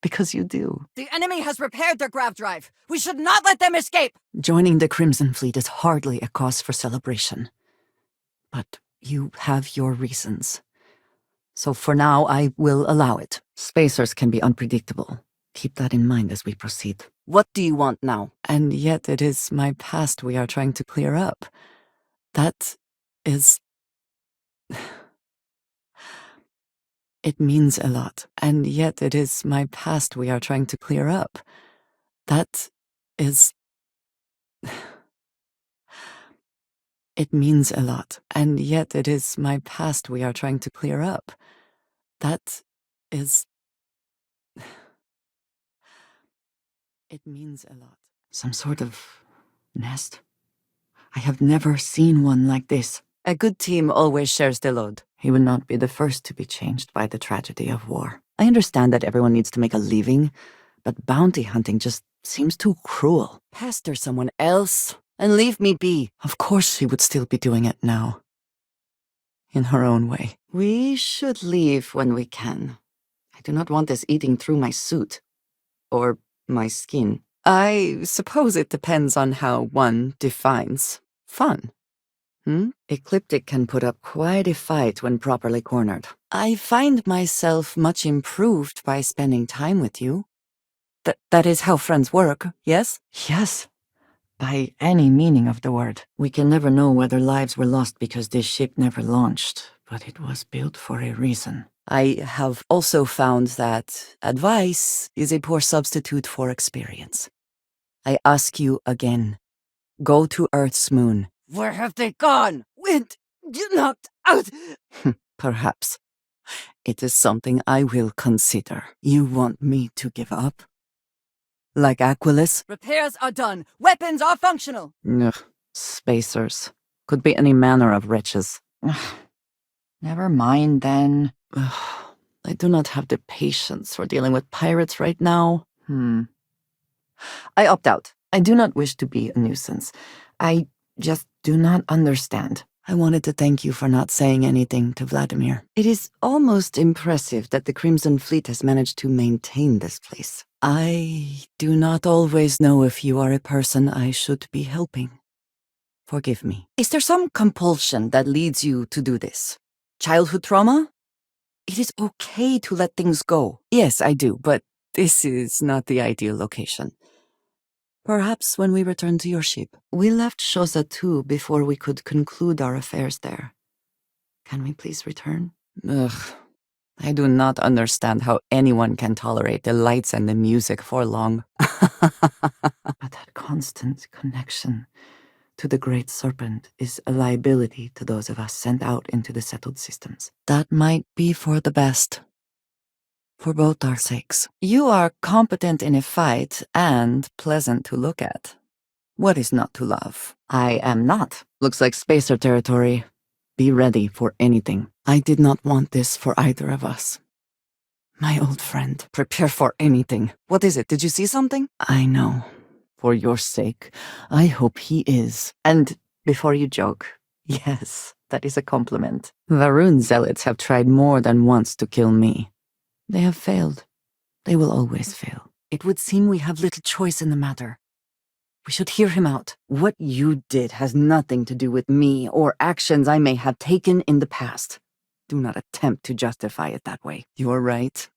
Because you do. The enemy has repaired their grav drive. We should not let them escape. Joining the Crimson Fleet is hardly a cause for celebration. But you have your reasons. So for now, I will allow it. Spacers can be unpredictable. Keep that in mind as we proceed. What do you want now? And yet it is my past we are trying to clear up. That is... It means a lot, and yet it is my past we are trying to clear up. That is... It means a lot, and yet it is my past we are trying to clear up. That is... It means a lot. Some sort of nest? I have never seen one like this. A good team always shares the load. He will not be the first to be changed by the tragedy of war. I understand that everyone needs to make a living, but bounty hunting just seems too cruel. Pester someone else and leave me be. Of course she would still be doing it now. In her own way. We should leave when we can. I do not want this eating through my suit. Or my skin. I suppose it depends on how one defines fun. Ecliptic can put up quite a fight when properly cornered. I find myself much improved by spending time with you. That is how friends work, yes? Yes. By any meaning of the word. We can never know whether lives were lost because this ship never launched, but it was built for a reason. I have also found that advice is a poor substitute for experience. I ask you again. Go to Earth's moon. Where have they gone? Wind, you knocked out. Perhaps. It is something I will consider. You want me to give up? Like Aquilus? Repairs are done. Weapons are functional. Ugh, spacers. Could be any manner of wretches. Ugh. Never mind then. Ugh. I do not have the patience for dealing with pirates right now. I opt out. I do not wish to be a nuisance. I just do not understand. I wanted to thank you for not saying anything to Vladimir. It is almost impressive that the Crimson Fleet has managed to maintain this place. I do not always know if you are a person I should be helping. Forgive me. Is there some compulsion that leads you to do this? Childhood trauma? It is okay to let things go. Yes, I do, but this is not the ideal location. Perhaps when we return to your ship. We left Shosa too before we could conclude our affairs there. Can we please return? Ugh. I do not understand how anyone can tolerate the lights and the music for long. But that constant connection to the Great Serpent is a liability to those of us sent out into the settled systems. That might be for the best. For both our sakes. You are competent in a fight and pleasant to look at. What is not to love? I am not. Looks like spacer territory. Be ready for anything. I did not want this for either of us. My old friend, prepare for anything. What is it? Did you see something? I know. For your sake, I hope he is. And before you joke, yes, that is a compliment. Varun zealots have tried more than once to kill me. They have failed. They will always fail. It would seem we have little choice in the matter. We should hear him out. What you did has nothing to do with me or actions I may have taken in the past. Do not attempt to justify it that way. You're right.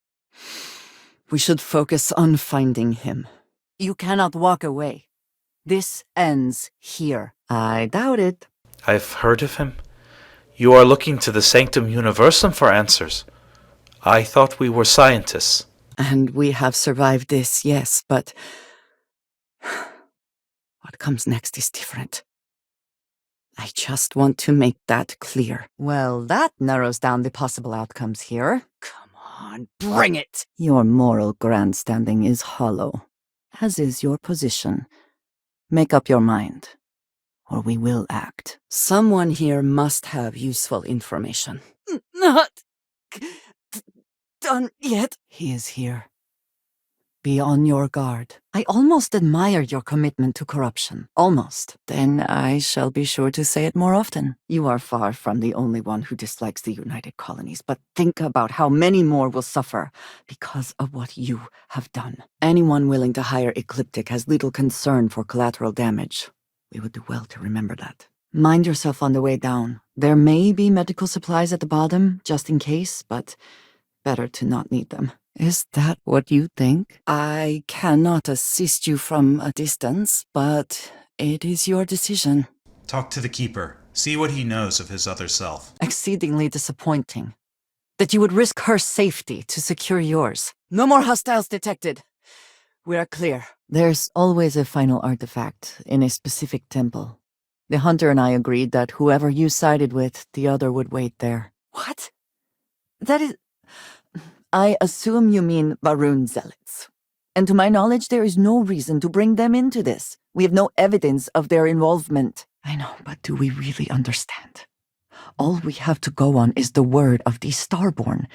We should focus on finding him. You cannot walk away. This ends here. I doubt it. I've heard of him. You are looking to the Sanctum Universum for answers. I thought we were scientists. And we have survived this, yes, but what comes next is different. I just want to make that clear. Well, that narrows down the possible outcomes here. Come on, bring it! Your moral grandstanding is hollow, as is your position. Make up your mind, or we will act. Someone here must have useful information. Not done yet. He is here. Be on your guard. I almost admire your commitment to corruption. Almost. Then I shall be sure to say it more often. You are far from the only one who dislikes the United Colonies, but think about how many more will suffer because of what you have done. Anyone willing to hire Ecliptic has little concern for collateral damage. We would do well to remember that. Mind yourself on the way down. There may be medical supplies at the bottom, just in case, but better to not need them. Is that what you think? I cannot assist you from a distance, but it is your decision. Talk to the Keeper. See what he knows of his other self. Exceedingly disappointing. That you would risk her safety to secure yours. No more hostiles detected. We are clear. There's always a final artifact in a specific temple. The hunter and I agreed that whoever you sided with, the other would wait there. What? That is... I assume you mean Varun zealots. And to my knowledge, there is no reason to bring them into this. We have no evidence of their involvement. I know, but do we really understand? All we have to go on is the word of the Starborn,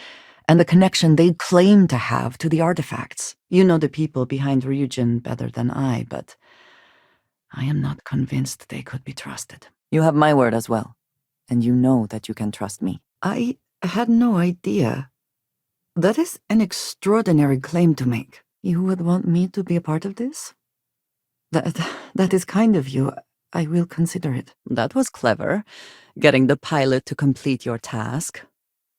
and the connection they claim to have to the artifacts. You know the people behind Ryujin better than I, but I am not convinced they could be trusted. You have my word as well, and you know that you can trust me. I had no idea. That is an extraordinary claim to make. You would want me to be a part of this? That is kind of you. I will consider it. That was clever, getting the pilot to complete your task.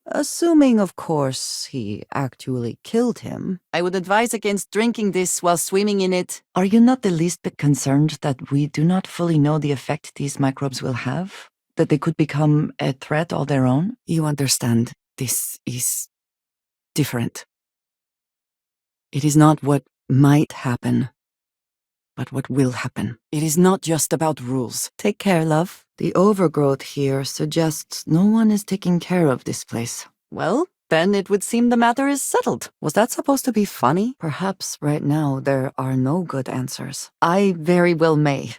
Assuming, of course, he actually killed him. I would advise against drinking this while swimming in it. Are you not the least bit concerned that we do not fully know the effect these microbes will have? That they could become a threat all their own? You understand, this is different. It is not what might happen, but what will happen. It is not just about rules. Take care, love. The overgrowth here suggests no one is taking care of this place. Well, then it would seem the matter is settled. Was that supposed to be funny? Perhaps right now there are no good answers. I very well may.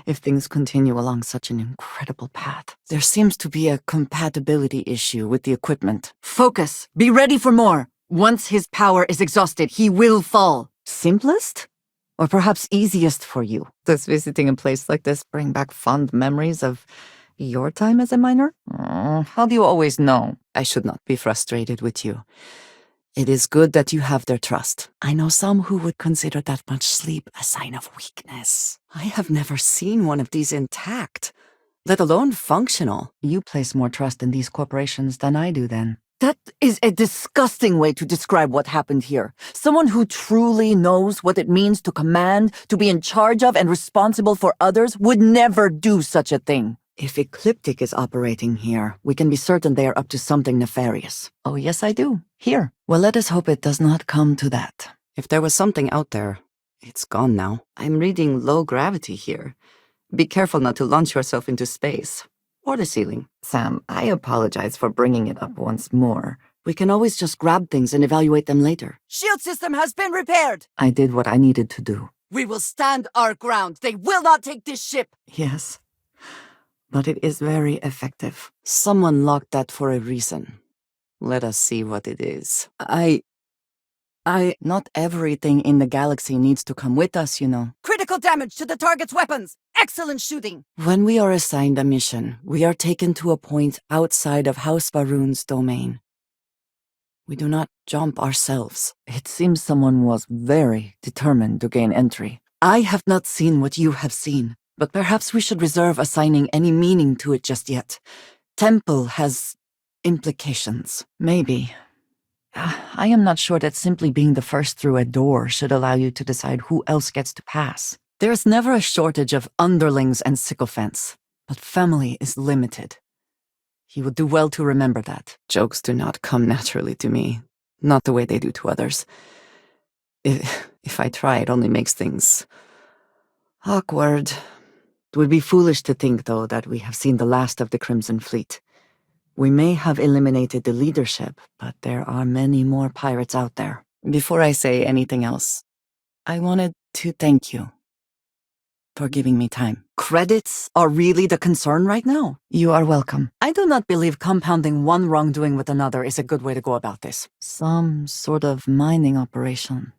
if things continue along such an incredible path. There seems to be a compatibility issue with the equipment. Focus! Be ready for more! Once his power is exhausted, he will fall. Simplest? Or perhaps easiest for you? Does visiting a place like this bring back fond memories of your time as a miner? How do you always know? I should not be frustrated with you. It is good that you have their trust. I know some who would consider that much sleep a sign of weakness. I have never seen one of these intact, let alone functional. You place more trust in these corporations than I do, then. That is a disgusting way to describe what happened here. Someone who truly knows what it means to command, to be in charge of and responsible for others would never do such a thing. If Ecliptic is operating here, we can be certain they are up to something nefarious. Oh, yes, I do. Here. Well, let us hope it does not come to that. If there was something out there, it's gone now. I'm reading low gravity here. Be careful not to launch yourself into space. Or the ceiling. Sam, I apologize for bringing it up once more. We can always just grab things and evaluate them later. Shield system has been repaired! I did what I needed to do. We will stand our ground. They will not take this ship! Yes. But it is very effective. Someone locked that for a reason. Let us see what it is. Not everything in the galaxy needs to come with us, you know. Critical damage to the target's weapons! Excellent shooting! When we are assigned a mission, we are taken to a point outside of House Varun's domain. We do not jump ourselves. It seems someone was very determined to gain entry. I have not seen what you have seen, but perhaps we should reserve assigning any meaning to it just yet. Temple has implications. Maybe. I am not sure that simply being the first through a door should allow you to decide who else gets to pass. There is never a shortage of underlings and sycophants, but family is limited. You would do well to remember that. Jokes do not come naturally to me, not the way they do to others. If I try, it only makes things awkward. It would be foolish to think, though, that we have seen the last of the Crimson Fleet. We may have eliminated the leadership, but there are many more pirates out there. Before I say anything else, I wanted to thank you for giving me time. Credits are really the concern right now? You are welcome. I do not believe compounding one wrongdoing with another is a good way to go about this. Some sort of mining operation.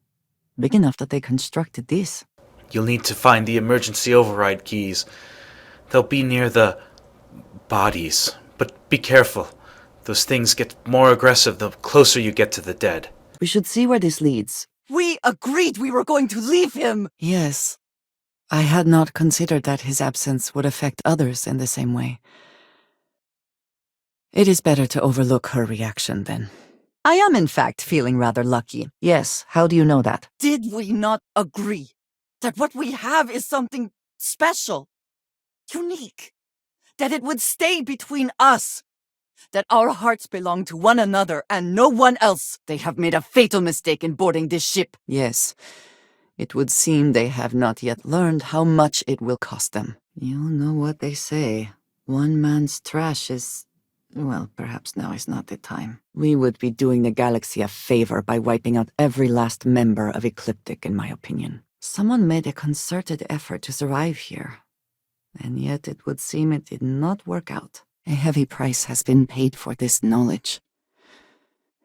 Big enough that they constructed this. You'll need to find the emergency override keys. They'll be near the bodies. But be careful. Those things get more aggressive the closer you get to the dead. We should see where this leads. We agreed we were going to leave him! Yes. I had not considered that his absence would affect others in the same way. It is better to overlook her reaction, then. I am, in fact, feeling rather lucky. Yes, how do you know that? Did we not agree that what we have is something special, unique, that it would stay between us, that our hearts belong to one another and no one else? They have made a fatal mistake in boarding this ship. Yes. It would seem they have not yet learned how much it will cost them. You know what they say. One man's trash is... Well, perhaps now is not the time. We would be doing the galaxy a favor by wiping out every last member of Ecliptic, in my opinion. Someone made a concerted effort to survive here. And yet it would seem it did not work out. A heavy price has been paid for this knowledge.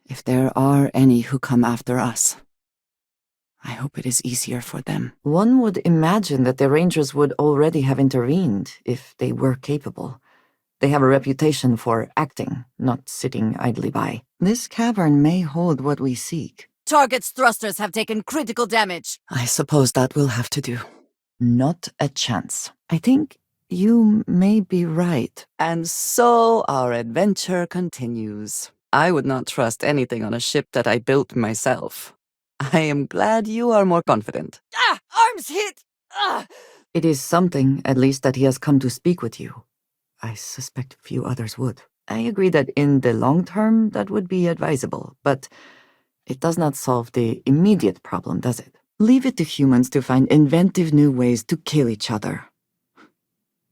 If there are any who come after us, I hope it is easier for them. One would imagine that the Rangers would already have intervened if they were capable. They have a reputation for acting, not sitting idly by. This cavern may hold what we seek. Target's thrusters have taken critical damage. I suppose that will have to do. Not a chance. I think you may be right. And so our adventure continues. I would not trust anything on a ship that I built myself. I am glad you are more confident. Ah! Arms hit! Ah! It is something, at least, that he has come to speak with you. I suspect few others would. I agree that in the long term, that would be advisable, but it does not solve the immediate problem, does it? Leave it to humans to find inventive new ways to kill each other.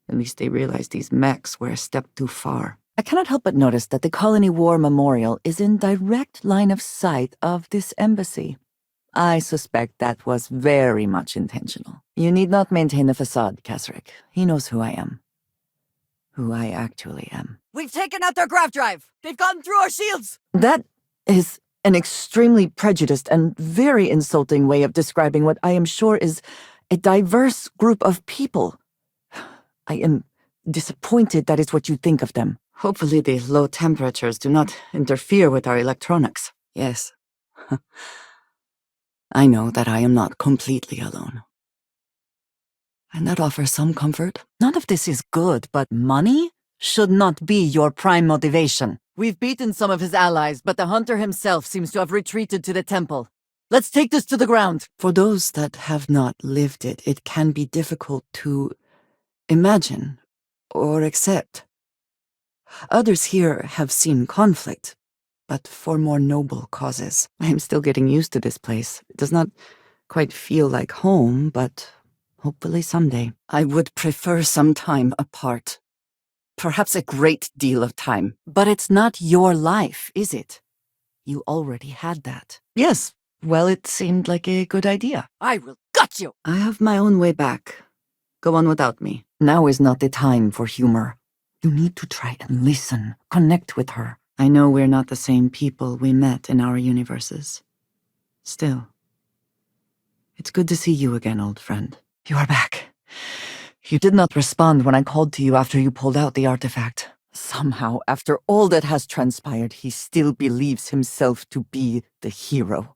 At least they realize these mechs were a step too far. I cannot help but notice that the Colony War Memorial is in direct line of sight of this embassy. I suspect that was very much intentional. You need not maintain a facade, Kasric. He knows who I am. Who I actually am. We've taken out their grav drive! They've gotten through our shields! That is an extremely prejudiced and very insulting way of describing what I am sure is a diverse group of people. I am disappointed that is what you think of them. Hopefully the low temperatures do not interfere with our electronics. Yes. I know that I am not completely alone. And that offers some comfort. None of this is good, but money should not be your prime motivation. We've beaten some of his allies, but the hunter himself seems to have retreated to the temple. Let's take this to the ground. For those that have not lived it, it can be difficult to imagine or accept. Others here have seen conflict, but for more noble causes. I am still getting used to this place. It does not quite feel like home, but hopefully someday. I would prefer some time apart. Perhaps a great deal of time. But it's not your life, is it? You already had that. Yes. Well, it seemed like a good idea. I will gut you! I have my own way back. Go on without me. Now is not the time for humor. You need to try and listen, connect with her. I know we're not the same people we met in our universes. Still, it's good to see you again, old friend. You are back. You did not respond when I called to you after you pulled out the artifact. Somehow, after all that has transpired, he still believes himself to be the hero.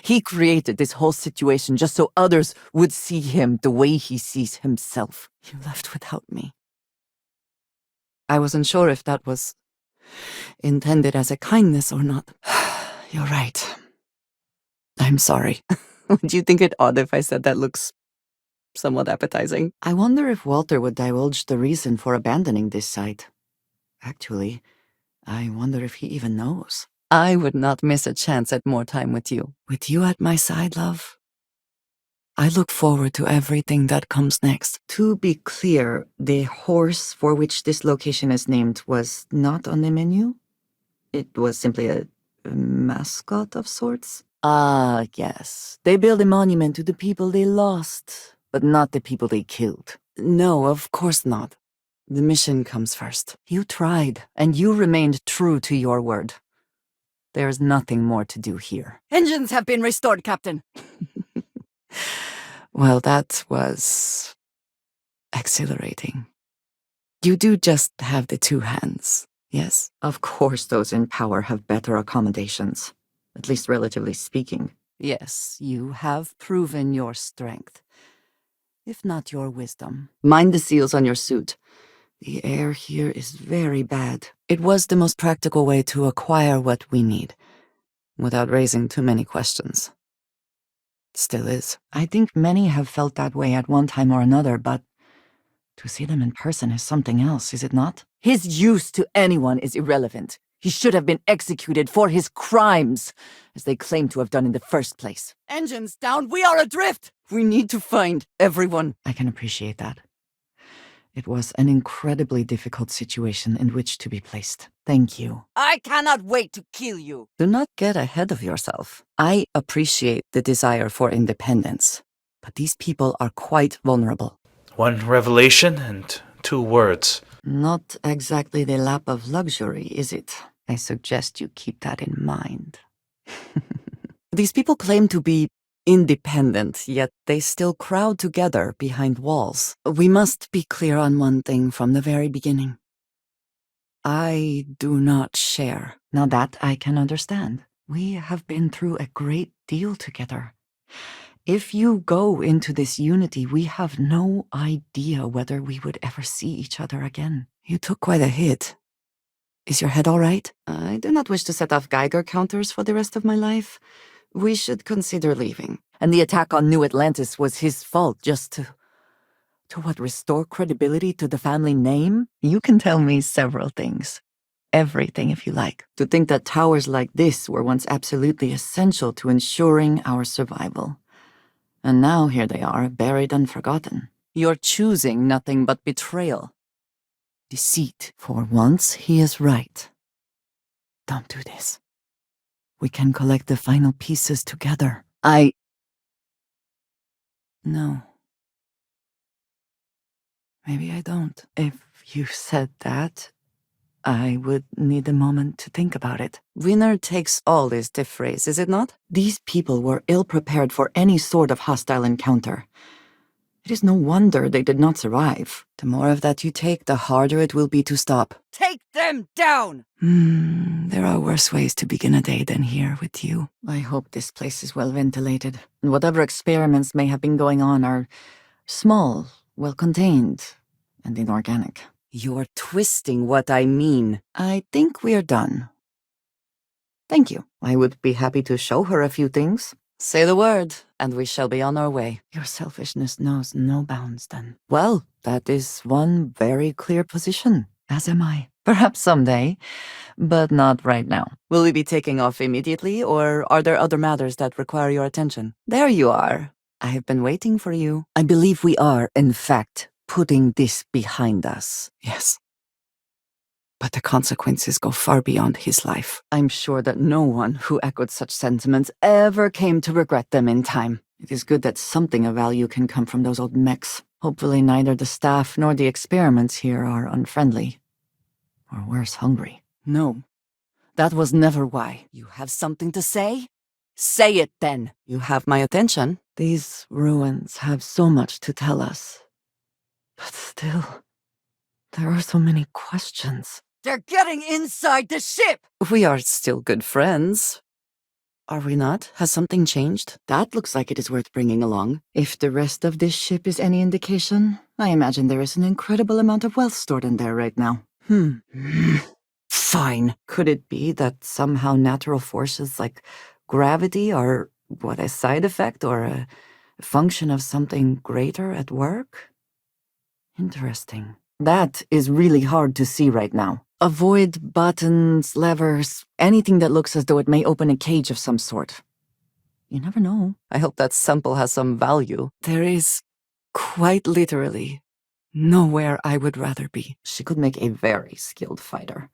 He created this whole situation just so others would see him the way he sees himself. You left without me. I wasn't sure if that was intended as a kindness or not. You're right. I'm sorry. Would you think it odd if I said that looks somewhat appetizing? I wonder if Walter would divulge the reason for abandoning this site. Actually, I wonder if he even knows. I would not miss a chance at more time with you. With you at my side, love. I look forward to everything that comes next. To be clear, the horse for which this location is named was not on the menu. It was simply a mascot of sorts. Ah, yes. They build a monument to the people they lost, but not the people they killed. No, of course not. The mission comes first. You tried, and you remained true to your word. There's nothing more to do here. Engines have been restored, Captain. Well, that was exhilarating. You do just have the two hands, yes? Of course those in power have better accommodations, at least relatively speaking. Yes, you have proven your strength, if not your wisdom. Mind the seals on your suit. The air here is very bad. It was the most practical way to acquire what we need, without raising too many questions. Still is. I think many have felt that way at one time or another, but to see them in person is something else, is it not? His use to anyone is irrelevant. He should have been executed for his crimes, as they claim to have done in the first place. Engines down, we are adrift! We need to find everyone. I can appreciate that. It was an incredibly difficult situation in which to be placed. Thank you. I cannot wait to kill you! Do not get ahead of yourself. I appreciate the desire for independence, but these people are quite vulnerable. One revelation and 2 words. Not exactly the lap of luxury, is it? I suggest you keep that in mind. These people claim to be independent, yet they still crowd together behind walls. We must be clear on one thing from the very beginning. I do not share. Now that I can understand. We have been through a great deal together. If you go into this unity, we have no idea whether we would ever see each other again. You took quite a hit. Is your head all right? I do not wish to set off Geiger counters for the rest of my life. We should consider leaving. And the attack on New Atlantis was his fault, just to what, restore credibility to the family name? You can tell me several things. Everything, if you like. To think that towers like this were once absolutely essential to ensuring our survival. And now here they are, buried and forgotten. You're choosing nothing but betrayal. Deceit. For once, he is right. Don't do this. We can collect the final pieces together. No. Maybe I don't. If you said that, I would need a moment to think about it. Winner takes all is the phrase, is it not? These people were ill-prepared for any sort of hostile encounter. It is no wonder they did not survive. The more of that you take, the harder it will be to stop. Take them down! There are worse ways to begin a day than here with you. I hope this place is well ventilated, and whatever experiments may have been going on are small, well-contained, and inorganic. You're twisting what I mean. I think we're done. Thank you. I would be happy to show her a few things. Say the word, and we shall be on our way. Your selfishness knows no bounds, then. Well, that is one very clear position, as am I. Perhaps someday, but not right now. Will we be taking off immediately, or are there other matters that require your attention? There you are. I have been waiting for you. I believe we are, in fact, putting this behind us. Yes. But the consequences go far beyond his life. I'm sure that no one who echoed such sentiments ever came to regret them in time. It is good that something of value can come from those old mechs. Hopefully neither the staff nor the experiments here are unfriendly. Or worse, hungry. No, that was never why. You have something to say? Say it then. You have my attention. These ruins have so much to tell us. But still, there are so many questions. They're getting inside the ship! We are still good friends. Are we not? Has something changed? That looks like it is worth bringing along. If the rest of this ship is any indication, I imagine there is an incredible amount of wealth stored in there right now. Fine. Could it be that somehow natural forces like gravity are, a side effect or a function of something greater at work? Interesting. That is really hard to see right now. Avoid buttons, levers, anything that looks as though it may open a cage of some sort. You never know. I hope that sample has some value. There is, quite literally, nowhere I would rather be. She could make a very skilled fighter.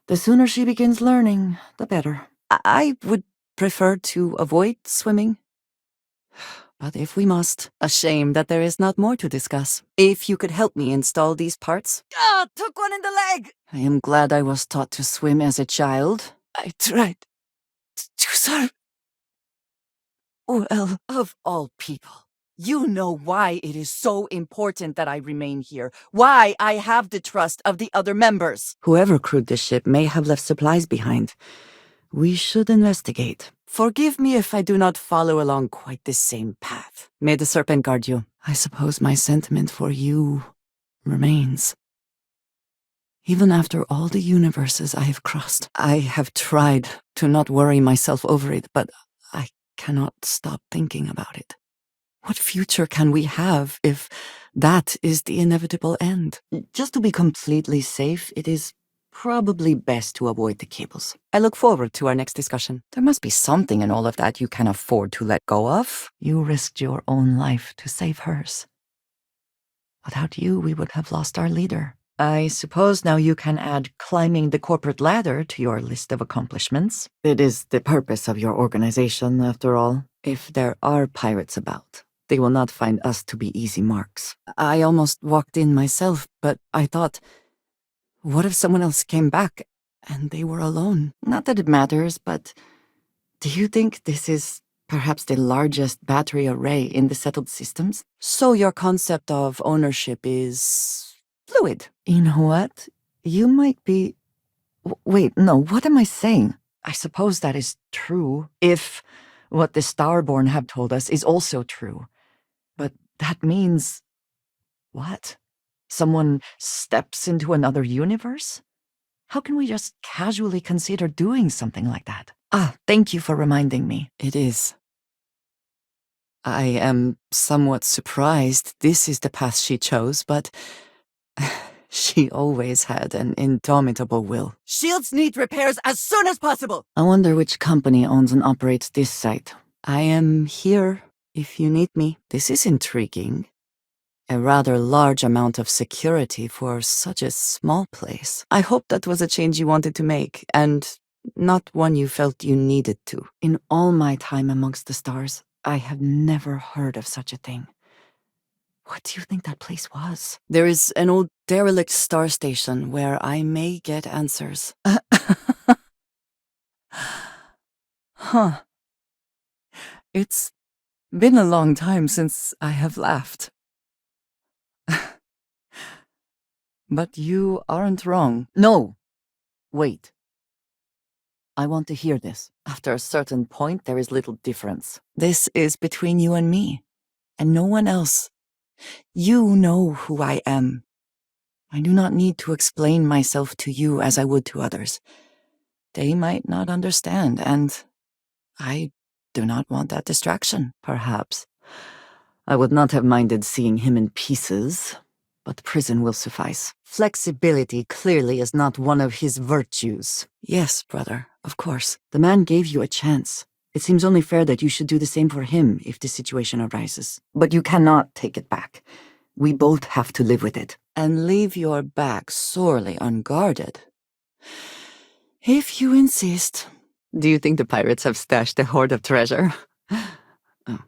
The sooner she begins learning, the better. I would prefer to avoid swimming. But if we must, a shame that there is not more to discuss. If you could help me install these parts. Ah, took one in the leg! I am glad I was taught to swim as a child. I tried to surf. Well, Of all people, you know why it is so important that I remain here. Why I have the trust of the other members. whoever crewed the ship may have left supplies behind. We should investigate. Forgive me if I do not follow along quite the same path. May the serpent guard you. I suppose my sentiment for you remains. Even after all the universes I have crossed, I have tried to not worry myself over it, but I cannot stop thinking about it. What future can we have if that is the inevitable end? Just to be completely safe, it is probably best to avoid the cables. I look forward to our next discussion. There must be something in all of that you can afford to let go of. You risked your own life to save hers. Without you, we would have lost our leader. I suppose now you can add climbing the corporate ladder to your list of accomplishments. It is the purpose of your organization, after all. If there are pirates about, they will not find us to be easy marks. I almost walked in myself, but I thought, what if someone else came back and they were alone? Not that it matters, but do you think this is perhaps the largest battery array in the settled systems? So your concept of ownership is fluid. You know what? You might be... Wait, no, what am I saying? I suppose that is true, if what the Starborn have told us is also true. But that means... what? Someone steps into another universe? How can we just casually consider doing something like that? Thank you for reminding me. It is. I am somewhat surprised this is the path she chose, but she always had an indomitable will. Shields need repairs as soon as possible! I wonder which company owns and operates this site. I am here if you need me. This is intriguing. A rather large amount of security for such a small place. I hope that was a change you wanted to make, and not one you felt you needed to. In all my time amongst the stars, I have never heard of such a thing. What do you think that place was? There is an old derelict star station where I may get answers. Huh. It's been a long time since I have laughed. But you aren't wrong. No! Wait. I want to hear this. After a certain point, there is little difference. This is between you and me, and no one else. You know who I am. I do not need to explain myself to you as I would to others. They might not understand, and I do not want that distraction, perhaps. I would not have minded seeing him in pieces, but prison will suffice. Flexibility clearly is not one of his virtues. Yes, brother, of course. The man gave you a chance. It seems only fair that you should do the same for him if the situation arises. But you cannot take it back. We both have to live with it. And leave your back sorely unguarded. If you insist. Do you think the pirates have stashed a hoard of treasure? Oh,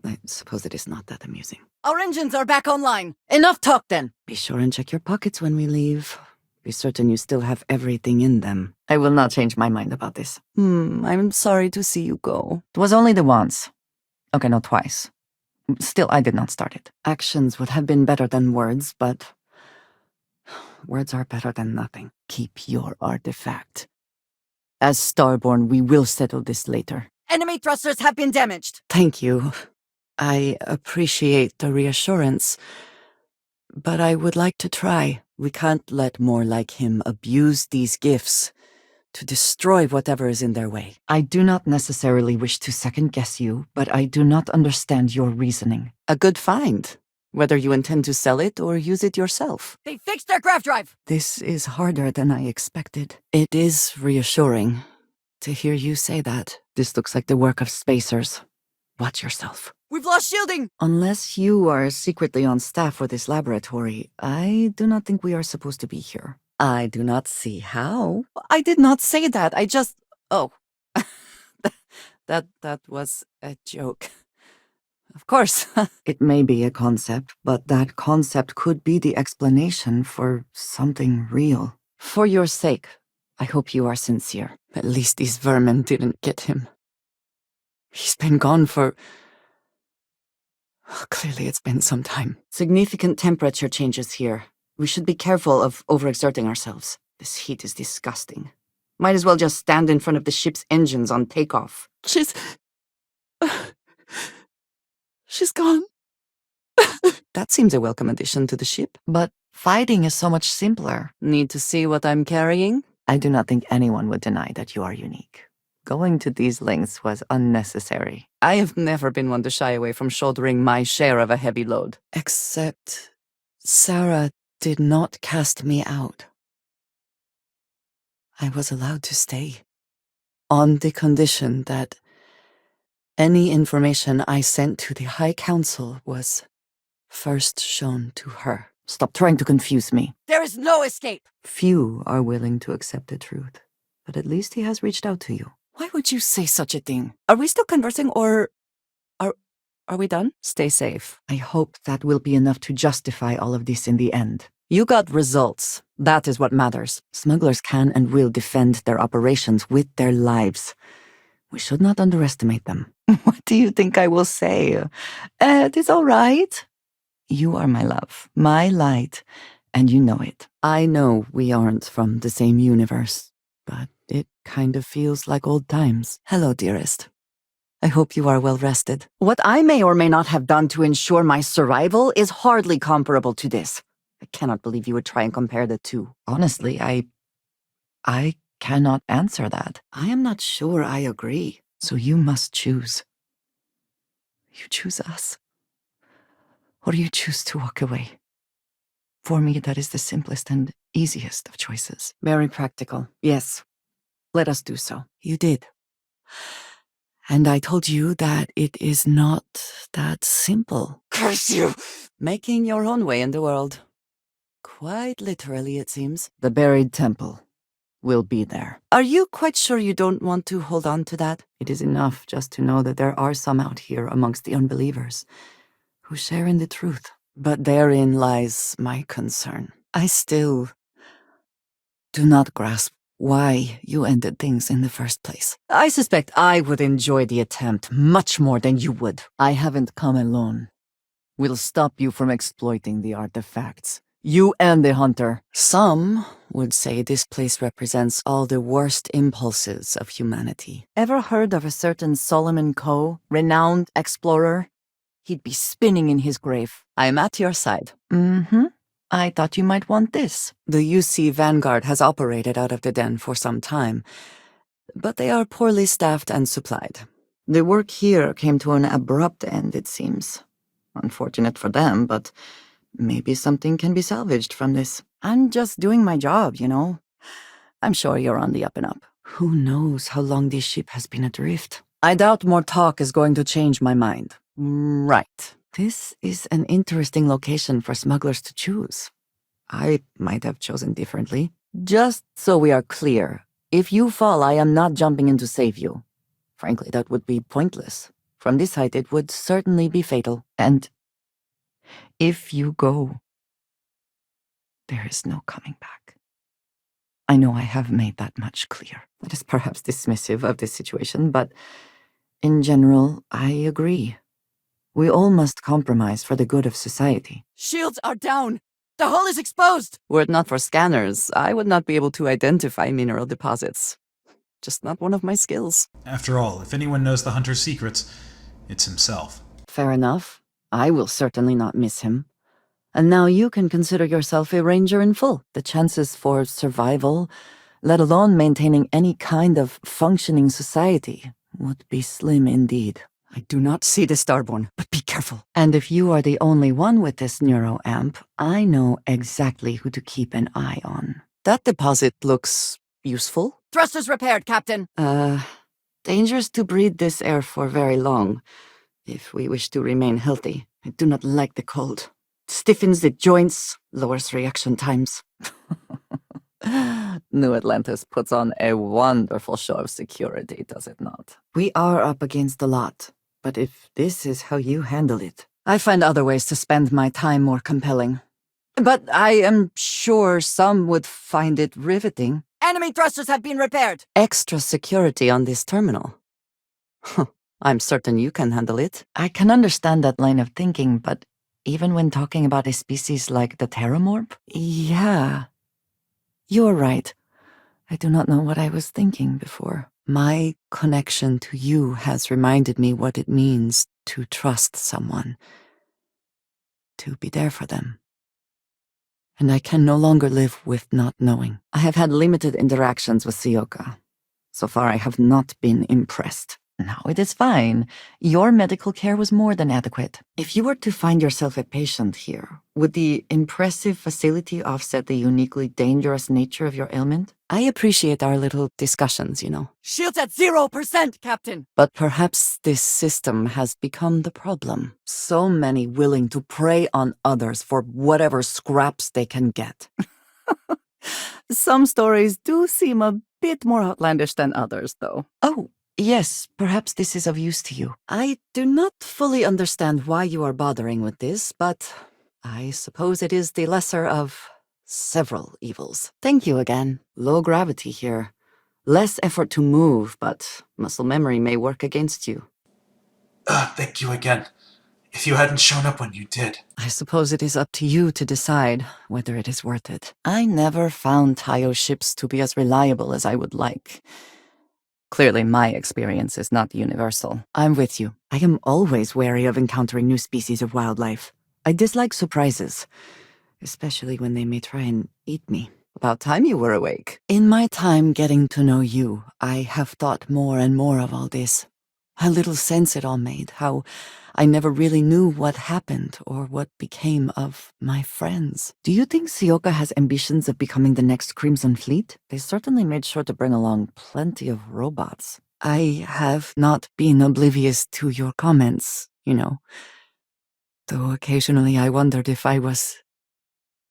I suppose it is not that amusing. Our engines are back online. Enough talk, then. Be sure and check your pockets when we leave. Be certain you still have everything in them. I will not change my mind about this. I'm sorry to see you go. It was only the once. Okay, not twice. Still, I did not start it. Actions would have been better than words, but words are better than nothing. Keep your artifact. As Starborn, we will settle this later. Enemy thrusters have been damaged. Thank you. I appreciate the reassurance, but I would like to try. We can't let more like him abuse these gifts to destroy whatever is in their way. I do not necessarily wish to second-guess you, but I do not understand your reasoning. A good find, whether you intend to sell it or use it yourself. They fixed their grav drive! This is harder than I expected. It is reassuring to hear you say that. This looks like the work of spacers. Watch yourself. We've lost shielding! Unless you are secretly on staff for this laboratory, I do not think we are supposed to be here. I do not see how. I did not say that. I just... Oh. that was a joke. Of course. It may be a concept, but that concept could be the explanation for something real. For your sake, I hope you are sincere. At least these vermin didn't get him. He's been gone for... Clearly it's been some time. Significant temperature changes here. We should be careful of overexerting ourselves. This heat is disgusting. Might as well just stand in front of the ship's engines on takeoff. She's gone. That seems a welcome addition to the ship. But fighting is so much simpler. Need to see what I'm carrying? I do not think anyone would deny that you are unique. Going to these lengths was unnecessary. I have never been one to shy away from shouldering my share of a heavy load. Except Sarah did not cast me out. I was allowed to stay. On the condition that any information I sent to the High Council was first shown to her. Stop trying to confuse me. There is no escape! Few are willing to accept the truth, but at least he has reached out to you. Why would you say such a thing? Are we still conversing, or are we done? Stay safe. I hope that will be enough to justify all of this in the end. You got results. That is what matters. Smugglers can and will defend their operations with their lives. We should not underestimate them. What do you think I will say? It is all right. You are my love, my light, and you know it. I know we aren't from the same universe, but it kind of feels like old times. Hello, dearest. I hope you are well rested. What I may or may not have done to ensure my survival is hardly comparable to this. I cannot believe you would try and compare the two. Honestly, I cannot answer that. I am not sure I agree. So you must choose. You choose us. Or you choose to walk away. For me, that is the simplest and easiest of choices. Very practical. Yes. Let us do so. You did. And I told you that it is not that simple. Curse you! Making your own way in the world. Quite literally, it seems. The buried temple. will be there. Are you quite sure you don't want to hold on to that? It is enough just to know that there are some out here amongst the unbelievers who share in the truth. But therein lies my concern. I still do not grasp why you ended things in the first place. I suspect I would enjoy the attempt much more than you would. I haven't come alone. We'll stop you from exploiting the artifacts. You and the hunter. Some would say this place represents all the worst impulses of humanity. Ever heard of a certain Solomon Coe, renowned explorer? He'd be spinning in his grave. I'm at your side. Mm-hmm. I thought you might want this. The UC Vanguard has operated out of the den for some time, but they are poorly staffed and supplied. The work here came to an abrupt end, it seems. Unfortunate for them, but maybe something can be salvaged from this. I'm just doing my job, you know. I'm sure you're on the up and up. Who knows how long this ship has been adrift? I doubt more talk is going to change my mind. Right. This is an interesting location for smugglers to choose. I might have chosen differently. Just so we are clear, if you fall, I am not jumping in to save you. Frankly, that would be pointless. From this height, it would certainly be fatal. And if you go, there is no coming back. I know I have made that much clear. That is perhaps dismissive of this situation, but in general, I agree. We all must compromise for the good of society. Shields are down! The hull is exposed! Were it not for scanners, I would not be able to identify mineral deposits. Just not one of my skills. After all, if anyone knows the hunter's secrets, it's himself. Fair enough. I will certainly not miss him. And now you can consider yourself a ranger in full. The chances for survival, let alone maintaining any kind of functioning society, would be slim indeed. I do not see the Starborn, but be careful. And if you are the only one with this neuroamp, I know exactly who to keep an eye on. That deposit looks useful. Thrusters repaired, Captain. Dangerous to breathe this air for very long, if we wish to remain healthy. I do not like the cold. It stiffens the joints, lowers reaction times. New Atlantis puts on a wonderful show of security, does it not? We are up against a lot, but if this is how you handle it, I find other ways to spend my time more compelling. But I am sure some would find it riveting. Enemy thrusters have been repaired! Extra security on this terminal. I'm certain you can handle it. I can understand that line of thinking, but even when talking about a species like the Terramorph? Yeah. You're right. I do not know what I was thinking before. My connection to you has reminded me what it means to trust someone, to be there for them. And I can no longer live with not knowing. I have had limited interactions with Sioka. So far, I have not been impressed. Now it is fine. Your medical care was more than adequate. If you were to find yourself a patient here, would the impressive facility offset the uniquely dangerous nature of your ailment? I appreciate our little discussions, you know. Shields at 0%, Captain! But perhaps this system has become the problem. So many willing to prey on others for whatever scraps they can get. Some stories do seem a bit more outlandish than others, though. Oh, yes, perhaps this is of use to you. I do not fully understand why you are bothering with this, but I suppose it is the lesser of several evils. Thank you again. Low gravity here. Less effort to move, but muscle memory may work against you. Thank you again. If you hadn't shown up when you did. I suppose it is up to you to decide whether it is worth it. I never found Tayo ships to be as reliable as I would like. Clearly, my experience is not universal. I'm with you. I am always wary of encountering new species of wildlife. I dislike surprises, especially when they may try and eat me. About time you were awake. In my time getting to know you, I have thought more and more of all this. How little sense it all made, how I never really knew what happened or what became of my friends. Do you think Sioka has ambitions of becoming the next Crimson Fleet? They certainly made sure to bring along plenty of robots. I have not been oblivious to your comments, you know. Though occasionally I wondered if I was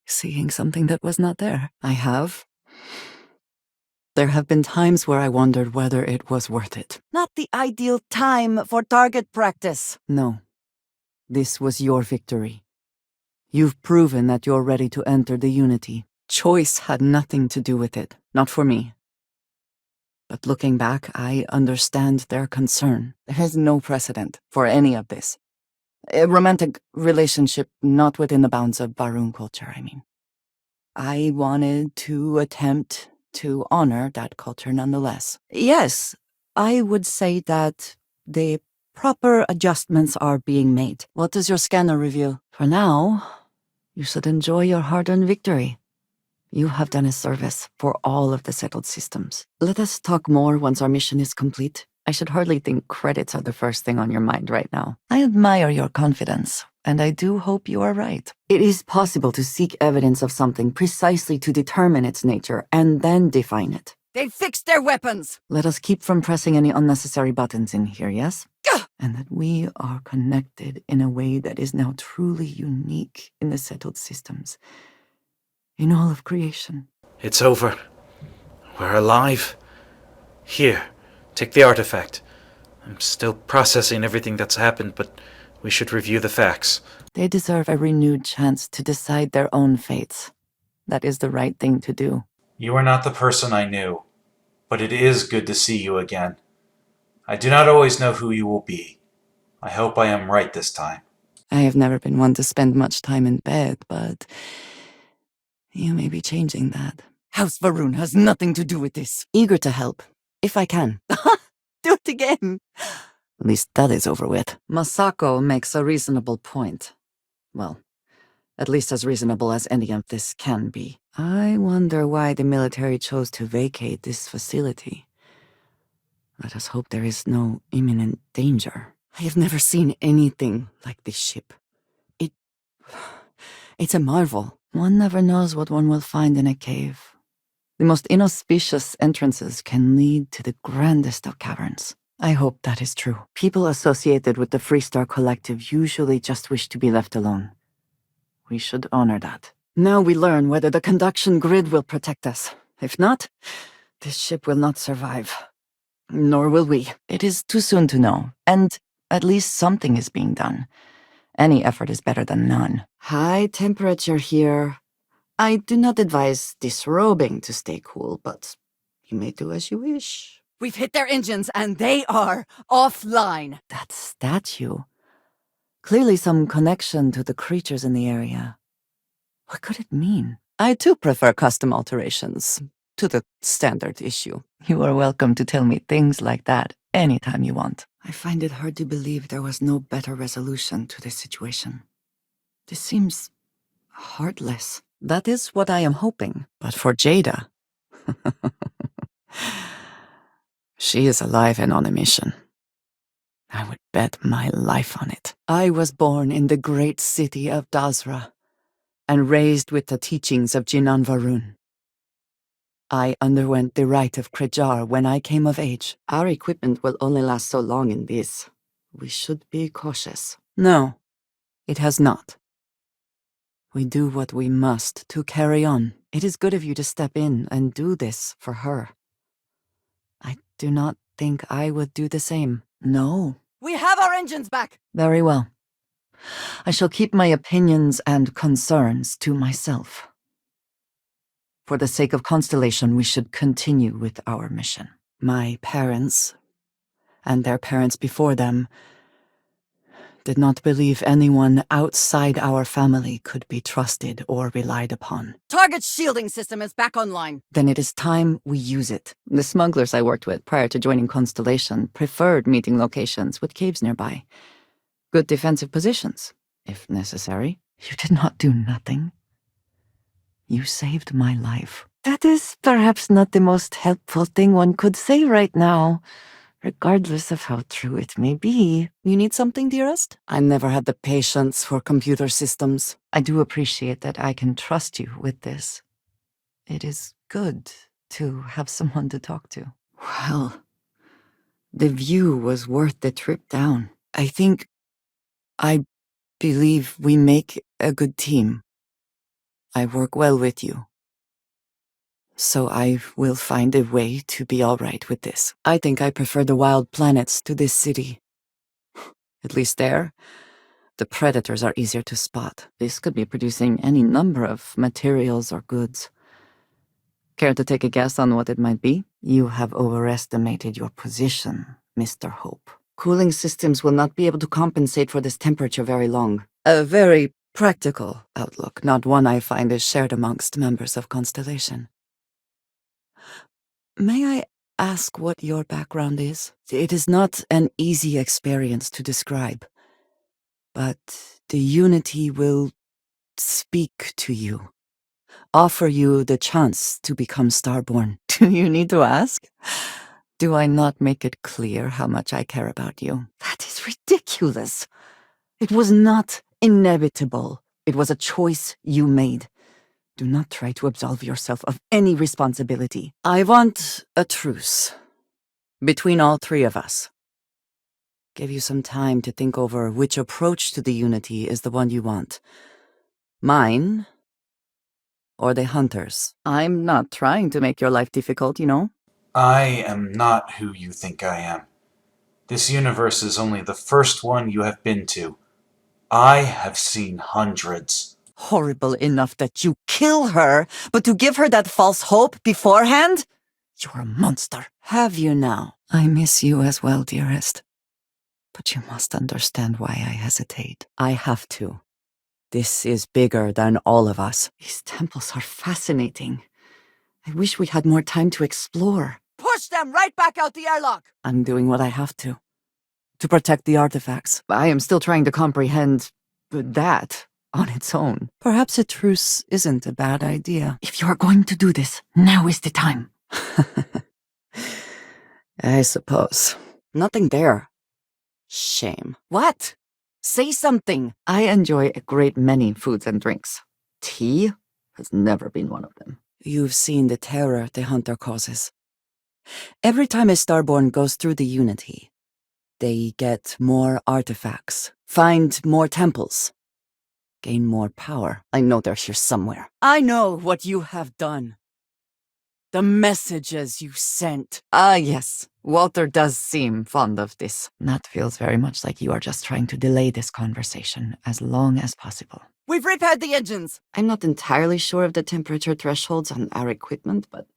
seeing something that was not there. I have. There have been times where I wondered whether it was worth it. Not the ideal time for target practice. No. This was your victory. You've proven that you're ready to enter the Unity. Choice had nothing to do with it, not for me. But looking back, I understand their concern. There is no precedent for any of this. A romantic relationship not within the bounds of Barun culture, I mean. I wanted to attempt to honor that culture nonetheless. Yes, I would say that the proper adjustments are being made. What does your scanner reveal? For now, you should enjoy your hard-earned victory. You have done a service for all of the settled systems. Let us talk more once our mission is complete. I should hardly think credits are the first thing on your mind right now. I admire your confidence, and I do hope you are right. It is possible to seek evidence of something precisely to determine its nature and then define it. They fixed their weapons! Let us keep from pressing any unnecessary buttons in here, yes? And that we are connected in a way that is now truly unique in the settled systems. In all of creation. It's over. We're alive. Here, take the artifact. I'm still processing everything that's happened, but we should review the facts. They deserve a renewed chance to decide their own fates. That is the right thing to do. You are not the person I knew, but it is good to see you again. I do not always know who you will be. I hope I am right this time. I have never been one to spend much time in bed, but you may be changing that. House Varun has nothing to do with this. Eager to help, if I can. Do it again. At least that is over with. Masako makes a reasonable point. Well, at least as reasonable as any of this can be. I wonder why the military chose to vacate this facility. Let us hope there is no imminent danger. I have never seen anything like this ship. It's a marvel. One never knows what one will find in a cave. The most inauspicious entrances can lead to the grandest of caverns. I hope that is true. People associated with the Freestar Collective usually just wish to be left alone. We should honor that. Now we learn whether the conduction grid will protect us. If not, this ship will not survive. Nor will we. It is too soon to know, and at least something is being done. Any effort is better than none. High temperature here. I do not advise disrobing to stay cool, but you may do as you wish. We've hit their engines and they are offline. That statue. Clearly some connection to the creatures in the area. What could it mean? I too prefer custom alterations to the standard issue. You are welcome to tell me things like that anytime you want. I find it hard to believe there was no better resolution to this situation. This seems heartless. That is what I am hoping. But for Jada, she is alive and on a mission. I would bet my life on it. I was born in the great city of Dazra and raised with the teachings of Jinan Varun. I underwent the rite of Krejar when I came of age. Our equipment will only last so long in this. We should be cautious. No, it has not. We do what we must to carry on. It is good of you to step in and do this for her. I do not think I would do the same. No. We have our engines back. Very well. I shall keep my opinions and concerns to myself. For the sake of Constellation, we should continue with our mission. My parents, and their parents before them, did not believe anyone outside our family could be trusted or relied upon. Target shielding system is back online. Then it is time we use it. The smugglers I worked with prior to joining Constellation preferred meeting locations with caves nearby. Good defensive positions, if necessary. You did not do nothing. You saved my life. That is perhaps not the most helpful thing one could say right now, regardless of how true it may be. You need something, dearest? I never had the patience for computer systems. I do appreciate that I can trust you with this. It is good to have someone to talk to. Well, the view was worth the trip down. I believe we make a good team. I work well with you. so I will find a way to be all right with this. I think I prefer the wild planets to this city. At least there, the predators are easier to spot. This could be producing any number of materials or goods. Care to take a guess on what it might be? You have overestimated your position, Mr. Hope. Cooling systems will not be able to compensate for this temperature very long. A very practical outlook, not one I find is shared amongst members of Constellation. May I ask what your background is? It is not an easy experience to describe, but the Unity will speak to you, offer you the chance to become Starborn. Do you need to ask? Do I not make it clear how much I care about you? That is ridiculous. It was not inevitable. It was a choice you made. Do not try to absolve yourself of any responsibility. I want a truce between all three of us. Give you some time to think over which approach to the Unity is the one you want. Mine or the Hunters. I'm not trying to make your life difficult, you know. I am not who you think I am. This universe is only the first one you have been to. I have seen hundreds. Horrible enough that you kill her, but to give her that false hope beforehand? You're a monster. Have you now? I miss you as well, dearest. But you must understand why I hesitate. I have to. This is bigger than all of us. These temples are fascinating. I wish we had more time to explore. Push them right back out the airlock! I'm doing what I have to protect the artifacts. I am still trying to comprehend that on its own. Perhaps a truce isn't a bad idea. If you are going to do this, now is the time. I suppose. Nothing there. Shame. What? Say something. I enjoy a great many foods and drinks. Tea has never been one of them. You've seen the terror the Hunter causes. Every time a Starborn goes through the Unity, they get more artifacts, find more temples, gain more power. I know they're here somewhere. I know what you have done. The messages you sent. Ah, yes. Walter does seem fond of this. That feels very much like you are just trying to delay this conversation as long as possible. We've repaired the engines! I'm not entirely sure of the temperature thresholds on our equipment, but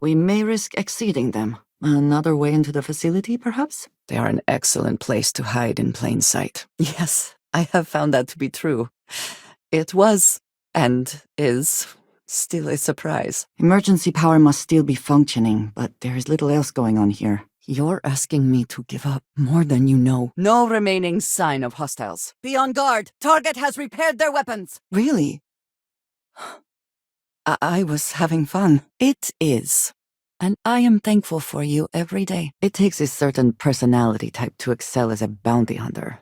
we may risk exceeding them. Another way into the facility, perhaps? They are an excellent place to hide in plain sight. Yes, I have found that to be true. It was, and is, still a surprise. Emergency power must still be functioning, but there is little else going on here. You're asking me to give up more than you know. No remaining sign of hostiles. Be on guard. Target has repaired their weapons. Really? I was having fun. It is. And I am thankful for you every day. It takes a certain personality type to excel as a bounty hunter.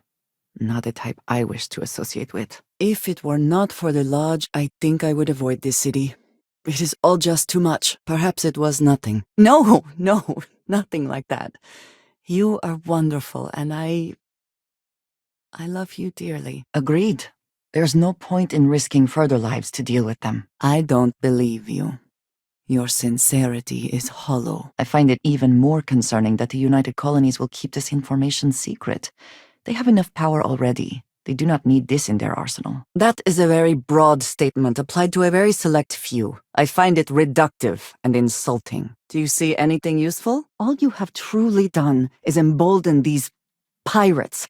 Not a type I wish to associate with. If it were not for the lodge, I think I would avoid this city. It is all just too much. Perhaps it was nothing. No, nothing like that. You are wonderful, and I love you dearly. Agreed. There's no point in risking further lives to deal with them. I don't believe you. Your sincerity is hollow. I find it even more concerning that the United Colonies will keep this information secret. They have enough power already. They do not need this in their arsenal. That is a very broad statement applied to a very select few. I find it reductive and insulting. Do you see anything useful? All you have truly done is embolden these pirates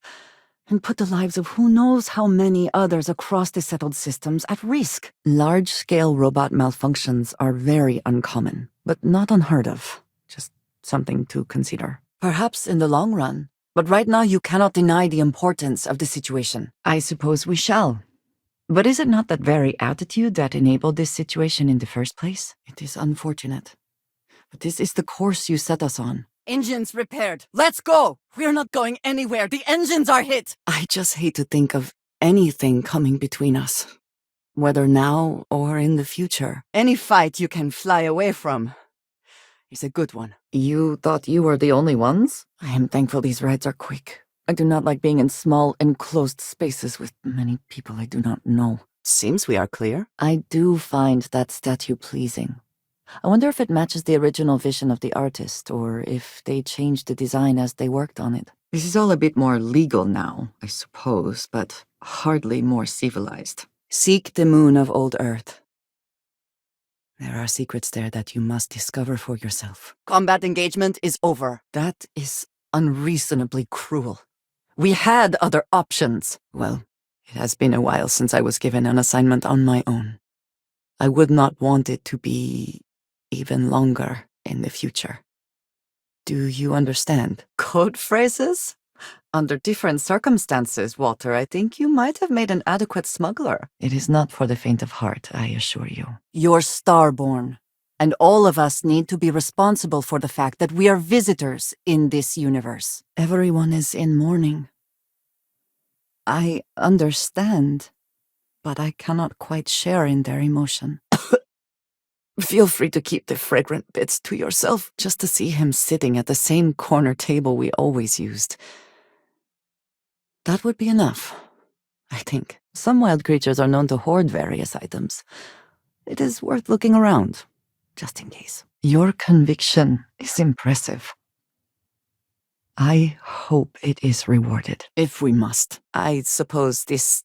and put the lives of who knows how many others across the settled systems at risk. Large-scale robot malfunctions are very uncommon, but not unheard of. Just something to consider. Perhaps in the long run. But right now you cannot deny the importance of the situation. I suppose we shall. But is it not that very attitude that enabled this situation in the first place? It is unfortunate. But this is the course you set us on. Engines repaired. Let's go! We're not going anywhere. The engines are hit! I just hate to think of anything coming between us. Whether now or in the future. Any fight you can fly away from is a good one. You thought you were the only ones? I am thankful these rides are quick. I do not like being in small, enclosed spaces with many people I do not know. Seems we are clear. I do find that statue pleasing. I wonder if it matches the original vision of the artist, or if they changed the design as they worked on it. This is all a bit more legal now, I suppose, but hardly more civilized. Seek the moon of old Earth. There are secrets there that you must discover for yourself. Combat engagement is over. That is unreasonably cruel. We had other options. Well, it has been a while since I was given an assignment on my own. I would not want it to be even longer in the future. Do you understand? Code phrases? Under different circumstances, Walter, I think you might have made an adequate smuggler. It is not for the faint of heart, I assure you. You're starborn, and all of us need to be responsible for the fact that we are visitors in this universe. Everyone is in mourning. I understand, but I cannot quite share in their emotion. Feel free to keep the fragrant bits to yourself, just to see him sitting at the same corner table we always used. That would be enough, I think. Some wild creatures are known to hoard various items. It is worth looking around, just in case. Your conviction is impressive. I hope it is rewarded, if we must. I suppose this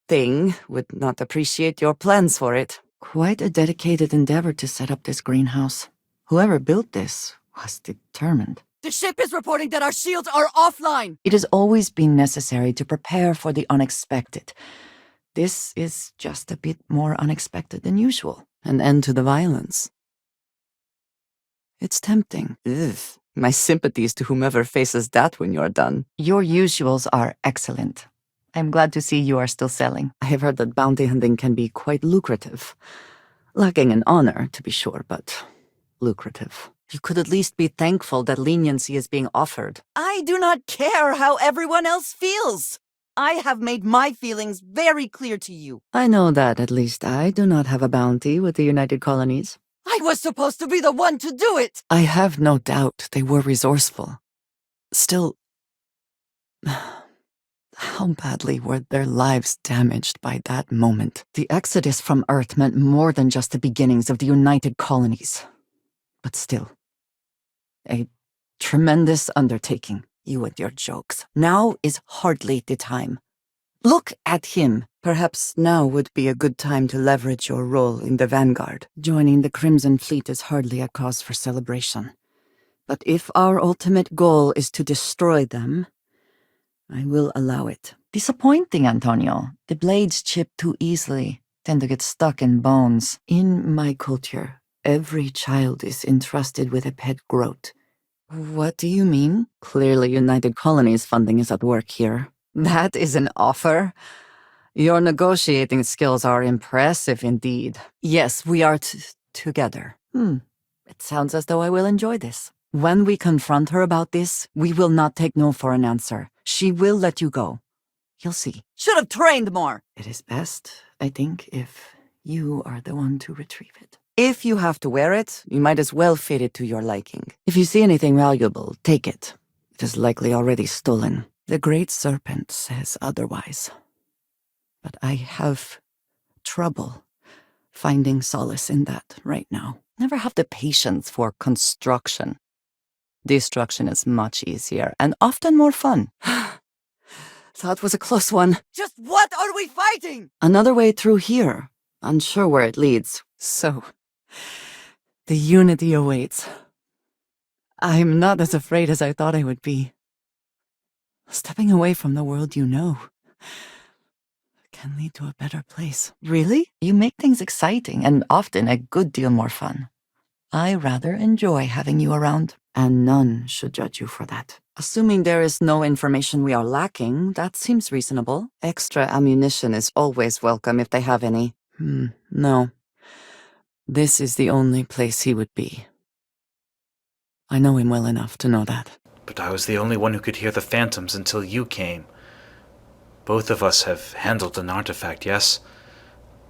thing would not appreciate your plans for it. Quite a dedicated endeavor to set up this greenhouse. Whoever built this was determined. The ship is reporting that our shields are offline! It has always been necessary to prepare for the unexpected. This is just a bit more unexpected than usual. An end to the violence. It's tempting. Ugh. My sympathies to whomever faces that when you're done. Your usuals are excellent. I'm glad to see you are still selling. I have heard that bounty hunting can be quite lucrative. Lacking in honor, to be sure, but lucrative. You could at least be thankful that leniency is being offered. I do not care how everyone else feels. I have made my feelings very clear to you. I know that at least I do not have a bounty with the United Colonies. I was supposed to be the one to do it! I have no doubt they were resourceful. Still, how badly were their lives damaged by that moment? The exodus from Earth meant more than just the beginnings of the United Colonies. But still, a tremendous undertaking, you and your jokes. Now is hardly the time. Look at him. Perhaps now would be a good time to leverage your role in the vanguard. Joining the Crimson Fleet is hardly a cause for celebration. But if our ultimate goal is to destroy them, I will allow it. Disappointing, Antonio. The blades chip too easily, tend to get stuck in bones. In my culture, every child is entrusted with a pet groat. What do you mean? Clearly United Colonies funding is at work here. That is an offer? Your negotiating skills are impressive indeed. Yes, we are together. It sounds as though I will enjoy this. When we confront her about this, we will not take no for an answer. She will let you go. You'll see. Should have trained more! It is best, I think, if you are the one to retrieve it. If you have to wear it, you might as well fit it to your liking. If you see anything valuable, take it. It is likely already stolen. The Great Serpent says otherwise. But I have trouble finding solace in that right now. Never have the patience for construction. Destruction is much easier and often more fun. That was a close one. Just what are we fighting? Another way through here. Unsure where it leads. So, the unity awaits. I'm not as afraid as I thought I would be. Stepping away from the world you know can lead to a better place. Really? You make things exciting and often a good deal more fun. I rather enjoy having you around, and none should judge you for that. Assuming there is no information we are lacking, that seems reasonable. Extra ammunition is always welcome if they have any. No. This is the only place he would be. I know him well enough to know that. But I was the only one who could hear the phantoms until you came. Both of us have handled an artifact, yes?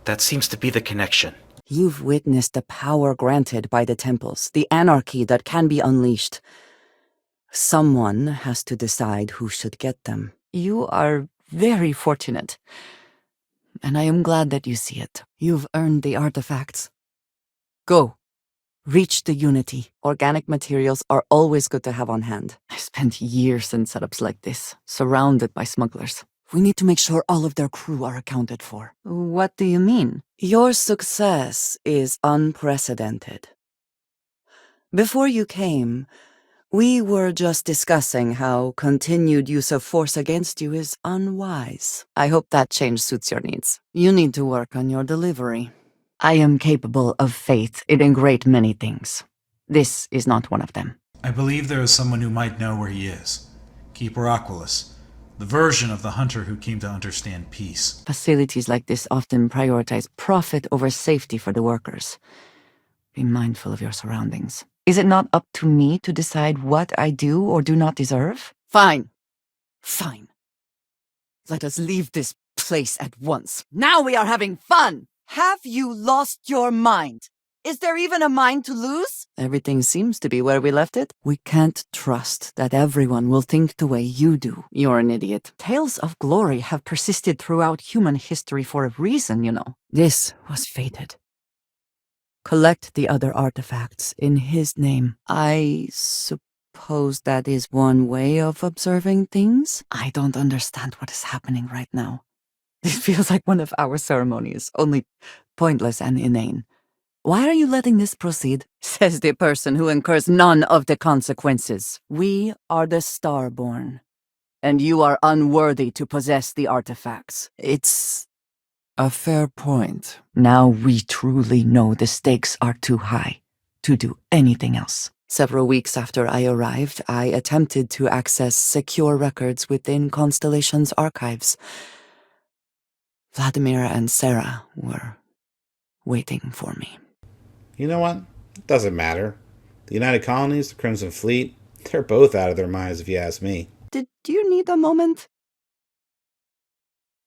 That seems to be the connection. You've witnessed the power granted by the temples, the anarchy that can be unleashed. Someone has to decide who should get them. You are very fortunate. And I am glad that you see it. You've earned the artifacts. Go. Reach the Unity. Organic materials are always good to have on hand. I spent years in setups like this, surrounded by smugglers. We need to make sure all of their crew are accounted for. What do you mean? Your success is unprecedented. Before you came, we were just discussing how continued use of force against you is unwise. I hope that change suits your needs. You need to work on your delivery. I am capable of faith in a great many things. This is not one of them. I believe there is someone who might know where he is. Keeper Aquilus, the version of the hunter who came to understand peace. Facilities like this often prioritize profit over safety for the workers. Be mindful of your surroundings. Is it not up to me to decide what I do or do not deserve? Fine. Let us leave this place at once. Now we are having fun! Have you lost your mind? Is there even a mind to lose? Everything seems to be where we left it. We can't trust that everyone will think the way you do. You're an idiot. Tales of glory have persisted throughout human history for a reason, you know. This was fated. Collect the other artifacts in his name. I suppose that is one way of observing things? I don't understand what is happening right now. It feels like one of our ceremonies, only pointless and inane. Why are you letting this proceed? Says the person who incurs none of the consequences. We are the Starborn, and you are unworthy to possess the artifacts. It's a fair point. Now we truly know the stakes are too high to do anything else. Several weeks after I arrived, I attempted to access secure records within Constellation's archives. Vladimir and Sarah were waiting for me. You know what? It doesn't matter. The United Colonies, the Crimson Fleet, they're both out of their minds if you ask me. Did you need a moment?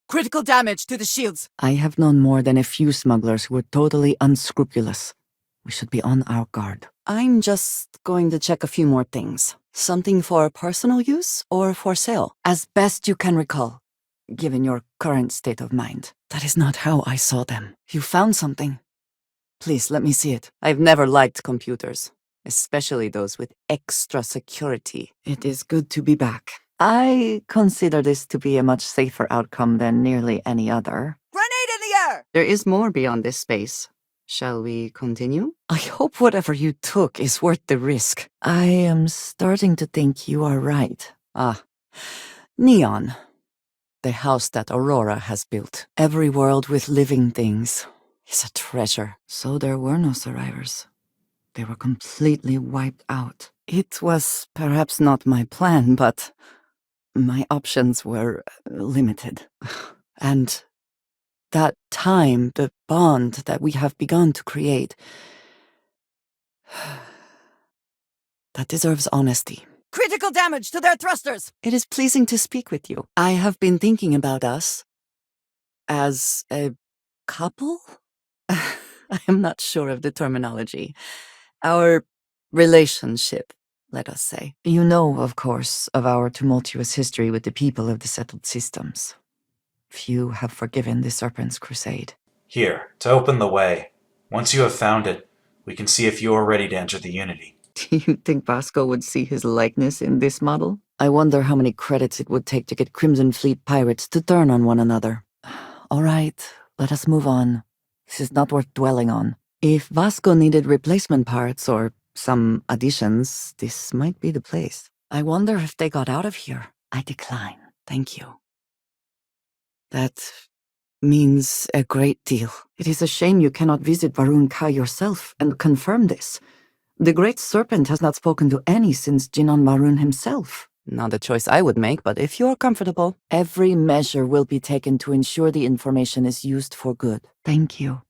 Critical damage to the shields! I have known more than a few smugglers who were totally unscrupulous. We should be on our guard. I'm just going to check a few more things. Something for personal use or for sale? As best you can recall, given your current state of mind. That is not how I saw them. You found something. Please, let me see it. I've never liked computers, especially those with extra security. It is good to be back. I consider this to be a much safer outcome than nearly any other. Grenade in the air! There is more beyond this space. Shall we continue? I hope whatever you took is worth the risk. I am starting to think you are right. Neon. The house that Aurora has built. Every world with living things is a treasure. So there were no survivors. They were completely wiped out. It was perhaps not my plan, but my options were limited. And that time, the bond that we have begun to create, that deserves honesty. Critical damage to their thrusters! It is pleasing to speak with you. I have been thinking about us as a couple? I am not sure of the terminology. Our relationship, let us say. You know, of course, of our tumultuous history with the people of the settled systems. Few have forgiven the Serpent's crusade. Here, to open the way. Once you have found it, we can see if you are ready to enter the Unity. Do you think Vasco would see his likeness in this model? I wonder how many credits it would take to get Crimson Fleet pirates to turn on one another. All right, let us move on. This is not worth dwelling on. If Vasco needed replacement parts or some additions, this might be the place. I wonder if they got out of here. I decline. Thank you. That means a great deal. It is a shame you cannot visit Varun Kai yourself and confirm this. The Great Serpent has not spoken to any since Jinan Varun himself. Not a choice I would make, but if you're comfortable, every measure will be taken to ensure the information is used for good. Thank you.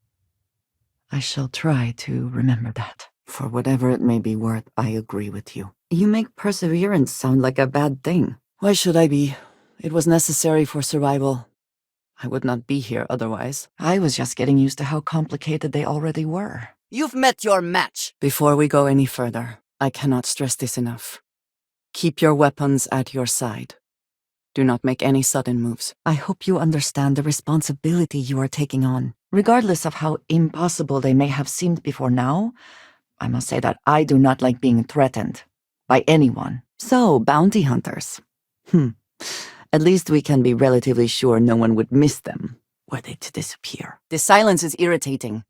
I shall try to remember that. For whatever it may be worth, I agree with you. You make perseverance sound like a bad thing. Why should I be? It was necessary for survival. I would not be here otherwise. I was just getting used to how complicated they already were. You've met your match! Before we go any further, I cannot stress this enough. Keep your weapons at your side. Do not make any sudden moves. I hope you understand the responsibility you are taking on. Regardless of how impossible they may have seemed before now, I must say that I do not like being threatened by anyone. So, bounty hunters. At least we can be relatively sure no one would miss them were they to disappear. The silence is irritating.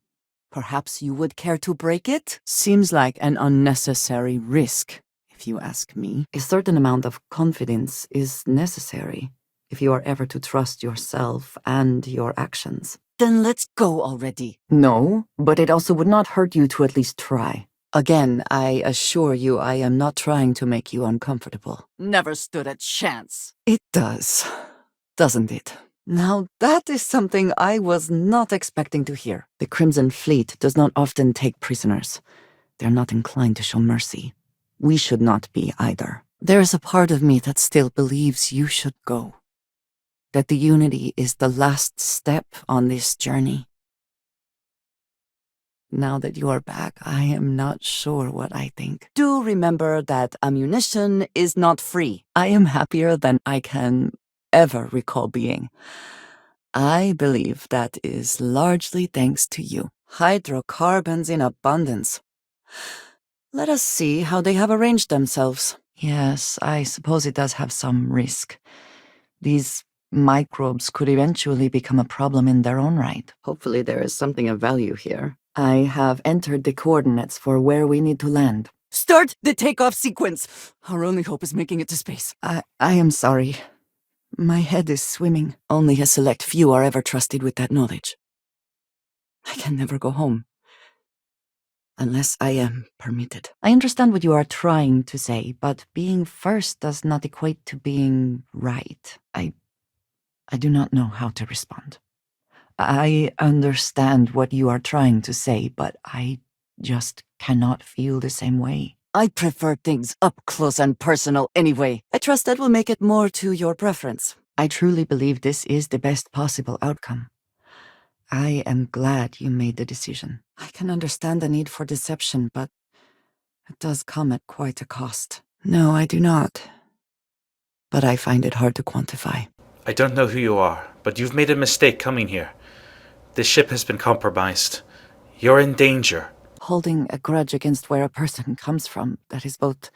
Perhaps you would care to break it? Seems like an unnecessary risk, if you ask me. A certain amount of confidence is necessary if you are ever to trust yourself and your actions. Then let's go already. No, but it also would not hurt you to at least try. Again, I assure you I am not trying to make you uncomfortable. Never stood a chance. It does, doesn't it? Now that is something I was not expecting to hear. The Crimson Fleet does not often take prisoners. They're not inclined to show mercy. We should not be either. There is a part of me that still believes you should go. That the Unity is the last step on this journey. Now that you are back, I am not sure what I think. Do remember that ammunition is not free. I am happier than I can ever recall being. I believe that is largely thanks to you. Hydrocarbons in abundance. Let us see how they have arranged themselves. Yes, I suppose it does have some risk. These microbes could eventually become a problem in their own right. Hopefully there is something of value here. I have entered the coordinates for where we need to land. Start the takeoff sequence! Our only hope is making it to space. I am sorry. My head is swimming. Only a select few are ever trusted with that knowledge. I can never go home. Unless I am permitted. I understand what you are trying to say, but being first does not equate to being right. I do not know how to respond. I understand what you are trying to say, but I just cannot feel the same way. I prefer things up close and personal anyway. I trust that will make it more to your preference. I truly believe this is the best possible outcome. I am glad you made the decision. I can understand the need for deception, but it does come at quite a cost. No, I do not. But I find it hard to quantify. I don't know who you are, but you've made a mistake coming here. This ship has been compromised. You're in danger. Holding a grudge against where a person comes from, that is both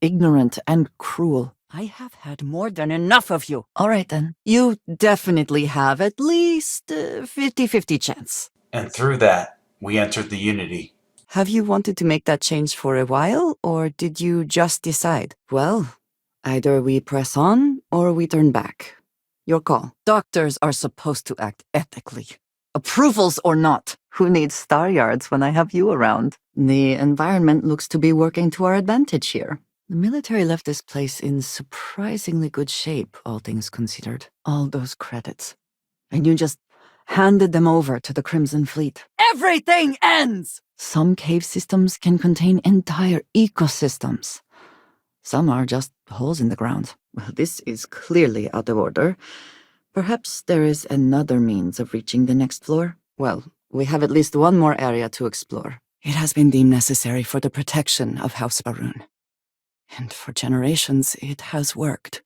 ignorant and cruel. I have had more than enough of you. All right, then. You definitely have at least 50-50 chance. And through that, we entered the Unity. Have you wanted to make that change for a while, or did you just decide? Well, either we press on, or we turn back. Your call. Doctors are supposed to act ethically. Approvals or not. Who needs star yards when I have you around? The environment looks to be working to our advantage here. The military left this place in surprisingly good shape, all things considered. All those credits. And you just handed them over to the Crimson Fleet. Everything ends! Some cave systems can contain entire ecosystems. Some are just holes in the ground. Well, this is clearly out of order. Perhaps there is another means of reaching the next floor? Well, we have at least one more area to explore. It has been deemed necessary for the protection of House Baroon. And for generations, it has worked.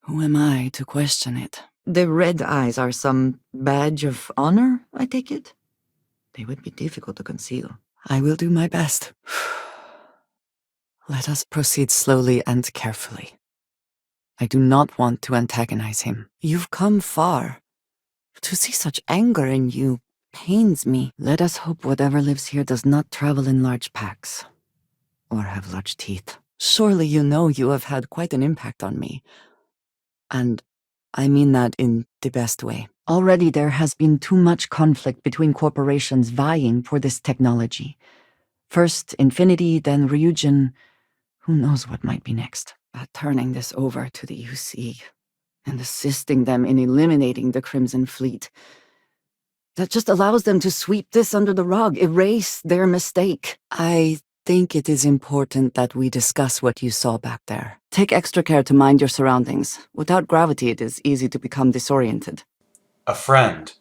Who am I to question it? The red eyes are some badge of honor, I take it? They would be difficult to conceal. I will do my best. Let us proceed slowly and carefully. I do not want to antagonize him. You've come far. To see such anger in you pains me. Let us hope whatever lives here does not travel in large packs. Or have large teeth. Surely you know you have had quite an impact on me. And I mean that in the best way. Already there has been too much conflict between corporations vying for this technology. First Infinity, then Ryujin. Who knows what might be next? But turning this over to the UC and assisting them in eliminating the Crimson Fleet, that just allows them to sweep this under the rug, erase their mistake. I think it is important that we discuss what you saw back there. Take extra care to mind your surroundings. Without gravity, it is easy to become disoriented. A friend,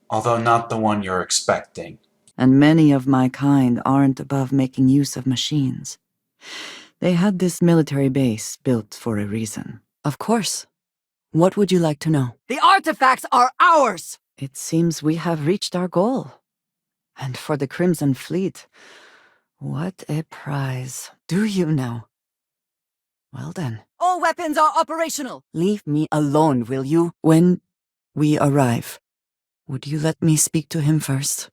although not the one you're expecting. And many of my kind aren't above making use of machines. They had this military base built for a reason. Of course. What would you like to know? The artifacts are ours! It seems we have reached our goal. And for the Crimson Fleet, What a prize. Do you now? Well then. All weapons are operational! Leave me alone, will you? When we arrive, would you let me speak to him first?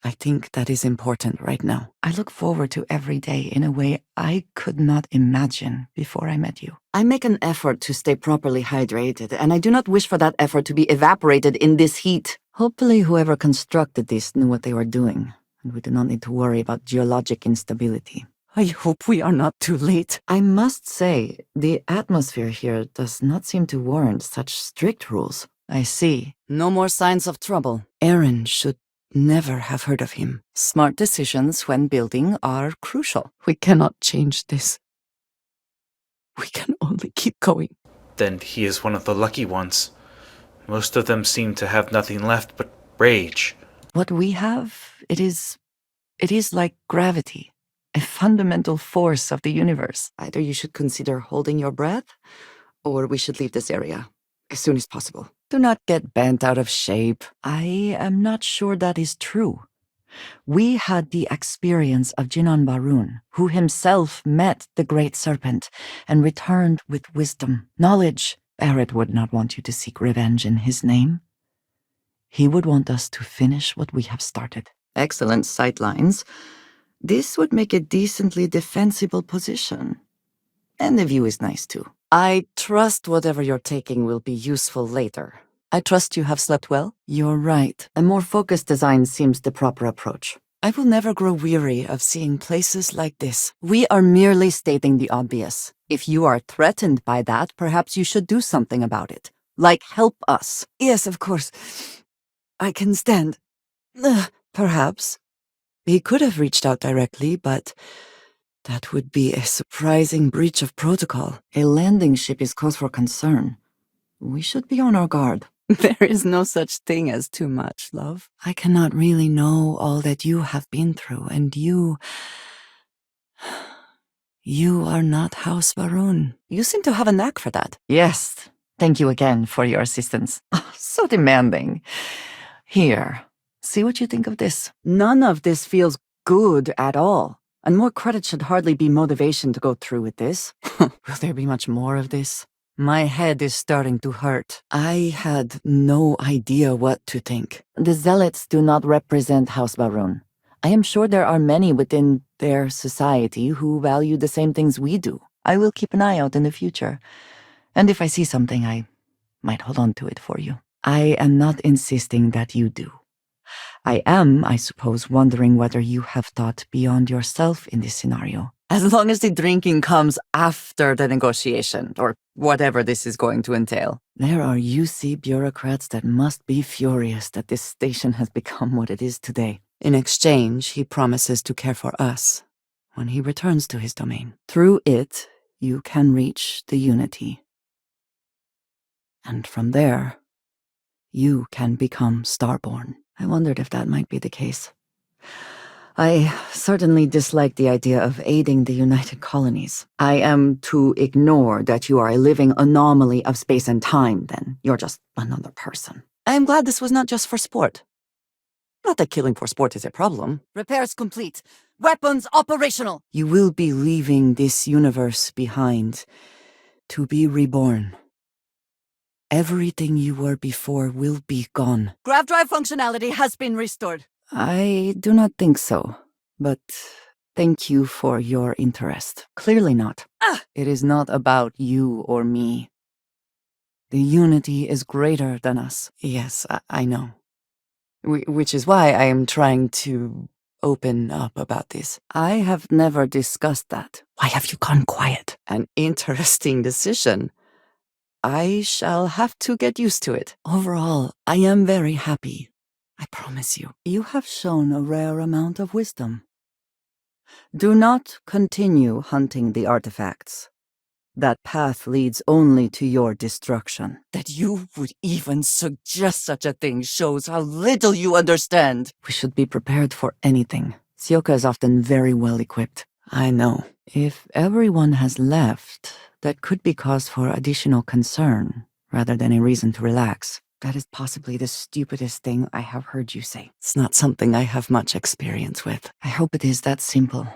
I think that is important right now. I look forward to every day in a way I could not imagine before I met you. I make an effort to stay properly hydrated, and I do not wish for that effort to be evaporated in this heat. Hopefully whoever constructed this knew what they were doing, and we do not need to worry about geologic instability. I hope we are not too late. I must say, the atmosphere here does not seem to warrant such strict rules. I see. No more signs of trouble. Aaron should never have heard of him. Smart decisions when building are crucial. We cannot change this. We can only keep going. Then he is one of the lucky ones. Most of them seem to have nothing left but rage. What we have, it is like gravity, a fundamental force of the universe. Either you should consider holding your breath, or we should leave this area as soon as possible. Do not get bent out of shape. I am not sure that is true. We had the experience of Jinan Barun, who himself met the great serpent and returned with wisdom, knowledge. Barrett would not want you to seek revenge in his name. He would want us to finish what we have started. Excellent sightlines. This would make a decently defensible position. And the view is nice too. I trust whatever you're taking will be useful later. I trust you have slept well? You're right. A more focused design seems the proper approach. I will never grow weary of seeing places like this. We are merely stating the obvious. If you are threatened by that, perhaps you should do something about it. Like help us. Yes, of course. I can stand. Perhaps. He could have reached out directly, but that would be a surprising breach of protocol. A landing ship is cause for concern. We should be on our guard. There is no such thing as too much, love. I cannot really know all that you have been through, and you are not House Varun. You seem to have a knack for that. Yes. Thank you again for your assistance. So demanding. Here, see what you think of this. None of this feels good at all. And more credit should hardly be motivation to go through with this. Will there be much more of this? My head is starting to hurt. I had no idea what to think. The Zealots do not represent House Barun. I am sure there are many within their society who value the same things we do. I will keep an eye out in the future. And if I see something, I might hold on to it for you. I am not insisting that you do. I am, I suppose, wondering whether you have thought beyond yourself in this scenario. As long as the drinking comes after the negotiation, or whatever this is going to entail. There are UC bureaucrats that must be furious that this station has become what it is today. In exchange, he promises to care for us when he returns to his domain. Through it, you can reach the Unity. And from there, you can become Starborn. I wondered if that might be the case. I certainly dislike the idea of aiding the United Colonies. I am to ignore that you are a living anomaly of space and time, then. You're just another person. I am glad this was not just for sport. Not that killing for sport is a problem. Repairs complete. Weapons operational. You will be leaving this universe behind to be reborn. Everything you were before will be gone. Grav drive functionality has been restored. I do not think so, but thank you for your interest. Clearly not. It is not about you or me. The Unity is greater than us. Yes, I know. Which is why I am trying to open up about this. I have never discussed that. Why have you gone quiet? An interesting decision. I shall have to get used to it. Overall, I am very happy. I promise you. You have shown a rare amount of wisdom. Do not continue hunting the artifacts. That path leads only to your destruction. That you would even suggest such a thing shows how little you understand. We should be prepared for anything. Sioka is often very well equipped. I know. If everyone has left, that could be cause for additional concern, rather than a reason to relax. That is possibly the stupidest thing I have heard you say. It's not something I have much experience with. I hope it is that simple.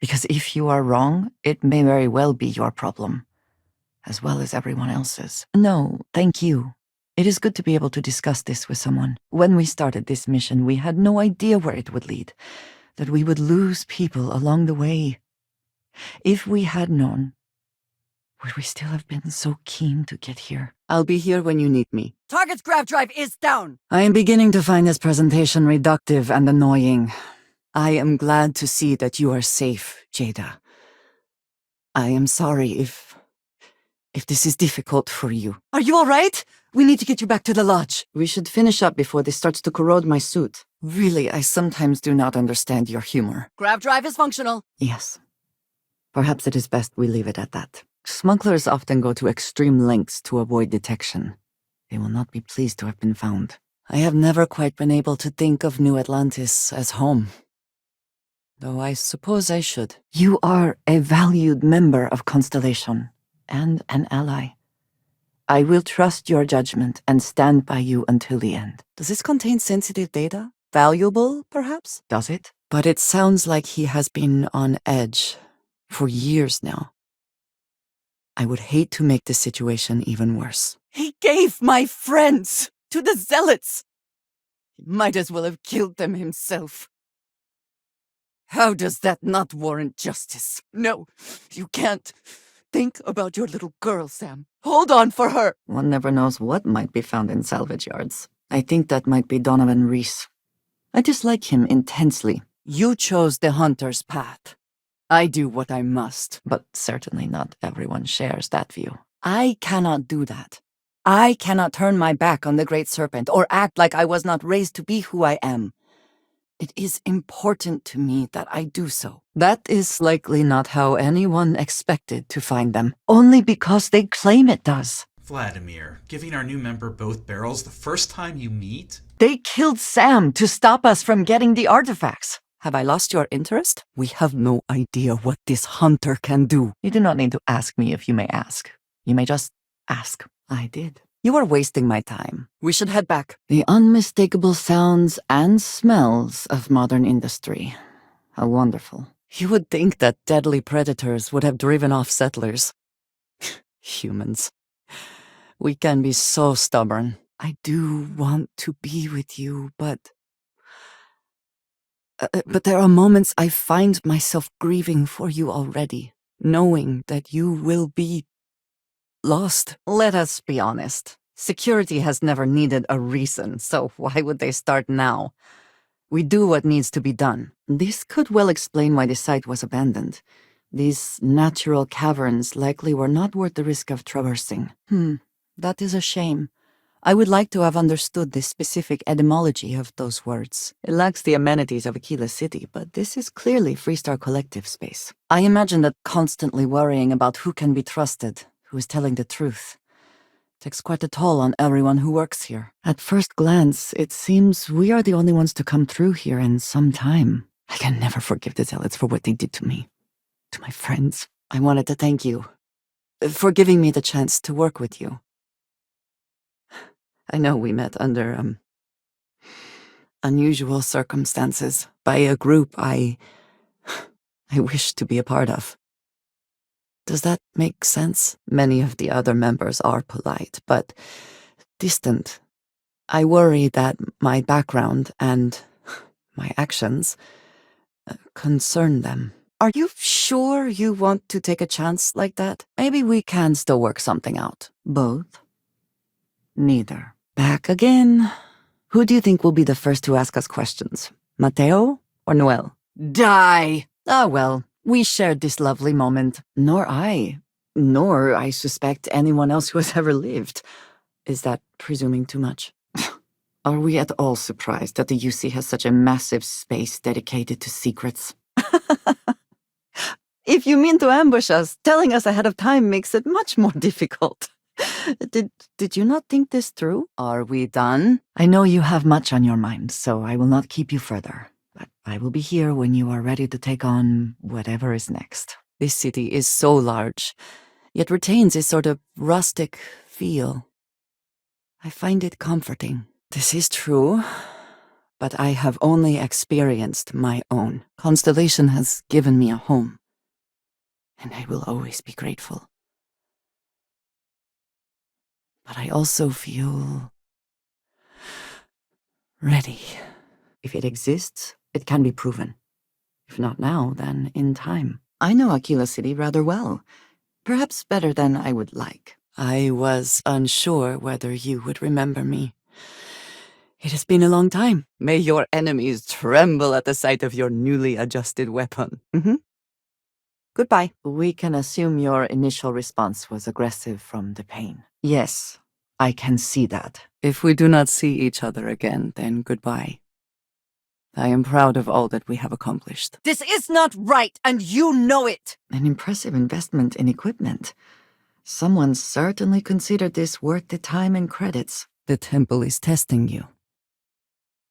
Because if you are wrong, it may very well be your problem, as well as everyone else's. No, thank you. It is good to be able to discuss this with someone. When we started this mission, we had no idea where it would lead, that we would lose people along the way. If we had known, would we still have been so keen to get here? I'll be here when you need me. Target's grav drive is down! I am beginning to find this presentation reductive and annoying. I am glad to see that you are safe, Jada. I am sorry if this is difficult for you. Are you all right? We need to get you back to the lodge. We should finish up before this starts to corrode my suit. Really, I sometimes do not understand your humor. Grav drive is functional. Yes. Perhaps it is best we leave it at that. Smugglers often go to extreme lengths to avoid detection. They will not be pleased to have been found. I have never quite been able to think of New Atlantis as home. Though I suppose I should. You are a valued member of Constellation, and an ally. I will trust your judgment and stand by you until the end. Does this contain sensitive data? Valuable, perhaps? Does it? But it sounds like he has been on edge for years now. I would hate to make the situation even worse. He gave my friends to the Zealots! He might as well have killed them himself. How does that not warrant justice? No, you can't. Think about your little girl, Sam. Hold on for her! One never knows what might be found in salvage yards. I think that might be Donovan Reese. I dislike him intensely. You chose the hunter's path. I do what I must, but certainly not everyone shares that view. I cannot do that. I cannot turn my back on the Great Serpent or act like I was not raised to be who I am. It is important to me that I do so. That is likely not how anyone expected to find them, only because they claim it does. Vladimir, giving our new member both barrels the first time you meet? They killed Sam to stop us from getting the artifacts. Have I lost your interest? We have no idea what this hunter can do. You do not need to ask me if you may ask. You may just ask. I did. You are wasting my time. We should head back. The unmistakable sounds and smells of modern industry. How wonderful. You would think that deadly predators would have driven off settlers. Humans. We can be so stubborn. I do want to be with you, but there are moments I find myself grieving for you already, knowing that you will be lost. Let us be honest. Security has never needed a reason, so why would they start now? We do what needs to be done. This could well explain why the site was abandoned. These natural caverns likely were not worth the risk of traversing. That is a shame. I would like to have understood the specific etymology of those words. It lacks the amenities of Aquila City, but this is clearly Freestar Collective space. I imagine that constantly worrying about who can be trusted, who is telling the truth, takes quite a toll on everyone who works here. At first glance, it seems we are the only ones to come through here in some time. I can never forgive the Zealots for what they did to me, to my friends. I wanted to thank you for giving me the chance to work with you. I know we met under, unusual circumstances, by a group I wish to be a part of. Does that make sense? Many of the other members are polite, but distant. I worry that my background and my actions concern them. Are you sure you want to take a chance like that? Maybe we can still work something out. Both? Neither. Back again. Who do you think will be the first to ask us questions? Mateo or Noel? Die! Ah, well, we shared this lovely moment. Nor I suspect anyone else who has ever lived. Is that presuming too much? Are we at all surprised that the UC has such a massive space dedicated to secrets? If you mean to ambush us, telling us ahead of time makes it much more difficult. Did you not think this through? Are we done? I know you have much on your mind, so I will not keep you further. But I will be here when you are ready to take on whatever is next. This city is so large, yet retains a sort of rustic feel. I find it comforting. This is true, but I have only experienced my own. Constellation has given me a home, and I will always be grateful. But I also feel ready. If it exists, it can be proven. If not now, then in time. I know Aquila City rather well. Perhaps better than I would like. I was unsure whether you would remember me. It has been a long time. May your enemies tremble at the sight of your newly adjusted weapon. Goodbye. We can assume your initial response was aggressive from the pain. Yes, I can see that. If we do not see each other again, then goodbye. I am proud of all that we have accomplished. This is not right, and you know it! An impressive investment in equipment. Someone certainly considered this worth the time and credits. The temple is testing you.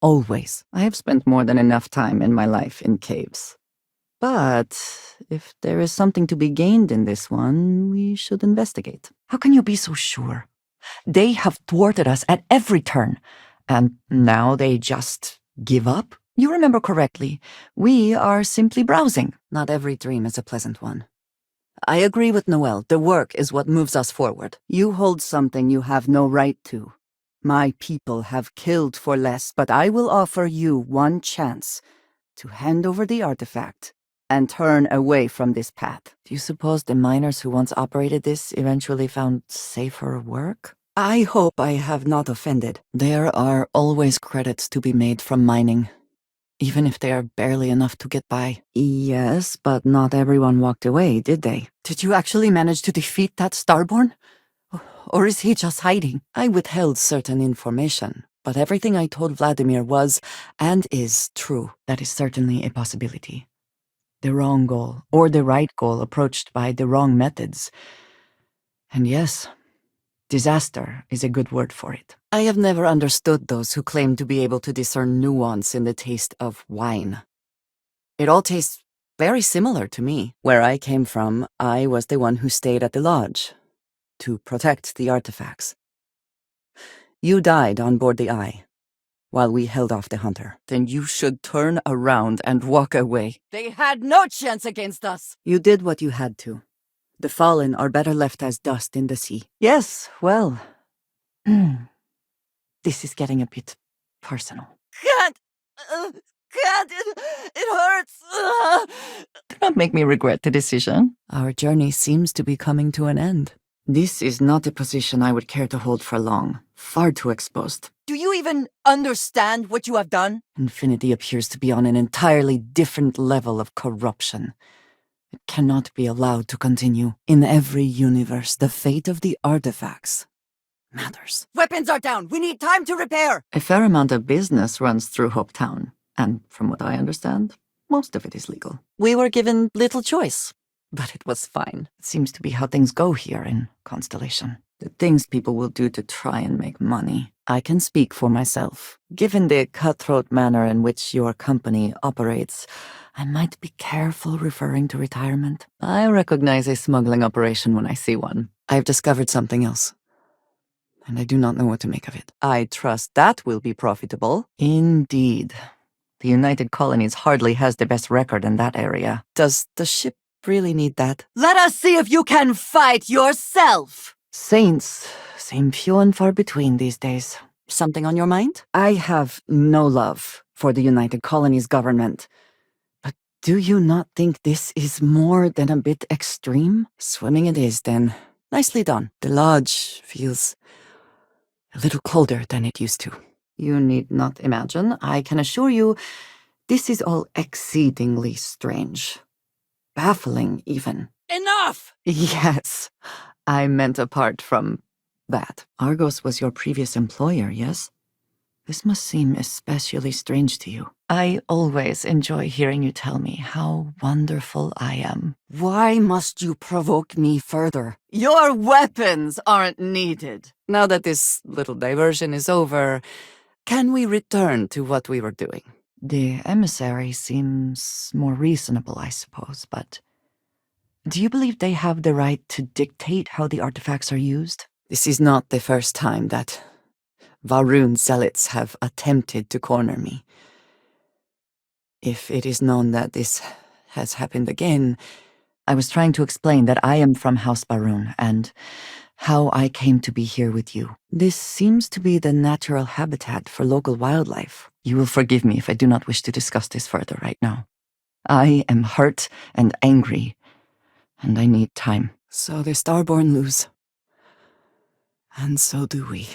Always. I have spent more than enough time in my life in caves. But if there is something to be gained in this one, we should investigate. How can you be so sure? They have thwarted us at every turn, and now they just give up? You remember correctly. We are simply browsing. Not every dream is a pleasant one. I agree with Noelle. The work is what moves us forward. You hold something you have no right to. My people have killed for less, but I will offer you one chance to hand over the artifact and turn away from this path. Do you suppose the miners who once operated this eventually found safer work? I hope I have not offended. There are always credits to be made from mining, even if they are barely enough to get by. Yes, but not everyone walked away, did they? Did you actually manage to defeat that Starborn? Or is he just hiding? I withheld certain information, but everything I told Vladimir was, and is, true. That is certainly a possibility. The wrong goal, or the right goal approached by the wrong methods. And yes, disaster is a good word for it. I have never understood those who claim to be able to discern nuance in the taste of wine. It all tastes very similar to me. Where I came from, I was the one who stayed at the lodge to protect the artifacts. You died on board the Eye, while we held off the hunter. Then you should turn around and walk away. They had no chance against us! You did what you had to. The fallen are better left as dust in the sea. Yes, well... this is getting a bit personal. God, it hurts! Do not make me regret the decision. Our journey seems to be coming to an end. This is not a position I would care to hold for long. Far too exposed. Do you even understand what you have done? Infinity appears to be on an entirely different level of corruption. It cannot be allowed to continue. In every universe, the fate of the artifacts matters. Weapons are down! We need time to repair! A fair amount of business runs through Hopetown, and from what I understand, most of it is legal. We were given little choice, but it was fine. It seems to be how things go here in Constellation. The things people will do to try and make money. I can speak for myself. Given the cutthroat manner in which your company operates, I might be careful referring to retirement. I recognize a smuggling operation when I see one. I've discovered something else, and I do not know what to make of it. I trust that will be profitable. Indeed. The United Colonies hardly has the best record in that area. Does the ship really need that? Let us see if you can fight yourself! Saints seem few and far between these days. Something on your mind? I have no love for the United Colonies government. But do you not think this is more than a bit extreme? Swimming it is, then. Nicely done. The lodge feels a little colder than it used to. You need not imagine. I can assure you, this is all exceedingly strange. Baffling, even. Enough! Yes, I meant apart from that. Argos was your previous employer, yes? This must seem especially strange to you. I always enjoy hearing you tell me how wonderful I am. Why must you provoke me further? Your weapons aren't needed. Now that this little diversion is over, can we return to what we were doing? The emissary seems more reasonable, I suppose, but do you believe they have the right to dictate how the artifacts are used? This is not the first time that Varun zealots have attempted to corner me. If it is known that this has happened again, I was trying to explain that I am from House Varun and how I came to be here with you. This seems to be the natural habitat for local wildlife. You will forgive me if I do not wish to discuss this further right now. I am hurt and angry, and I need time. So the Starborn lose. And so do we.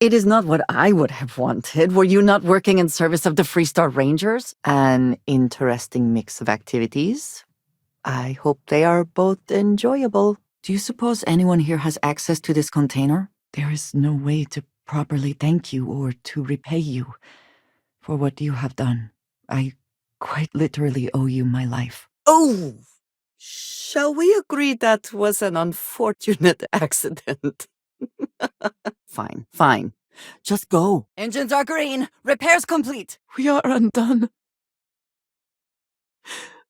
It is not what I would have wanted. Were you not working in service of the Freestar Rangers? An interesting mix of activities. I hope they are both enjoyable. Do you suppose anyone here has access to this container? There is no way to properly thank you or to repay you for what you have done. I quite literally owe you my life. Oh! Shall we agree that was an unfortunate accident? Fine, fine. Just go. Engines are green. Repairs complete. We are undone.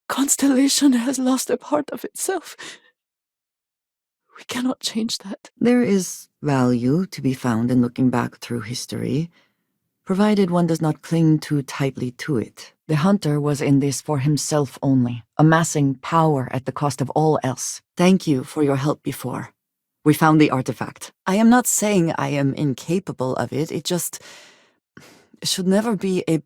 Constellation has lost a part of itself. We cannot change that. There is value to be found in looking back through history, provided one does not cling too tightly to it. The hunter was in this for himself only, amassing power at the cost of all else. Thank you for your help before. We found the artifact. I am not saying I am incapable of it, it just should never be a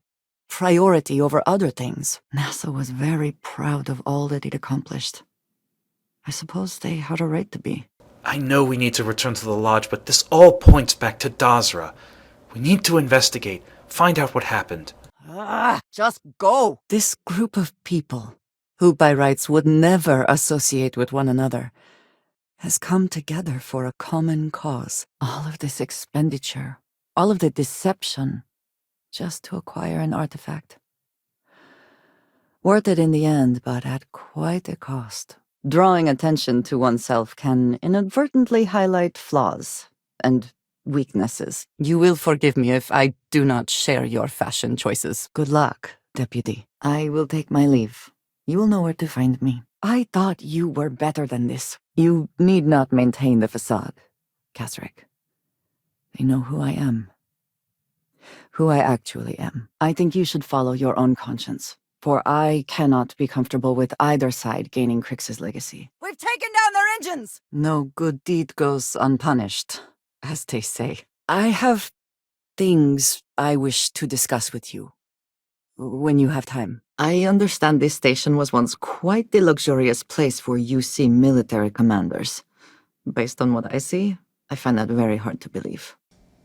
priority over other things. NASA was very proud of all that it accomplished. I suppose they had a right to be. I know we need to return to the lodge, but this all points back to Dazra. We need to investigate, find out what happened. Just go! This group of people, who by rights would never associate with one another, has come together for a common cause. All of this expenditure, all of the deception, just to acquire an artifact. Worth it in the end, but at quite a cost. Drawing attention to oneself can inadvertently highlight flaws and weaknesses. You will forgive me if I do not share your fashion choices. Good luck, Deputy. I will take my leave. You will know where to find me. I thought you were better than this. You need not maintain the facade, Kasric. They know who I am. Who I actually am. I think you should follow your own conscience, for I cannot be comfortable with either side gaining Crix's legacy. We've taken down their engines! No good deed goes unpunished, as they say. I have things I wish to discuss with you. When you have time. I understand this station was once quite the luxurious place for UC military commanders. Based on what I see, I find that very hard to believe.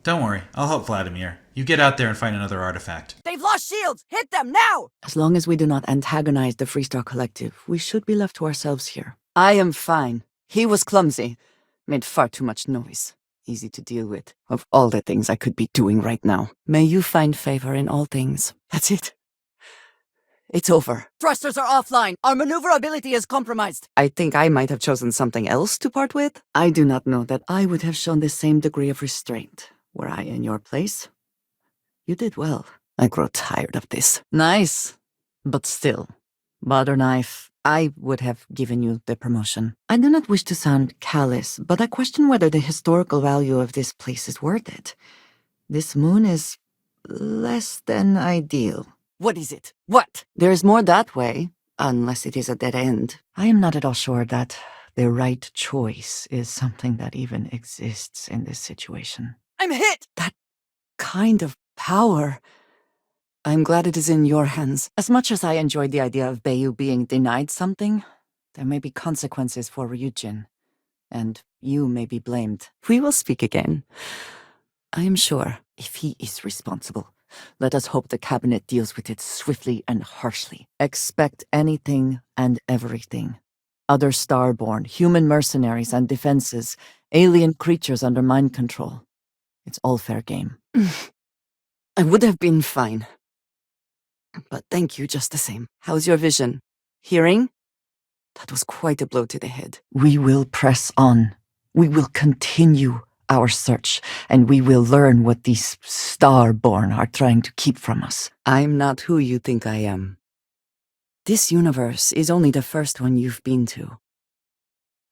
Don't worry, I'll help Vladimir. You get out there and find another artifact. They've lost shields! Hit them now! As long as we do not antagonize the Freestar Collective, we should be left to ourselves here. I am fine. He was clumsy. Made far too much noise. Easy to deal with. Of all the things I could be doing right now. May you find favor in all things. That's it. It's over. Thrusters are offline. Our maneuverability is compromised. I think I might have chosen something else to part with. I do not know that I would have shown the same degree of restraint were I in your place. You did well. I grow tired of this. Nice. But still, butter knife, I would have given you the promotion. I do not wish to sound callous, but I question whether the historical value of this place is worth it. This moon is less than ideal. What is it? What? There is more that way, unless it is a dead end. I am not at all sure that the right choice is something that even exists in this situation. I'm hit! That kind of power. I'm glad it is in your hands. As much as I enjoyed the idea of Bayu being denied something, there may be consequences for Ryujin, and you may be blamed. We will speak again. I am sure, if he is responsible, let us hope the cabinet deals with it swiftly and harshly. Expect anything and everything. Other starborn, human mercenaries and defenses, alien creatures under mind control. It's all fair game. I would have been fine. But thank you just the same. How's your vision? Hearing? That was quite a blow to the head. We will press on. We will continue our search, and we will learn what these Starborn are trying to keep from us. I'm not who you think I am. This universe is only the first one you've been to.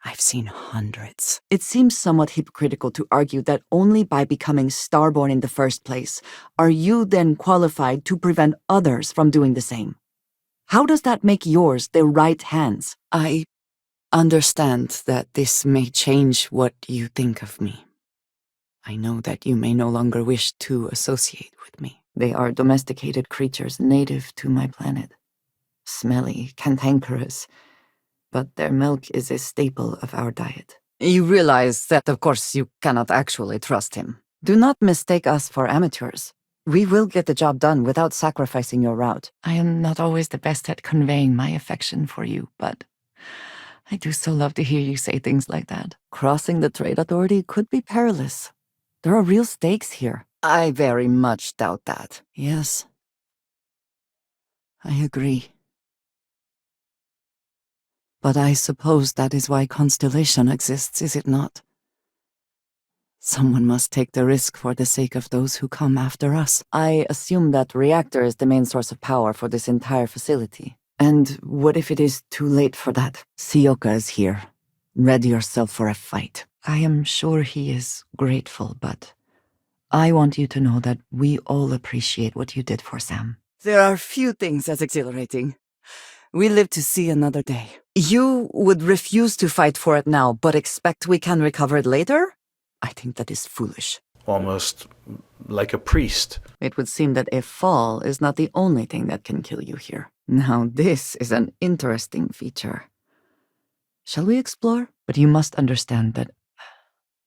I've seen hundreds. It seems somewhat hypocritical to argue that only by becoming starborn in the first place are you then qualified to prevent others from doing the same. How does that make yours the right hands? I understand that this may change what you think of me. I know that you may no longer wish to associate with me. They are domesticated creatures native to my planet. Smelly, cantankerous, but their milk is a staple of our diet. You realize that, of course, you cannot actually trust him. Do not mistake us for amateurs. We will get the job done without sacrificing your route. I am not always the best at conveying my affection for you, but I do so love to hear you say things like that. Crossing the trade authority could be perilous. There are real stakes here. I very much doubt that. Yes. I agree. But I suppose that is why Constellation exists, is it not? Someone must take the risk for the sake of those who come after us. I assume that reactor is the main source of power for this entire facility. And what if it is too late for that? Sioka is here. Ready yourself for a fight. I am sure he is grateful, but I want you to know that we all appreciate what you did for Sam. There are few things as exhilarating. We live to see another day. You would refuse to fight for it now, but expect we can recover it later? I think that is foolish. Almost like a priest. It would seem that a fall is not the only thing that can kill you here. Now, this is an interesting feature. Shall we explore? But you must understand that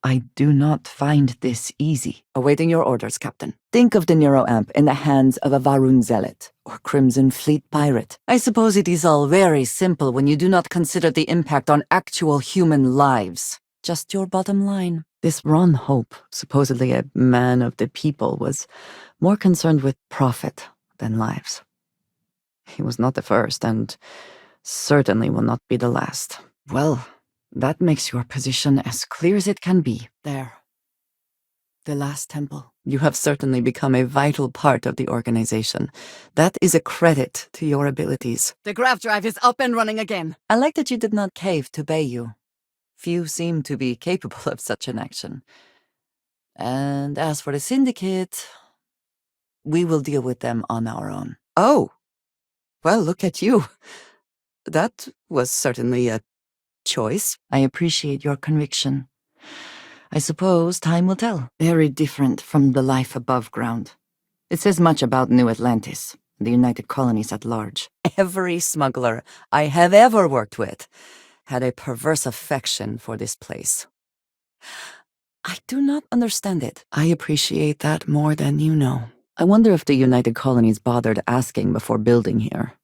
I do not find this easy. Awaiting your orders, Captain. Think of the Neuroamp in the hands of a Varun Zealot or Crimson Fleet pirate. I suppose it is all very simple when you do not consider the impact on actual human lives. Just your bottom line. This Ron Hope, supposedly a man of the people, was more concerned with profit than lives. He was not the first, and certainly will not be the last. Well, that makes your position as clear as it can be. There. The last temple. You have certainly become a vital part of the organization. That is a credit to your abilities. The grav drive is up and running again. I like that you did not cave to Bayou. Few seem to be capable of such an action. And as for the Syndicate, we will deal with them on our own. Oh, well, look at you. That was certainly a choice. I appreciate your conviction. I suppose time will tell. Very different from the life above ground. It says much about New Atlantis, the United Colonies at large. Every smuggler I have ever worked with had a perverse affection for this place. I do not understand it. I appreciate that more than you know. I wonder if the United Colonies bothered asking before building here.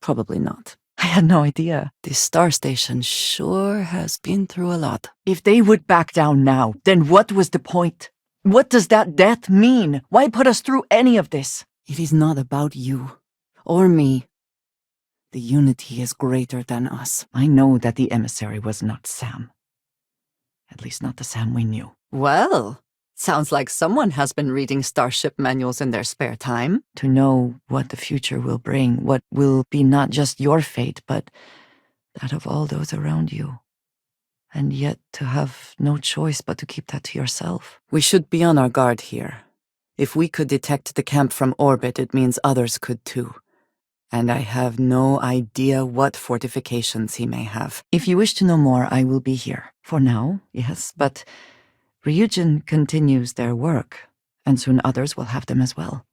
Probably not. I had no idea. This star station sure has been through a lot. If they would back down now, then what was the point? What does that death mean? Why put us through any of this? It is not about you or me. The unity is greater than us. I know that the emissary was not Sam. At least not the Sam we knew. Well, sounds like someone has been reading starship manuals in their spare time to know what the future will bring, what will be not just your fate, but that of all those around you. And yet to have no choice but to keep that to yourself. We should be on our guard here. If we could detect the camp from orbit, it means others could too. And I have no idea what fortifications he may have. If you wish to know more, I will be here. For now, yes, but Ryujin continues their work, and soon others will have them as well.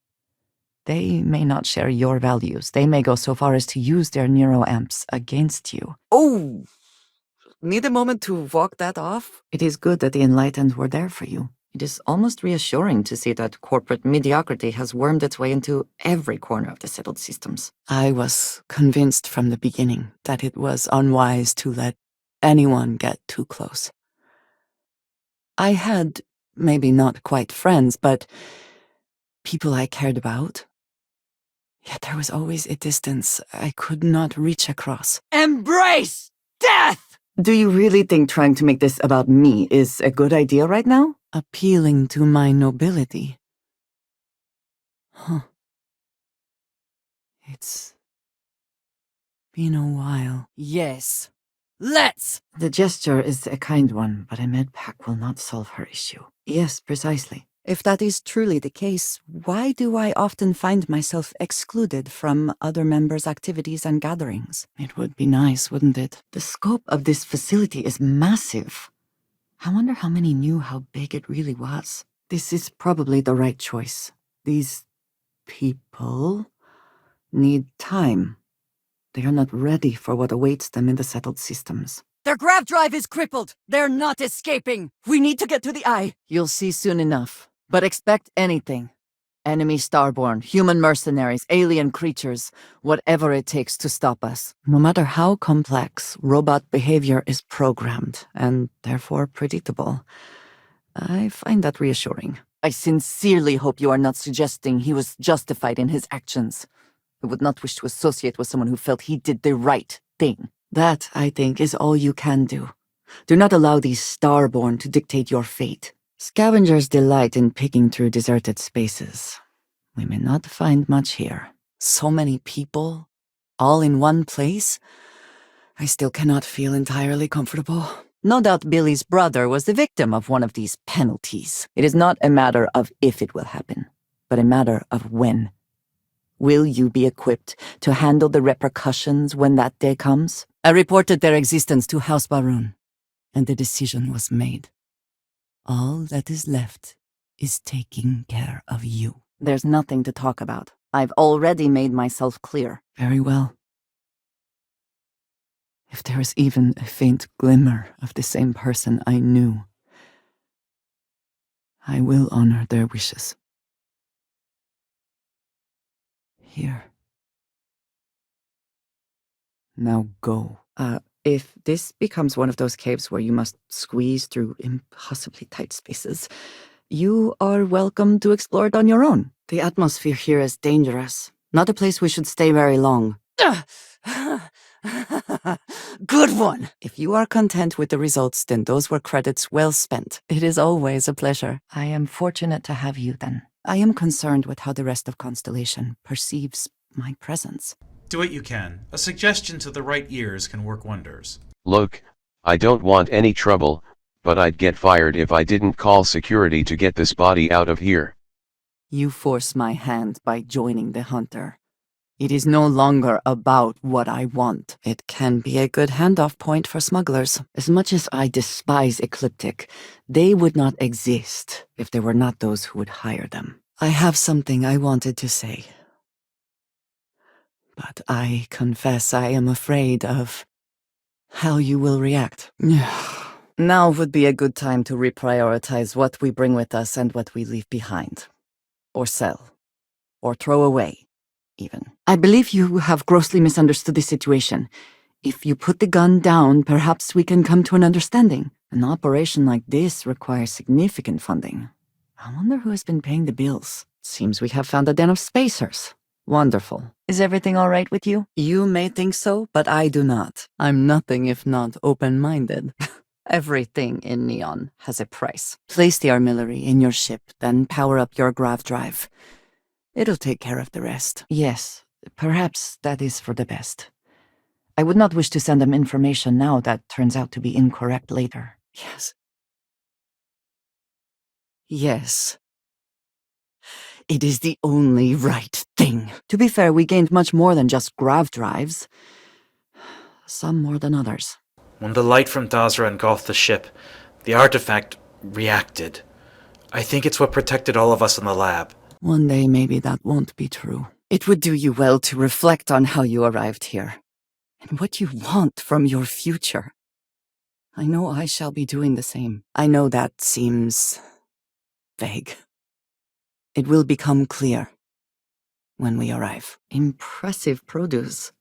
They may not share your values. They may go so far as to use their neuroamps against you. Oh! Need a moment to walk that off? It is good that the Enlightened were there for you. It is almost reassuring to see that corporate mediocrity has wormed its way into every corner of the settled systems. I was convinced from the beginning that it was unwise to let anyone get too close. I had, maybe not quite friends, but people I cared about. Yet there was always a distance I could not reach across. Embrace death! Do you really think trying to make this about me is a good idea right now? Appealing to my nobility. Huh. It's been a while. Yes. Let's! The gesture is a kind one, but a med pack will not solve her issue. Yes, precisely. If that is truly the case, why do I often find myself excluded from other members' activities and gatherings? It would be nice, wouldn't it? The scope of this facility is massive. I wonder how many knew how big it really was. This is probably the right choice. These people need time. They are not ready for what awaits them in the settled systems. Their grav drive is crippled! They're not escaping! We need to get to the eye! You'll see soon enough. But expect anything. Enemy starborn, human mercenaries, alien creatures, whatever it takes to stop us. No matter how complex, robot behavior is programmed, and therefore predictable. I find that reassuring. I sincerely hope you are not suggesting he was justified in his actions. I would not wish to associate with someone who felt he did the right thing. That, I think, is all you can do. Do not allow these starborn to dictate your fate. Scavengers delight in picking through deserted spaces. We may not find much here. So many people, all in one place. I still cannot feel entirely comfortable. No doubt Billy's brother was the victim of one of these penalties. It is not a matter of if it will happen, but a matter of when. Will you be equipped to handle the repercussions when that day comes? I reported their existence to House Baroon, and the decision was made. All that is left is taking care of you. There's nothing to talk about. I've already made myself clear. Very well. If there is even a faint glimmer of the same person I knew, I will honor their wishes. Here. Now go. If this becomes one of those caves where you must squeeze through impossibly tight spaces, you are welcome to explore it on your own. The atmosphere here is dangerous. Not a place we should stay very long. Good one! If you are content with the results, then those were credits well spent. It is always a pleasure. I am fortunate to have you, then. I am concerned with how the rest of Constellation perceives my presence. Do what you can. A suggestion to the right ears can work wonders. Look, I don't want any trouble, but I'd get fired if I didn't call security to get this body out of here. You force my hand by joining the Hunter. It is no longer about what I want. It can be a good handoff point for smugglers. As much as I despise Ecliptic, they would not exist if there were not those who would hire them. I have something I wanted to say. But I confess I am afraid of how you will react. Now would be a good time to reprioritize what we bring with us and what we leave behind. Or sell. Or throw away, even. I believe you have grossly misunderstood the situation. If you put the gun down, perhaps we can come to an understanding. An operation like this requires significant funding. I wonder who has been paying the bills. Seems we have found a den of spacers. Wonderful. Is everything all right with you? You may think so, but I do not. I'm nothing if not open-minded. Everything in Neon has a price. Place the artillery in your ship, then power up your grav drive. It'll take care of the rest. Yes, perhaps that is for the best. I would not wish to send them information now that turns out to be incorrect later. Yes. Yes. It is the only right thing. To be fair, we gained much more than just grav drives. Some more than others. When the light from Dazra engulfed the ship, the artifact reacted. I think it's what protected all of us in the lab. One day maybe that won't be true. It would do you well to reflect on how you arrived here, and what you want from your future. I know I shall be doing the same. I know that seems vague. It will become clear when we arrive. Impressive produce.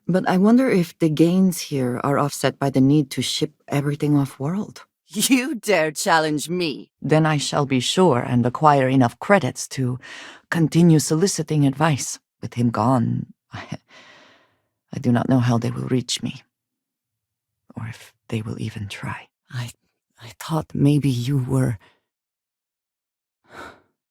But I wonder if the gains here are offset by the need to ship everything off-world. You dare challenge me? Then I shall be sure and acquire enough credits to continue soliciting advice. With him gone, I do not know how they will reach me. Or if they will even try. I thought maybe you were...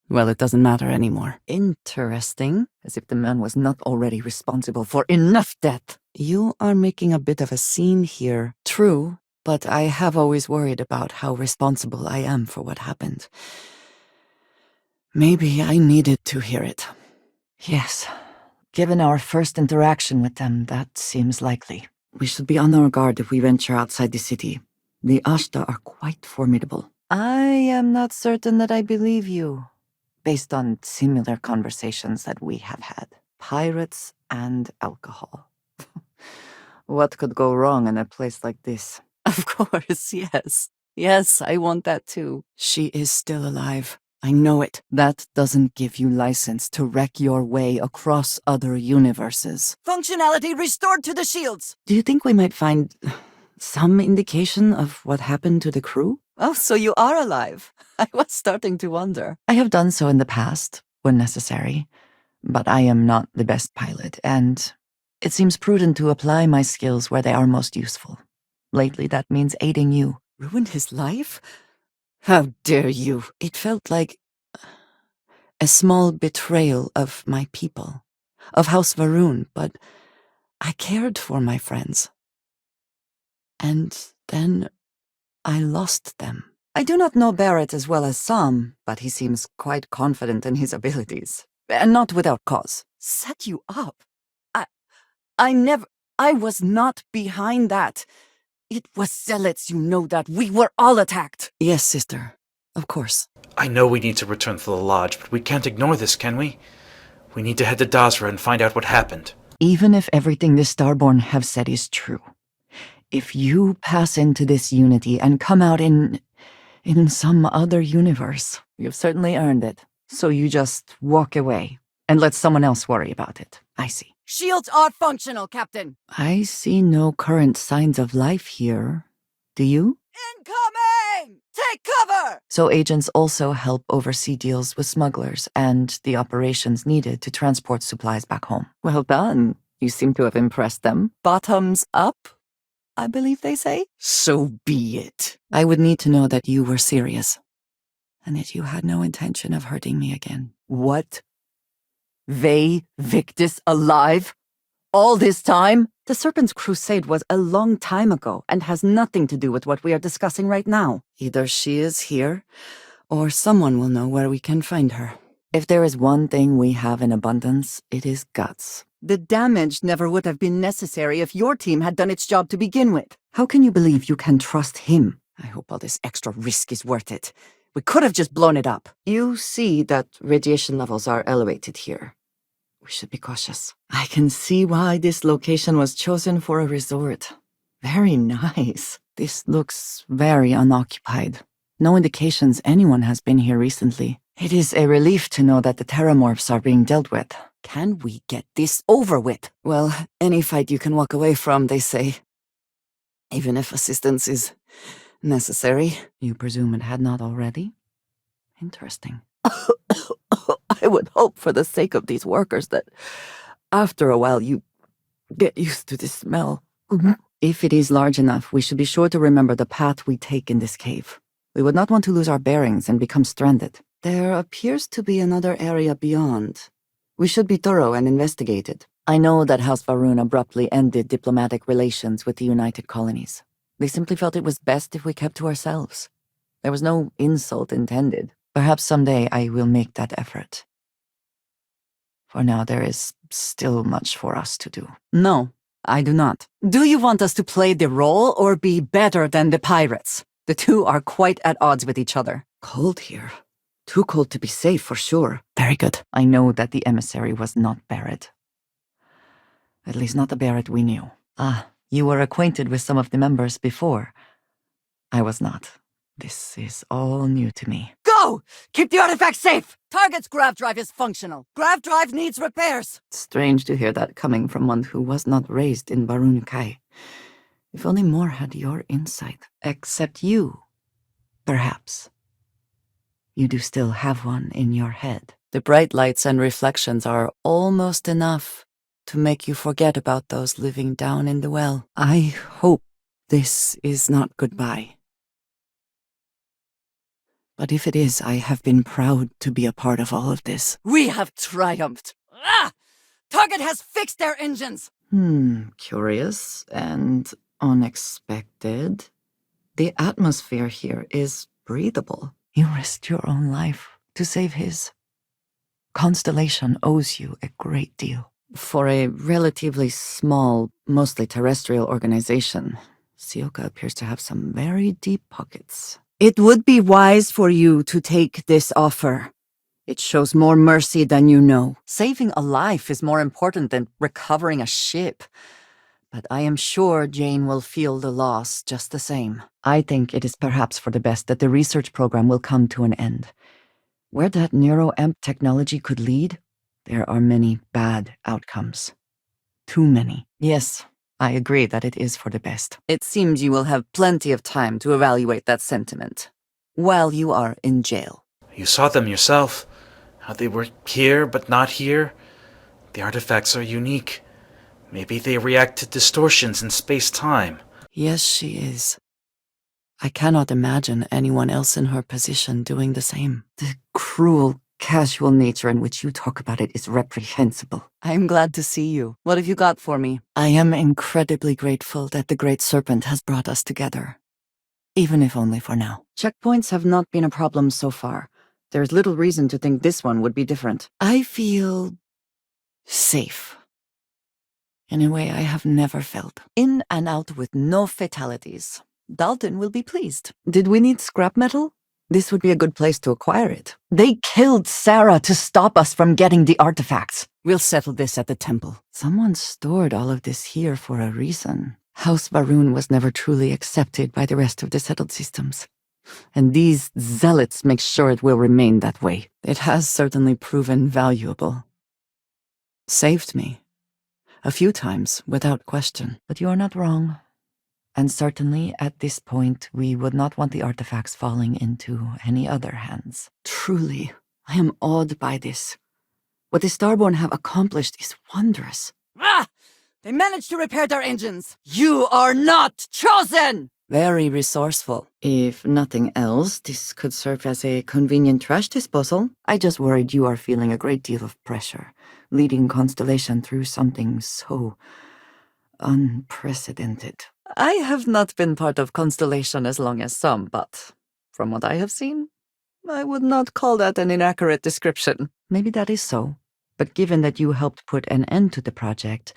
Well, it doesn't matter anymore. Interesting. As if the man was not already responsible for enough death. You are making a bit of a scene here. True, but I have always worried about how responsible I am for what happened. Maybe I needed to hear it. Yes, given our first interaction with them, that seems likely. We should be on our guard if we venture outside the city. The Ashta are quite formidable. I am not certain that I believe you, based on similar conversations that we have had. Pirates and alcohol. What could go wrong in a place like this? Of course, yes. Yes, I want that too. She is still alive. I know it. That doesn't give you license to wreck your way across other universes. Functionality restored to the shields! Do you think we might find some indication of what happened to the crew? Oh, so you are alive. I was starting to wonder. I have done so in the past, when necessary, but I am not the best pilot, and it seems prudent to apply my skills where they are most useful. Lately, that means aiding you. Ruined his life? How dare you? It felt like a small betrayal of my people, of House Varun, but I cared for my friends. And then I lost them. I do not know Barrett as well as some, but he seems quite confident in his abilities. And not without cause. Set you up? I was not behind that. It was zealots, you know that. We were all attacked. Yes, sister. Of course. I know we need to return to the lodge, but we can't ignore this, can we? We need to head to Dasra and find out what happened. Even if everything the Starborn have said is true, if you pass into this unity and come out in some other universe, you've certainly earned it. So you just walk away and let someone else worry about it. I see. Shields are functional, Captain. I see no current signs of life here. Do you? Incoming! Take cover! So agents also help oversee deals with smugglers and the operations needed to transport supplies back home. Well done. You seem to have impressed them. Bottoms up, I believe they say. So be it. I would need to know that you were serious, and that you had no intention of hurting me again. What? They Victus alive? All this time? The Serpent's Crusade was a long time ago and has nothing to do with what we are discussing right now. Either she is here, or someone will know where we can find her. If there is one thing we have in abundance, it is guts. The damage never would have been necessary if your team had done its job to begin with. How can you believe you can trust him? I hope all this extra risk is worth it. We could have just blown it up. You see that radiation levels are elevated here. We should be cautious. I can see why this location was chosen for a resort. Very nice. This looks very unoccupied. No indications anyone has been here recently. It is a relief to know that the terramorphs are being dealt with. Can we get this over with? Well, any fight you can walk away from, they say. Even if assistance is necessary. You presume it had not already? Interesting. I would hope for the sake of these workers that after a while you get used to the smell. If it is large enough, we should be sure to remember the path we take in this cave. We would not want to lose our bearings and become stranded. There appears to be another area beyond. We should be thorough and investigate it. I know that House Varun abruptly ended diplomatic relations with the United Colonies. They simply felt it was best if we kept to ourselves. There was no insult intended. Perhaps someday I will make that effort. For now, there is still much for us to do. No, I do not. Do you want us to play the role or be better than the pirates? The two are quite at odds with each other. Cold here. Too cold to be safe, for sure. Very good. I know that the emissary was not Barrett. At least not the Barrett we knew. Ah, you were acquainted with some of the members before. I was not. This is all new to me. Go! Keep the artifact safe! Target's grav drive is functional. Grav drive needs repairs. Strange to hear that coming from one who was not raised in Barunukai. If only more had your insight. Except you, perhaps. You do still have one in your head. The bright lights and reflections are almost enough to make you forget about those living down in the well. I hope this is not goodbye. But if it is, I have been proud to be a part of all of this. We have triumphed. Ah! Target has fixed their engines. Curious and unexpected. The atmosphere here is breathable. You risked your own life to save his. Constellation owes you a great deal. For a relatively small, mostly terrestrial organization, Sioka appears to have some very deep pockets. It would be wise for you to take this offer. It shows more mercy than you know. Saving a life is more important than recovering a ship. But I am sure Jane will feel the loss just the same. I think it is perhaps for the best that the research program will come to an end. Where that neuroamp technology could lead, there are many bad outcomes. Too many. Yes, I agree that it is for the best. It seems you will have plenty of time to evaluate that sentiment while you are in jail. You saw them yourself. How they were here but not here. The artifacts are unique. Maybe they react to distortions in space-time. Yes, she is. I cannot imagine anyone else in her position doing the same. The cruel, casual nature in which you talk about it is reprehensible. I am glad to see you. What have you got for me? I am incredibly grateful that the Great Serpent has brought us together. Even if only for now. Checkpoints have not been a problem so far. There's little reason to think this one would be different. I feel safe. In a way I have never felt. In and out with no fatalities. Dalton will be pleased. Did we need scrap metal? This would be a good place to acquire it. They killed Sarah to stop us from getting the artifacts. We'll settle this at the temple. Someone stored all of this here for a reason. House Varun was never truly accepted by the rest of the settled systems. And these zealots make sure it will remain that way. It has certainly proven valuable. Saved me. A few times, without question. But you are not wrong. And certainly, at this point, we would not want the artifacts falling into any other hands. Truly, I am awed by this. What the Starborn have accomplished is wondrous. Ah! They managed to repair their engines. You are not chosen! Very resourceful. If nothing else, this could serve as a convenient trash disposal. I just worried you are feeling a great deal of pressure, leading Constellation through something so unprecedented. I have not been part of Constellation as long as some, but from what I have seen, I would not call that an inaccurate description. Maybe that is so, but given that you helped put an end to the project,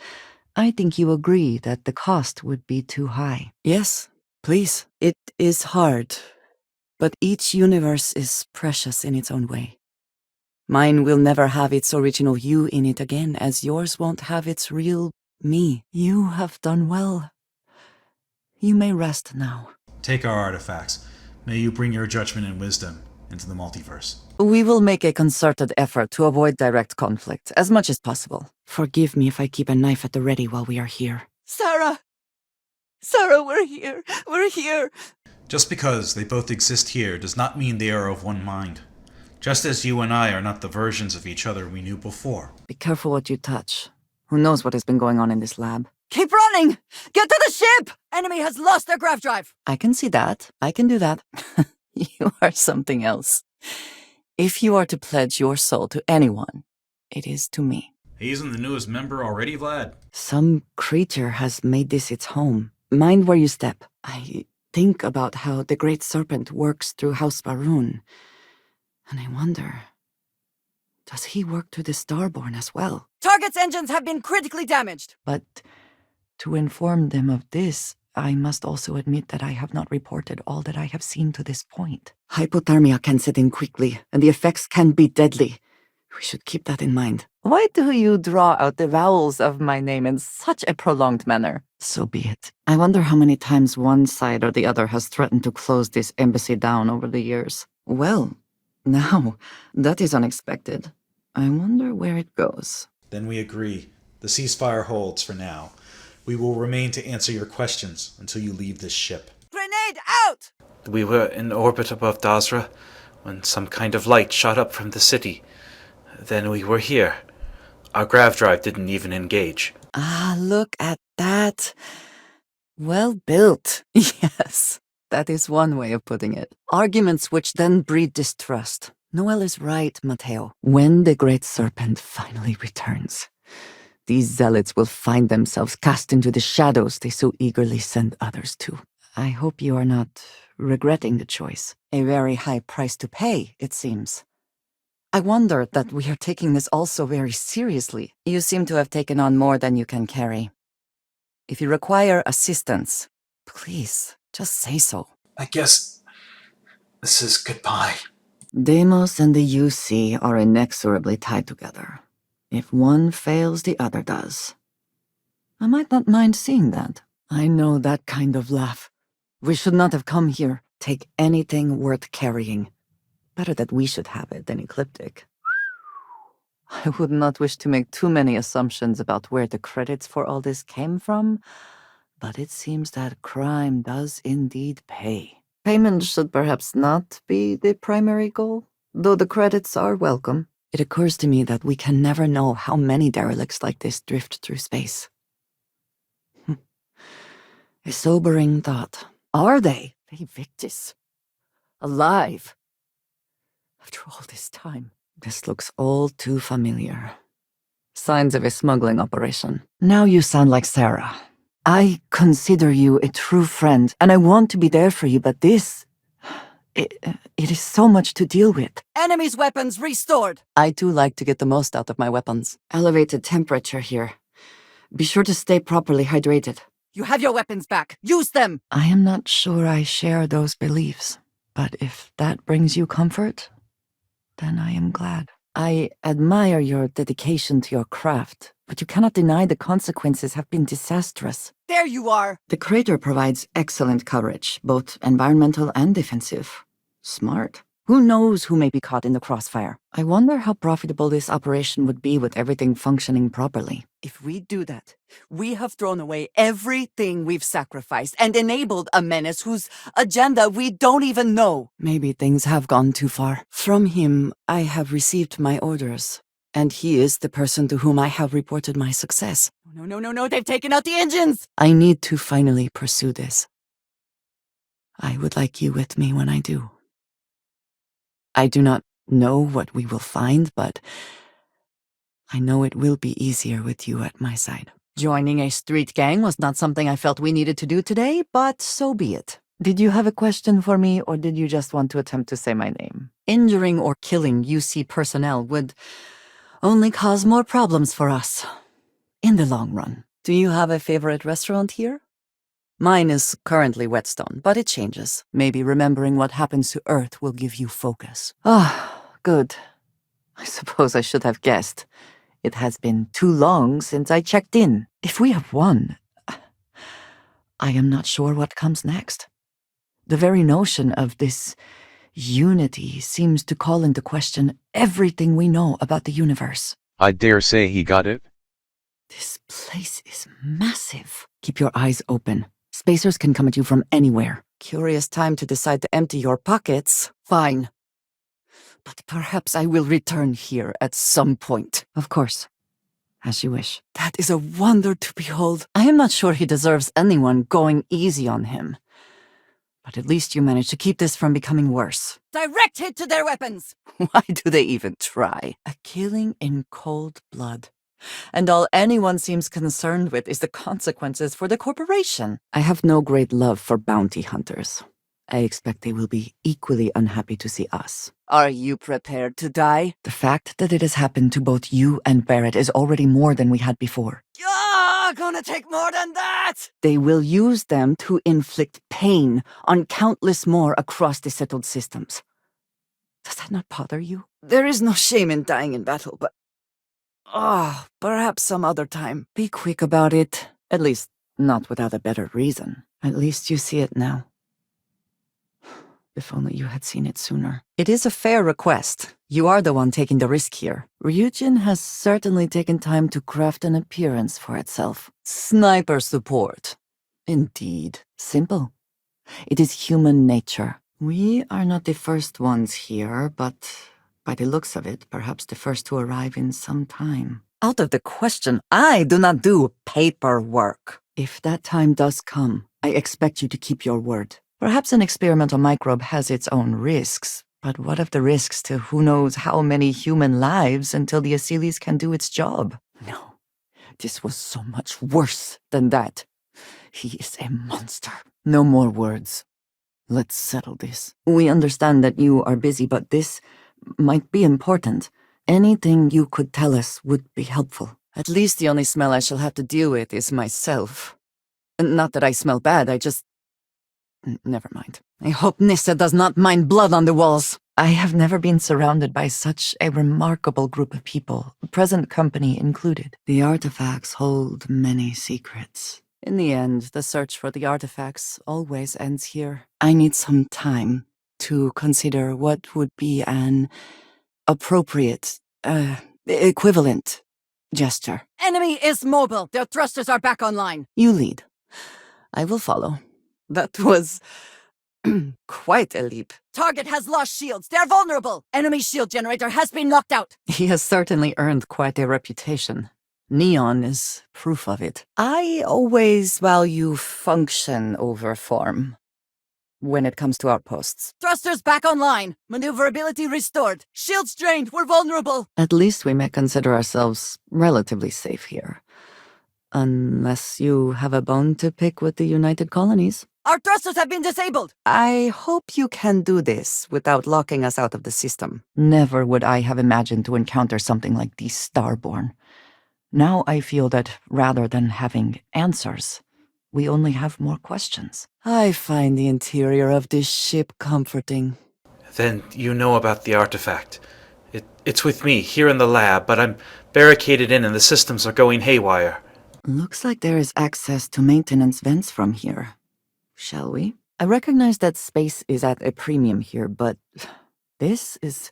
I think you agree that the cost would be too high. Yes, please. It is hard, but each universe is precious in its own way. Mine will never have its original you in it again, as yours won't have its real me. You have done well. You may rest now. Take our artifacts. May you bring your judgment and wisdom into the multiverse. We will make a concerted effort to avoid direct conflict, as much as possible. Forgive me if I keep a knife at the ready while we are here. Sarah! Sarah, we're here! We're here! Just because they both exist here does not mean they are of one mind. Just as you and I are not the versions of each other we knew before. Be careful what you touch. Who knows what has been going on in this lab? Keep running! Get to the ship! Enemy has lost their grav drive! I can see that. I can do that. You are something else. If you are to pledge your soul to anyone, it is to me. He's the newest member already, Vlad? Some creature has made this its home. Mind where you step. I think about how the Great Serpent works through House Varun, and I wonder, does he work through the Starborn as well? Target's engines have been critically damaged! But to inform them of this, I must also admit that I have not reported all that I have seen to this point. Hypothermia can set in quickly, and the effects can be deadly. We should keep that in mind. Why do you draw out the vowels of my name in such a prolonged manner? So be it. I wonder how many times one side or the other has threatened to close this embassy down over the years. Well, now, that is unexpected. I wonder where it goes. Then we agree. The ceasefire holds for now. We will remain to answer your questions until you leave this ship. Grenade out! We were in orbit above Dasra when some kind of light shot up from the city. Then we were here. Our grav drive didn't even engage. Ah, look at that. Well built. Yes. That is one way of putting it. Arguments which then breed distrust. Noel is right, Matteo. When the Great Serpent finally returns, these zealots will find themselves cast into the shadows they so eagerly send others to. I hope you are not regretting the choice. A very high price to pay, it seems. I wonder that we are taking this all so very seriously. You seem to have taken on more than you can carry. If you require assistance, please, just say so. I guess this is goodbye. Deimos and the UC are inexorably tied together. If one fails, the other does. I might not mind seeing that. I know that kind of laugh. We should not have come here. Take anything worth carrying. Better that we should have it than Ecliptic. I would not wish to make too many assumptions about where the credits for all this came from, but it seems that crime does indeed pay. Payment should perhaps not be the primary goal, though the credits are welcome. It occurs to me that we can never know how many derelicts like this drift through space. A sobering thought. Are they victis? Alive? After all this time, this looks all too familiar. Signs of a smuggling operation. Now you sound like Sarah. I consider you a true friend, and I want to be there for you, but this... It is so much to deal with. Enemy's weapons restored! I do like to get the most out of my weapons. Elevated temperature here. Be sure to stay properly hydrated. You have your weapons back. Use them! I am not sure I share those beliefs, but if that brings you comfort, then I am glad. I admire your dedication to your craft, but you cannot deny the consequences have been disastrous. There you are! The crater provides excellent coverage, both environmental and defensive. Smart. Who knows who may be caught in the crossfire? I wonder how profitable this operation would be with everything functioning properly. If we do that, we have thrown away everything we've sacrificed and enabled a menace whose agenda we don't even know. Maybe things have gone too far. From him, I have received my orders, and he is the person to whom I have reported my success. No, they've taken out the engines! I need to finally pursue this. I would like you with me when I do. I do not know what we will find, but I know it will be easier with you at my side. Joining a street gang was not something I felt we needed to do today, but so be it. Did you have a question for me, or did you just want to attempt to say my name? Injuring or killing UC personnel would only cause more problems for us in the long run. Do you have a favorite restaurant here? Mine is currently Whetstone, but it changes. Maybe remembering what happens to Earth will give you focus. Ah, good. I suppose I should have guessed. It has been too long since I checked in. If we have won, I am not sure what comes next. The very notion of this unity seems to call into question everything we know about the universe. I dare say he got it. This place is massive. Keep your eyes open. Spacers can come at you from anywhere. Curious time to decide to empty your pockets. Fine. But perhaps I will return here at some point. Of course. As you wish. That is a wonder to behold. I am not sure he deserves anyone going easy on him. But at least you managed to keep this from becoming worse. Direct hit to their weapons! Why do they even try? A killing in cold blood. And all anyone seems concerned with is the consequences for the corporation. I have no great love for bounty hunters. I expect they will be equally unhappy to see us. Are you prepared to die? The fact that it has happened to both you and Barrett is already more than we had before. Gonna take more than that! They will use them to inflict pain on countless more across the settled systems. Does that not bother you? There is no shame in dying in battle, but... perhaps some other time. Be quick about it. At least, not without a better reason. At least you see it now. If only you had seen it sooner. It is a fair request. You are the one taking the risk here. Ryujin has certainly taken time to craft an appearance for itself. Sniper support. Indeed. Simple. It is human nature. We are not the first ones here, but by the looks of it, perhaps the first to arrive in some time. Out of the question, I do not do paperwork. If that time does come, I expect you to keep your word. Perhaps an experimental microbe has its own risks, but what of the risks to who knows how many human lives until the Achilles can do its job? No, this was so much worse than that. He is a monster. No more words. Let's settle this. We understand that you are busy, but this might be important. Anything you could tell us would be helpful. At least the only smell I shall have to deal with is myself. Not that I smell bad, I just... Never mind. I hope Nissa does not mind blood on the walls. I have never been surrounded by such a remarkable group of people, present company included. The artifacts hold many secrets. In the end, the search for the artifacts always ends here. I need some time to consider what would be an appropriate, equivalent gesture. Enemy is mobile. Their thrusters are back online. You lead. I will follow. That was quite a leap. Target has lost shields. They're vulnerable. Enemy shield generator has been knocked out. He has certainly earned quite a reputation. Neon is proof of it. I always value function over form when it comes to outposts. Thrusters back online. Maneuverability restored. Shields drained. We're vulnerable. At least we may consider ourselves relatively safe here. Unless you have a bone to pick with the United Colonies. Our thrusters have been disabled! I hope you can do this without locking us out of the system. Never would I have imagined to encounter something like these Starborn. Now I feel that rather than having answers, we only have more questions. I find the interior of this ship comforting. Then you know about the artifact. It's with me, here in the lab, but I'm barricaded in and the systems are going haywire. Looks like there is access to maintenance vents from here. Shall we? I recognize that space is at a premium here, but this is...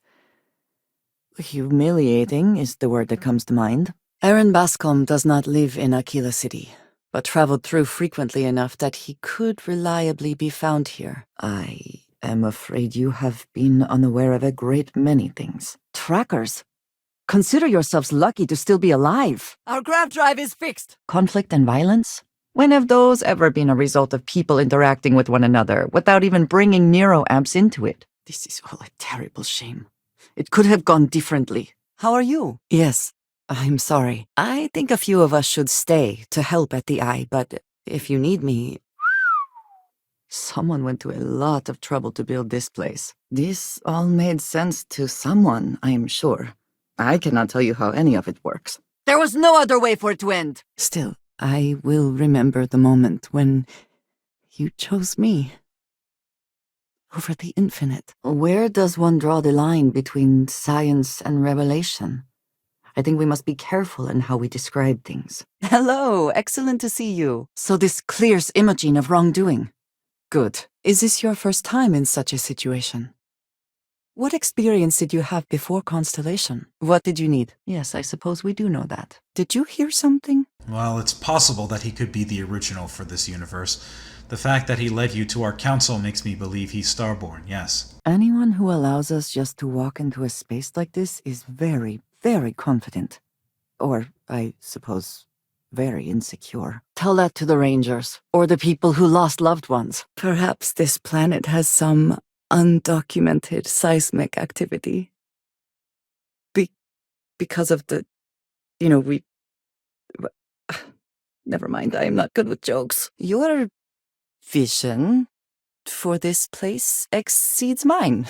humiliating is the word that comes to mind. Aaron Bascom does not live in Aquila City, but traveled through frequently enough that he could reliably be found here. I am afraid you have been unaware of a great many things. Trackers! Consider yourselves lucky to still be alive. Our grav drive is fixed. Conflict and violence? When have those ever been a result of people interacting with one another without even bringing neuroamps into it? This is all a terrible shame. It could have gone differently. How are you? Yes, I'm sorry. I think a few of us should stay to help at the Eye, but if you need me... Someone went to a lot of trouble to build this place. This all made sense to someone, I am sure. I cannot tell you how any of it works. There was no other way for it to end. Still, I will remember the moment when you chose me over the infinite. Where does one draw the line between science and revelation? I think we must be careful in how we describe things. Hello, excellent to see you. So this clears Imogen of wrongdoing. Good. Is this your first time in such a situation? What experience did you have before Constellation? What did you need? Yes, I suppose we do know that. Did you hear something? Well, it's possible that he could be the original for this universe. The fact that he led you to our council makes me believe he's Starborn, yes. Anyone who allows us just to walk into a space like this is very, very confident. Or, I suppose, very insecure. Tell that to the Rangers, or the people who lost loved ones. Perhaps this planet has some undocumented seismic activity. Because of the... Never mind, I am not good with jokes. Your vision for this place exceeds mine.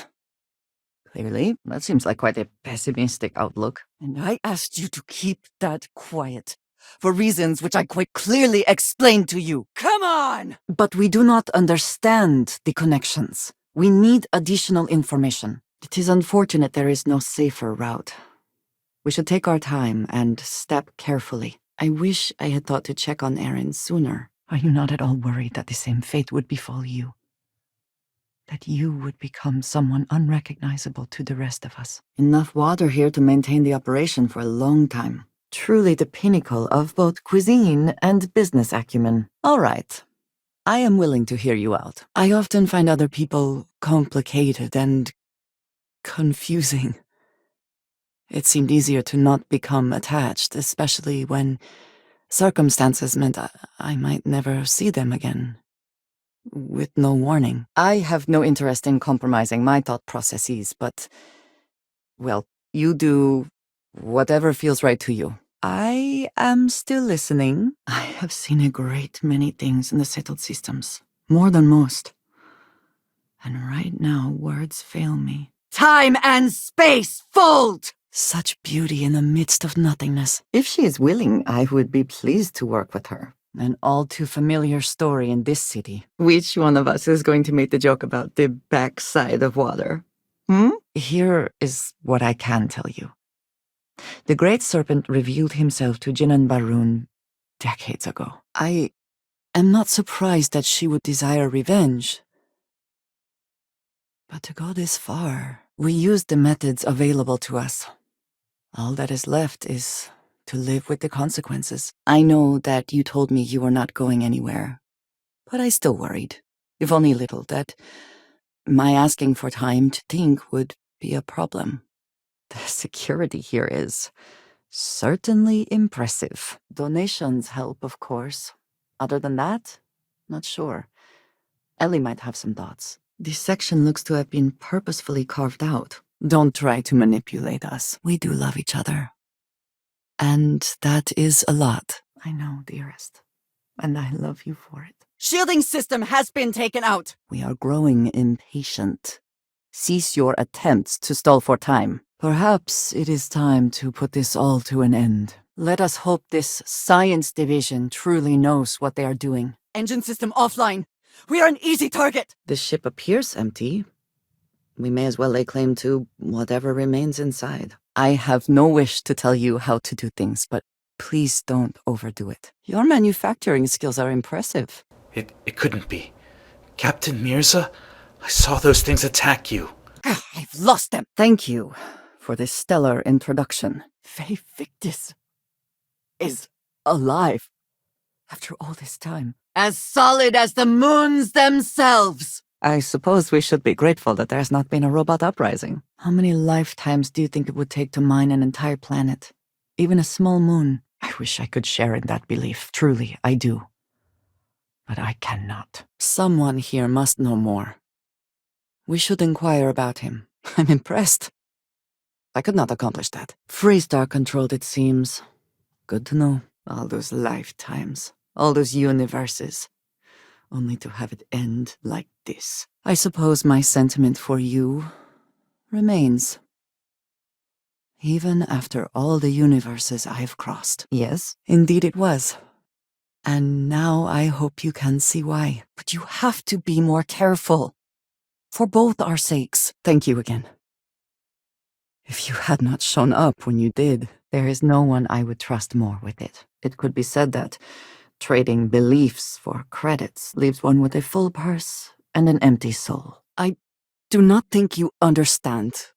Clearly, that seems like quite a pessimistic outlook. And I asked you to keep that quiet, for reasons which I quite clearly explained to you. Come on! But we do not understand the connections. We need additional information. It is unfortunate there is no safer route. We should take our time and step carefully. I wish I had thought to check on Aaron sooner. Are you not at all worried that the same fate would befall you? That you would become someone unrecognizable to the rest of us? Enough water here to maintain the operation for a long time. Truly the pinnacle of both cuisine and business acumen. All right. I am willing to hear you out. I often find other people complicated and confusing. It seemed easier to not become attached, especially when circumstances meant I might never see them again. with no warning. I have no interest in compromising my thought processes, but, well, you do whatever feels right to you. I am still listening. I have seen a great many things in the settled systems, more than most. And right now, words fail me. Time and space fold! Such beauty in the midst of nothingness. If she is willing, I would be pleased to work with her. An all too familiar story in this city. Which one of us is going to make the joke about the backside of water? Here is what I can tell you. The Great Serpent revealed himself to Jinan Barun decades ago. I am not surprised that she would desire revenge. But to go this far, we used the methods available to us. All that is left is to live with the consequences. I know that you told me you were not going anywhere, but I still worried, if only a little, that my asking for time to think would be a problem. The security here is certainly impressive. Donations help, of course. Other than that, not sure. Ellie might have some thoughts. This section looks to have been purposefully carved out. Don't try to manipulate us. We do love each other. And that is a lot. I know, dearest. And I love you for it. Shielding system has been taken out! We are growing impatient. Cease your attempts to stall for time. Perhaps it is time to put this all to an end. Let us hope this science division truly knows what they are doing. Engine system offline! We are an easy target! The ship appears empty. We may as well lay claim to whatever remains inside. I have no wish to tell you how to do things, but please don't overdo it. Your manufacturing skills are impressive. It couldn't be. Captain Mirza? I saw those things attack you. I've lost them. Thank you for this stellar introduction. Faye Victus is alive after all this time. As solid as the moons themselves. I suppose we should be grateful that there's not been a robot uprising. How many lifetimes do you think it would take to mine an entire planet? Even a small moon? I wish I could share in that belief. Truly, I do. But I cannot. Someone here must know more. We should inquire about him. I'm impressed. I could not accomplish that. Freestar controlled, it seems. Good to know. All those lifetimes. All those universes. Only to have it end like this. I suppose my sentiment for you remains. Even after all the universes I have crossed. Yes, indeed it was. And now I hope you can see why. But you have to be more careful. For both our sakes. Thank you again. If you had not shown up when you did, there is no one I would trust more with it. It could be said that trading beliefs for credits leaves one with a full purse and an empty soul. I do not think you understand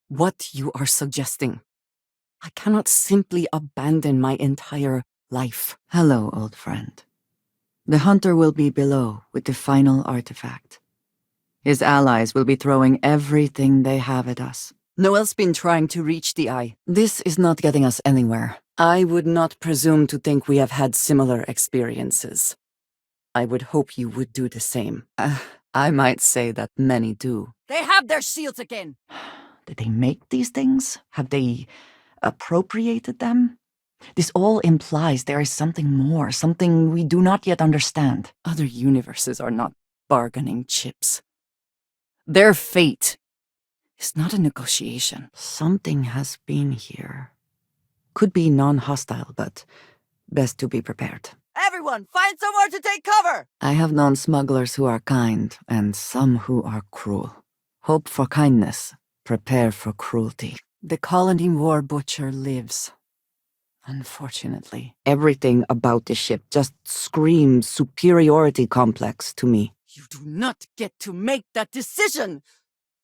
what you are suggesting. I cannot simply abandon my entire life. Hello, old friend. The hunter will be below with the final artifact. His allies will be throwing everything they have at us. Noel's been trying to reach the eye. This is not getting us anywhere. I would not presume to think we have had similar experiences. I would hope you would do the same. I might say that many do. They have their shields again! Did they make these things? Have they appropriated them? This all implies there is something more, something we do not yet understand. Other universes are not bargaining chips. Their fate is not a negotiation. Something has been here. Could be non-hostile, but best to be prepared. Everyone, find somewhere to take cover! I have known smugglers who are kind, and some who are cruel. Hope for kindness, prepare for cruelty. The colony war butcher lives. Unfortunately, everything about the ship just screams superiority complex to me. You do not get to make that decision!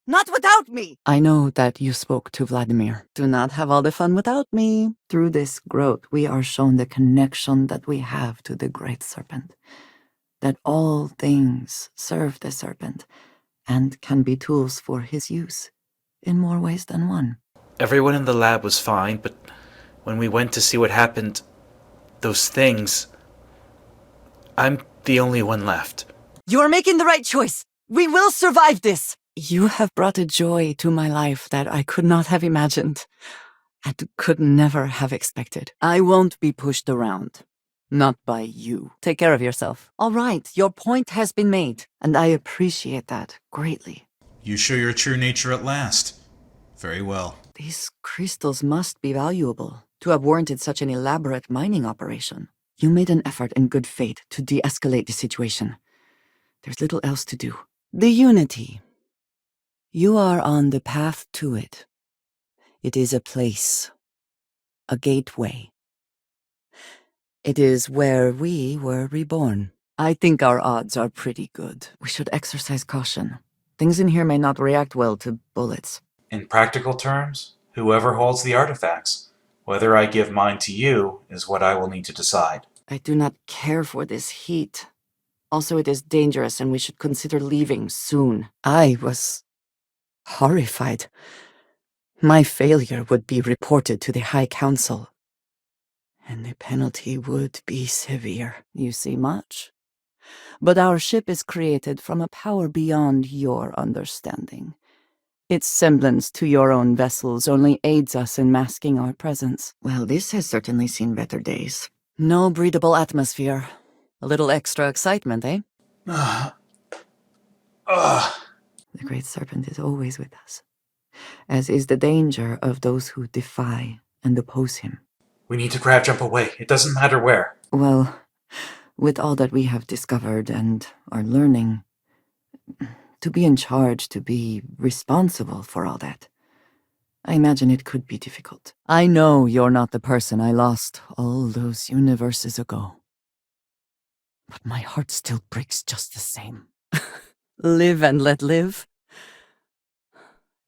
Not without me! I know that you spoke to Vladimir. Do not have all the fun without me. Through this growth, we are shown the connection that we have to the Great Serpent. That all things serve the Serpent, and can be tools for his use, in more ways than one. Everyone in the lab was fine, but when we went to see what happened, those things, I'm the only one left. You're making the right choice. We will survive this. You have brought a joy to my life that I could not have imagined and could never have expected. I won't be pushed around. Not by you. Take care of yourself. All right, your point has been made, and I appreciate that greatly. You show your true nature at last. Very well. These crystals must be valuable to have warranted such an elaborate mining operation. You made an effort in good faith to de-escalate the situation. There's little else to do. The Unity. You are on the path to it. It is a place. A gateway. It is where we were reborn. I think our odds are pretty good. We should exercise caution. Things in here may not react well to bullets. In practical terms, whoever holds the artifacts, whether I give mine to you is what I will need to decide. I do not care for this heat. Also, it is dangerous and we should consider leaving soon. I was horrified. My failure would be reported to the High Council, and the penalty would be severe. You see much? But our ship is created from a power beyond your understanding. Its semblance to your own vessels only aids us in masking our presence. Well, this has certainly seen better days. No breathable atmosphere. A little extra excitement, eh? The Great Serpent is always with us, as is the danger of those who defy and oppose him. We need to grab jump away. It doesn't matter where. Well, with all that we have discovered and are learning, to be in charge, to be responsible for all that, I imagine it could be difficult. I know you're not the person I lost all those universes ago. But my heart still breaks just the same. Live and let live?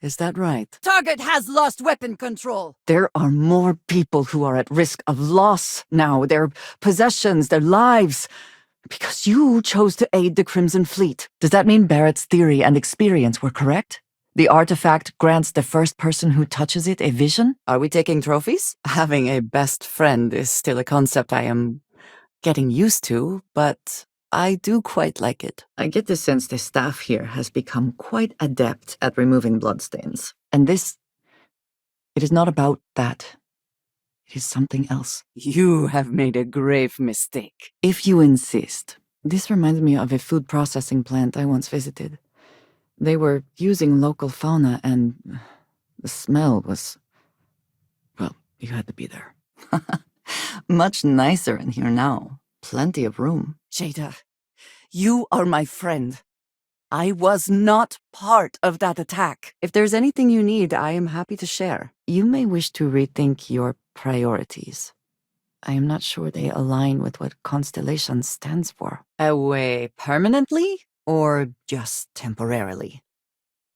Is that right? Target has lost weapon control. There are more people who are at risk of loss now, their possessions, their lives, because you chose to aid the Crimson Fleet. Does that mean Barrett's theory and experience were correct? The artifact grants the first person who touches it a vision? Are we taking trophies? Having a best friend is still a concept I am getting used to, but I do quite like it. I get the sense the staff here has become quite adept at removing bloodstains. And this, it is not about that. It is something else. You have made a grave mistake. If you insist. This reminds me of a food processing plant I once visited. They were using local fauna and the smell was, well, you had to be there. Much nicer in here now. Plenty of room. Jada, you are my friend. I was not part of that attack. If there's anything you need, I am happy to share. You may wish to rethink your priorities. I am not sure they align with what Constellation stands for. Away permanently or just temporarily?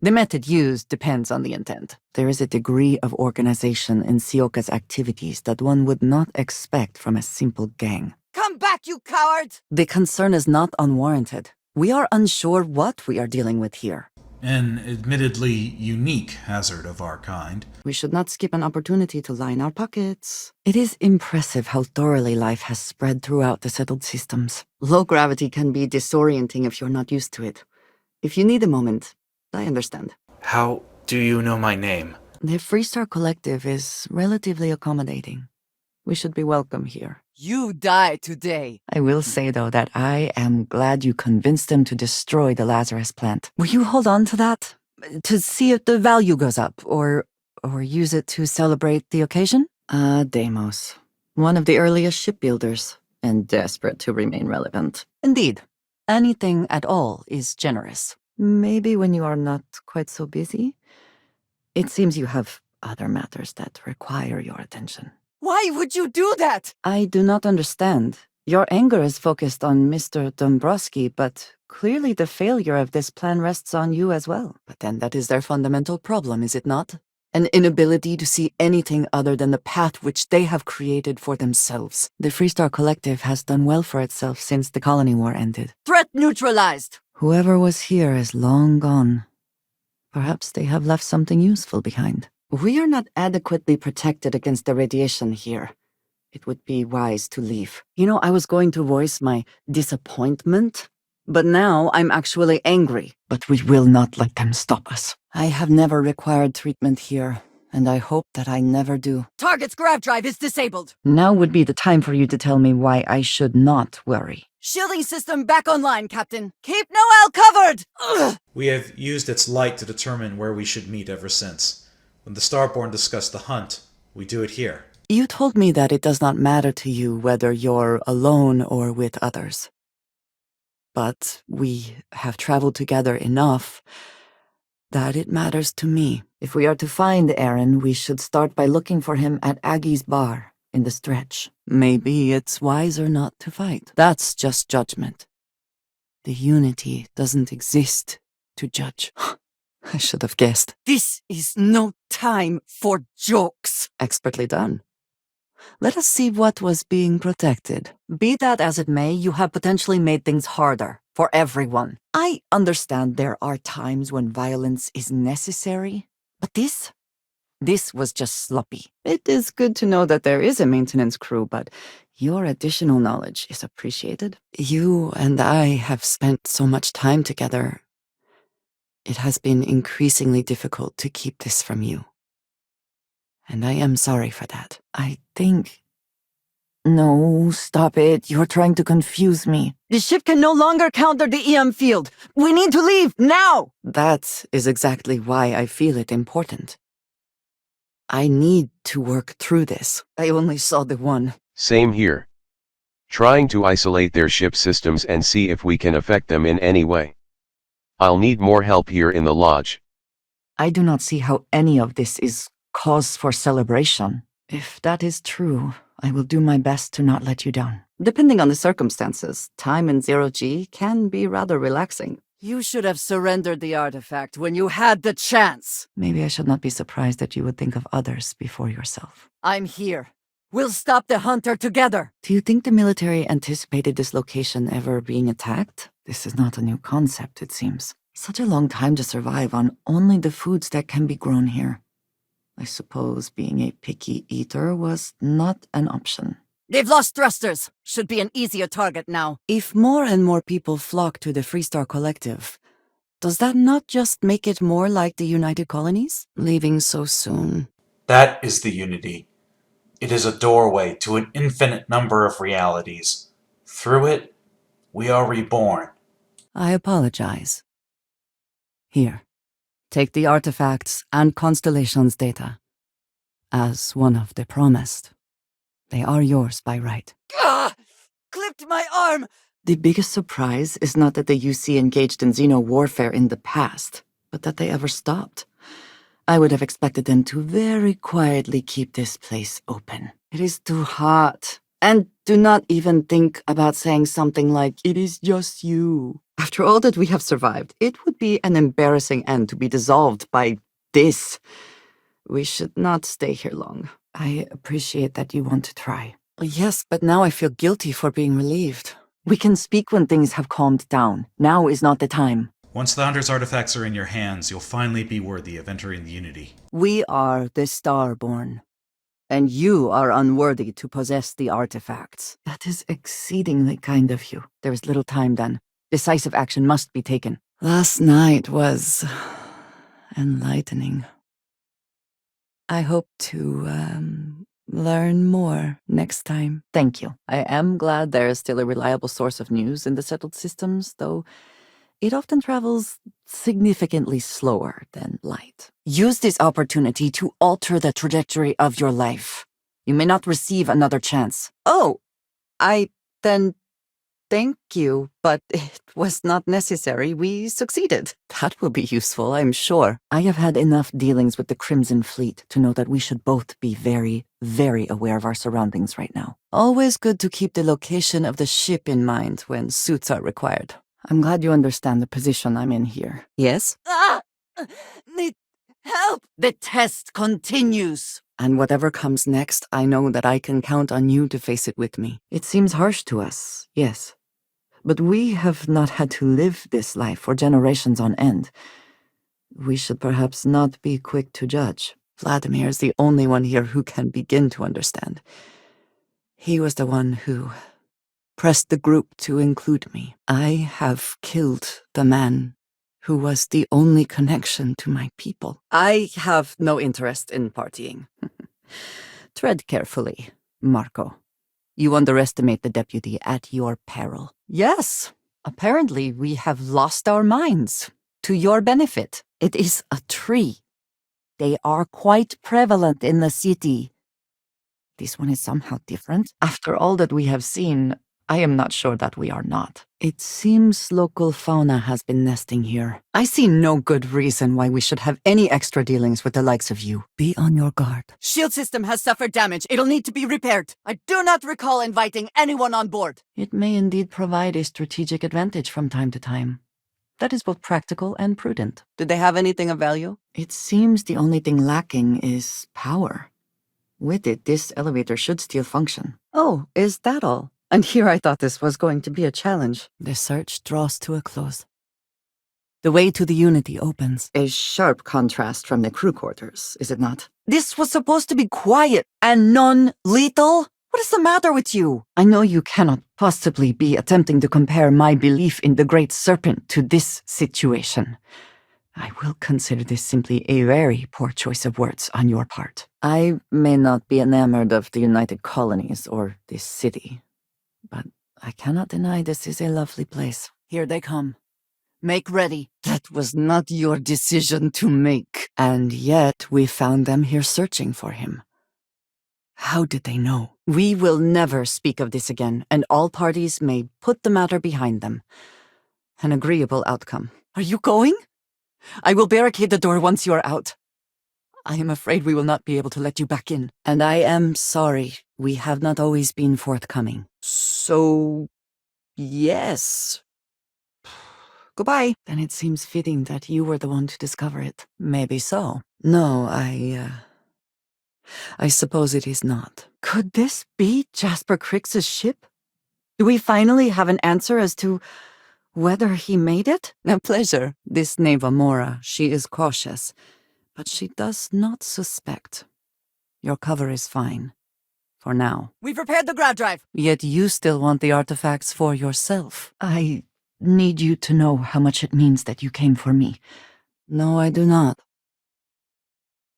The method used depends on the intent. There is a degree of organization in Sioka's activities that one would not expect from a simple gang. Come back, you coward! The concern is not unwarranted. We are unsure what we are dealing with here. An admittedly unique hazard of our kind. We should not skip an opportunity to line our pockets. It is impressive how thoroughly life has spread throughout the settled systems. Low gravity can be disorienting if you're not used to it. If you need a moment, I understand. How do you know my name? The Freestar Collective is relatively accommodating. We should be welcome here. You die today. I will say, though, that I am glad you convinced them to destroy the Lazarus plant. Will you hold on to that? To see if the value goes up, or use it to celebrate the occasion? Deimos. One of the earliest shipbuilders, and desperate to remain relevant. Indeed. Anything at all is generous. Maybe when you are not quite so busy. It seems you have other matters that require your attention. Why would you do that? I do not understand. Your anger is focused on Mr. Dombrowski, but clearly the failure of this plan rests on you as well. But then that is their fundamental problem, is it not? An inability to see anything other than the path which they have created for themselves. The Freestar Collective has done well for itself since the colony war ended. Threat neutralized. Whoever was here is long gone. Perhaps they have left something useful behind. We are not adequately protected against the radiation here. It would be wise to leave. You know, I was going to voice my disappointment But now I'm actually angry. But we will not let them stop us. I have never required treatment here, and I hope that I never do. Target's grav drive is disabled. Now would be the time for you to tell me why I should not worry. Shielding system back online, Captain. Keep Noel covered! Ugh. We have used its light to determine where we should meet ever since. When the Starborn discuss the hunt, we do it here. You told me that it does not matter to you whether you're alone or with others. But we have traveled together enough that it matters to me. If we are to find Aaron, we should start by looking for him at Aggie's bar in the stretch. Maybe it's wiser not to fight. That's just judgment. The unity doesn't exist to judge. I should have guessed. This is no time for jokes. Expertly done. Let us see what was being protected. Be that as it may, you have potentially made things harder for everyone. I understand there are times when violence is necessary, but this was just sloppy. It is good to know that there is a maintenance crew, but your additional knowledge is appreciated. You and I have spent so much time together. It has been increasingly difficult to keep this from you. And I am sorry for that. I think... No, stop it. You're trying to confuse me. The ship can no longer counter the EM field. We need to leave, now! That is exactly why I feel it important. I need to work through this. I only saw the one. Same here. Trying to isolate their ship systems and see if we can affect them in any way. I'll need more help here in the lodge. I do not see how any of this is cause for celebration. If that is true, I will do my best to not let you down. Depending on the circumstances, time in zero-G can be rather relaxing. You should have surrendered the artifact when you had the chance. Maybe I should not be surprised that you would think of others before yourself. I'm here. We'll stop the hunter together. Do you think the military anticipated this location ever being attacked? This is not a new concept, it seems. Such a long time to survive on only the foods that can be grown here. I suppose being a picky eater was not an option. They've lost thrusters. Should be an easier target now. If more and more people flock to the Freestar Collective, does that not just make it more like the United Colonies? Leaving so soon. That is the unity. It is a doorway to an infinite number of realities. Through it, we are reborn. I apologize. Here, take the artifacts and Constellation's data. As one of the promised. They are yours by right. Ah! Clipped my arm! The biggest surprise is not that the UC engaged in xeno warfare in the past, but that they ever stopped. I would have expected them to very quietly keep this place open. It is too hot. And do not even think about saying something like, "It is just you." After all that we have survived, it would be an embarrassing end to be dissolved by this. We should not stay here long. I appreciate that you want to try. Yes, but now I feel guilty for being relieved. We can speak when things have calmed down. Now is not the time. Once the Hunter's artifacts are in your hands, you'll finally be worthy of entering the Unity. We are the Starborn, and you are unworthy to possess the artifacts. That is exceedingly kind of you. There is little time then. Decisive action must be taken. Last night was enlightening. I hope to, learn more next time. Thank you. I am glad there is still a reliable source of news in the settled systems, though it often travels significantly slower than light. Use this opportunity to alter the trajectory of your life. You may not receive another chance. Oh, then thank you, but it was not necessary. We succeeded. That will be useful, I'm sure. I have had enough dealings with the Crimson Fleet to know that we should both be very, very aware of our surroundings right now. Always good to keep the location of the ship in mind when suits are required. I'm glad you understand the position I'm in here. Yes? Ah! Need help! The test continues. And whatever comes next, I know that I can count on you to face it with me. It seems harsh to us, yes. But we have not had to live this life for generations on end. We should perhaps not be quick to judge. Vladimir is the only one here who can begin to understand. He was the one who pressed the group to include me. I have killed the man who was the only connection to my people. I have no interest in partying. Tread carefully, Marco. You underestimate the deputy at your peril. Yes, apparently we have lost our minds. To your benefit. It is a tree. They are quite prevalent in the city. This one is somehow different. After all that we have seen, I am not sure that we are not. It seems local fauna has been nesting here. I see no good reason why we should have any extra dealings with the likes of you. Be on your guard. Shield system has suffered damage. It'll need to be repaired. I do not recall inviting anyone on board. It may indeed provide a strategic advantage from time to time. That is both practical and prudent. Did they have anything of value? It seems the only thing lacking is power. With it, this elevator should still function. Oh, is that all? And here I thought this was going to be a challenge. The search draws to a close. The way to the Unity opens. A sharp contrast from the crew quarters, is it not? This was supposed to be quiet and non-lethal? What is the matter with you? I know you cannot possibly be attempting to compare my belief in the Great Serpent to this situation. I will consider this simply a very poor choice of words on your part. I may not be enamored of the United Colonies or this city, but I cannot deny this is a lovely place. Here they come. Make ready. That was not your decision to make. And yet we found them here searching for him. How did they know? We will never speak of this again, and all parties may put the matter behind them. An agreeable outcome. Are you going? I will barricade the door once you are out. I am afraid we will not be able to let you back in. And I am sorry, we have not always been forthcoming. So, yes. Goodbye. Then it seems fitting that you were the one to discover it. Maybe so. No, I suppose it is not. Could this be Jasper Crick's ship? Do we finally have an answer as to whether he made it? A pleasure. This Neva Mora, she is cautious, but she does not suspect. Your cover is fine. For now. We've repaired the grav drive! Yet you still want the artifacts for yourself. I need you to know how much it means that you came for me. No, I do not.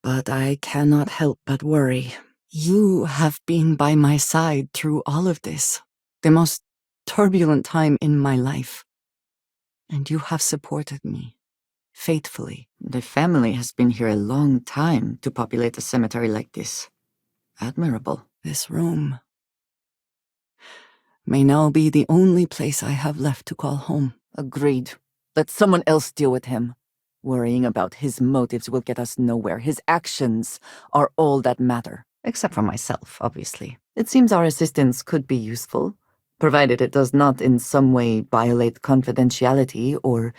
But I cannot help but worry. You have been by my side through all of this. The most turbulent time in my life. And you have supported me. Faithfully. The family has been here a long time to populate a cemetery like this. Admirable. This room may now be the only place I have left to call home. Agreed. Let someone else deal with him. Worrying about his motives will get us nowhere. His actions are all that matter. Except for myself, obviously. It seems our assistance could be useful, provided it does not in some way violate confidentiality or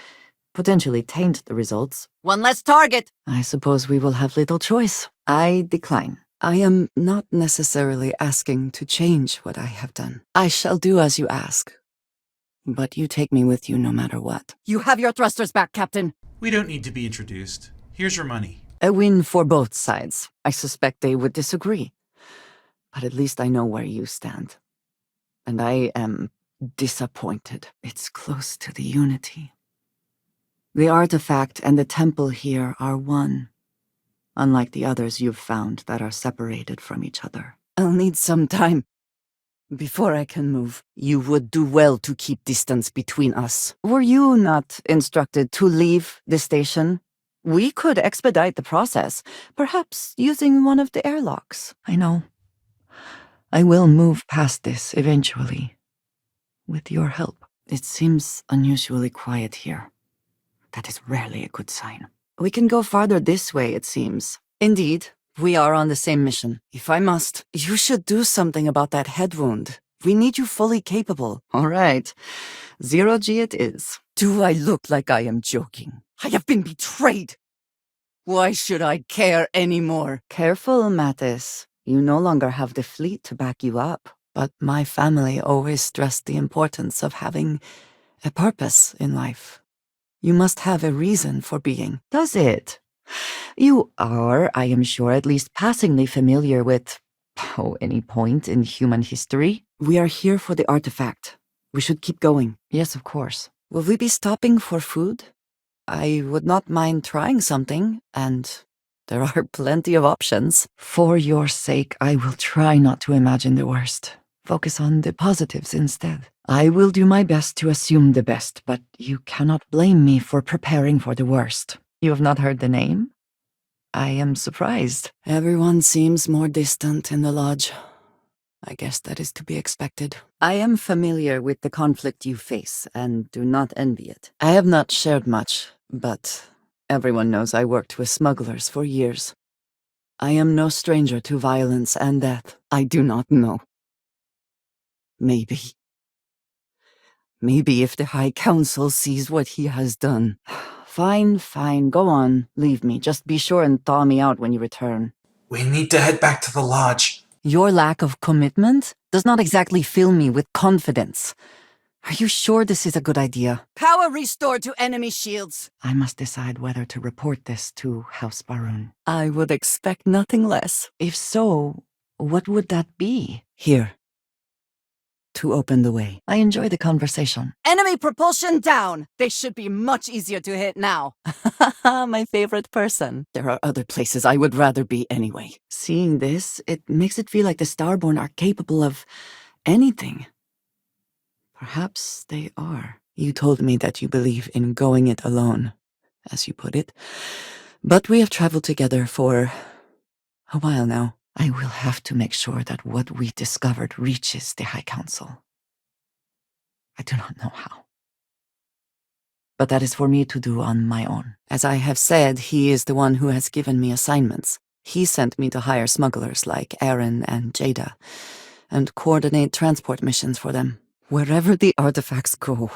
potentially taint the results. One less target! I suppose we will have little choice. I decline. I am not necessarily asking to change what I have done. I shall do as you ask. But you take me with you no matter what. You have your thrusters back, Captain. We don't need to be introduced. Here's your money. A win for both sides. I suspect they would disagree. But at least I know where you stand. And I am disappointed. It's close to the Unity. The artifact and the temple here are one. Unlike the others you've found that are separated from each other. I'll need some time before I can move. You would do well to keep distance between us. Were you not instructed to leave the station? We could expedite the process, perhaps using one of the airlocks. I know. I will move past this eventually. With your help. It seems unusually quiet here. That is rarely a good sign. We can go farther this way, it seems. Indeed, we are on the same mission. If I must, you should do something about that head wound. We need you fully capable. All right. 0G it is. Do I look like I am joking? I have been betrayed. Why should I care anymore? Careful, Mattis. You no longer have the fleet to back you up. But my family always stressed the importance of having a purpose in life. You must have a reason for being. Does it? You are, I am sure, at least passingly familiar with Oh, any point in human history? We are here for the artifact. We should keep going. Yes, of course. Will we be stopping for food? I would not mind trying something, and there are plenty of options. For your sake, I will try not to imagine the worst. Focus on the positives instead. I will do my best to assume the best, but you cannot blame me for preparing for the worst. You have not heard the name? I am surprised. Everyone seems more distant in the lodge. I guess that is to be expected. I am familiar with the conflict you face, and do not envy it. I have not shared much, but everyone knows I worked with smugglers for years. I am no stranger to violence and death. I do not know. Maybe if the High Council sees what he has done. Fine, go on. Leave me. Just be sure and thaw me out when you return. We need to head back to the lodge. Your lack of commitment does not exactly fill me with confidence. Are you sure this is a good idea? Power restored to enemy shields. I must decide whether to report this to House Baroon. I would expect nothing less. If so, what would that be? Here. To open the way. I enjoy the conversation. Enemy propulsion down! They should be much easier to hit now. My favorite person. There are other places I would rather be anyway. Seeing this, it makes it feel like the Starborn are capable of anything. Perhaps they are. You told me that you believe in going it alone, as you put it. But we have traveled together for a while now. I will have to make sure that what we discovered reaches the High Council. I do not know how. But that is for me to do on my own. As I have said, he is the one who has given me assignments. He sent me to hire smugglers like Aaron and Jada, and coordinate transport missions for them. Wherever the artifacts go,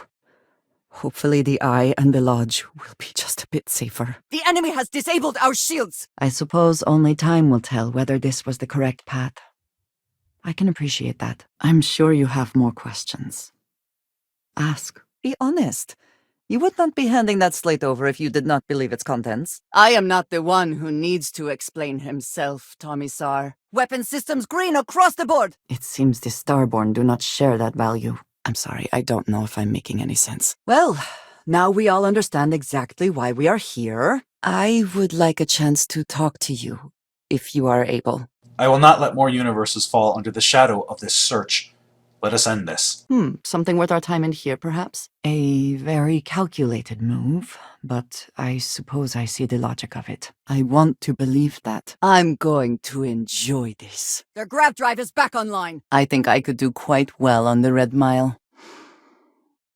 hopefully the Eye and the Lodge will be just a bit safer. The enemy has disabled our shields! I suppose only time will tell whether this was the correct path. I can appreciate that. I'm sure you have more questions. Ask. Be honest. You would not be handing that slate over if you did not believe its contents. I am not the one who needs to explain himself, Tommysar. Weapon systems green across the board! It seems the Starborn do not share that value. I'm sorry, I don't know if I'm making any sense. Well, now we all understand exactly why we are here. I would like a chance to talk to you, if you are able. I will not let more universes fall under the shadow of this search. Let us end this. Something worth our time in here, perhaps? A very calculated move, but I suppose I see the logic of it. I want to believe that. I'm going to enjoy this. Their grav drive is back online. I think I could do quite well on the Red Mile.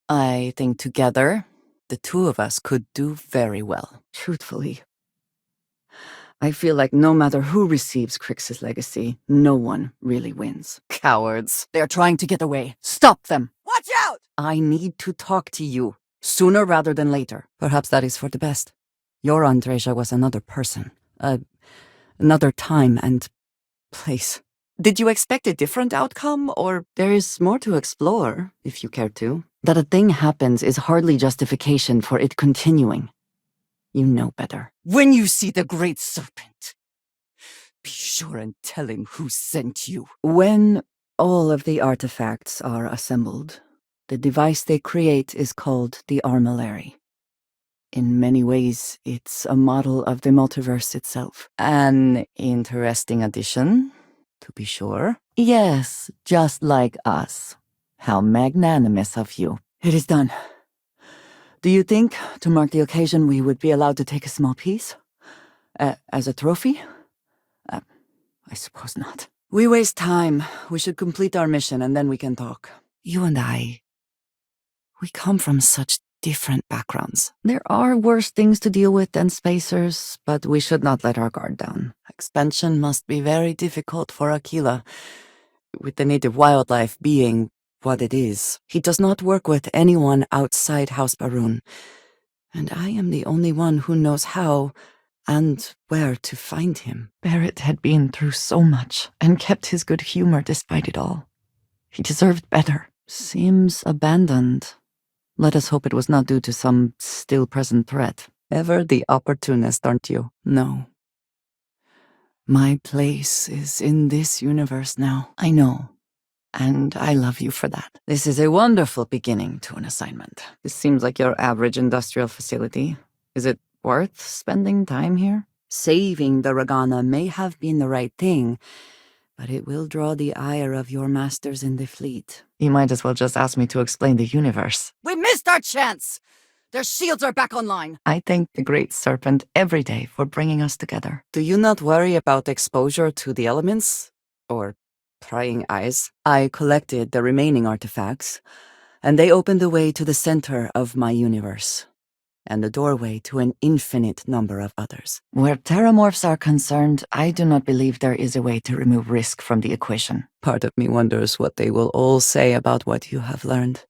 I think together, the two of us could do very well. Truthfully, I feel like no matter who receives Crix's legacy, no one really wins. Cowards. They're trying to get away. Stop them. Watch out! I need to talk to you. Sooner rather than later. Perhaps that is for the best. Your Andreja was another person. Another time and place. Did you expect a different outcome, or there is more to explore, if you care to? That a thing happens is hardly justification for it continuing. You know better. When you see the Great Serpent, be sure and tell him who sent you. When all of the artifacts are assembled, the device they create is called the Armillary. In many ways, it's a model of the multiverse itself. An interesting addition, to be sure. Yes, just like us. How magnanimous of you. It is done. Do you think, to mark the occasion, we would be allowed to take a small piece? As a trophy? I suppose not. We waste time. We should complete our mission and then we can talk. You and I, we come from such different backgrounds. There are worse things to deal with than spacers, but we should not let our guard down. Expansion must be very difficult for Aquila, with the native wildlife being what it is. He does not work with anyone outside House Baroon, and I am the only one who knows how and where to find him. Barrett had been through so much and kept his good humor despite it all. He deserved better. Seems abandoned. Let us hope it was not due to some still-present threat. Ever the opportunist, aren't you? No. My place is in this universe now. I know. And I love you for that. This is a wonderful beginning to an assignment. This seems like your average industrial facility. Is it worth spending time here? Saving the Regana may have been the right thing, but it will draw the ire of your masters in the fleet. You might as well just ask me to explain the universe. We missed our chance! Their shields are back online! I thank the Great Serpent every day for bringing us together. Do you not worry about exposure to the elements? Or prying eyes? I collected the remaining artifacts, and they opened the way to the center of my universe, and the doorway to an infinite number of others. Where terramorphs are concerned, I do not believe there is a way to remove risk from the equation. Part of me wonders what they will all say about what you have learned.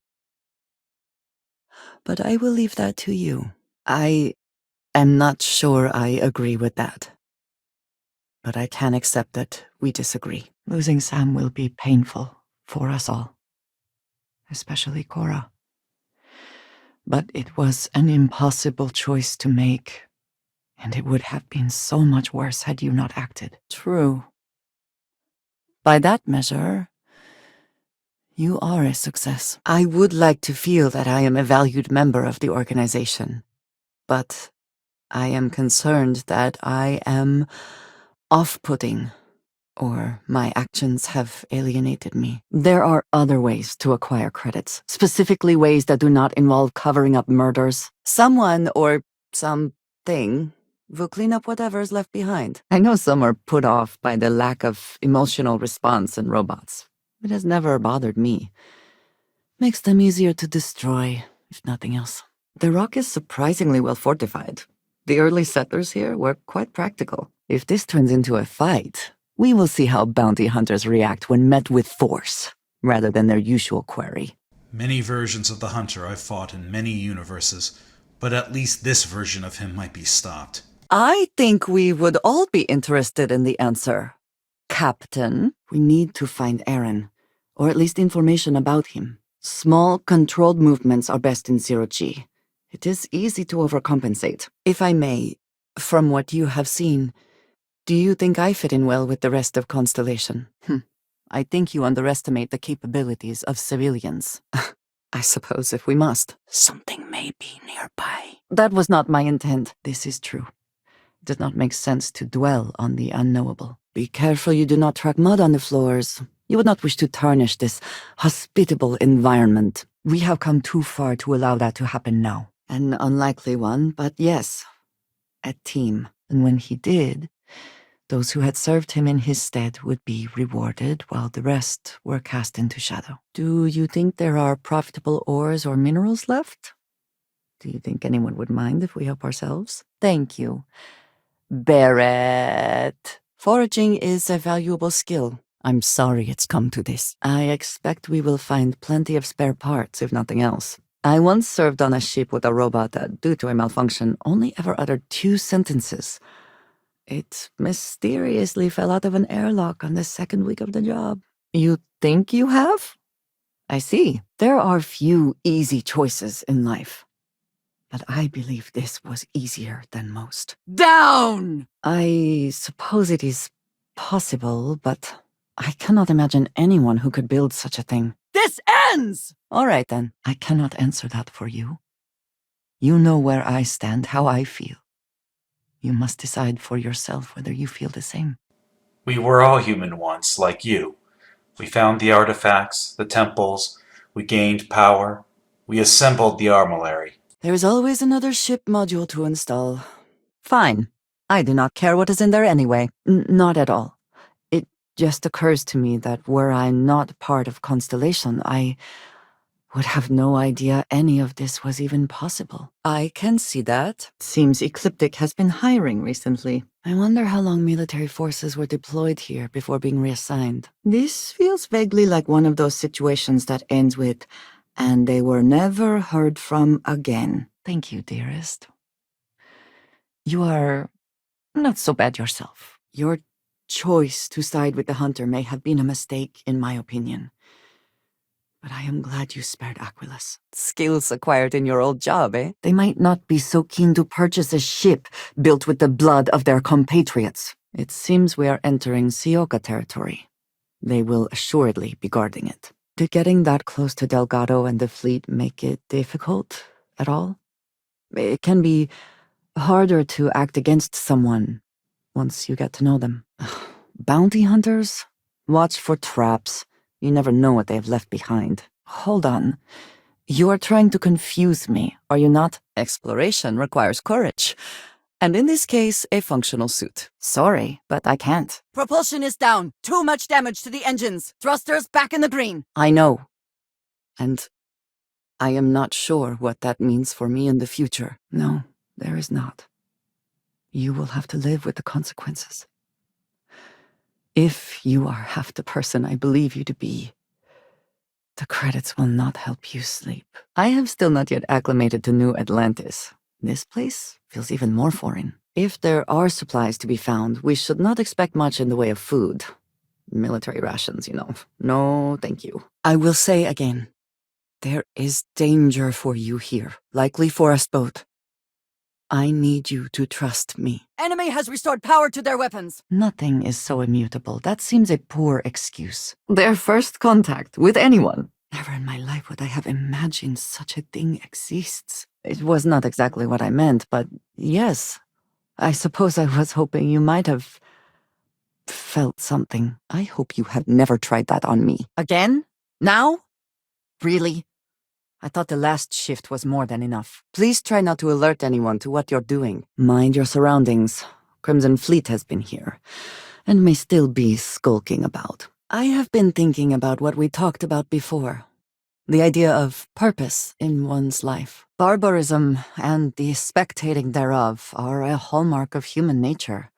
But I will leave that to you. I am not sure I agree with that. But I can accept that we disagree. Losing Sam will be painful for us all. Especially Cora. But it was an impossible choice to make, and it would have been so much worse had you not acted. True. By that measure, you are a success. I would like to feel that I am a valued member of the organization, but I am concerned that I am off-putting, or my actions have alienated me. There are other ways to acquire credits, specifically ways that do not involve covering up murders. Someone or something will clean up whatever's left behind. I know some are put off by the lack of emotional response in robots. It has never bothered me. Makes them easier to destroy, if nothing else. The rock is surprisingly well fortified. The early settlers here were quite practical. If this turns into a fight, we will see how bounty hunters react when met with force, rather than their usual query. Many versions of the Hunter I've fought in many universes, but at least this version of him might be stopped. I think we would all be interested in the answer. Captain, we need to find Aaron, or at least information about him. Small, controlled movements are best in zero-G. It is easy to overcompensate. If I may, from what you have seen, do you think I fit in well with the rest of Constellation? I think you underestimate the capabilities of civilians. I suppose if we must. Something may be nearby. That was not my intent. This is true. It does not make sense to dwell on the unknowable. Be careful you do not track mud on the floors. You would not wish to tarnish this hospitable environment. We have come too far to allow that to happen now. An unlikely one, but yes, a team. And when he did, those who had served him in his stead would be rewarded, while the rest were cast into shadow. Do you think there are profitable ores or minerals left? Do you think anyone would mind if we help ourselves? Thank you. Barrett. Foraging is a valuable skill. I'm sorry it's come to this. I expect we will find plenty of spare parts, if nothing else. I once served on a ship with a robot that, due to a malfunction, only ever uttered 2 sentences. It mysteriously fell out of an airlock on the 2nd week of the job. You think you have? I see. There are few easy choices in life. But I believe this was easier than most. Down! I suppose it is possible, but I cannot imagine anyone who could build such a thing. This ends! All right, then. I cannot answer that for you. You know where I stand, how I feel. You must decide for yourself whether you feel the same. We were all human once, like you. We found the artifacts, the temples, we gained power, we assembled the armillary. There is always another ship module to install. Fine. I do not care what is in there anyway. Not at all. It just occurs to me that were I not part of Constellation, I would have no idea any of this was even possible. I can see that. Seems Ecliptic has been hiring recently. I wonder how long military forces were deployed here before being reassigned. This feels vaguely like one of those situations that ends with, and they were never heard from again. Thank you, dearest. You are not so bad yourself. Your choice to side with the Hunter may have been a mistake, in my opinion. But I am glad you spared Aquilus. Skills acquired in your old job, eh? They might not be so keen to purchase a ship built with the blood of their compatriots. It seems we are entering Sioka territory. They will assuredly be guarding it. Did getting that close to Delgado and the fleet make it difficult at all? It can be harder to act against someone once you get to know them. Bounty hunters? Watch for traps. You never know what they have left behind. Hold on. You are trying to confuse me, are you not? Exploration requires courage. And in this case, a functional suit. Sorry, but I can't. Propulsion is down. Too much damage to the engines. Thrusters back in the green. I know. And I am not sure what that means for me in the future. No, there is not. You will have to live with the consequences. If you are half the person I believe you to be, the credits will not help you sleep. I have still not yet acclimated to New Atlantis. This place feels even more foreign. If there are supplies to be found, we should not expect much in the way of food. Military rations, you know. No, thank you. I will say again, there is danger for you here, likely for us both. I need you to trust me. Enemy has restored power to their weapons. Nothing is so immutable. That seems a poor excuse. Their first contact with anyone. Never in my life would I have imagined such a thing exists. It was not exactly what I meant, but yes. I suppose I was hoping you might have felt something. I hope you have never tried that on me. Again? Now? Really? I thought the last shift was more than enough. Please try not to alert anyone to what you're doing. Mind your surroundings. Crimson Fleet has been here, and may still be skulking about. I have been thinking about what we talked about before. The idea of purpose in one's life. Barbarism and the spectating thereof are a hallmark of human nature.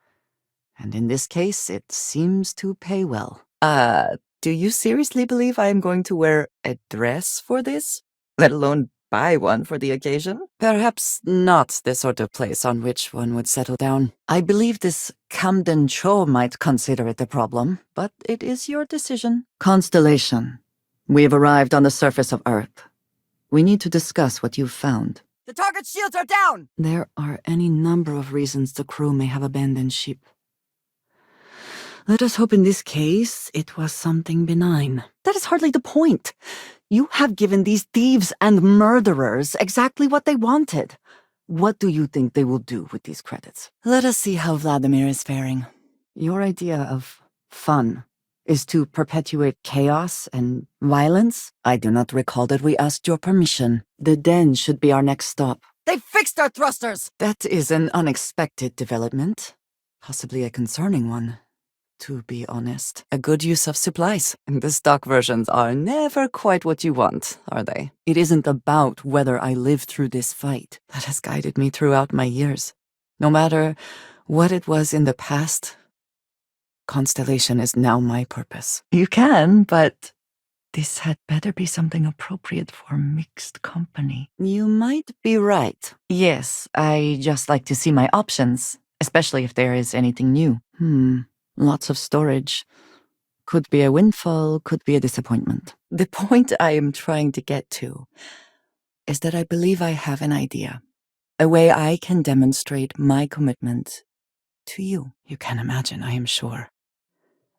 And in this case, it seems to pay well. Do you seriously believe I am going to wear a dress for this? Let alone buy one for the occasion? Perhaps not the sort of place on which one would settle down. I believe this Camden Cho might consider it a problem, but it is your decision. Constellation. We've arrived on the surface of Earth. We need to discuss what you've found. The target shields are down! There are any number of reasons the crew may have abandoned ship. Let us hope in this case it was something benign. That is hardly the point. You have given these thieves and murderers exactly what they wanted. What do you think they will do with these credits? Let us see how Vladimir is faring. Your idea of fun is to perpetuate chaos and violence? I do not recall that we asked your permission. The den should be our next stop. They fixed our thrusters! That is an unexpected development. Possibly a concerning one. To be honest, a good use of supplies. The stock versions are never quite what you want, are they? It isn't about whether I live through this fight. That has guided me throughout my years. No matter what it was in the past, Constellation is now my purpose. You can, but this had better be something appropriate for mixed company. You might be right. Yes, I just like to see my options, especially if there is anything new. Lots of storage. Could be a windfall, could be a disappointment. The point I am trying to get to is that I believe I have an idea. A way I can demonstrate my commitment to you. You can imagine, I am sure,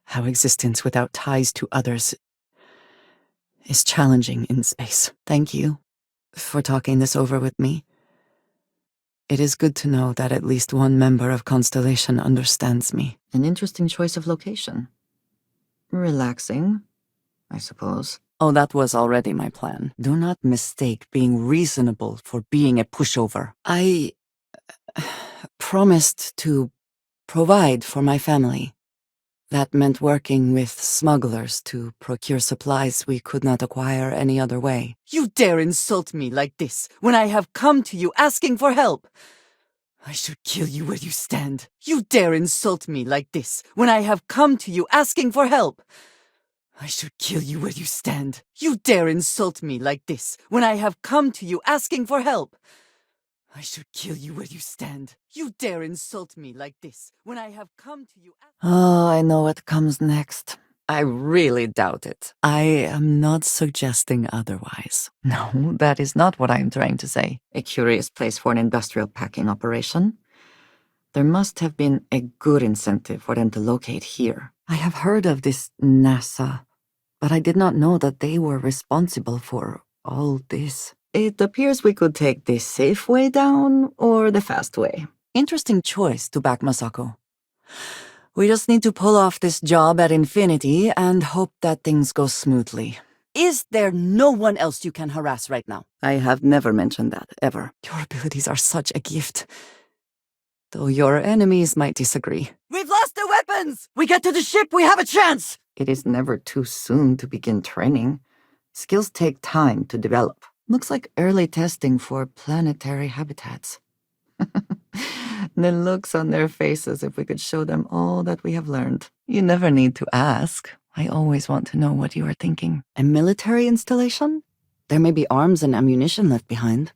how existence without ties to others is challenging in space. Thank you for talking this over with me. It is good to know that at least one member of Constellation understands me. An interesting choice of location. Relaxing, I suppose. Oh, that was already my plan. Do not mistake being reasonable for being a pushover. I promised to provide for my family. That meant working with smugglers to procure supplies we could not acquire any other way. You dare insult me like this when I have come to you asking for help! I should kill you where you stand. You dare insult me like this when I have come to you asking for help! I should kill you where you stand. You dare insult me like this when I have come to you asking for help! I should kill you where you stand. You dare insult me like this when I have come to you. Oh, I know what comes next. I really doubt it. I am not suggesting otherwise. No, that is not what I am trying to say. A curious place for an industrial packing operation. There must have been a good incentive for them to locate here. I have heard of this NASA, but I did not know that they were responsible for all this. It appears we could take the safe way down or the fast way. Interesting choice to back Masako. We just need to pull off this job at Infinity and hope that things go smoothly. Is there no one else you can harass right now? I have never mentioned that, ever. Your abilities are such a gift. Though your enemies might disagree. We've lost the weapons! We get to the ship, we have a chance! It is never too soon to begin training. Skills take time to develop. Looks like early testing for planetary habitats. The looks on their faces if we could show them all that we have learned. You never need to ask. I always want to know what you are thinking. A military installation? There may be arms and ammunition left behind.